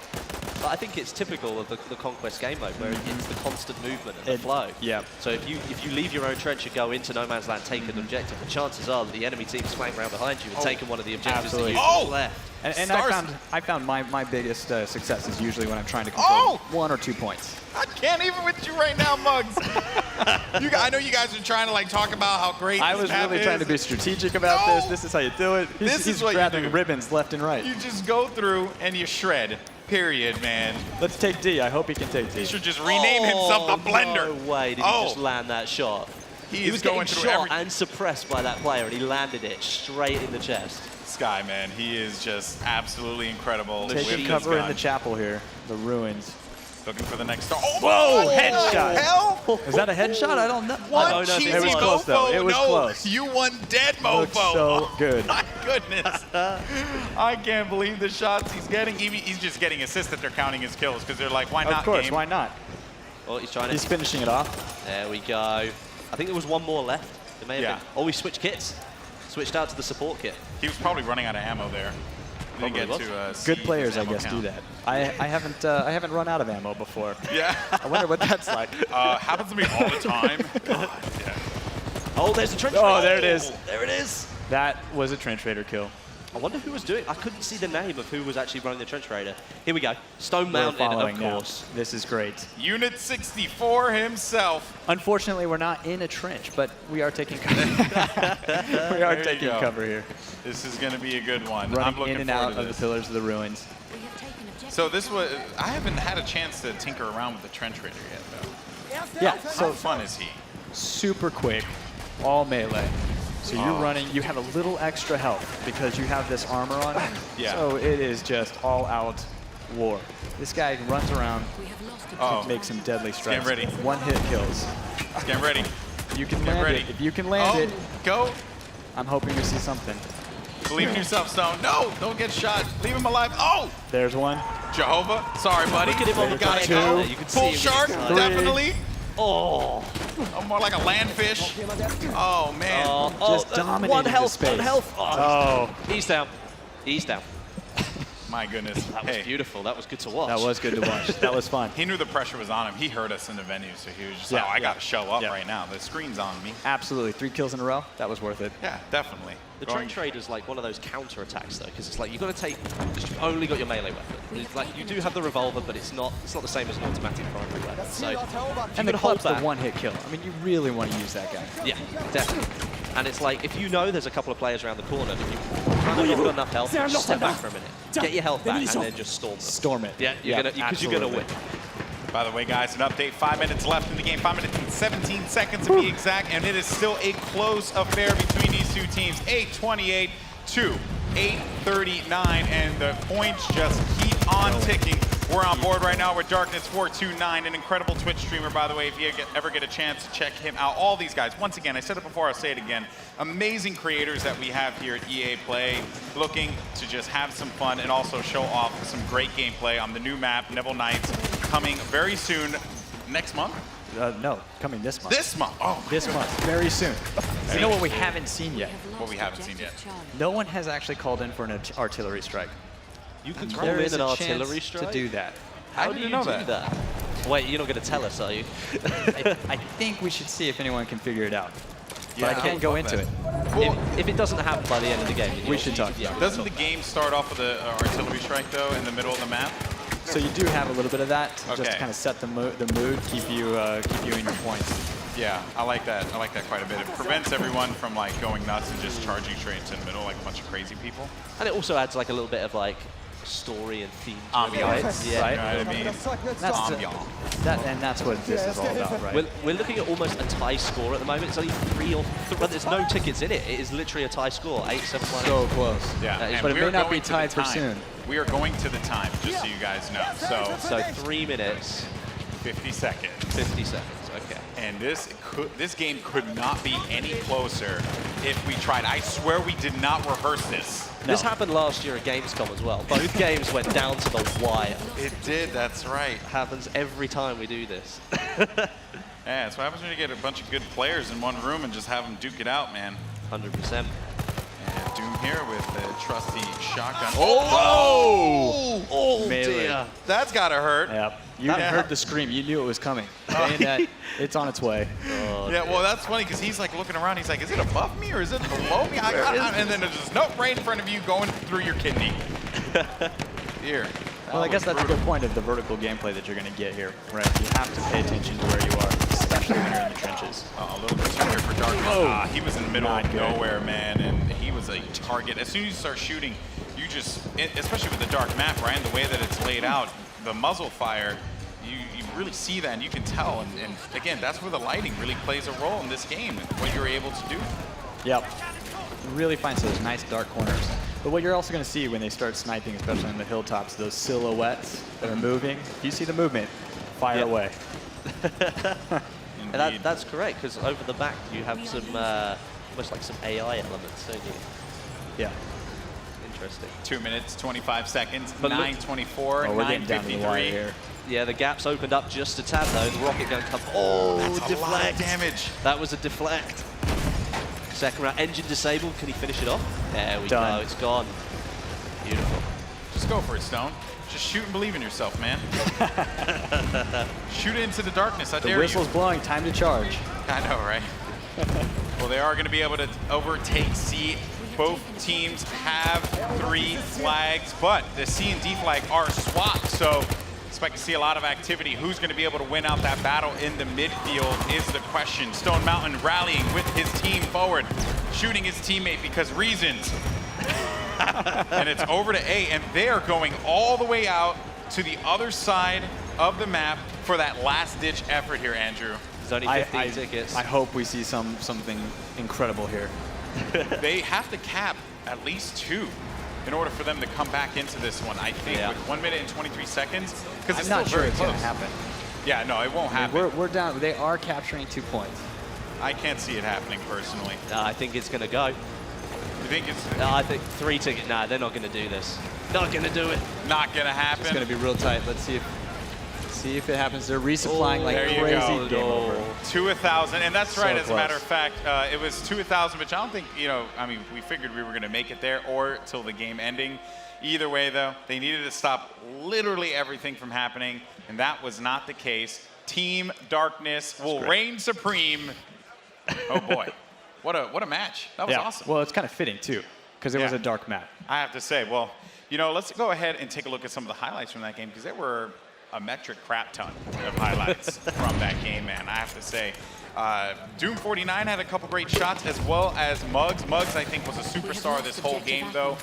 But I think it's typical of the Conquest game mode, where it's the constant movement and the flow. Yeah. So if you leave your own trench and go into No Man's Land, take an objective, the chances are that the enemy team's flying around behind you and taking one of the objectives that you left. And I found my biggest success is usually when I'm trying to control 1 or 2 points. I can't even with you right now, Mugs. I know you guys are trying to like talk about how great I this was map really is. trying to be strategic about this. This is how you do it. He's what you grabbing do. ribbons left and right. You just go through and you shred. Period, man. Let's take D. I hope he can take D. He should just rename himself the Blender. No way did he just land that shot. He was going getting through shot and suppressed by that player, and he landed it straight in the chest. Sky, man, he is just absolutely incredible. Taking cover in the chapel here, the ruins. Looking for the next star. Oh, whoa! Headshot. Hell? Is that a headshot? I don't know. What? I don't know if Cheesy it was close, though. It was no, close. You won dead, mofo. Looks so good. My goodness. I can't believe the shots he's getting. He's just getting assists that they're counting his kills because they're like, why not? Of course, game? why not? Well, he's finishing it off. There we go. I think there was one more left. It may have been. Oh, we switched kits. Switched out to the support kit. He was probably running out of ammo there. Didn't get to good players, I guess, do that. I haven't run out of ammo before. Yeah. I wonder what that's like. Happens to me all the time. God, yeah. Oh, there's the trench. Oh, there it is. There it is. That was a trench raider kill. I wonder who was doing. I couldn't see the name of who was actually running the trench raider. Here we go. Stone Mountain, of course. Now. This is great. Unit 64 himself. Unfortunately, we're not in a trench, but we are taking cover. We are taking cover here. This is going to be a good one. Running I'm looking in and forward out to of this. the pillars of the ruins. So this was. I haven't had a chance to tinker around with the trench raider yet, though. Yeah. How fun is he? Super quick, all melee. So you're running, you have a little extra health because you have this armor on. Yeah. So it is just all out war. This guy runs around, makes some deadly strikes. Get ready. One hit kills. Get ready. You can Get land ready. it. If you can land it, go. I'm hoping to see something. Believe in yourself, Stone. No, don't get shot. Leave him alive. Oh! There's one. Jehovah. Sorry, buddy. Look at him on the Gotta back. go. You can Full see him. shark, Three. definitely. Oh. More like a landfish. Oh, man. Just dominating one health, the space. one health. Oh. He's down. He's down. My goodness. That was beautiful. That was good to watch. That was good to watch. That was fun. He knew the pressure was on him. He heard us in the venue, so he was just like, oh, I got to show up right now. The screen's on me. Absolutely. 3 kills in a row. That was worth it. Yeah, definitely. The trench raider's like one of those counter attacks though, because it's like you've got to take, because you've only got your melee weapon. It's like you do have the revolver, but it's not the same as an automatic primary weapon. So and the club's the one-hit kill. I mean, you really want to use that guy. Yeah, definitely. And it's like if you know there's a couple of players around the corner, and you've got enough health, just step back for a minute, get your health back, and then just storm them. Storm it. Yeah, because you're gonna win. By the way, guys, an update, 5 minutes left in the game, 5 minutes and 17 seconds to be exact, and it is still a close affair between these two teams, 8:28 to 8:39, and the points just keep on ticking. We're on board right now with Darkness429, an incredible Twitch streamer, by the way, if you ever get a chance to check him out. All these guys, once again, I said it before, I'll say it again, amazing creators that we have here at EA Play, looking to just have some fun and also show off some great gameplay on the new map, Neville Knights, coming very soon, next month? No, coming this month. This month? Oh, this month, very soon. You know what we haven't seen yet? What we haven't seen yet? No one has actually called in for an artillery strike. You can call there in is an a artillery chance strike to do that. How do you do that? Wait, you're not going to tell us, are you? I think we should see if anyone can figure it out. Yeah, but I can't go into it. Well, if it doesn't happen by the end of the game, we should talk. Yeah, Doesn't the game start off with an artillery strike, though, in the middle of the map? So you do have a little bit of that, just Okay. to kind of set the mood, keep you in your points. Yeah, I like that. I like that quite a bit. It prevents everyone from like going nuts and just charging straight into the middle like a bunch of crazy people. And it also adds like a little bit of like story and theme. Ambiance, yeah. right? You know what I mean? That's what this is all about, right? We're looking at almost a tie score at the moment. It's only 3 or 3. Well, there's no tickets in it. It is literally a tie score, 8-7. So close. Yeah, but it may not be going to tied the for time. soon. We are going to the time, just so you guys know. So 3 minutes, 50 seconds. 50 seconds. Okay. And this game could not be any closer if we tried. I swear we did not rehearse this. No. This happened last year at Gamescom as well. Both games went down to the wire. It did, that's right. It happens every time we do this. Yeah, that's what happens when you get a bunch of good players in one room and just have them duke it out, man. 100%. And Doom here with the trusty shotgun. Oh, dear. That's gotta hurt. Yep. You heard the scream. You knew it was coming. Saying that it's on its way. Yeah, well, that's funny because he's like looking around. He's like, is it above me or is it below me? And then there's just nope right in front of you going through your kidney. Here. Well, I guess that's a good point of the vertical gameplay that you're going to get here, right? You have to pay attention to where you are, especially when you're in the trenches. A little bit here for Darkness. He was in the middle of nowhere, man, and he was a target. As soon as you start shooting, you just, especially with the dark map, right, and the way that it's laid out, the muzzle fire, you really see that and you can tell. And again, that's where the lighting really plays a role in this game, what you're able to do. Yep. It really finds those nice dark corners. But what you're also going to see when they start sniping, especially on the hilltops, those silhouettes that are moving. If you see the movement, fire away. And that's correct, because over the back you have some, almost like some AI elements, don't you? Yeah. Interesting. 2 minutes, 25 seconds, But 9:24, 9:53. Yeah, the gap's opened up just a tad though. The rocket gun comes. Oh, that's deflect. a lot of damage. That was a deflect. Second round, engine disabled. Can he finish it off? There we Done. go. It's gone. Beautiful. Just go for it, Stone. Just shoot and believe in yourself, man. Shoot it into the darkness. I dare you. The whistle's blowing. Time to charge. I know, right? Well, they are going to be able to overtake C. Both teams have 3 flags, but the C and D flag are swapped, so expect to see a lot of activity. Who's going to be able to win out that battle in the midfield is the question. Stone Mountain rallying with his team forward, shooting his teammate because reasons. And it's over to A, and they are going all the way out to the other side of the map for that last-ditch effort here, Andrew. There's only 15 tickets. I hope we see something incredible here. They have to cap at least 2 in order for them to come back into this one, I think, with 1 minute and 23 seconds. Because it's I'm not still sure very it's close. going to happen. Yeah, no, it won't happen. We're down. They are capturing 2 points. I can't see it happening personally. I think it's going to go. You think it's... I think 3 tickets. Nah, they're not going to do this. Not going to do it. Not going to happen. It's going to be real tight. Let's see if it happens. They're resupplying like crazy. Game over. To 1,000, and that's right. So As a matter of fact, it was to 1,000, but I don't think, I mean, we figured we were going to make it there or till the game ending. Either way, though, they needed to stop literally everything from happening, and that was not the case. Team Darkness will reign supreme. Oh boy, what a match! That was awesome. Well, it's kind of fitting too, because it was a dark map. I have to say, well, let's go ahead and take a look at some of the highlights from that game, because there were a metric crap ton of highlights from that game, man. I have to say. Doom 49 had a couple great shots, as well as Muggs. Muggs, I think, was a superstar this whole game, though.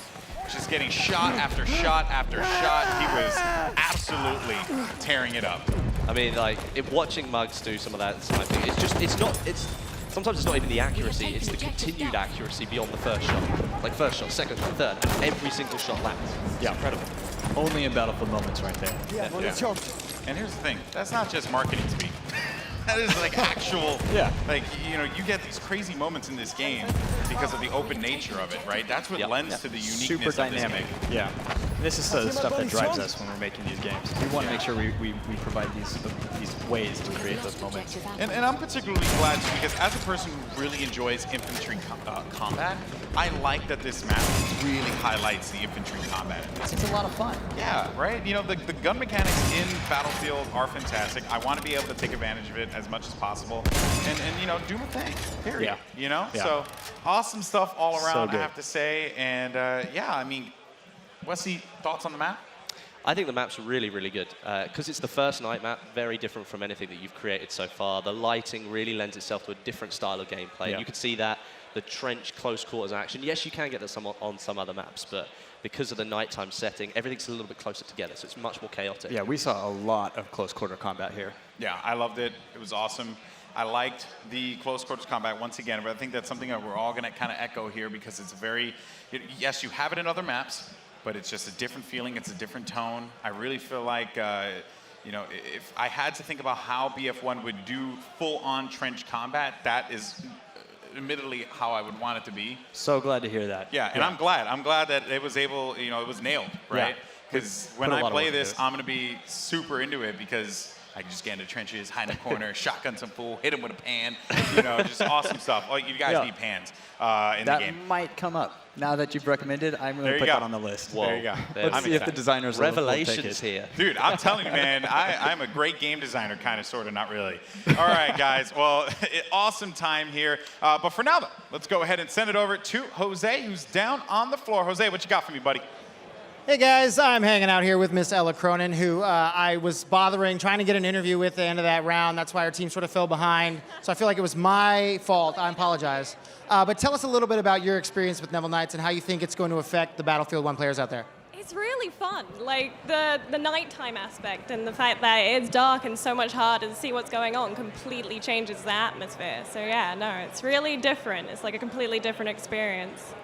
Just getting shot after shot after shot. He was absolutely tearing it up. I mean, like, watching Muggs do some of that sniping, sometimes it's not even the accuracy, it's the continued accuracy beyond the first shot. Like first shot, second shot, third, every single shot lands. Yeah, incredible. Only in Battlefield moments right there. Yeah. And here's the thing, that's not just marketing speak. That is like actual, like, you get these crazy moments in this game because of the open nature of it, right? That's what lends to the uniqueness Super of this dynamic. game. Yeah. This is the stuff that drives us when we're making these games. We want to make sure we provide these ways to create those moments. And I'm particularly glad too, because as a person who really enjoys infantry combat, I like that this map really highlights the infantry combat. It's a lot of fun. Yeah, right? You know, the gun mechanics in Battlefield are fantastic. I want to be able to take advantage of it as much as possible and you know, do my thing, period. Yeah. You know? Yeah. So awesome stuff all around, So I have to say. And yeah, I mean, Wesley, thoughts on the map? I think the map's really, really good. Because it's the first night map, very different from anything that you've created so far. The lighting really lends itself to a different style of gameplay. Yeah. You You can see that, the trench close quarters action. Yes, you can get that on some other maps, but because of the nighttime setting, everything's a little bit closer together, so it's much more chaotic. Yeah, we saw a lot of close quarter combat here. Yeah, I loved it. It was awesome. I liked the close quarters combat once again, but I think that's something that we're all going to kind of echo here because it's very, yes, you have it in other maps, but it's just a different feeling. It's a different tone. I really feel like, you know, if I had to think about how BF1 would do full-on trench combat, that is admittedly how I would want it to be. So glad to hear that. Yeah, and I'm glad that it was able, you know, it was nailed, right? Because when I play this, I'm going to be super into it because I can just get into trenches, hide in the corner, shotgun some fool, hit him with a pan, you know, just awesome stuff. Oh, you guys need pans in the game. That might come up. Now that you've recommended, I'm going to put that on the list. Whoa. There you go. Let's see if the designers will take Revelations it. here. Dude, I'm telling you, man, I'm a great game designer, kind of, sort of, not really. All right, guys. Well, awesome time here. But for now, though, let's go ahead and send it over to Jose, who's down on the floor. Jose, what you got for me, buddy? Hey guys, I'm hanging out here with Miss Ella Cronin, who I was trying to get an interview with at the end of that round. That's why our team sort of fell behind. So I feel like it was my fault. I apologize. But tell us a little bit about your experience with Neville Knights and how you think it's going to affect the Battlefield 1 players out there. It's really fun. Like the nighttime aspect and the fact that it's dark and so much harder to see what's going on completely changes the atmosphere. So yeah, no, it's really different. It's like a completely different experience.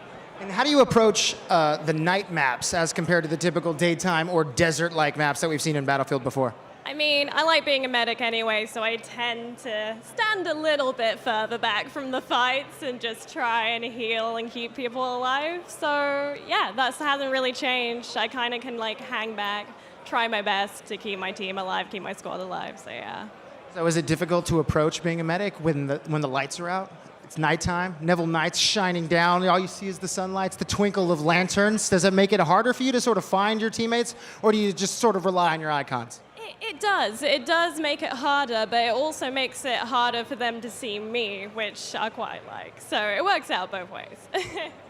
And how do you approach the night maps as compared to the typical daytime or desert-like maps that we've seen in Battlefield before? I mean, I like being a medic anyway, so I tend to stand a little bit further back from the fights and just try and heal and keep people alive. So yeah, that hasn't really changed. I kind of can like hang back, try my best to keep my team alive, keep my squad alive, so yeah. So is it difficult to approach being a medic when the lights are out? It's nighttime, Neville Knights shining down, all you see is the sunlights, the twinkle of lanterns. Does it make it harder for you to sort of find your teammates, or do you just sort of rely on your icons? It does. It does make it harder, but it also makes it harder for them to see me, which I quite like. So it works out both ways.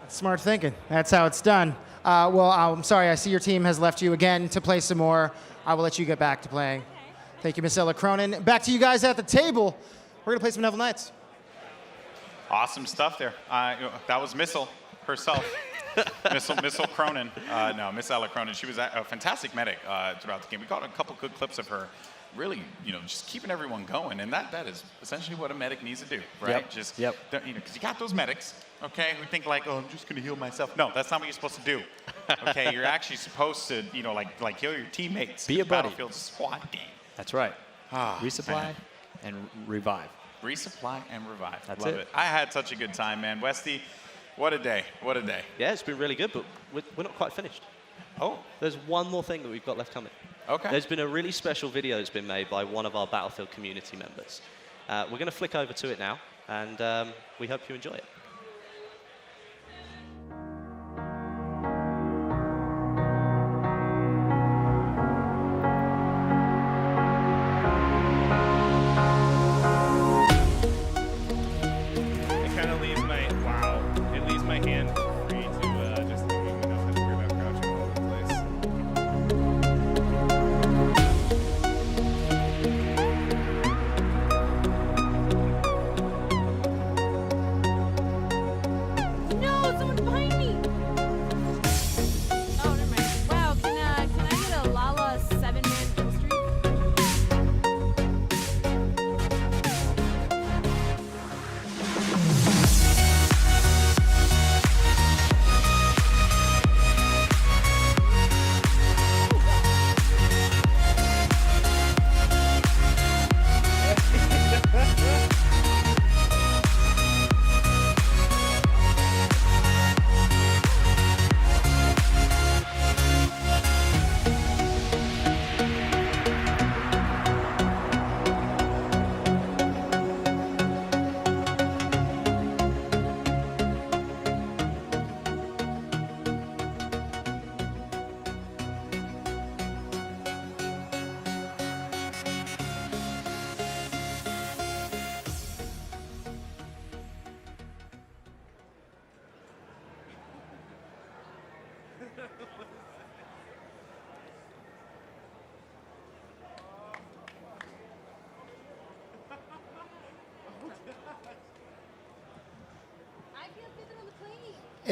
That's smart thinking. That's how it's done. Well, I'm sorry, I see your team has left you again to play some more. I will let you get back to playing. Okay. Thank you, Miss Ella Cronin. Back to you guys at the table. We're going to play some Neville Knights. Awesome stuff there. That was Missile herself. Missile Cronin. No, Miss Ella Cronin. She was a fantastic medic throughout the game. We got a couple good clips of her really, you know, just keeping everyone going. And that is essentially what a medic needs to do, right? You know, because you got those medics, okay, who think like, oh, I'm just going to heal myself. No, that's not what you're supposed to do. Okay, you're actually supposed to, you know, like heal your teammates. Be a buddy. Battlefield squad game. That's right. Resupply and revive. Resupply and revive. That's Love it. I had such a good time, man. Westy, what a day. What a day. Yeah, it's been really good, but we're not quite finished. Oh. There's one more thing that we've got left coming. Okay. There's been a really special video that's been made by one of our Battlefield community members. We're going to flick over to it now, and we hope you enjoy it.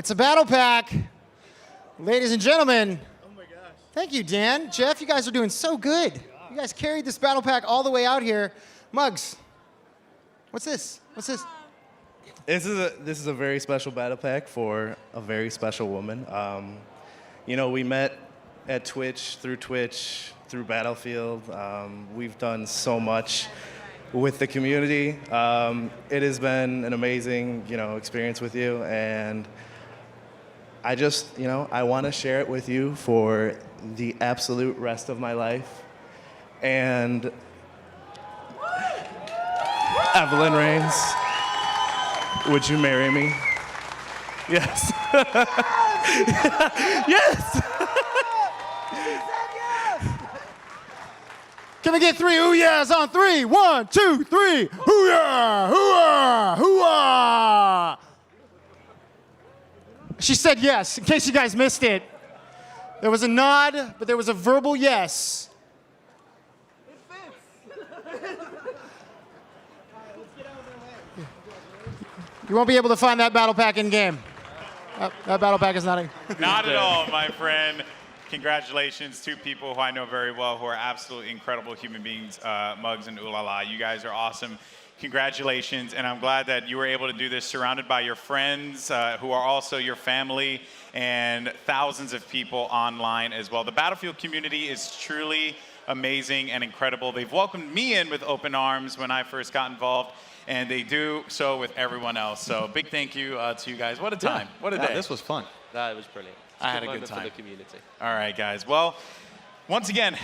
It's a battle pack. Ladies and gentlemen. Oh my gosh. Thank you, Dan. Jeff, you guys are doing so good. You guys carried this battle pack all the way out here. Muggs, what's this? What's this? This is a very special battle pack for a very special woman. You know, we met at Twitch, through Battlefield. We've done so much with the community. It has been an amazing, experience with you, and I just, I want to share it with you for the absolute rest of my life. And Evelyn Rains, would you marry me? Yes. Yes. Can we get 3 ooh-yahs on 3? 1, 2, 3. Hoo-yah! Hoo-yah! Hoo-yah! She said yes, in case you guys missed it. There was a nod, but there was a verbal yes. You won't be able to find that battle pack in game. That battle pack is not in. Not at all, my friend. Congratulations, 2 people who I know very well who are absolutely incredible human beings, Muggs and Ulala. You guys are awesome. Congratulations, and I'm glad that you were able to do this surrounded by your friends who are also your family and thousands of people online as well. The Battlefield community is truly amazing and incredible. They've welcomed me in with open arms when I first got involved, and they do so with everyone else. So big thank you to you guys. What a time. What a day. This was fun. That was brilliant. I had a good time. For the community. All right, guys. Well, once again,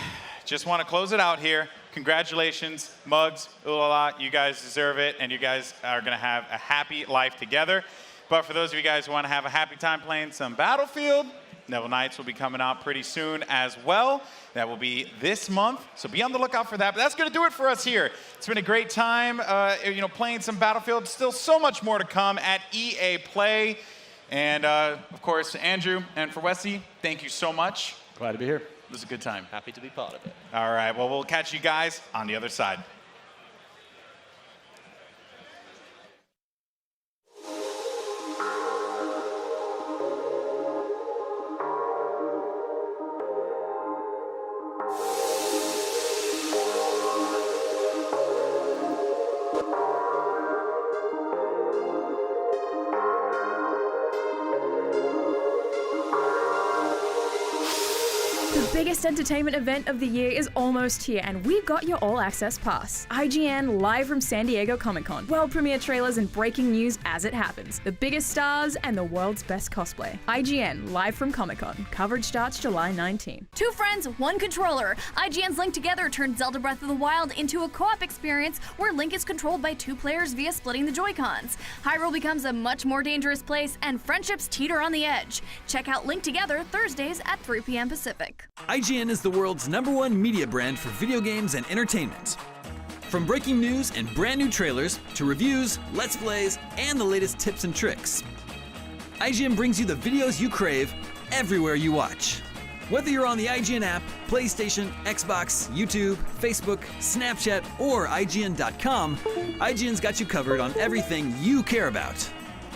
just want to close it out here. Congratulations, Muggs, Ulala. You guys deserve it, and you guys are going to have a happy life together. But for those of you guys who want to have a happy time playing some Battlefield, Neville Knights will be coming out pretty soon as well. That will be this month, so be on the lookout for that. But that's going to do it for us here. It's been a great time, playing some Battlefield. Still so much more to come at EA Play. And, of course, Andrew and for Wesley, thank you so much. Glad to be here. It was a good time. Happy to be part of it. All right, well, we'll catch you guys on the other side. The biggest entertainment event of the year is almost here, and we've got your all-access pass. IGN live from San Diego Comic-Con. World premiere trailers and breaking news as it happens. The biggest stars and the world's best cosplay. IGN live from Comic-Con. Coverage starts July 19. 2 friends, 1 controller. IGN's Link Together turned Zelda Breath of the Wild into a co-op experience where Link is controlled by 2 players via splitting the Joy-Cons. Hyrule becomes a much more dangerous place, and friendships teeter on the edge. Check out Link Together Thursdays at 3 p.m. Pacific. IGN is the world's #1 media brand for video games and entertainment. From breaking news and brand new trailers to reviews, let's plays, and the latest tips and tricks, IGN brings you the videos you crave everywhere you watch. Whether you're on the IGN app, PlayStation, Xbox, YouTube, Facebook, Snapchat, or IGN.com, IGN's got you covered on everything you care about.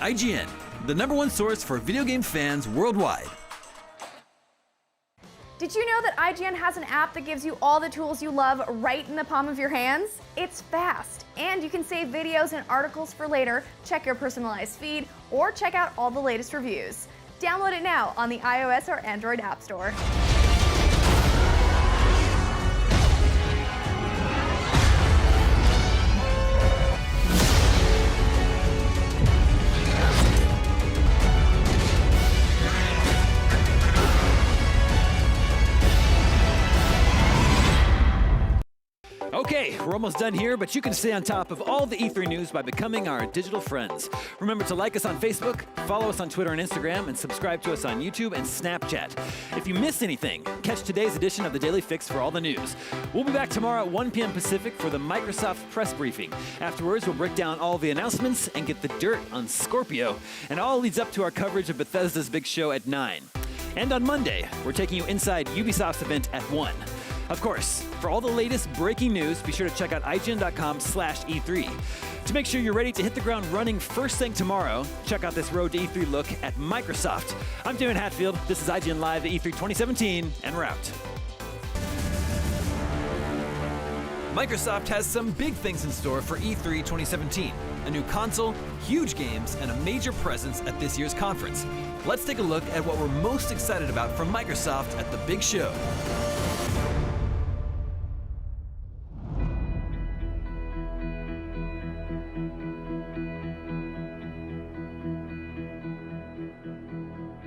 IGN, the #1 source for video game fans worldwide. Did you know that IGN has an app that gives you all the tools you love right in the palm of your hands? It's fast, and you can save videos and articles for later, check your personalized feed, or check out all the latest reviews. Download it now on the iOS or Android App Store. Okay, we're almost done here, but you can stay on top of all the E3 news by becoming our digital friends. Remember to like us on Facebook, follow us on Twitter and Instagram, and subscribe to us on YouTube and Snapchat. If you missed anything, catch today's edition of the Daily Fix for all the news. We'll be back tomorrow at 1 p.m. Pacific for the Microsoft press briefing. Afterwards, we'll break down all the announcements and get the dirt on Scorpio. And all leads up to our coverage of Bethesda's big show at 9. And on Monday, we're taking you inside Ubisoft's event at 1. Of course, for all the latest breaking news, be sure to check out IGN.com/E3. To make sure you're ready to hit the ground running first thing tomorrow, check out this Road to E3 look at Microsoft. I'm Damon Hatfield. This is IGN Live at E3 2017 en route. Microsoft has some big things in store for E3 2017. A new console, huge games, and a major presence at this year's conference. Let's take a look at what we're most excited about from Microsoft at the big show.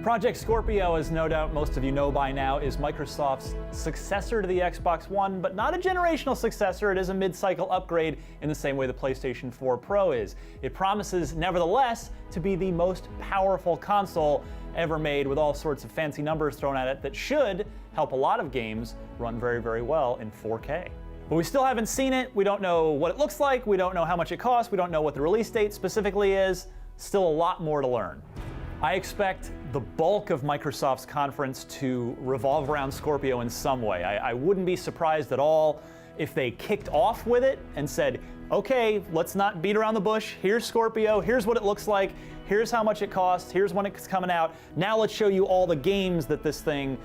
Project Scorpio, as no doubt most of you know by now, is Microsoft's successor to the Xbox One, but not a generational successor. It is a mid-cycle upgrade in the same way the PlayStation 4 Pro is. It promises, nevertheless, to be the most powerful console ever made, with all sorts of fancy numbers thrown at it that should help a lot of games run very, very well in 4K. But we still haven't seen it. We don't know what it looks like. We don't know how much it costs. We don't know what the release date specifically is. Still a lot more to learn. I expect the bulk of Microsoft's conference to revolve around Scorpio in some way. I wouldn't be surprised at all if they kicked off with it and said, okay, let's not beat around the bush. Here's Scorpio. Here's what it looks like. Here's how much it costs. Here's when it's coming out. Now let's show you all the games that this thing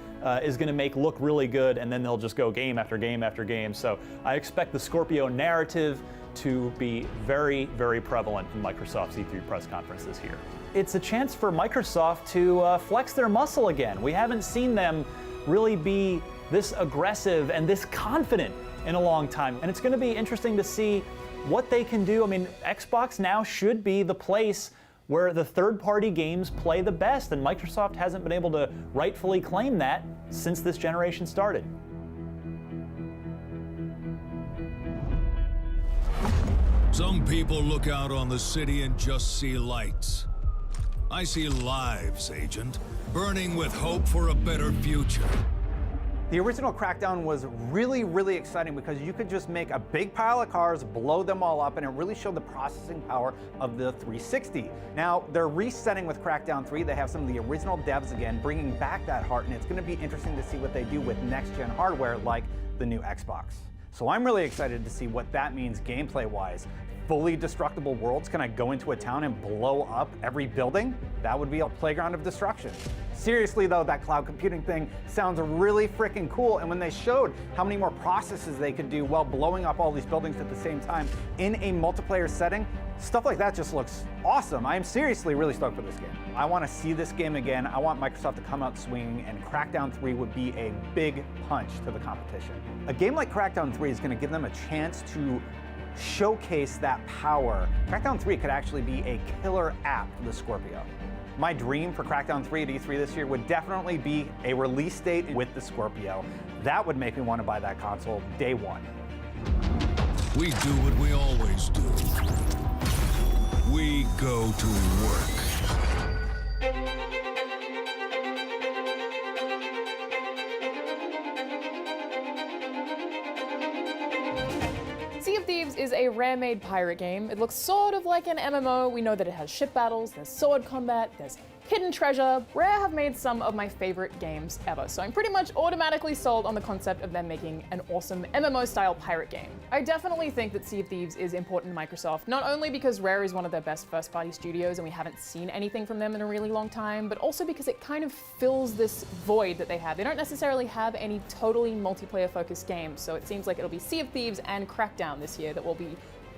is going to make look really good, and then they'll just go game after game after game. So I expect the Scorpio narrative to be very, very prevalent in Microsoft's E3 press conference this year. It's a chance for Microsoft to flex their muscle again. We haven't seen them really be this aggressive and this confident in a long time. And it's going to be interesting to see what they can do. I mean, Xbox now should be the place where the third-party games play the best, and Microsoft hasn't been able to rightfully claim that since this generation started. Some people look out on the city and just see lights. I see lives, Agent, burning with hope for a better future. The original Crackdown was really, really exciting because you could just make a big pile of cars, blow them all up, and it really showed the processing power of the 360. Now, they're resetting with Crackdown 3. They have some of the original devs again, bringing back that heart, and it's going to be interesting to see what they do with next-gen hardware like the new Xbox. So I'm really excited to see what that means gameplay-wise. Fully destructible worlds? Can I go into a town and blow up every building? That would be a playground of destruction. Seriously though, that cloud computing thing sounds really freaking cool, and when they showed how many more processes they could do while blowing up all these buildings at the same time in a multiplayer setting, stuff like that just looks awesome. I am seriously really stoked for this game. I want to see this game again. I want Microsoft to come out swinging, and Crackdown 3 would be a big punch to the competition. A game like Crackdown 3 is going to give them a chance to showcase that power. Crackdown 3 could actually be a killer app for the Scorpio. My dream for Crackdown 3 at E3 this year would definitely be a release date with the Scorpio. That would make me want to buy that console day one. We do what we always do. We go to work. Sea of Thieves is a Rare-made pirate game. It looks sort of like an MMO. We know that it has ship battles, there's sword combat, there's hidden treasure. Rare have made some of my favorite games ever, so I'm pretty much automatically sold on the concept of them making an awesome MMO-style pirate game. I definitely think that Sea of Thieves is important to Microsoft, not only because Rare is one of their best first-party studios and we haven't seen anything from them in a really long time, but also because it kind of fills this void that they have. They don't necessarily have any totally multiplayer-focused games, so it seems like it'll be Sea of Thieves and Crackdown this year that will be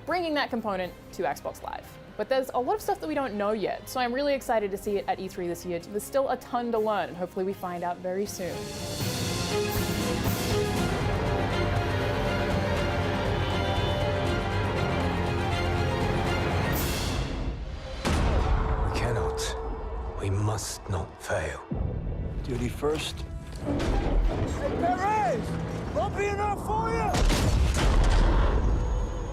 bringing that component to Xbox Live. But there's a lot of stuff that we don't know yet, so I'm really excited to see it at E3 this year. There's still a ton to learn, and hopefully we find out very soon. We cannot. We must not fail. Duty first. Perez! Won't be enough for you!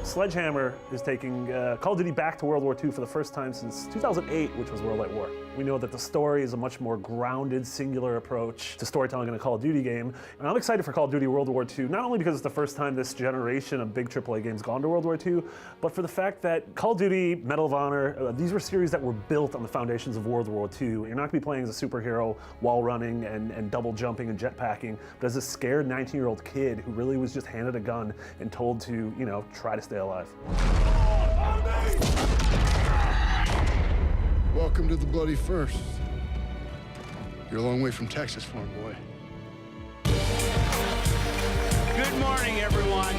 Sledgehammer is taking Call of Duty back to World War II for the first time since 2008, which was World at War. We know that the story is a much more grounded, singular approach to storytelling in a Call of Duty game. And I'm excited for Call of Duty World War II, not only because it's the first time this generation of big AAA games gone to World War II, but for the fact that Call of Duty, Medal of Honor, these were series that were built on the foundations of World War II. You're not going to be playing as a superhero, wall running and double jumping and jetpacking, but as a scared 19-year-old kid who really was just handed a gun and told to, try to stay alive. Welcome to the Bloody First. You're a long way from Texas, farm boy. Good morning, everyone.